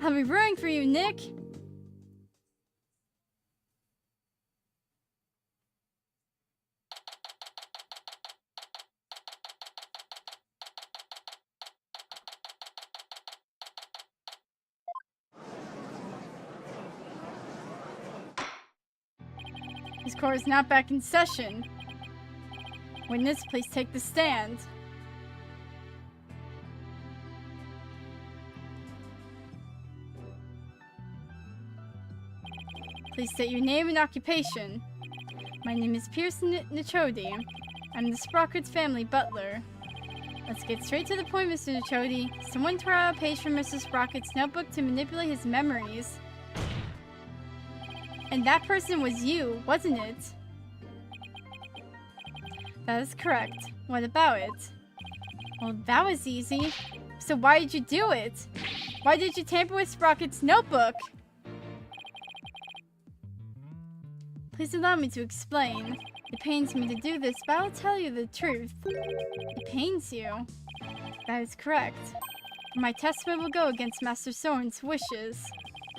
I'll be rooting for you, Nick. This court is not back in session. Witness, please take the stand. Please state your name and occupation. My name is Pierce Nichodi. I'm the Sprockets family butler. Let's get straight to the point, Mr. Nichodi. Someone tore out a page from Mr. Sprocket's notebook to manipulate his memories. And that person was you, wasn't it? That is correct. What about it? Well, that was easy. So why did you do it? Why did you tamper with Sprocket's notebook? Please allow me to explain. It pains me to do this, but I'll tell you the truth. It pains you. That is correct. My testament will go against Master Soren's wishes.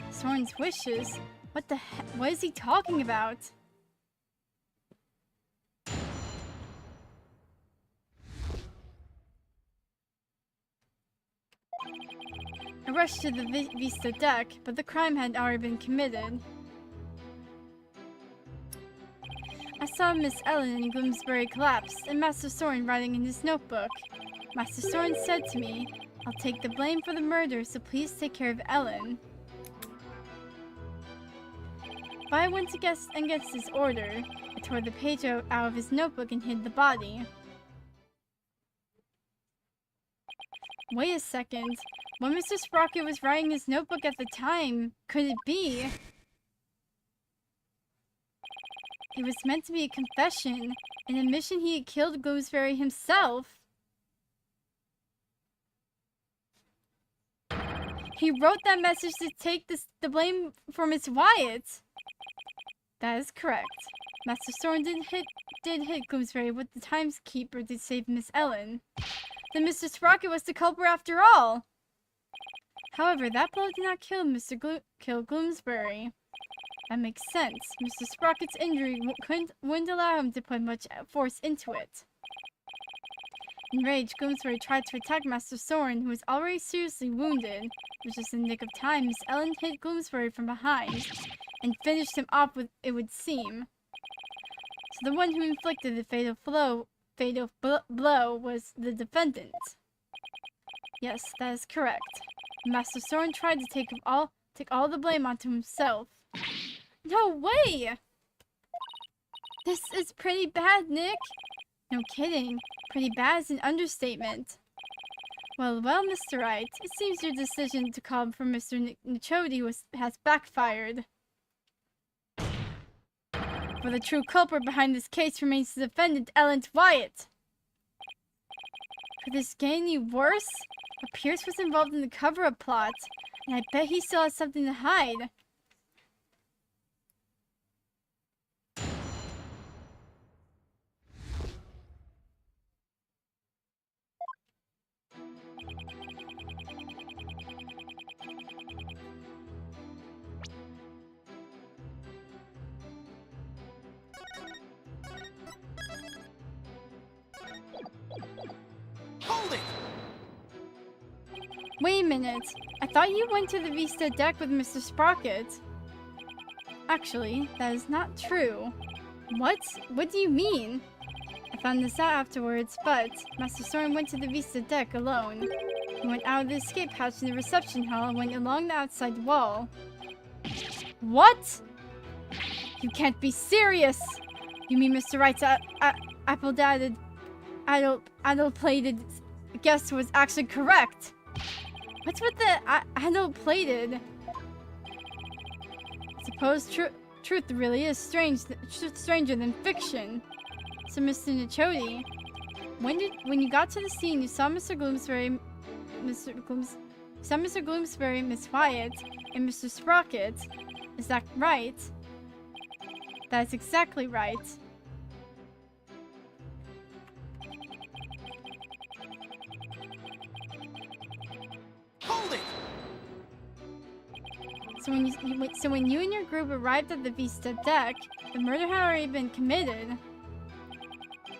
Soren's wishes? What the heck? What is he talking about? I rushed to the Vista deck, but the crime had already been committed. I saw Miss Ellen in Gloomsbury collapse, and Master Soren writing in his notebook. Master Soren said to me, "I'll take the blame for the murder, so please take care of Ellen." But I went against his order. I tore the page out of his notebook and hid the body. Wait a second. When Mr. Sprocket was writing his notebook at the time, could it be? It was meant to be a confession, an admission he had killed Gloomsbury himself. He wrote that message to take the blame for Miss Wyatt. That is correct. Master Soren did hit Gloomsbury with the timekeeper to save Miss Ellen. Then Mr. Sprocket was the culprit after all. However, that blow did not kill Gloomsbury. That makes sense. Mr. Sprocket's injury wouldn't allow him to put much force into it. Enraged, Gloomsbury tried to attack Master Soren, who was already seriously wounded. It was just in the nick of time. Miss Ellen hit Gloomsbury from behind and finished him off with, it would seem. So the one who inflicted the fatal blow was the defendant. Yes, that is correct. Master Soren tried to take all the blame onto himself. No way! This is pretty bad, Nick. No kidding. Pretty bad is an understatement. Well, Mr. Wright, it seems your decision to call for Mr. Nichodi has backfired. For the true culprit behind this case remains the defendant, Ellen Wyatt. Could this get any worse? But Pierce was involved in the cover-up plot, and I bet he still has something to hide. Hold it! Wait a minute. I thought you went to the Vista deck with Mr. Sprocket. Actually, that is not true. What? What do you mean? I found this out afterwards, but Master Soren went to the Vista deck alone. He went out of the escape hatch in the reception hall and went along the outside wall. What? You can't be serious! You mean Mr. Wright's adult-plated guess was actually correct? What's with the adult-plated? Suppose truth really is stranger than fiction. So, Mr. Nichodi, when you got to the scene, you saw Mr. Gloomsbury, Miss Wyatt, and Mr. Sprocket. Is that right? That is exactly right. Hold it! So when you and your group arrived at the Vista deck, the murder had already been committed.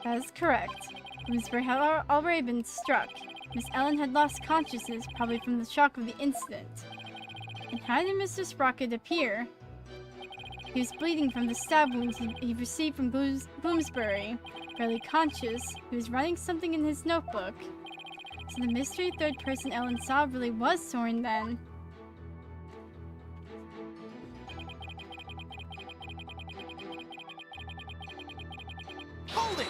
That is correct. Bloomsbury had already been struck. Miss Ellen had lost consciousness, probably from the shock of the incident. And how did Mr. Sprocket appear? He was bleeding from the stab wounds he received from Bloomsbury. Barely conscious, he was writing something in his notebook. So the mystery third person Ellen saw really was Soren then. Hold it!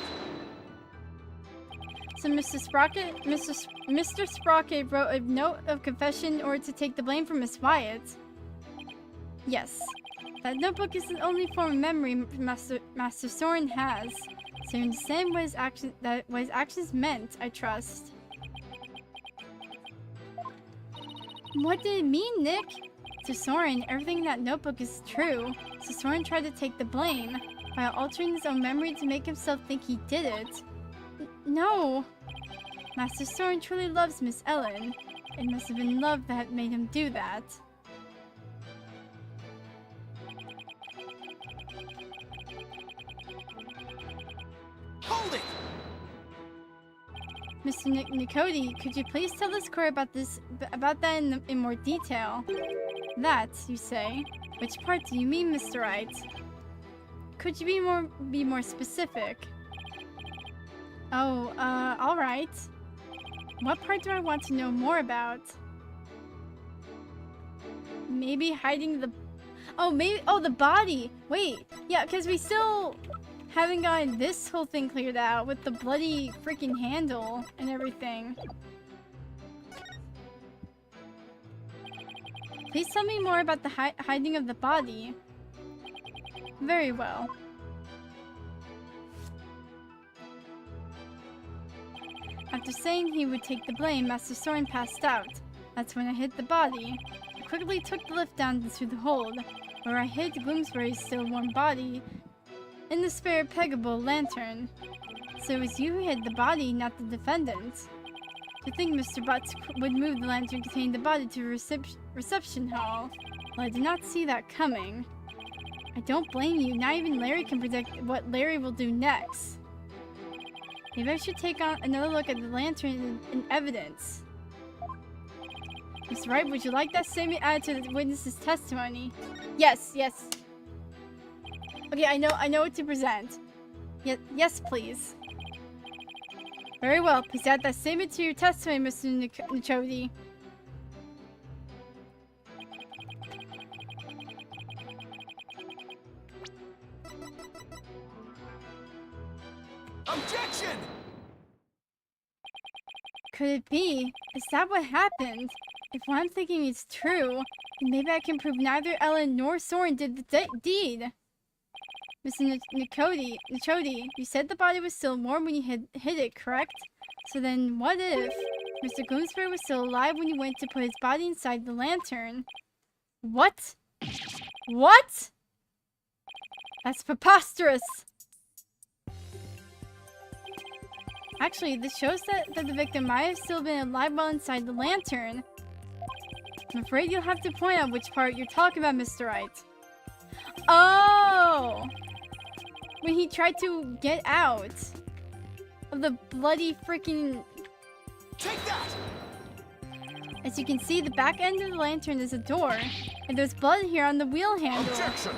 So Mr. Sprocket wrote a note of confession in order to take the blame for Miss Wyatt. Yes. That notebook is the only form of memory Master Soren has. So you understand what his actions meant, I trust. What did it mean, Nick? To Soren, everything in that notebook is true. So Soren tried to take the blame by altering his own memory to make himself think he did it. No! Master Soren truly loves Miss Ellen. It must have been love that made him do that. Hold it! Mr. Nichodi, could you please tell this court about that in more detail? That, you say? Which part do you mean, Mr. Wright? Could you be more specific? Oh, alright. What part do I want to know more about? Maybe hiding the... Oh, the body! Wait, yeah, because we still haven't gotten this whole thing cleared out with the bloody freaking handle and everything. Please tell me more about the hiding of the body. Very well. After saying he would take the blame, Master Soren passed out. That's when I hid the body. I quickly took the lift down to the hold, where I hid Gloomsbury's still warm body in the spare peggable lantern. So it was you who hid the body, not the defendant. To think Mr. Butts would move the lantern containing the body to a reception hall. Well, I did not see that coming. I don't blame you. Not even Larry can predict what Larry will do next. Maybe I should take another look at the lantern in evidence. Mr. Wright, would you like that statement added to the witness's testimony? Yes. Okay, I know what to present. Yes, please. Very well. Please add that statement to your testimony, Mr. Nichodi. Objection! Could it be? Is that what happened? If what I'm thinking is true, then maybe I can prove neither Ellen nor Soren did the deed. Mr. Nichodi, you said the body was still warm when you hid it, correct? So then what if Mr. Gloomsbury was still alive when you went to put his body inside the lantern? What? What? That's preposterous! Actually, this shows that the victim might have still been alive while inside the lantern. I'm afraid you'll have to point out which part you're talking about, Mr. Wright. Oh! When he tried to get out of the bloody freaking... Take that! As you can see, the back end of the lantern is a door, and there's blood here on the wheel handle. Objection!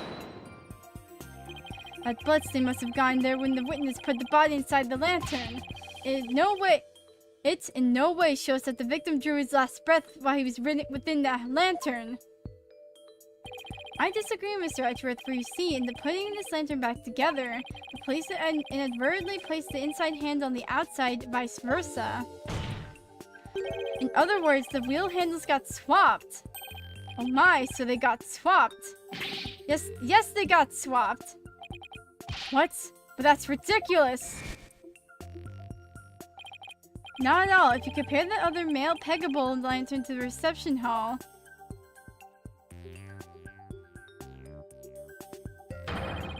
That bloodstain must have gone there when the witness put the body inside the lantern. It in no way shows that the victim drew his last breath while he was within the lantern. I disagree, Mr. Edgeworth, for you see, in the putting this lantern back together, the police inadvertently placed the inside handle on the outside, vice versa. In other words, the wheel handles got swapped. Oh my, so they got swapped. Yes, they got swapped. What? But that's ridiculous. Not at all. If you compare the other male peggable lantern to the reception hall,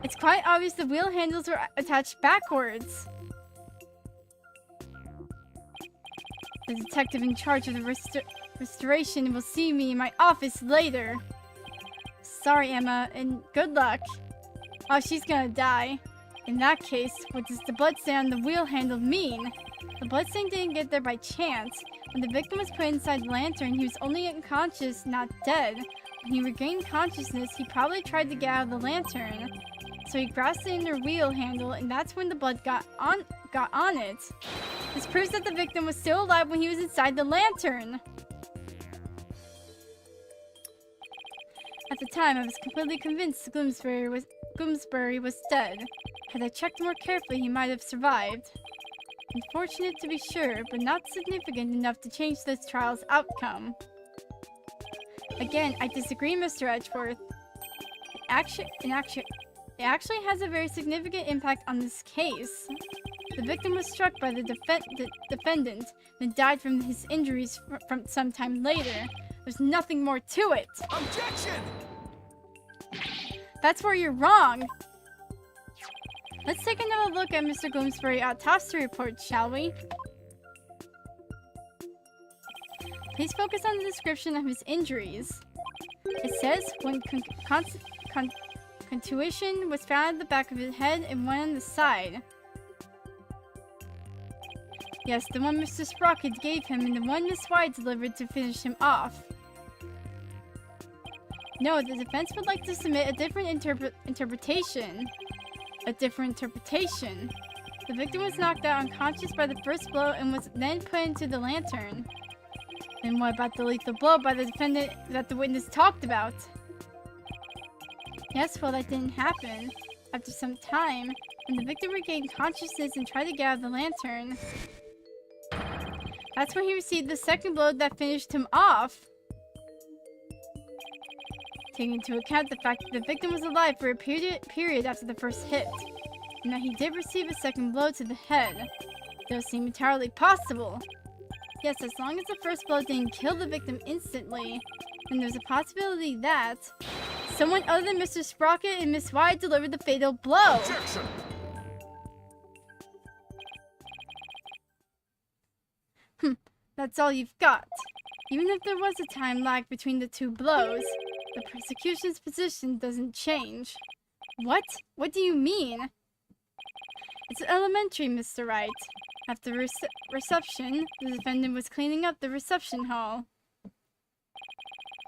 it's quite obvious the wheel handles were attached backwards. The detective in charge of the restoration will see me in my office later. Sorry, Emma, and good luck. Oh, she's gonna die. In that case, what does the bloodstain on the wheel handle mean? The bloodstain didn't get there by chance. When the victim was put inside the lantern, he was only unconscious, not dead. When he regained consciousness, he probably tried to get out of the lantern. So he grasped the inner wheel handle, and that's when the blood got on it. This proves that the victim was still alive when he was inside the lantern. At the time, I was completely convinced Gloomsbury was dead. Had I checked more carefully, he might have survived. Unfortunate to be sure, but not significant enough to change this trial's outcome. Again, I disagree, Mr. Edgeworth. It actually has a very significant impact on this case. The victim was struck by the defendant, then died from his injuries from some time later. There's nothing more to it. Objection! That's where you're wrong. Let's take another look at Mr. Gloomsbury's autopsy report, shall we? Please focus on the description of his injuries. It says, when contusion was found at the back of his head and one on the side. Yes, the one Mr. Sprocket gave him and the one Miss Wright delivered to finish him off. No, the defense would like to submit a different interpretation. A different interpretation. The victim was knocked out unconscious by the first blow and was then put into the lantern. Then what about the lethal blow by the defendant that the witness talked about? Yes, well, that didn't happen. After some time, when the victim regained consciousness and tried to get out of the lantern, that's when he received the second blow that finished him off. Taking into account the fact that the victim was alive for a period after the first hit, and that he did receive a second blow to the head, does seem entirely possible. Yes, as long as the first blow didn't kill the victim instantly, then there's a possibility that someone other than Mr. Sprocket and Miss Wyatt delivered the fatal blow. Objection! That's all you've got. Even if there was a time lag between the two blows, the prosecution's position doesn't change. What? What do you mean? It's elementary, Mr. Wright. After reception, the defendant was cleaning up the reception hall.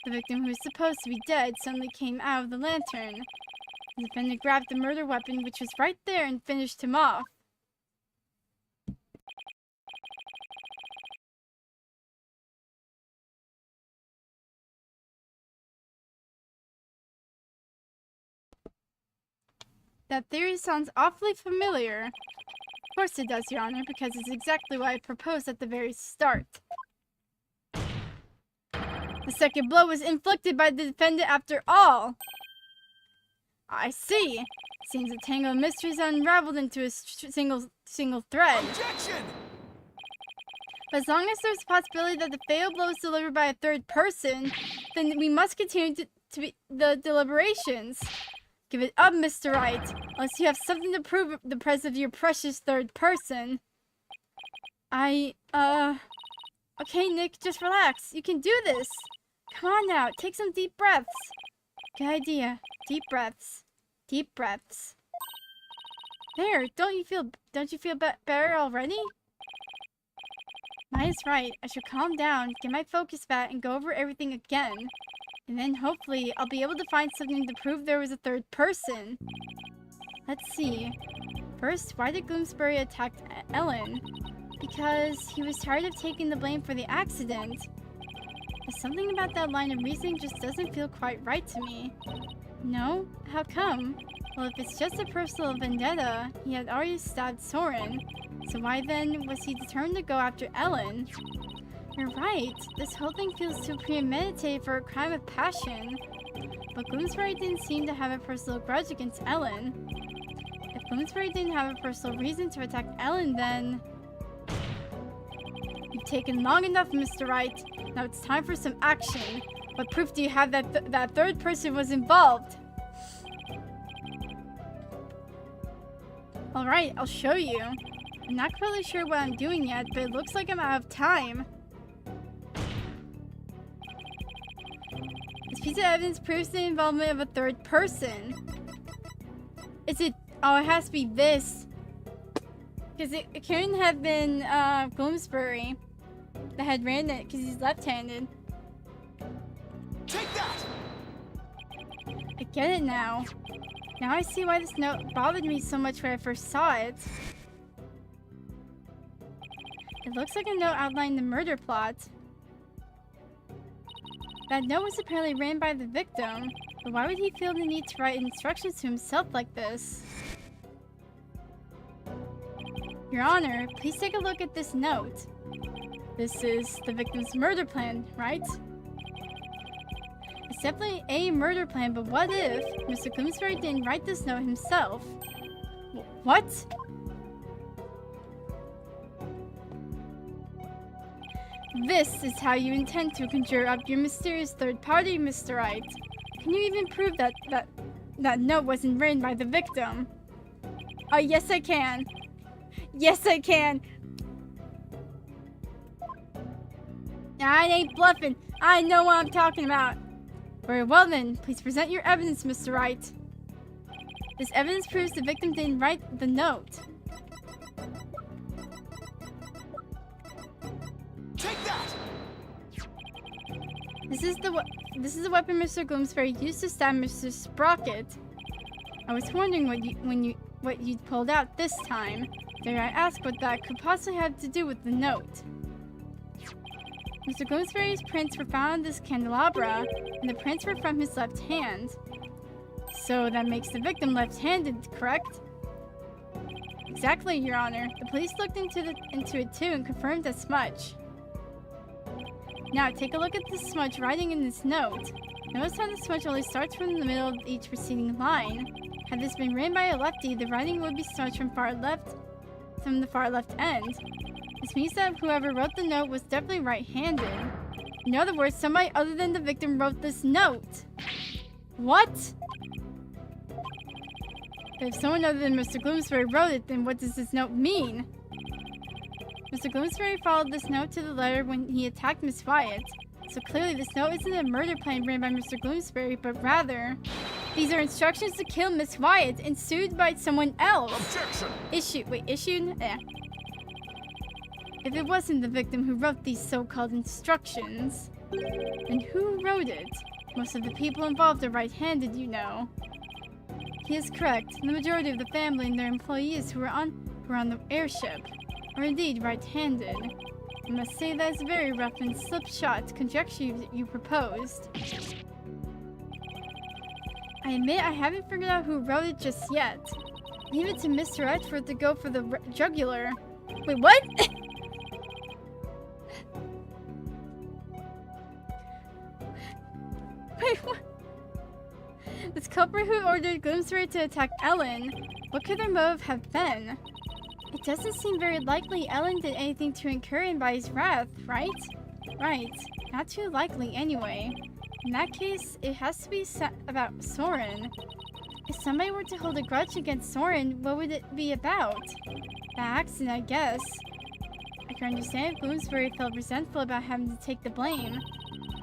The victim, who was supposed to be dead, suddenly came out of the lantern. The defendant grabbed the murder weapon, which was right there, and finished him off. That theory sounds awfully familiar. Of course it does, Your Honor, because it's exactly what I proposed at the very start. The second blow was inflicted by the defendant after all. I see. Seems a tangle of mysteries unraveled into a single thread. Objection! But as long as there's a possibility that the fatal blow was delivered by a third person, then we must continue to be the deliberations. Give it up, Mr. Wright, unless you have something to prove the presence of your precious third person. Okay, Nick, just relax. You can do this. Come on now, take some deep breaths. Good idea. Deep breaths. Deep breaths. There, don't you feel better already? Maya's right. I should calm down, get my focus back, and go over everything again. And then hopefully I'll be able to find something to prove there was a third person. Let's see. First, why did Gloomsbury attack Ellen? Because he was tired of taking the blame for the accident. There's something about that line of reasoning just doesn't feel quite right to me. No? How come? Well, if it's just a personal vendetta, he had already stabbed Soren. So why then was he determined to go after Ellen? You're right. This whole thing feels too premeditated for a crime of passion. But Bloomsbury didn't seem to have a personal grudge against Ellen. If Bloomsbury didn't have a personal reason to attack Ellen, then... You've taken long enough, Mr. Wright. Now it's time for some action. What proof do you have that that third person was involved? Alright, I'll show you. I'm not really sure what I'm doing yet, but it looks like I'm out of time. This piece of evidence proves the involvement of a third person. Is it... Oh, it has to be this. Because it couldn't have been Bloomsbury that had ran it, because he's left-handed. Take that! I get it now. Now I see why this note bothered me so much when I first saw it. It looks like a note outlining the murder plot. That note was apparently written by the victim, but why would he feel the need to write instructions to himself like this? Your Honor, please take a look at this note. This is the victim's murder plan, right? It's definitely a murder plan, but what if Mr. Bloomsbury didn't write this note himself? What? This is how you intend to conjure up your mysterious third party, Mr. Wright. Can you even prove that note wasn't written by the victim? Oh, yes I can. Yes I can. I ain't bluffing. I know what I'm talking about. Very well then, please present your evidence, Mr. Wright. This evidence proves the victim didn't write the note. Take that! This is the weapon Mr. Bloomsbury used to stab Mr. Sprocket. I was wondering what you'd pulled out this time. Dare I ask what that could possibly have to do with the note? Mr. Bloomsbury's prints were found on this candelabra, and the prints were from his left hand. So that makes the victim left-handed, correct? Exactly, Your Honor. The police looked into it too and confirmed as much. Now, take a look at the smudge writing in this note. Notice how the smudge only starts from the middle of each preceding line. Had this been written by a lefty, the writing would be smudged from the far left end. This means that whoever wrote the note was definitely right-handed. In other words, somebody other than the victim wrote this note. What? If someone other than Mr. Bloomsbury wrote it, then what does this note mean? Mr. Bloomsbury followed this note to the letter when he attacked Miss Wyatt. So clearly this note isn't a murder plan written by Mr. Bloomsbury, but rather, these are instructions to kill Miss Wyatt and sued by someone else. Objection! Issued? Eh. If it wasn't the victim who wrote these so-called instructions, then who wrote it? Most of the people involved are right-handed, you know. He is correct. The majority of the family and their employees who were on the airship are indeed right-handed. I must say that is a very rough and slipshod conjecture you proposed. I admit I haven't figured out who wrote it just yet. Leave it to Mr. Edgeworth to go for the jugular. Wait, what? Wait, what? This culprit who ordered Bloomsbury to attack Ellen, what could their motive have been? It doesn't seem very likely Ellen did anything to incur him by his wrath, right? Right. Not too likely, anyway. In that case, it has to be about Soren. If somebody were to hold a grudge against Soren, what would it be about? The accident, I guess. I can understand if Bloomsbury felt resentful about having to take the blame.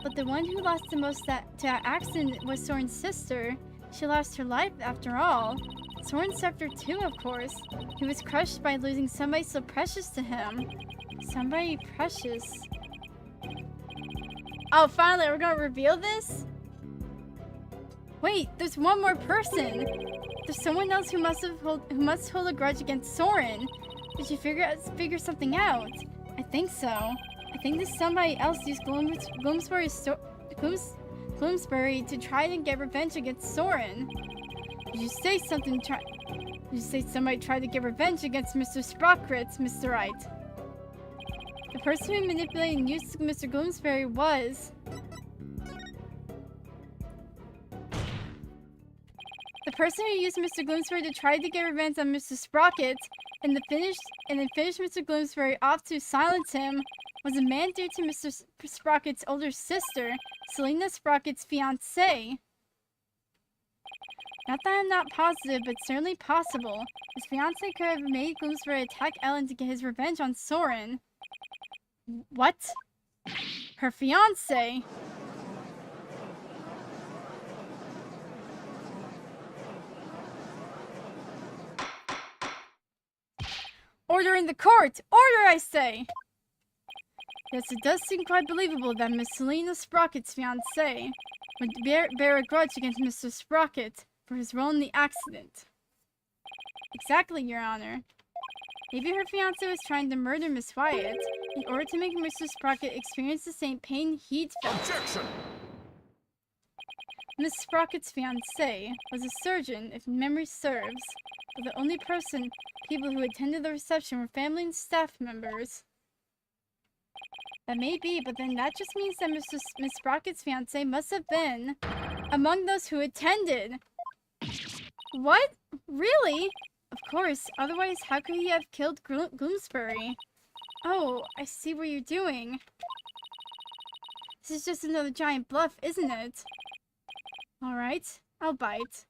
But the one who lost the most to that accident was Soren's sister. She lost her life after all. Soren suffered too, of course. He was crushed by losing somebody so precious to him. Somebody precious. Oh, finally, we're gonna reveal this? Wait, there's one more person. There's someone else who must hold a grudge against Soren. Did you figure something out? I think so. I think that somebody else used Gloomsbury to try to get revenge against Soren. Did you say something? Did you say somebody tried to get revenge against Mr. Sprockets, Mr. Wright? The person who manipulated and used Mr. Gloomsbury was... The person who used Mr. Gloomsbury to try to get revenge on Mr. Sprocket and then finished Mr. Gloomsbury off to silence him was a man due to Mr. Sprocket's older sister, Selena Sprocket's fiancé. Not that I'm not positive, but certainly possible. His fiancé could have made Gloomsbury attack Ellen to get his revenge on Soren. What? Her fiancé? Order in the court! Order, I say! Yes, it does seem quite believable that Miss Selena Sprocket's fiancé would bear a grudge against Mr. Sprocket for his role in the accident. Exactly, Your Honor. Maybe her fiancé was trying to murder Miss Wyatt in order to make Mr. Sprocket experience the same pain he'd felt. Objection! Miss Sprocket's fiancé was a surgeon, if memory serves, but the only people who attended the reception were family and staff members. That may be, but then that just means that Miss Sprocket's fiancé must have been among those who attended. What? Really? Of course, otherwise how could he have killed Gloomsbury? Oh, I see what you're doing. This is just another giant bluff, isn't it? Alright, I'll bite.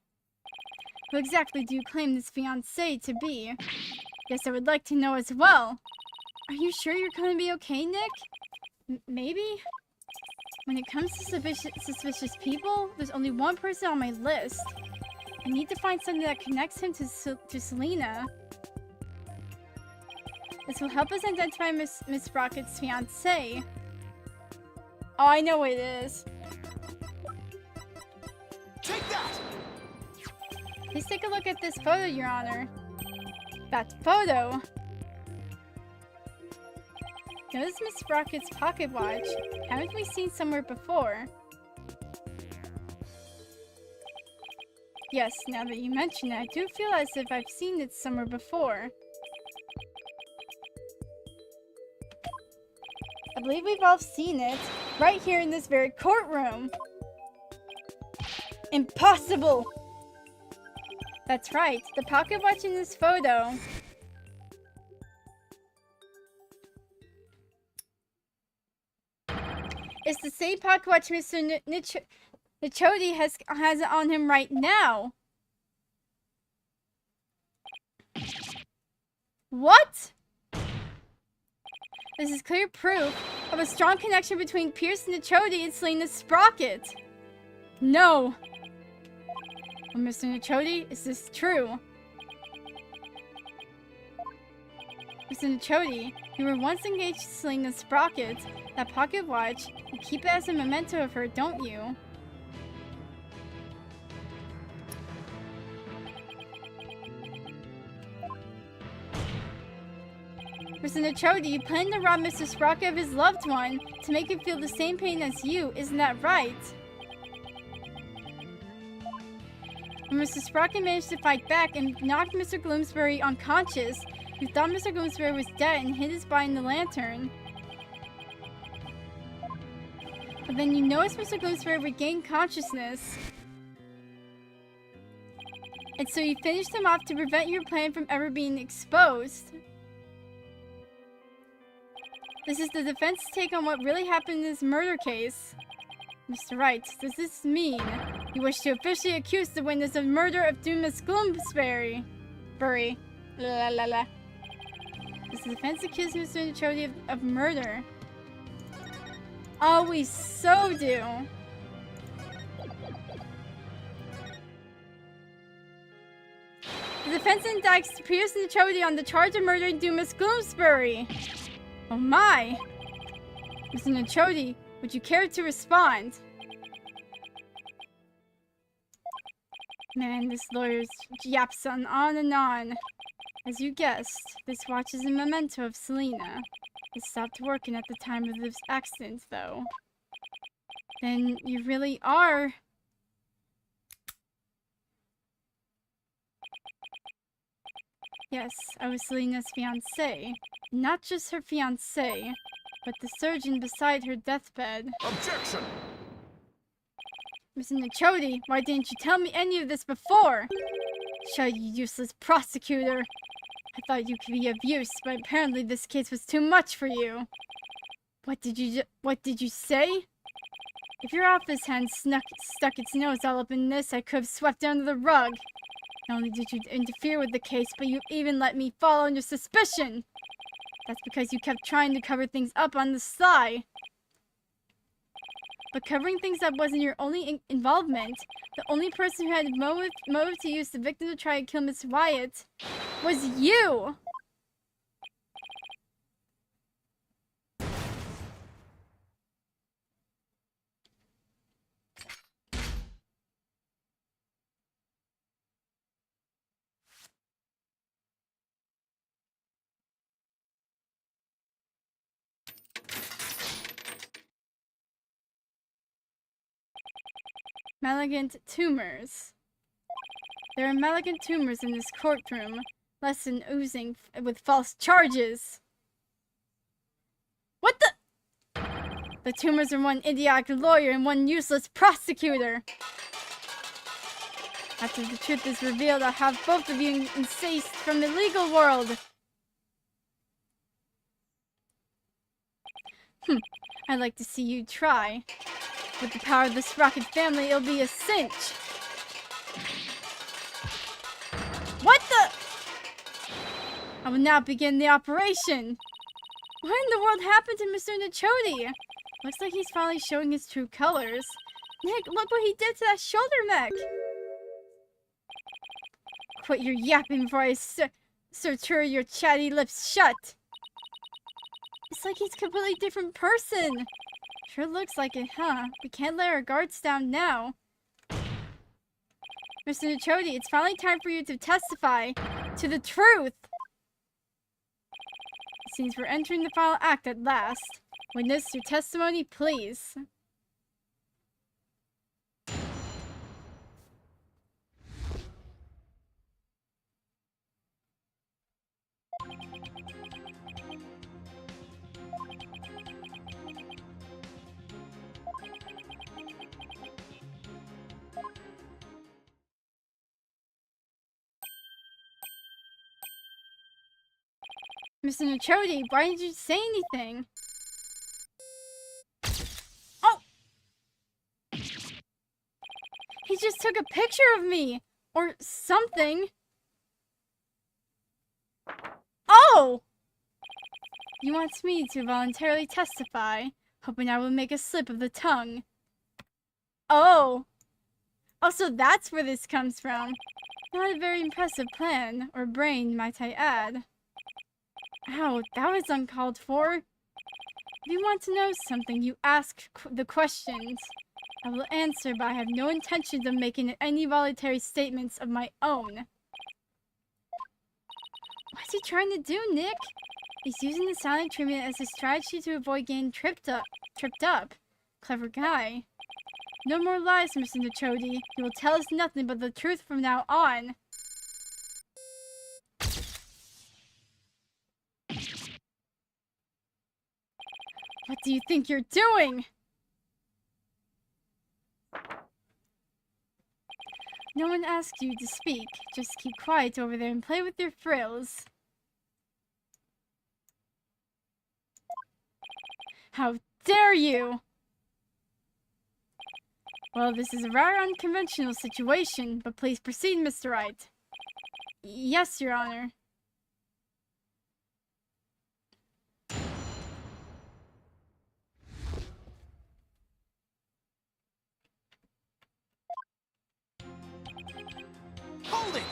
Who exactly do you claim this fiancé to be? Yes, I would like to know as well. Are you sure you're going to be okay, Nick? Maybe? When it comes to suspicious people, there's only one person on my list. I need to find something that connects him to Selena. This will help us identify Miss Sprocket's fiancé. Oh, I know what it is. Take that! Please take a look at this photo, Your Honor. That photo! Notice Miss Sprocket's pocket watch. Haven't we seen somewhere before? Yes, now that you mention it, I do feel as if I've seen it somewhere before. I believe we've all seen it, right here in this very courtroom. Impossible! That's right, the pocket watch in this photo. It's the same pocket watch Mr. Nichodi has on him right now. What? This is clear proof of a strong connection between Pierce Nichodi and Selena Sprocket. No. Well, Mr. Nichodi, is this true? Mr. Nichodi, you were once engaged to Selena Sprocket. That pocket watch, you keep it as a memento of her, don't you? Mr. Nichodi, you plan to rob Mr. Sprocket of his loved one to make him feel the same pain as you, isn't that right? When Mr. Sprocket managed to fight back and knocked Mr. Gloomsbury unconscious, you thought Mr. Gloomsbury was dead and hid his body in the lantern. But then you noticed Mr. Gloomsbury regained consciousness. And so you finished him off to prevent your plan from ever being exposed. This is the defense's take on what really happened in this murder case. Mr. Wright, does this mean you wish to officially accuse the witness of murder of Miss Gloomsbury? Does the defense accuse Mr. Nichodi of murder? Oh, we so do. The defense indicts Pierce Nichodi on the charge of murdering Miss Gloomsbury. Oh my! Mr. Nichodi, would you care to respond? Man, this lawyer's yaps on and on. As you guessed, this watch is a memento of Selena. It stopped working at the time of this accident, though. Then you really are... Yes, I was Selena's fiancé. Not just her fiancé, but the surgeon beside her deathbed. Objection! Mr. Nachodi, why didn't you tell me any of this before? Shut, you useless prosecutor. I thought you could be of use, but apparently this case was too much for you. What did you say? If your office hand stuck its nose all up in this, I could have swept it under the rug. Not only did you interfere with the case, but you even let me fall under suspicion. That's because you kept trying to cover things up on the sly. But covering things up wasn't your only involvement. The only person who had motive to use the victim to try and kill Miss Wyatt was you! Malignant tumors. There are malignant tumors in this courtroom, lesson oozing with false charges. What the? The tumors are one idiotic lawyer and one useless prosecutor. After the truth is revealed, I'll have both of you incensed from the legal world. I'd like to see you try. With the power of this rocket family, it'll be a cinch. What the? I will now begin the operation. What in the world happened to Mr. Nachodi? Looks like he's finally showing his true colors. Nick, look what he did to that shoulder mech. Quit your yapping before I suture your chatty lips shut. It's like he's a completely different person. Sure looks like it, huh? We can't let our guards down now. Mr. Nachodi, it's finally time for you to testify to the truth. It seems we're entering the final act at last. Witness your testimony, please. Mr. Nachodi, why didn't you say anything? Oh! He just took a picture of me! Or something. Oh! He wants me to voluntarily testify, hoping I will make a slip of the tongue. Oh! Also, that's where this comes from. Not a very impressive plan, or brain, might I add. Ow, that was uncalled for. If you want to know something, you ask the questions. I will answer, but I have no intentions of making any voluntary statements of my own. What's he trying to do, Nick? He's using the silent treatment as a strategy to avoid getting tripped up. Clever guy. No more lies, Mr. Nachodi. You will tell us nothing but the truth from now on. What do you think you're doing? No one asked you to speak. Just keep quiet over there and play with your frills. How dare you! Well, this is a rather unconventional situation, but please proceed, Mr. Wright. Yes, Your Honor. Hold it!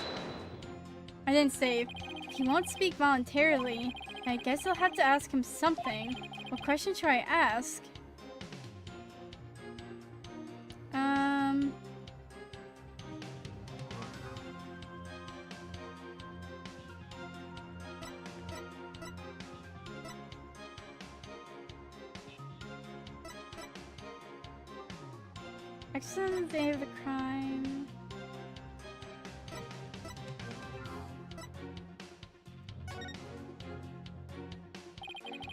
I didn't say. He won't speak voluntarily. I guess I'll have to ask him something. What question should I ask? Accident on the day of the crime.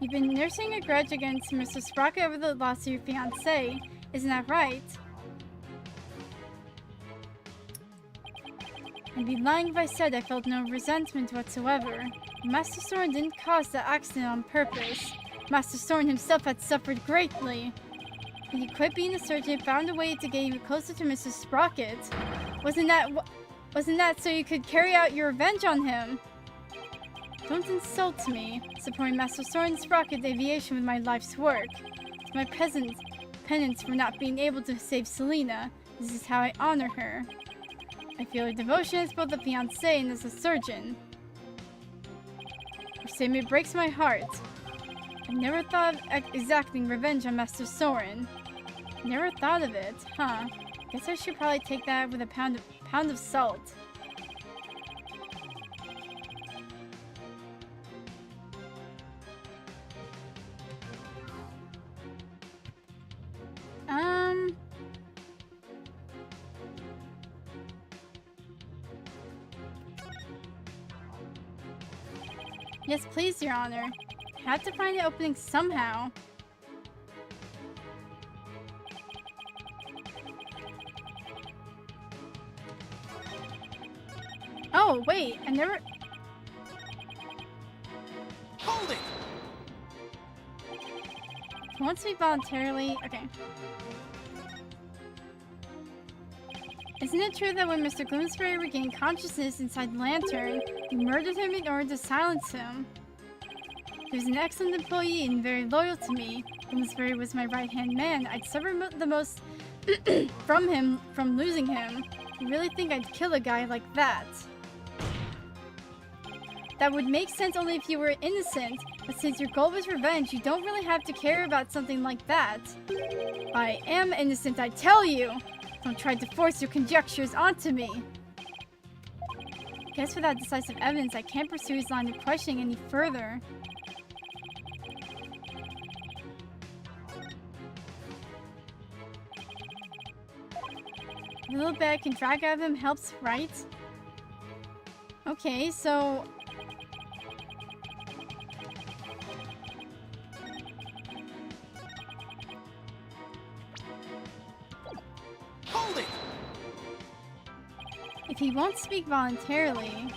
You've been nursing a grudge against Mr. Sprocket over the loss of your fiancé, isn't that right? I'd be lying if I said I felt no resentment whatsoever. Master Soren didn't cause the accident on purpose. Master Soren himself had suffered greatly. But he quit being a surgeon and found a way to get even closer to Mr. Sprocket. Wasn't that so you could carry out your revenge on him? Don't insult me. Supporting Master Soren Sprocket's aviation with my life's work. It's my present penance for not being able to save Selena. This is how I honor her. I feel her devotion as both a fiancé and as a surgeon. Her statement breaks my heart. I've never thought of exacting revenge on Master Soren. Never thought of it, huh? Guess I should probably take that with a pound of salt. Yes, please, Your Honor. I have to find the opening somehow. Oh, wait, I never... Hold it! He wants me voluntarily... Okay. Isn't it true that when Mr. Gloomsbury regained consciousness inside the lantern, you murdered him in order to silence him? He was an excellent employee and very loyal to me. Gloomsbury was my right-hand man. I'd suffer the most from losing him. You really think I'd kill a guy like that? That would make sense only if you were innocent, but since your goal was revenge, you don't really have to care about something like that. I am innocent, I tell you! Don't try to force your conjectures onto me. Guess without decisive evidence, I can't pursue his line of questioning any further. The little bit I can drag out of him helps, right? Okay, so... Hold it! If he won't speak voluntarily...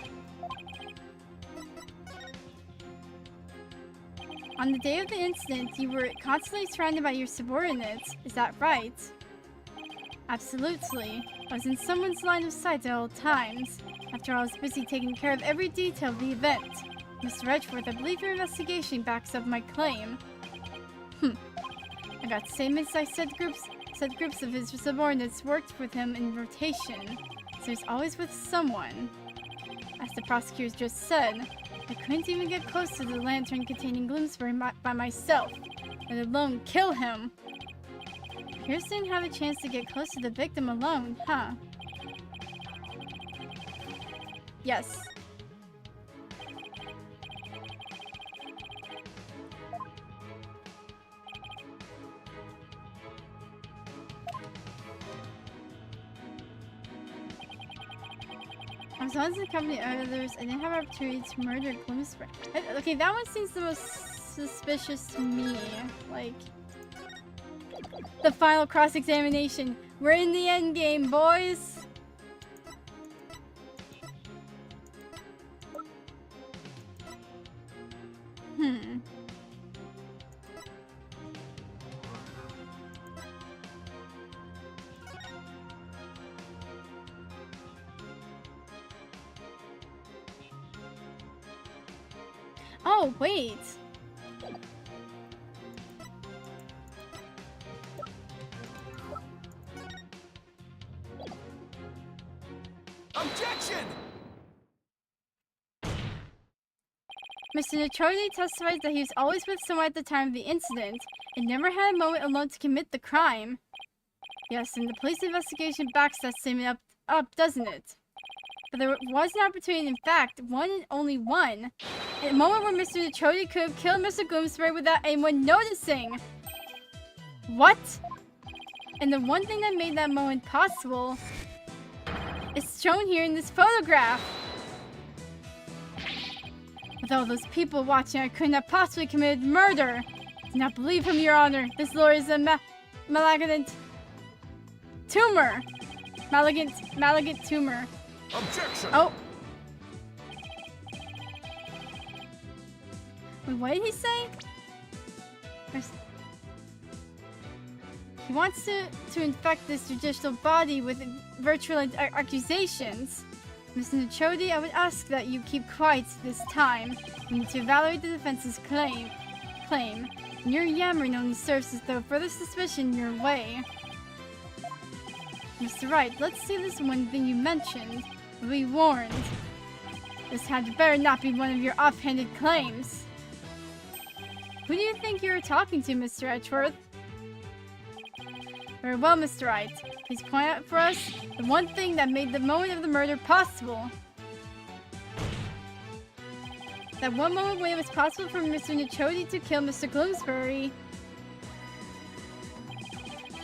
On the day of the incident, you were constantly surrounded by your subordinates, is that right? Absolutely. I was in someone's line of sight at all times. After all, I was busy taking care of every detail of the event. Mr. Edgeworth, I believe your investigation backs up my claim. I got statements I said groups of his subordinates worked with him in rotation, so he's always with someone. As the prosecutors just said, I couldn't even get close to the lantern containing Gloomsbury by myself, let alone kill him. Pierce didn't have a chance to get close to the victim alone, huh? Yes. I was always accompanying others. I didn't have an opportunity to murder Gloomsbury. Okay, that one seems the most suspicious to me. Like, the final cross-examination. We're in the end game, boys. Oh, wait. Objection! Mr. Nitrodi testifies that he was always with someone at the time of the incident and never had a moment alone to commit the crime. Yes, and the police investigation backs that statement up, doesn't it? But there was an opportunity, in fact, one and only one. A moment where Mr. Nitrodi could have killed Mr. Gloomsbury without anyone noticing. What? And the one thing that made that moment possible is shown here in this photograph. With all those people watching, I couldn't have possibly committed murder. Do not believe him, Your Honor. This lord is a malignant tumor. Malignant tumor. Objection! Oh. Wait, what did he say? He wants to infect this judicial body with virtual accusations. Mr. Nochodi, I would ask that you keep quiet this time. We need to evaluate the defense's claim. And your yammering only serves to throw further suspicion your way. Mr. Wright, let's see this one thing you mentioned. Be warned. This had better not be one of your offhanded claims. Who do you think you're talking to, Mr. Edgeworth? Very well, Mr. Wright. Please point out for us the one thing that made the moment of the murder possible. That one moment when it was possible for Mr. Nochodi to kill Mr. Bloomsbury.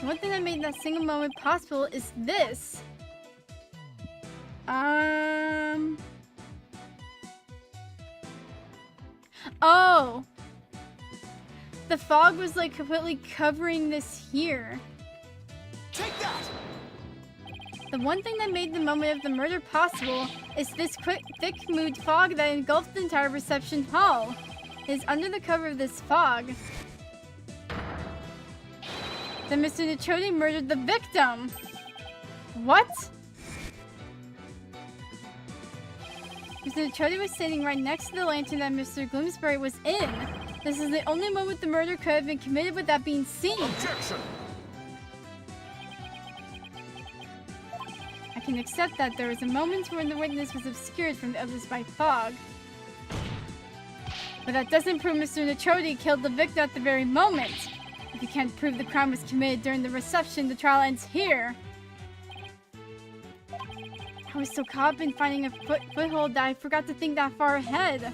The one thing that made that single moment possible is this. Oh! The fog was like completely covering this here. Take that! The one thing that made the moment of the murder possible is this thick mood fog that engulfed the entire reception hall. It is under the cover of this fog that Mr. Nochodi murdered the victim. What? Mr. Nochodi was standing right next to the lantern that Mr. Bloomsbury was in. This is the only moment the murder could have been committed without being seen. Objection! I can accept that there was a moment when the witness was obscured from the others by fog. But that doesn't prove Mr. Nochodi killed the victim at the very moment. If you can't prove the crime was committed during the reception, the trial ends here. I was so caught up in finding a foothold that I forgot to think that far ahead.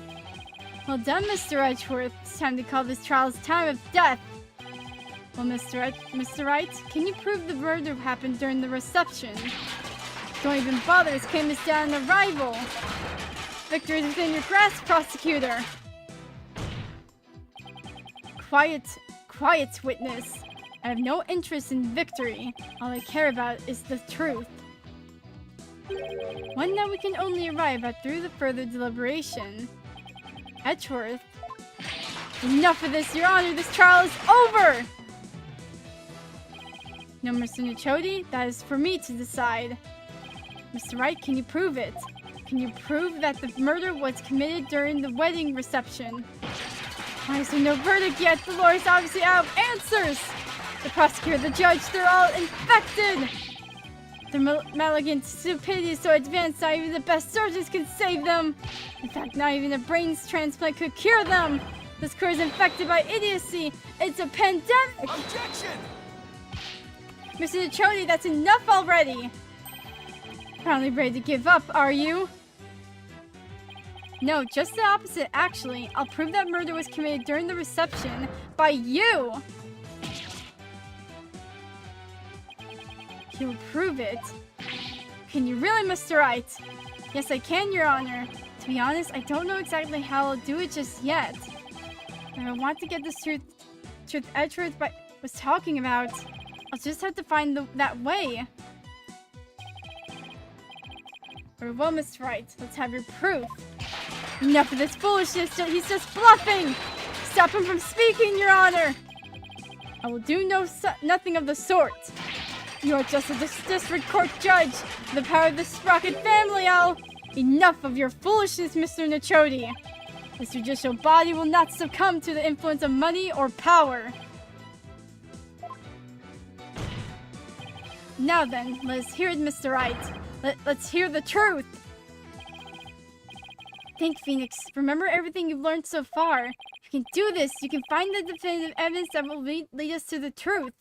Well done, Mr. Edgeworth. It's time to call this trial's time of death. Well, Mr. Wright, can you prove the murder happened during the reception? Don't even bother, this claim is down on arrival. Victory is within your grasp, prosecutor. Quiet, witness. I have no interest in victory. All I care about is the truth. One that we can only arrive at through the further deliberation. Edgeworth. Enough of this, Your Honor, this trial is over! No, Mr. Nochodi, that is for me to decide. Mr. Wright, can you prove it? Can you prove that the murder was committed during the wedding reception? Why is there no verdict yet? The lawyer's obviously out of answers! The prosecutor, the judge, they're all infected! Their malignant stupidity is so advanced, not even the best surgeons can save them! In fact, not even a brain transplant could cure them! This crew is infected by idiocy! It's a pandemic! Objection! Mr. Nochodi, that's enough already! Finally ready to give up, are you? No, just the opposite, actually. I'll prove that murder was committed during the reception by you! You'll prove it? Can you really, Mr. Wright? Yes, I can, Your Honor. To be honest, I don't know exactly how I'll do it just yet. But I want to get this truth Edgeworth was talking about. I'll just have to find that way. Very well, Mr. Wright. Let's have your proof. Enough of this foolishness. He's just bluffing. Stop him from speaking, Your Honor. I will do nothing of the sort. You are just a district court judge. The power of the Sprocket family, Enough of your foolishness, Mr. Nochodi. This judicial body will not succumb to the influence of money or power. Now then, let's hear it, Mr. Wright. Let's hear the truth. Think, Phoenix. Remember everything you've learned so far. You can do this. You can find the definitive evidence that will lead us to the truth.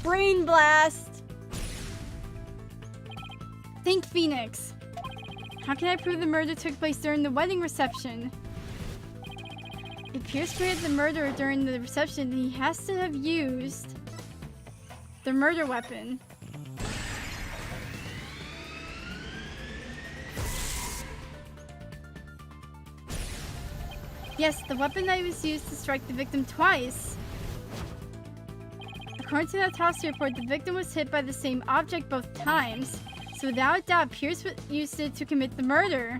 Brain blast! Think, Phoenix. How can I prove the murder took place during the wedding reception? If Pierce committed the murder during the reception, then he has to have used the murder weapon. Yes, the weapon that was used to strike the victim twice. According to the autopsy report, the victim was hit by the same object both times, so without doubt, Pierce used it to commit the murder.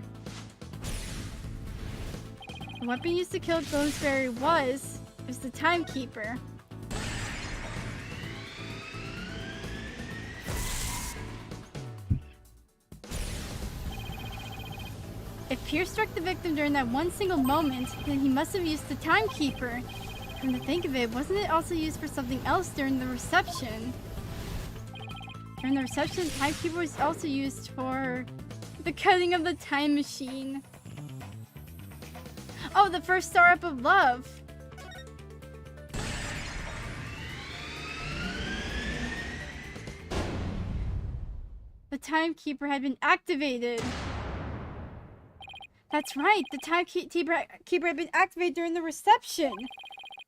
The weapon used to kill Bloomsbury was the timekeeper. If Pierce struck the victim during that one single moment, then he must have used the timekeeper. Come to think of it, wasn't it also used for something else during the reception? During the reception, the timekeeper was also used for the cutting of the time machine. Oh, the first star up of love. The timekeeper had been activated. That's right, the timekeeper had been activated during the reception.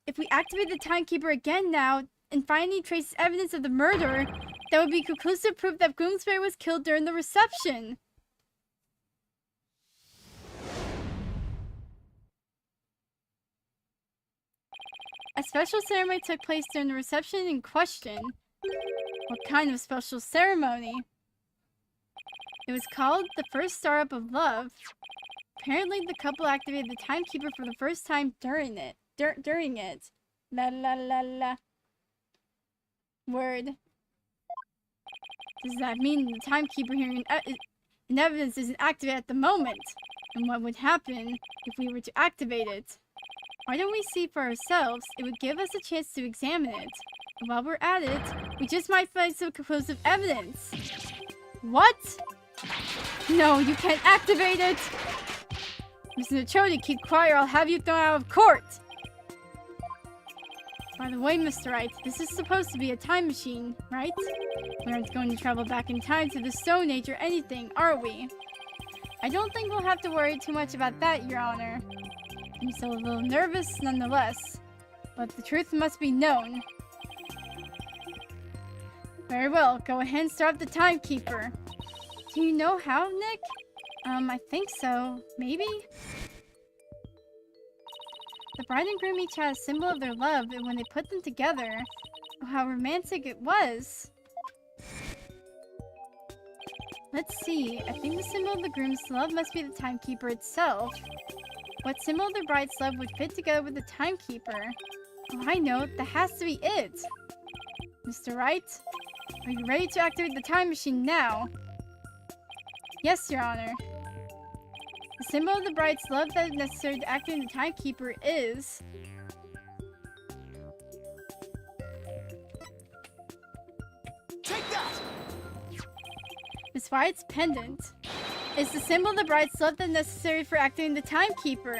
If we activate the timekeeper again now and find any trace evidence of the murder, that would be conclusive proof that Bloomsbury was killed during the reception. A special ceremony took place during the reception in question. What kind of special ceremony? It was called the First Star Up of Love. Apparently, the couple activated the timekeeper for the first time during it. La la la la. Word. Does that mean the timekeeper hearing in evidence isn't activated at the moment? And what would happen if we were to activate it? Why don't we see for ourselves? It would give us a chance to examine it. And while we're at it, we just might find some conclusive evidence. What? No, you can't activate it! Mr. Nochodi, keep quiet or I'll have you thrown out of court! By the way, Mr. Wright, this is supposed to be a time machine, right? We aren't going to travel back in time to the Stone Age or anything, are we? I don't think we'll have to worry too much about that, Your Honor. I'm still a little nervous, nonetheless. But the truth must be known. Very well, go ahead and start the timekeeper. Do you know how, Nick? I think so. Maybe? The bride and groom each had a symbol of their love, and when they put them together, oh, how romantic it was. Let's see. I think the symbol of the groom's love must be the timekeeper itself. What symbol of the bride's love would fit together with the timekeeper? Oh, I know. That has to be it. Mr. Wright, are you ready to activate the time machine now? Yes, Your Honor. The symbol of the bride's love that is necessary to activate the timekeeper is... Take that! Miss Wyatt's pendant. Is the symbol of the bride's love that is necessary for activating the timekeeper?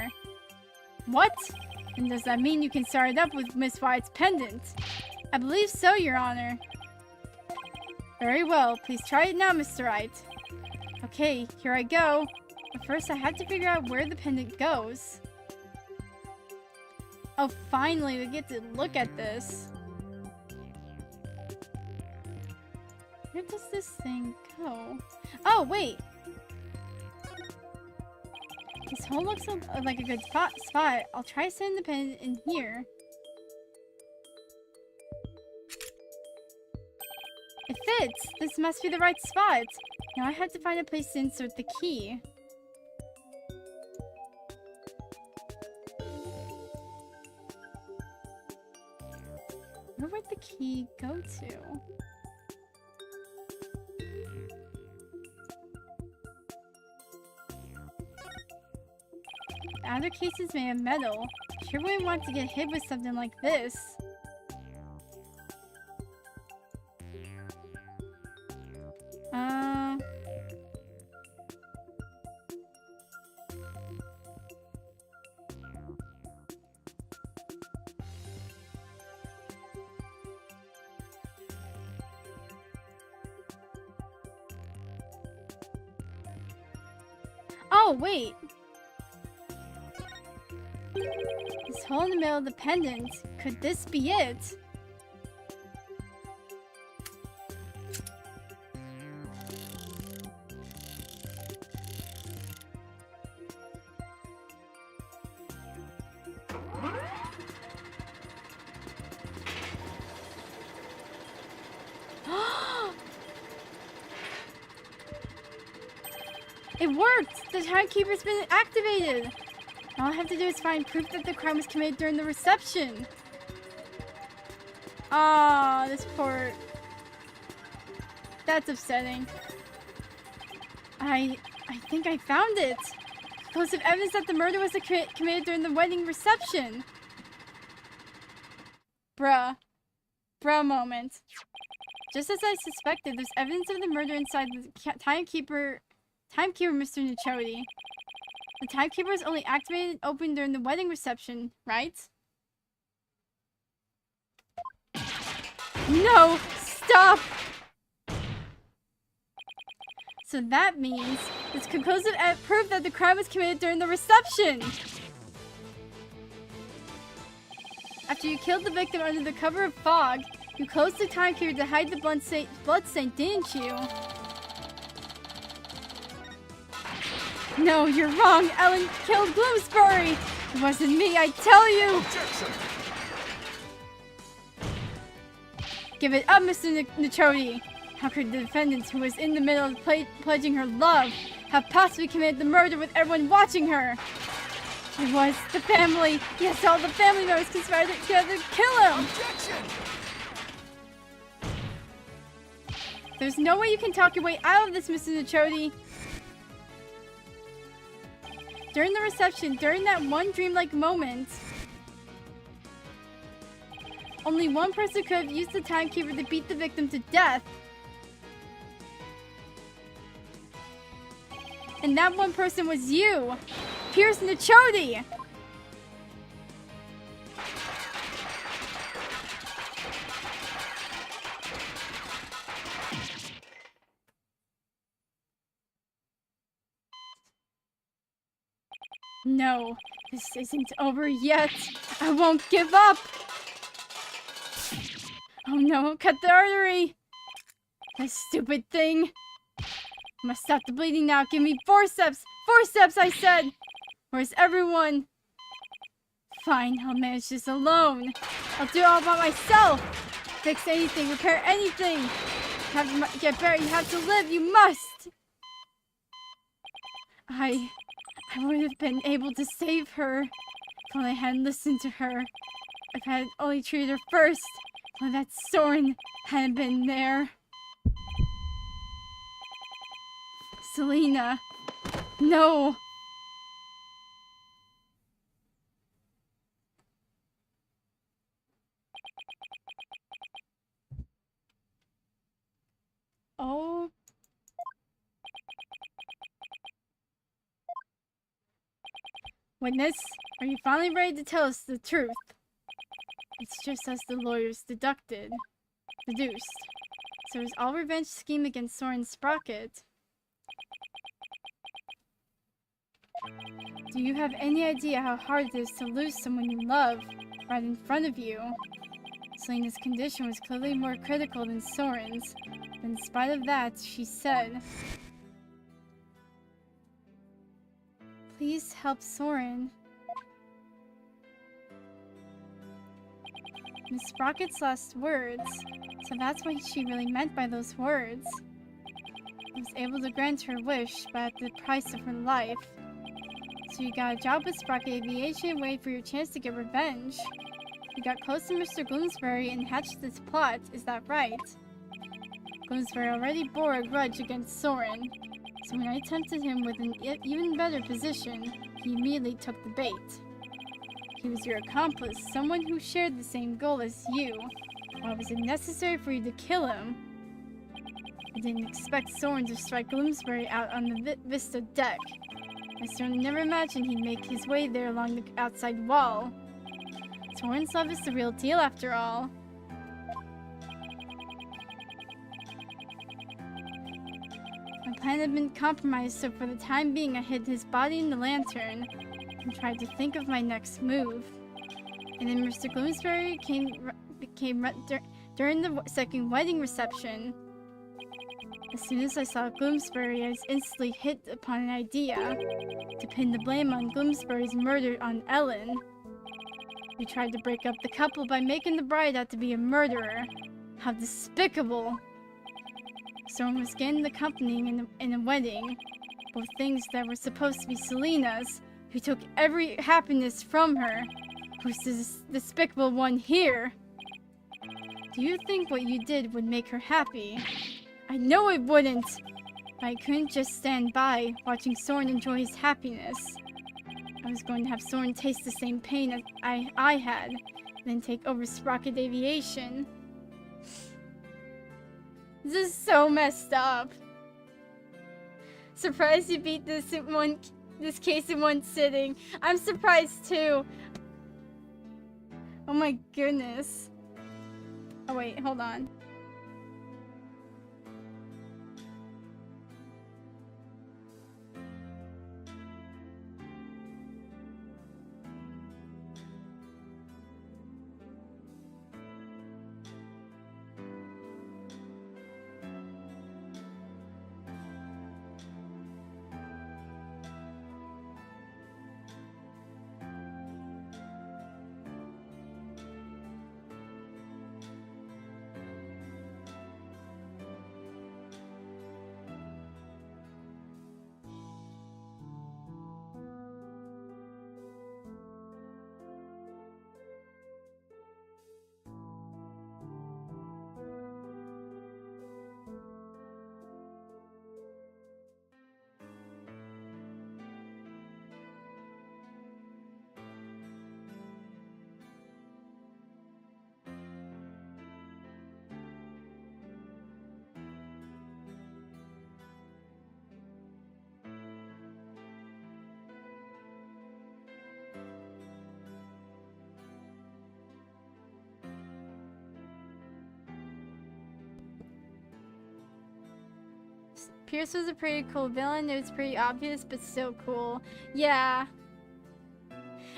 What? And does that mean you can start it up with Miss Wyatt's pendant? I believe so, Your Honor. Very well. Please try it now, Mr. Wright. Okay, here I go. But first, I have to figure out where the pendant goes. Oh, finally, we get to look at this. Where does this thing go? Oh, wait! This hole looks like a good spot. I'll try setting the pendant in here. It fits! This must be the right spot. Now I have to find a place to insert the key. Where would the key go to? The outer case is made of metal. Sure wouldn't want to get hit with something like this. Oh, wait. The This hole in the middle of the pendant. Could this be it? It worked! The timekeeper's been activated! All I have to do is find proof that the crime was committed during the reception. Ah, this poor... That's upsetting. I think I found it! Conclusive evidence that the murder was committed during the wedding reception. Bruh. Bruh moment. Just as I suspected, there's evidence of the murder inside the timekeeper, Mr. Nichoti. The timekeeper was only activated and opened during the wedding reception, right? No! Stop! So that means it's conclusive proof that the crime was committed during the reception! After you killed the victim under the cover of fog, you closed the timekeeper to hide the bloodstain, didn't you? No, you're wrong. Ellen killed Bloomsbury. It wasn't me, I tell you. Objection! Give it up, Mr. Nichoti. How could the defendant, who was in the middle of pledging her love, have possibly committed the murder with everyone watching her? It was the family. Yes, all the family members conspired together to kill him. Objection! There's no way you can talk your way out of this, Mr. Nichoti. During the reception, during that one dreamlike moment, only one person could have used the timekeeper to beat the victim to death. And that one person was you, Pierce Nichoti. No, this isn't over yet. I won't give up. Oh no, cut the artery. This stupid thing. I must stop the bleeding now. Give me forceps. Forceps, I said. Where's everyone? Fine, I'll manage this alone. I'll do it all by myself. Fix anything, repair anything. You have to get better. You have to live. You must. I would have been able to save her if only I hadn't listened to her. If I had only treated her first. If only that Soren hadn't been there. Selena. No. Oh. Witness, are you finally ready to tell us the truth? It's just as the lawyers deduced. So it was all revenge scheme against Soren Sprocket. Do you have any idea how hard it is to lose someone you love right in front of you? Selena's condition was clearly more critical than Soren's, but in spite of that, she said, "Please help Soren." Miss Sprocket's last words, so that's what she really meant by those words. I was able to grant her wish, but at the price of her life. So you got a job with Sprocket Aviation and waited for your chance to get revenge. You got close to Mr. Bloomsbury and hatched this plot, is that right? Bloomsbury already bore a grudge against Soren, so when I tempted him with an even better position, he immediately took the bait. He was your accomplice, someone who shared the same goal as you. Why was it necessary for you to kill him? I didn't expect Soren to strike Bloomsbury out on the Vista deck. I certainly never imagined he'd make his way there along the outside wall. Soren's love is the real deal after all. My plan had been compromised, so for the time being I hid his body in the lantern and tried to think of my next move. And then Mr. Gloomsbury came during the second wedding reception. As soon as I saw Gloomsbury, I was instantly hit upon an idea to pin the blame on Gloomsbury's murder on Ellen. We tried to break up the couple by making the bride out to be a murderer. How despicable! Soren was getting the company in a wedding, both things that were supposed to be Selena's, who took every happiness from her. Who's this despicable one here? Do you think what you did would make her happy? I know it wouldn't! But I couldn't just stand by, watching Soren enjoy his happiness. I was going to have Soren taste the same pain as I had, then take over Sprocket Aviation. This is so messed up. Surprised you beat this case in one sitting. I'm surprised too. Oh my goodness. Oh wait, hold on. Pierce was a pretty cool villain. It was pretty obvious, but still cool. Yeah.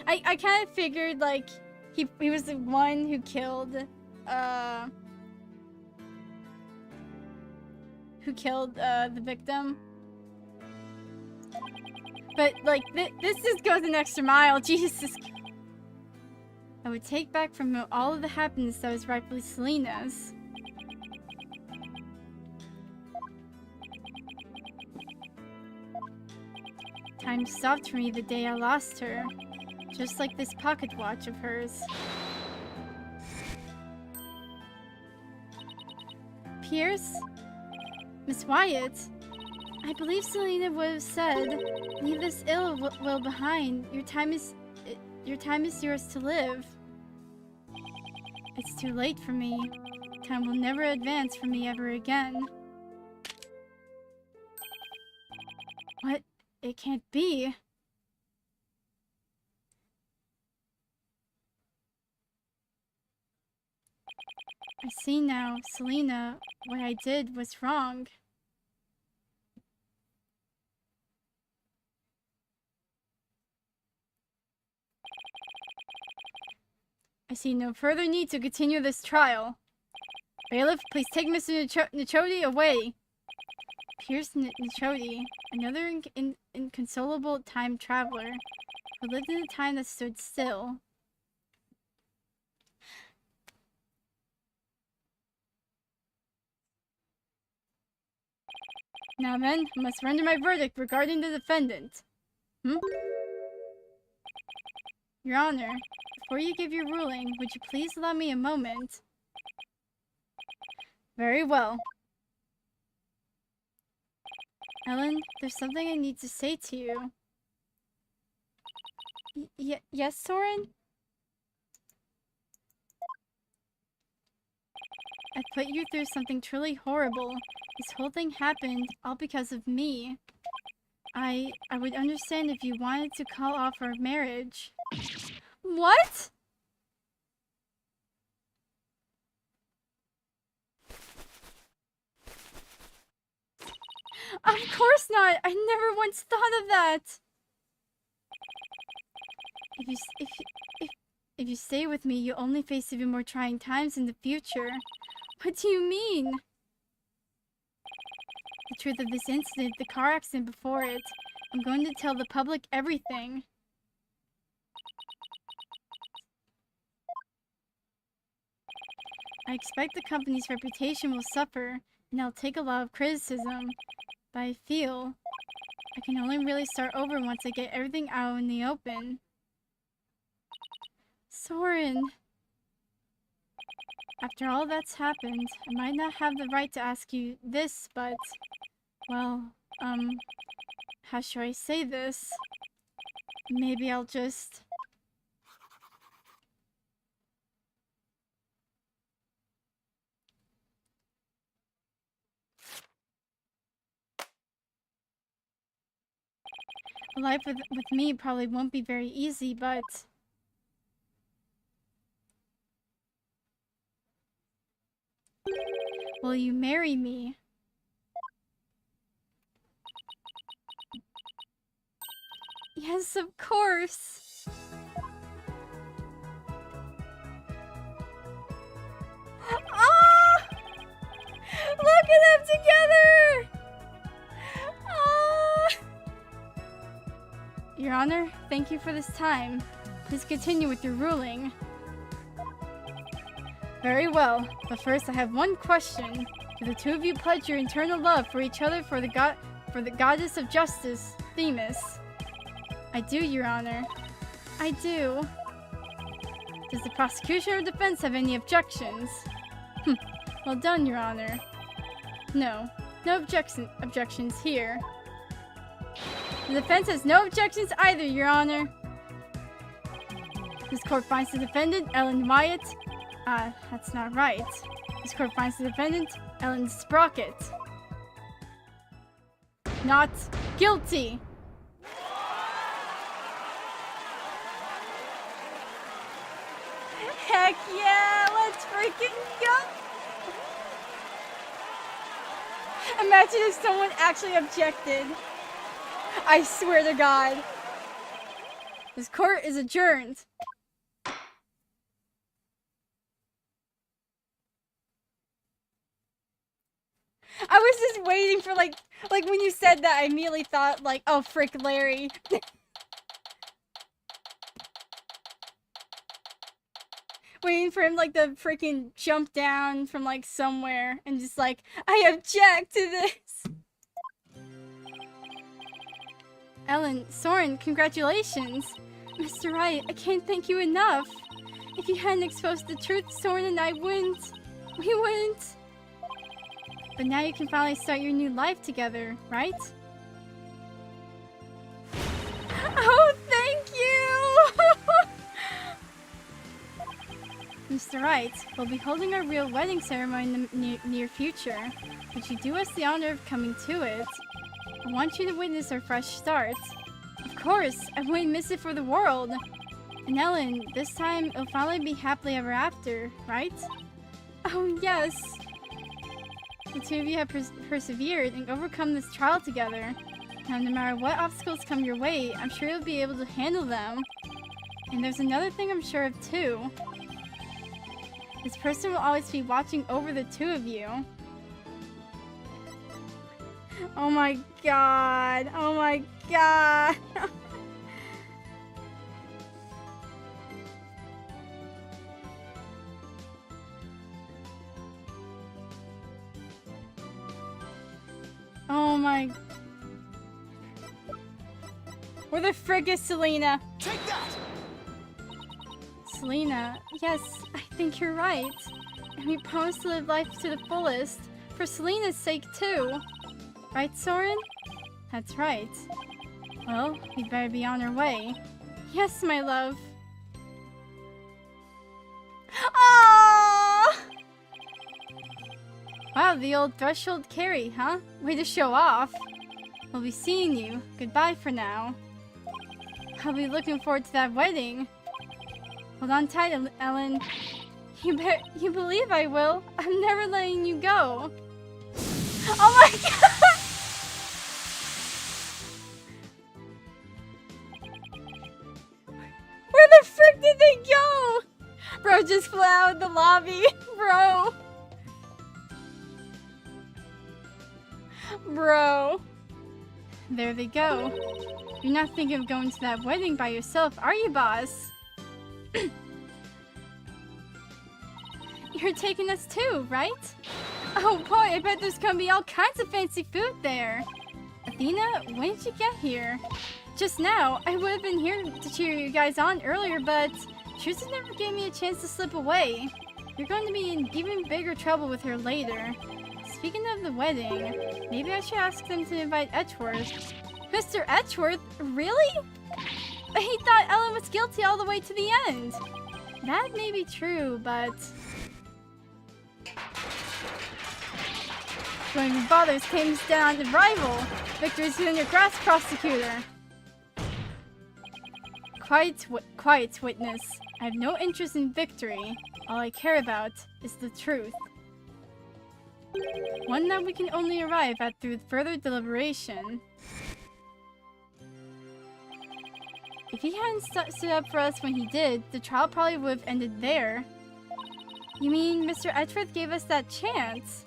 I kind of figured, like, he was the one who killed, the victim. But, like, this just goes an extra mile. Jesus. I would take back from him all of the happiness that was rightfully Selena's. Time stopped for me the day I lost her. Just like this pocket watch of hers. Pierce? Miss Wyatt? I believe Selena would have said, leave this ill will behind. Your time is yours to live. It's too late for me. Time will never advance for me ever again. What? It can't be. I see now, Selena, what I did was wrong. I see no further need to continue this trial. Bailiff, please take Mr. Nichodi away. Pierce Nichodi, another inconsolable time traveler, who lived in a time that stood still. Now then, I must render my verdict regarding the defendant. Your Honor, before you give your ruling, would you please allow me a moment? Very well. Ellen, there's something I need to say to you. Yes, Soren? I put you through something truly horrible. This whole thing happened all because of me. I would understand if you wanted to call off our marriage. What? Of course not! I never once thought of that! If you stay with me, you'll only face even more trying times in the future. What do you mean? The truth of this incident, the car accident before it. I'm going to tell the public everything. I expect the company's reputation will suffer, and I'll take a lot of criticism. But I feel I can only really start over once I get everything out in the open. Soren. After all that's happened, I might not have the right to ask you this, but... Well, how should I say this? Maybe I'll just... Life with me probably won't be very easy, but... Will you marry me? Yes, of course! Ah! Look at them together! Ah! Your Honor, thank you for this time. Please continue with your ruling. Very well, but first I have one question. Do the two of you pledge your eternal love for each other for the goddess of justice, Themis? I do, Your Honor. I do. Does the prosecution or defense have any objections? Well done, Your Honor. No objections here. The defense has no objections either, Your Honor. This court finds the defendant, Ellen Wyatt. That's not right. This court finds the defendant, Ellen Sprocket. Not guilty. Heck yeah, let's freaking go! Imagine if someone actually objected. I swear to God. This court is adjourned. I was just waiting for like when you said that, I immediately thought like, oh frick, Larry. Waiting for him like to freaking jump down from like somewhere and just like, I object to this. Ellen, Soren, congratulations. Mr. Wright, I can't thank you enough. If you hadn't exposed the truth, Soren and I wouldn't. We wouldn't. But now you can finally start your new life together, right? Oh, thank you! Mr. Wright, we'll be holding our real wedding ceremony in the near future. Would you do us the honor of coming to it? I want you to witness our fresh start. Of course, I wouldn't miss it for the world. And Ellen, this time it'll finally be happily ever after, right? Oh, yes. The two of you have persevered and overcome this trial together. Now, no matter what obstacles come your way, I'm sure you'll be able to handle them. And there's another thing I'm sure of too. This person will always be watching over the two of you. Oh my god. Oh my god. Oh my... Where the frick is Selena? Take that! Selena, yes, I think you're right. And we promise to live life to the fullest, for Selena's sake too. Right, Soren? That's right. Well, we'd better be on our way. Yes, my love. Aww! Wow, the old threshold carry, huh? Way to show off. We'll be seeing you. Goodbye for now. I'll be looking forward to that wedding. Hold on tight, Ellen. You believe I will. I'm never letting you go. Oh my god! Where the frick did they go? Bro just flew out of the lobby. Bro. Bro. There they go. You're not thinking of going to that wedding by yourself, are you, boss? You're taking us too, right? Oh boy, I bet there's gonna be all kinds of fancy food there. Athena, when did you get here? Just now. I would have been here to cheer you guys on earlier, but Trucy never gave me a chance to slip away. You're going to be in even bigger trouble with her later. Speaking of the wedding, maybe I should ask them to invite Edgeworth. Mr. Edgeworth? Really? He thought Ellen was guilty all the way to the end. That may be true, but... Don't even bother claims down on the rival. Victor is your grass prosecutor. Quiet, witness. I have no interest in victory. All I care about is the truth. One that we can only arrive at through further deliberation. If he hadn't stood up for us when he did, the trial probably would have ended there. You mean Mr. Edgeworth gave us that chance?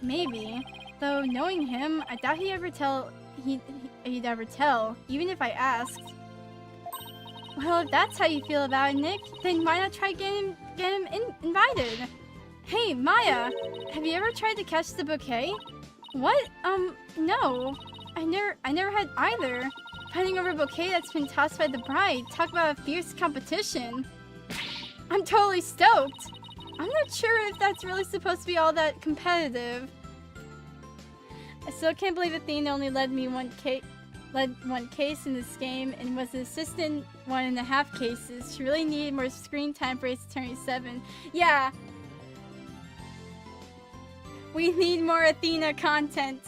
Maybe. Though knowing him, I doubt he'd ever tell, even if I asked. Well, if that's how you feel about it, Nick, then why not try getting him invited? Hey, Maya! Have you ever tried to catch the bouquet? What? No. I never had either. Fighting over a bouquet that's been tossed by the bride. Talk about a fierce competition. I'm totally stoked. I'm not sure if that's really supposed to be all that competitive. I still can't believe Athena only led one case in this game and was an assistant 1.5 cases. She really needed more screen time for Ace Attorney 7. Yeah. We need more Athena content.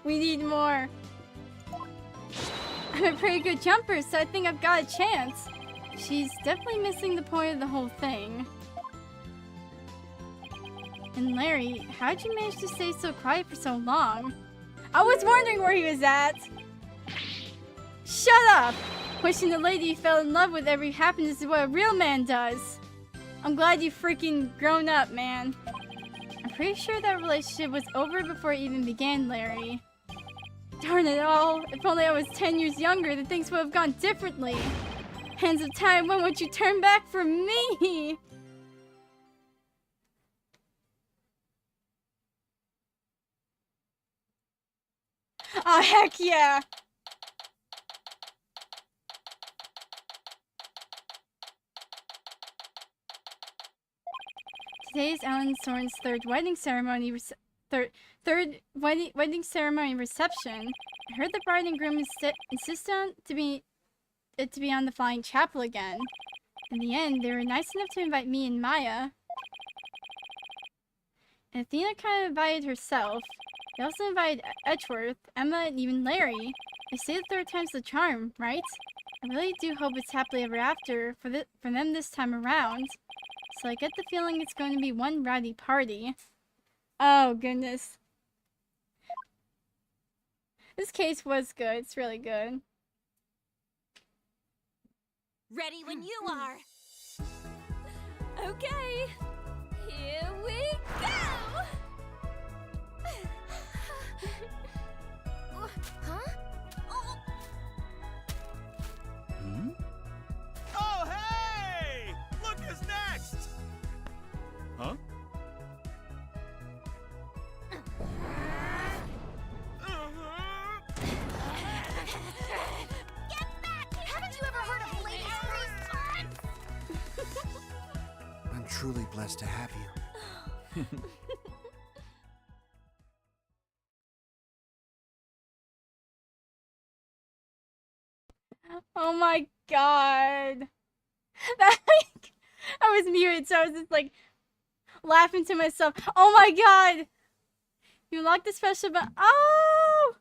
We need more. I'm a pretty good jumper, so I think I've got a chance. She's definitely missing the point of the whole thing. And Larry, how'd you manage to stay so quiet for so long? I was wondering where he was at! Shut up! Wishing the lady you fell in love with every happiness is what a real man does. I'm glad you freaking grown up, man. I'm pretty sure that relationship was over before it even began, Larry. Darn it all! If only I was 10 years younger, then things would have gone differently. Hands of time, when would you turn back for me? Oh, heck yeah! Today is Alan Soren's third wedding ceremony wedding ceremony reception. I heard the bride and groom insist on to be on the Flying Chapel again. In the end, they were nice enough to invite me and Maya. And Athena kind of invited herself. They also invited Edgeworth, Emma, and even Larry. They say the third time's the charm, right? I really do hope it's happily ever after for them this time around. So I get the feeling it's going to be one rowdy party. Oh, goodness. This case was good. It's really good. Ready when you are. Okay, here we go. Huh? Hmm? Oh, hey! Look who's next! Huh? Get back! Haven't you ever heard of ladies' first? I'm truly blessed to have you. Oh my god. I was muted, so I was just like laughing to myself. Oh my god! You unlocked the special button. Oh!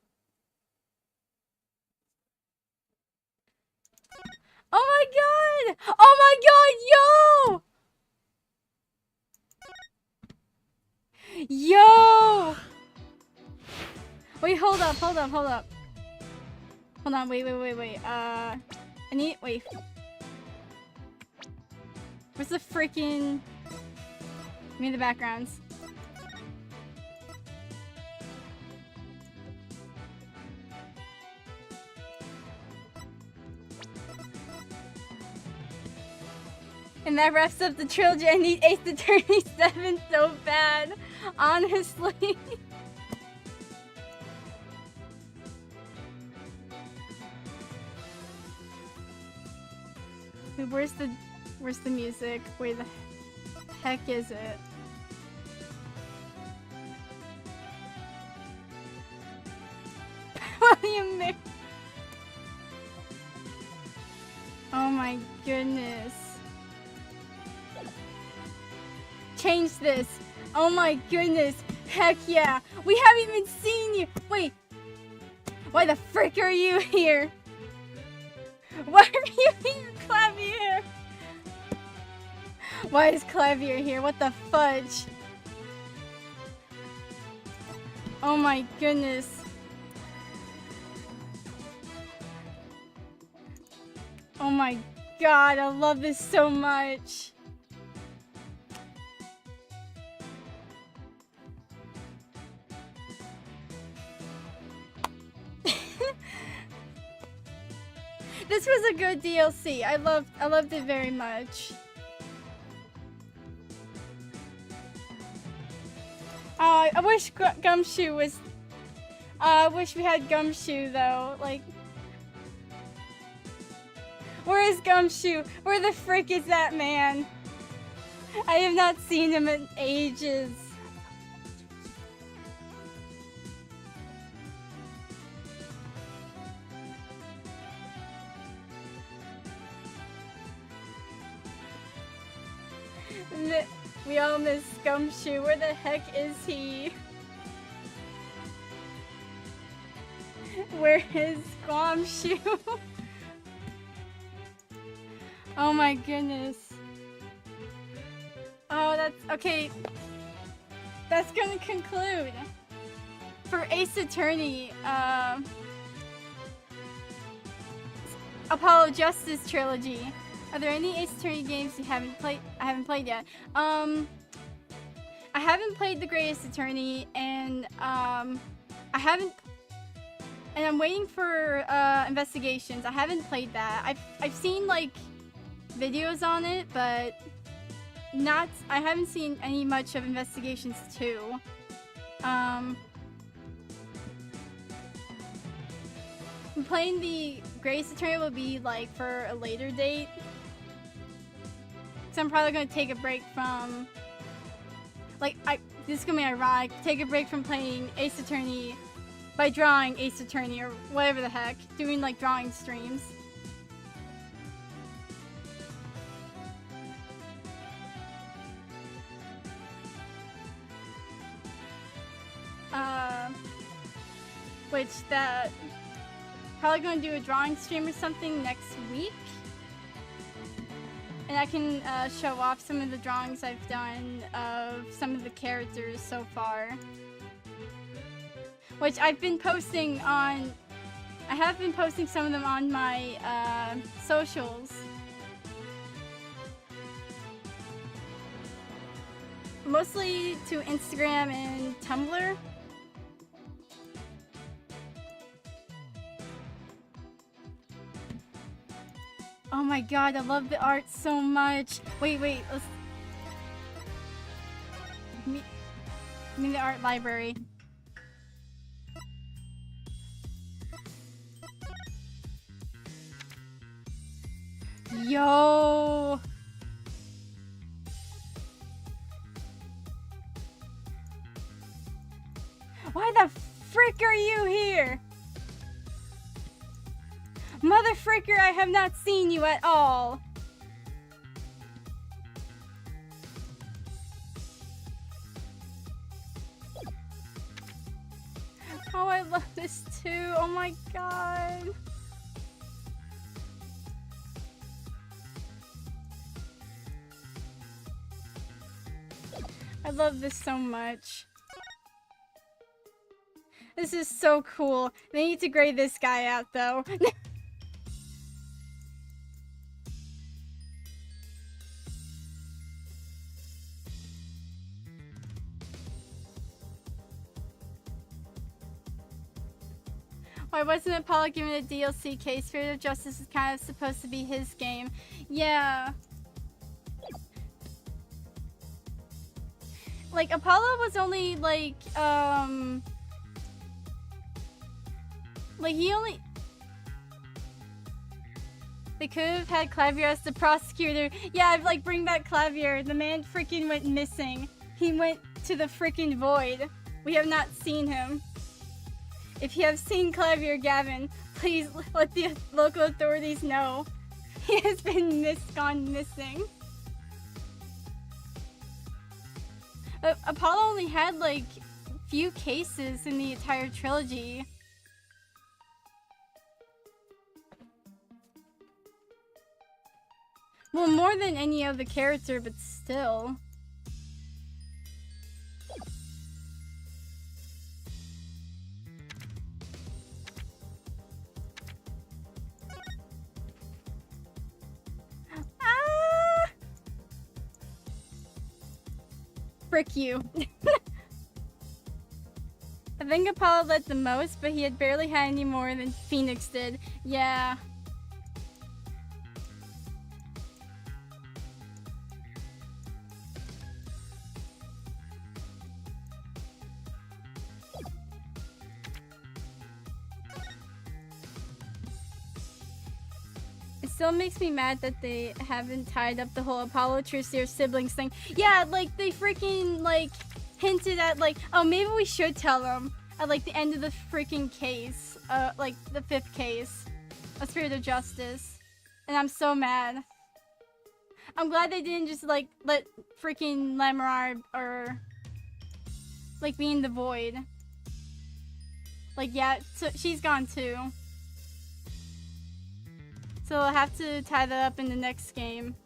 Oh my god! Oh my god! Yo! Yo! Wait, hold up. Hold on, wait. I need, wait. Where's the freaking... Give me the backgrounds. And that wraps up the trilogy. I need Ace Attorney 7 so bad. Honestly. Wait, where's the music? Where the heck is it? William Mary. Oh my goodness. Change this. Oh my goodness. Heck yeah. We haven't even seen you. Wait. Why the frick are you here? Why are you here, Clavier? Why is Clavier here? What the fudge? Oh my goodness. Oh my god, I love this so much. This was a good DLC. I loved it very much. I wish Gumshoe was. I wish we had Gumshoe though. Like, where is Gumshoe? Where the frick is that man? I have not seen him in ages. We all miss Gumshoe. Where the heck is he? Where is Gumshoe? Oh my goodness. Oh, that's okay. That's gonna conclude for Ace Attorney. Apollo Justice Trilogy. Are there any Ace Attorney games you haven't played? I haven't played yet. I haven't played The Greatest Attorney, and I haven't. And I'm waiting for Investigations. I haven't played that. I've seen like videos on it, but not. I haven't seen any much of Investigations 2. I'm playing The Greatest Attorney will be like for a later date. So I'm probably gonna take a break from, like, this is gonna be ironic. Take a break from playing Ace Attorney by drawing Ace Attorney or whatever the heck, doing like drawing streams. Which that probably gonna do a drawing stream or something next week. And I can show off some of the drawings I've done of some of the characters so far. Which I've been posting on... I have been posting some of them on my socials. Mostly to Instagram and Tumblr. Oh my god, I love the art so much. Wait, let's... Give me the art library. Yo! Why the frick are you here? Mother fricker, I have not seen you at all. Oh, I love this too. Oh my god. I love this so much. This is so cool. They need to grade this guy out though. Why wasn't Apollo given a DLC case? Spirit of Justice is kind of supposed to be his game. Yeah. Like, Apollo was only, like, he only... They could have had Clavier as the prosecutor. Yeah, I'd like, bring back Clavier. The man freaking went missing. He went to the freaking void. We have not seen him. If you have seen Clavier, Gavin, please let the local authorities know. He has been gone missing. Apollo only had, like, few cases in the entire trilogy. Well, more than any other character, but still. Ah! Frick you. I think Apollo led the most, but he had barely had any more than Phoenix did. Yeah. It still makes me mad that they haven't tied up the whole Apollo Trusteer siblings thing. Yeah, like, they freaking, like, hinted at, like, oh, maybe we should tell them at, like, the end of the freaking case. Like, the 5th case. A Spirit of Justice. And I'm so mad. I'm glad they didn't just, like, let freaking Lamar or, like, be in the void. Like, yeah, so she's gone too. So I'll have to tie that up in the next game.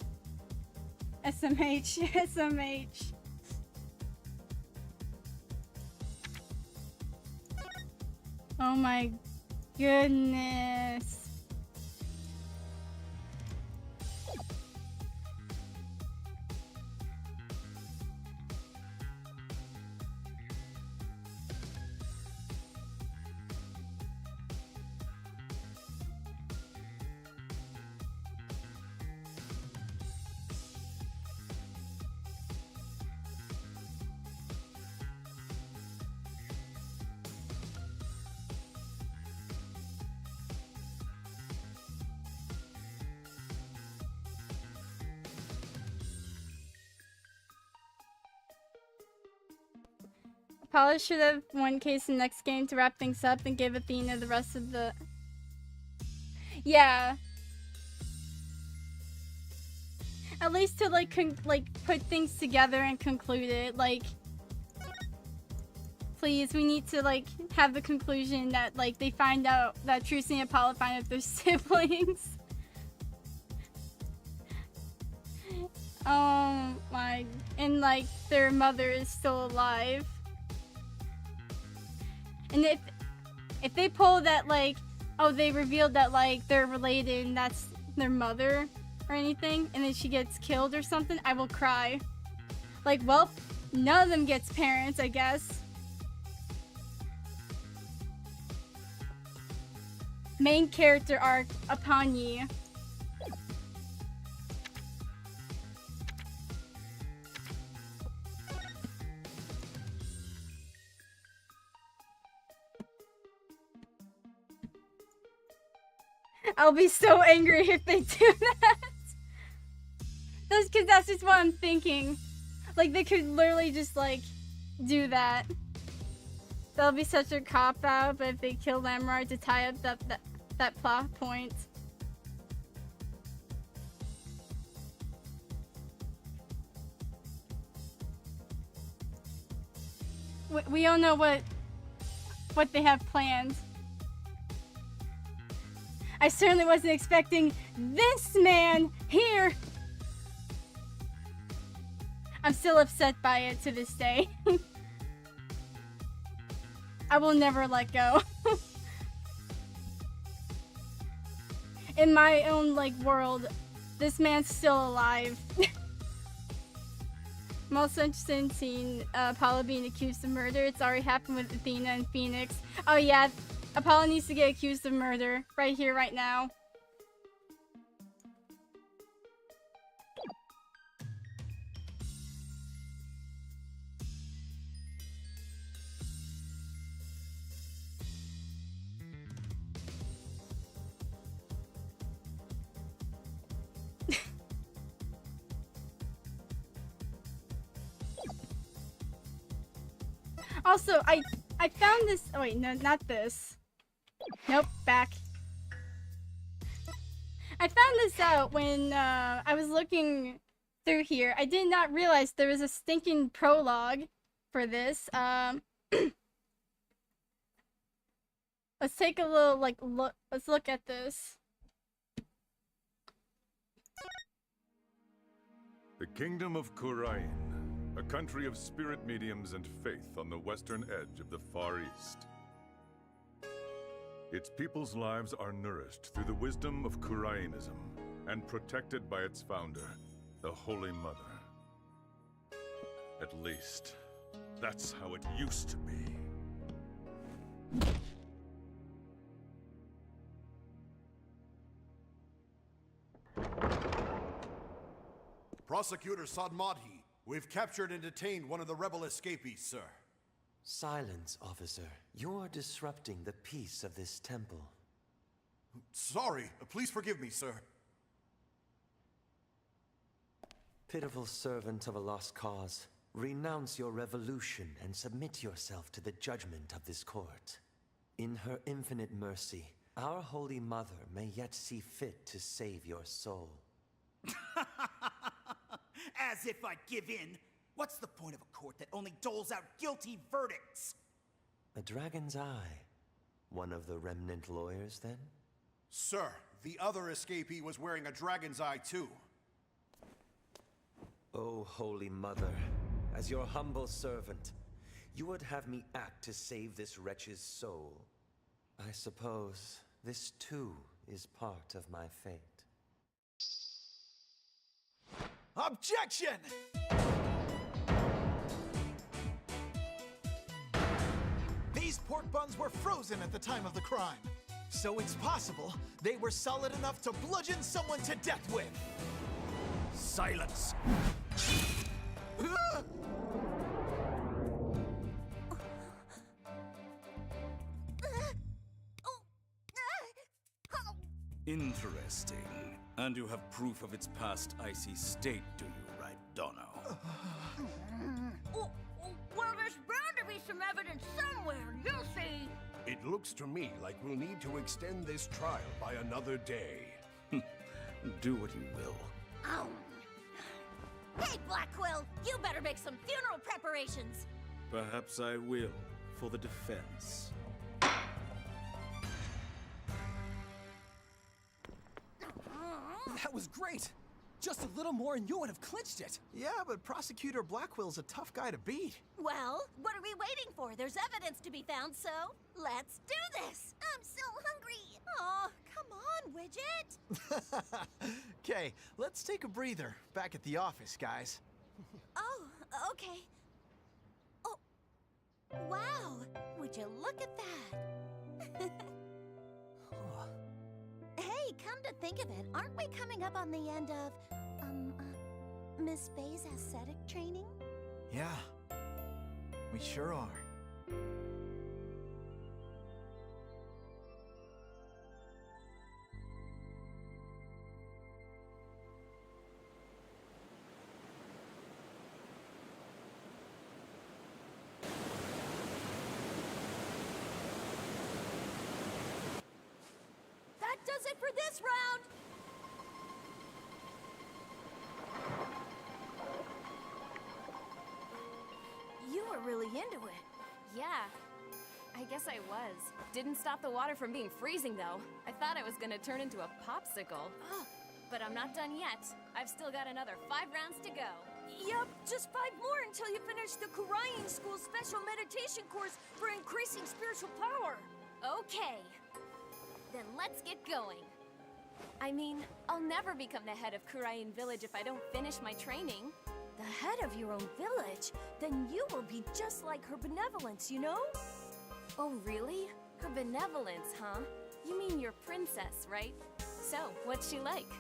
SMH, SMH. Oh my goodness. Apollo should have one case in the next game to wrap things up and give Athena the rest of the... Yeah. At least to, like, put things together and conclude it. Like, please, we need to, like, have the conclusion that, like, they find out that Trucy and Apollo find out they're siblings. Oh my... And, like, their mother is still alive. And if they pull that, like, oh, they revealed that, like, they're related and that's their mother or anything, and then she gets killed or something, I will cry. Like, well, none of them gets parents, I guess. Main character arc upon ye. I'll be so angry if they do that. That's because that's just what I'm thinking. Like, they could literally just, like, do that. That'll be such a cop-out, but if they kill Lamar to tie up that plot point. We don't know what they have planned. I certainly wasn't expecting this man here. I'm still upset by it to this day. I will never let go. In my own, like, world, this man's still alive. I'm also interested in seeing Apollo being accused of murder. It's already happened with Athena and Phoenix. Oh yeah, Apollo needs to get accused of murder right here, right now. Also, I found this. Oh wait, no, not this. Nope, back. I found this out when I was looking through here. I did not realize there was a stinking prologue for this. Let's take a little look. Let's look at this. The Kingdom of Khurain, a country of spirit mediums and faith on the western edge of the Far East. Its people's lives are nourished through the wisdom of Khurainism and protected by its founder, the Holy Mother. At least, that's how it used to be. Prosecutor Sadmadhi, we've captured and detained one of the rebel escapees, sir. Silence, officer. You're disrupting the peace of this temple. Sorry, please forgive me, sir. Pitiful servant of a lost cause, renounce your revolution and submit yourself to the judgment of this court. In her infinite mercy, our Holy Mother may yet see fit to save your soul. As if I'd give in. What's the point of a court that only doles out guilty verdicts? A dragon's eye. One of the remnant lawyers, then? Sir, the other escapee was wearing a dragon's eye, too. O Holy Mother, as your humble servant, you would have me act to save this wretch's soul. I suppose this, too, is part of my fate. Objection! These pork buns were frozen at the time of the crime, so it's possible they were solid enough to bludgeon someone to death with. Silence! Interesting. And you have proof of its past icy state, do you, right, Dono? Well, there's bound to be some evidence somewhere, you'll see. It looks to me like we'll need to extend this trial by another day. Do what you will. Oh. Hey, Blackquill, you better make some funeral preparations. Perhaps I will, for the defense. That was great! Just a little more and you would have clinched it. Yeah, but Prosecutor Blackwell's a tough guy to beat. Well, what are we waiting for? There's evidence to be found, so let's do this! I'm so hungry! Aw, come on, Widget! Okay, let's take a breather. Back at the office, guys. Oh, okay. Oh, wow! Would you look at that? Hey, come to think of it, aren't we coming up on the end of, Miss Faye's ascetic training? Yeah, we sure are. That does it for this round! You were really into it. Yeah, I guess I was. Didn't stop the water from being freezing, though. I thought it was gonna turn into a popsicle. But I'm not done yet. I've still got another 5 rounds to go. Yep, just 5 more until you finish the Khurain School Special Meditation course for increasing spiritual power. Okay. Then let's get going. I mean, I'll never become the head of Khurain Village if I don't finish my training. The head of your own village? Then you will be just like her benevolence, you know? Oh, really? Her benevolence, huh? You mean your princess, right? So, what's she like?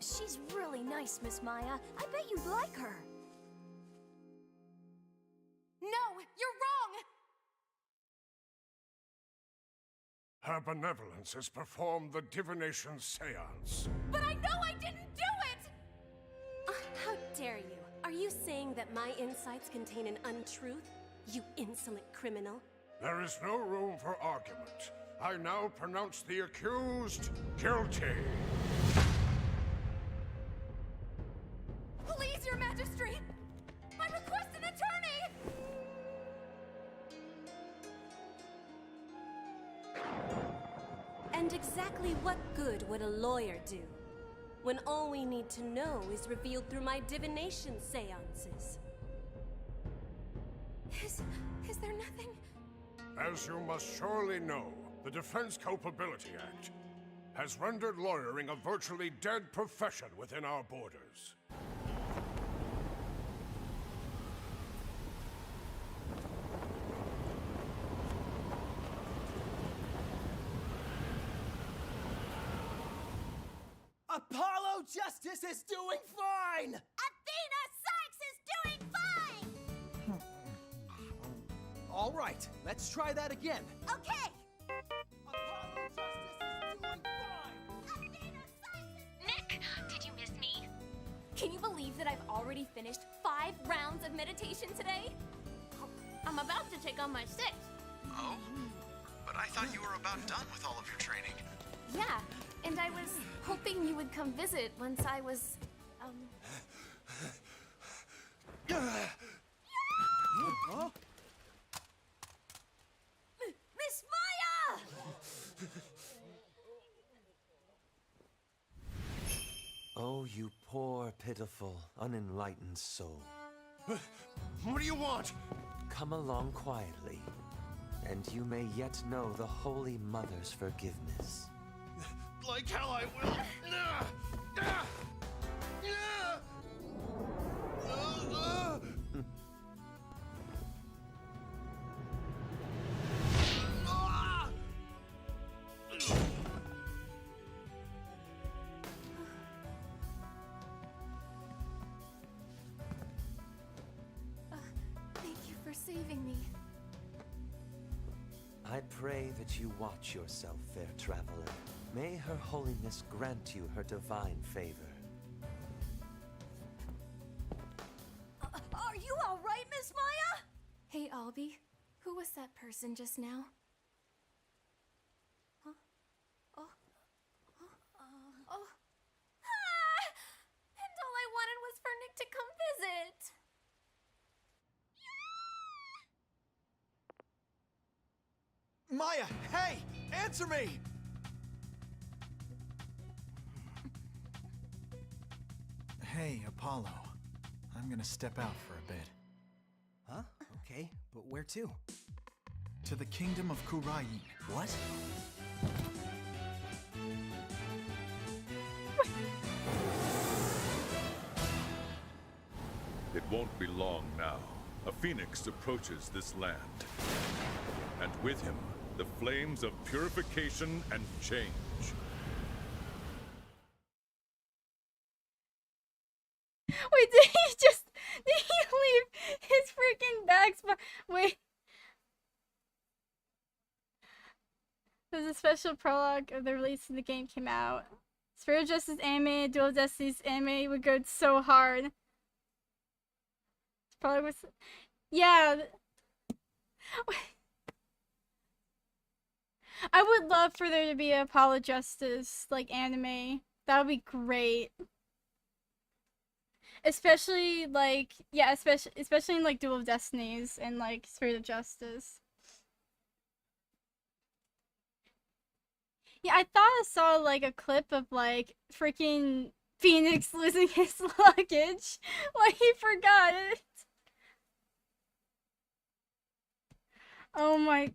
She's really nice, Miss Maya. I bet you'd like her. No, you're wrong! Her benevolence has performed the divination seance. But I know I didn't do it! How dare you? Are you saying that my insights contain an untruth? You insolent criminal. There is no room for argument. I now pronounce the accused guilty. Please, Your Majesty! I request an attorney! And exactly what good would a lawyer do, when all we need to know is revealed through my divination seances? Is there nothing? As you must surely know, the Defense Culpability Act has rendered lawyering a virtually dead profession within our borders. Apollo Justice is doing fine! Athena Sykes is doing fine! All right, let's try that again. Okay! Apollo Justice is doing fine! Athena Sykes is... Nick, did you miss me? Can you believe that I've already finished 5 rounds of meditation today? I'm about to take on my 6th. Oh? But I thought you were about done with all of your training. Yeah, and I was hoping you would come visit once I was, Huh? Miss Maya! Oh, you poor, pitiful, unenlightened soul. What do you want? Come along quietly, and you may yet know the Holy Mother's forgiveness. Like hell I will. thank you for saving me. I pray that you watch yourself, fair traveler. May Her Holiness grant you her divine favor. Are you all right, Miss Maya? Hey, Albie, who was that person just now? Huh? Oh. Oh. Ah! And all I wanted was for Nick to come visit. Maya, hey! Answer me! Hey, Apollo. I'm gonna step out for a bit. Huh? Okay, but where to? To the kingdom of Kurain. What? It won't be long now. A phoenix approaches this land. And with him, the flames of purification and change. Wait, did he leave his freaking bags? Wait. There's a special prologue of the release of the game came out. Spirit of Justice anime, Duel of Destinies anime would go so hard. Probably was, yeah. I would love for there to be a Apollo Justice like anime. That would be great. Especially like, yeah, especially in like Duel of Destinies and like Spirit of Justice. Yeah, I thought I saw like a clip of like freaking Phoenix losing his luggage. Like he forgot it. Oh my.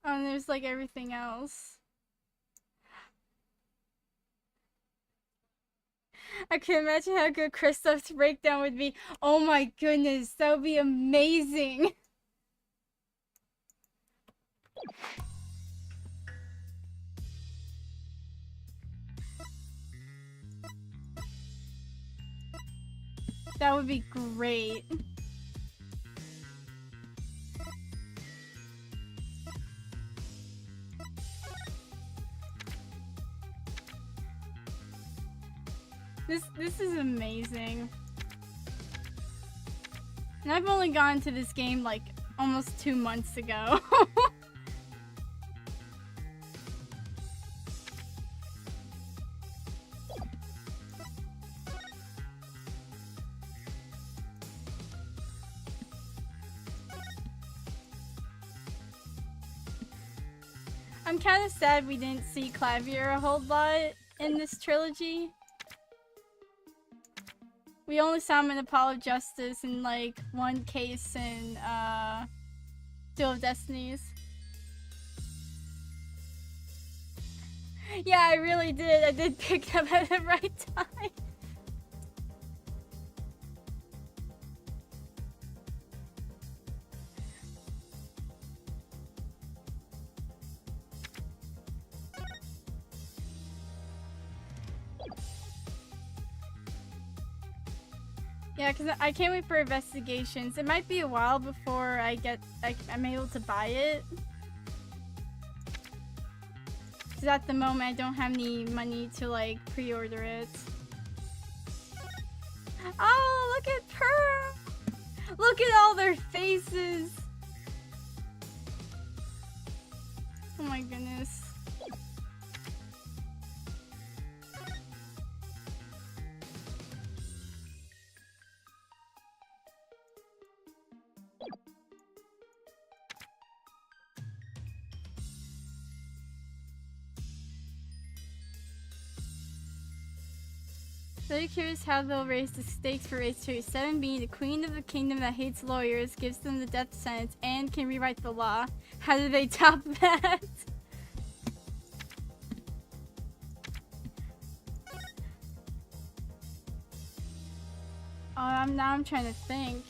Oh, and there's like everything else. I can imagine how good Kristoff's breakdown would be. Oh my goodness, that would be amazing. That would be great. This is amazing. And I've only gone to this game like almost 2 months ago. I'm kind of sad we didn't see Clavier a whole lot in this trilogy. We only saw him in Apollo Justice and like one case in Duel of Destinies. Yeah, I really did. I did pick up at the right time. Yeah, because I can't wait for investigations. It might be a while before I'm able to buy it. Because at the moment I don't have any money to like pre-order it. Oh, look at Pearl! Look at all their faces! Oh my goodness. Very curious how they'll raise the stakes for race 37. Being the queen of the kingdom that hates lawyers, gives them the death sentence, and can rewrite the law. How do they top that? Now I'm trying to think.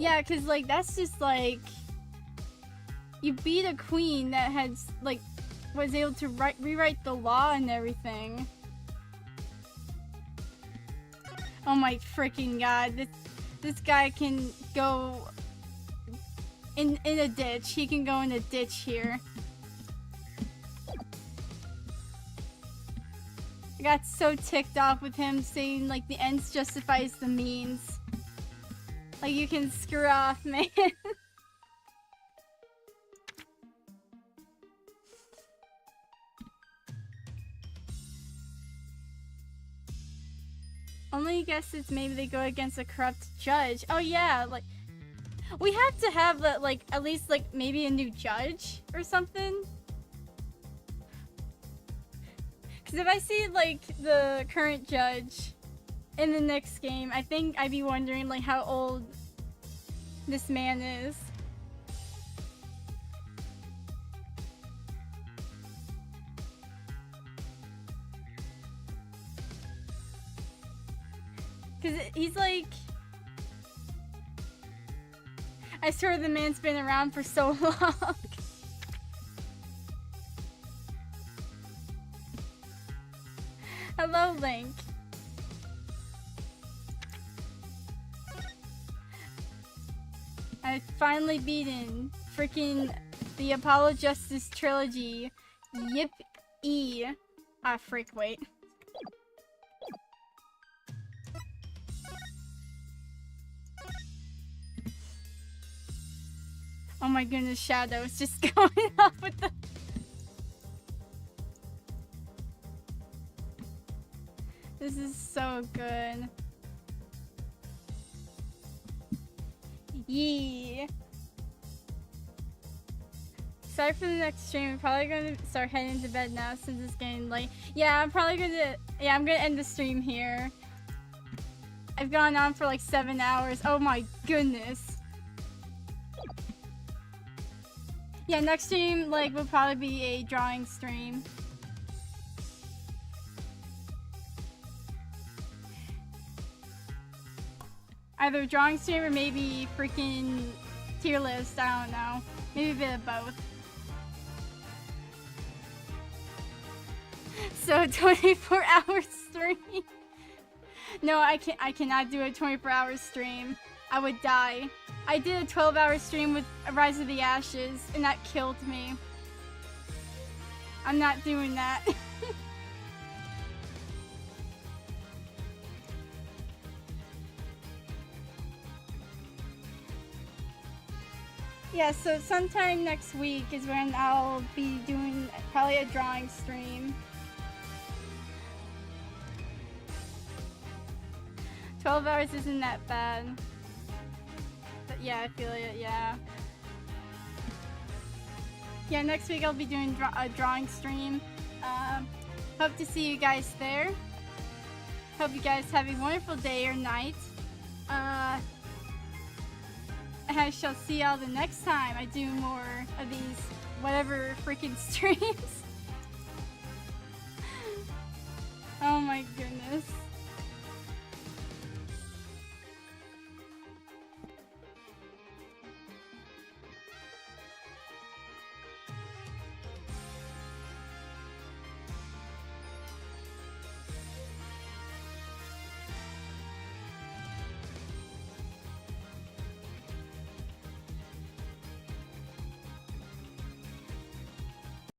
Yeah, cause like that's just like you beat a queen that has like was able to rewrite the law and everything. Oh my freaking god, this guy can go in a ditch. He can go in a ditch here. I got so ticked off with him saying like the ends justifies the means. Like you can screw off, man. Only guess it's maybe they go against a corrupt judge. Oh yeah, like we have to have like at least like maybe a new judge or something. Cause if I see like the current judge in the next game, I think I'd be wondering like how old this man is. Cause he's like, I swear the man's been around for so long. Hello, Link. I've finally beaten freaking the Apollo Justice Trilogy. Yip-ee. Ah, frick, wait. Oh my goodness, Shadow's just going off with the... This is so good. Yee. Sorry for the next stream. I'm probably going to start heading to bed now since it's getting late. Yeah, I'm probably going to... Yeah, I'm going to end the stream here. I've gone on for like 7 hours. Oh my goodness. Yeah, next stream like will probably be a drawing stream. Either drawing stream or maybe freaking tier list. I don't know. Maybe a bit of both. So 24-hour stream. No, I cannot do a 24-hour stream. I would die. I did a 12-hour stream with Rise of the Ashes, and that killed me. I'm not doing that. Yeah, so sometime next week is when I'll be doing probably a drawing stream. 12 hours isn't that bad. But yeah, I feel it, yeah. Yeah, next week I'll be doing a drawing stream. Hope to see you guys there. Hope you guys have a wonderful day or night. I shall see y'all the next time I do more of these whatever freaking streams.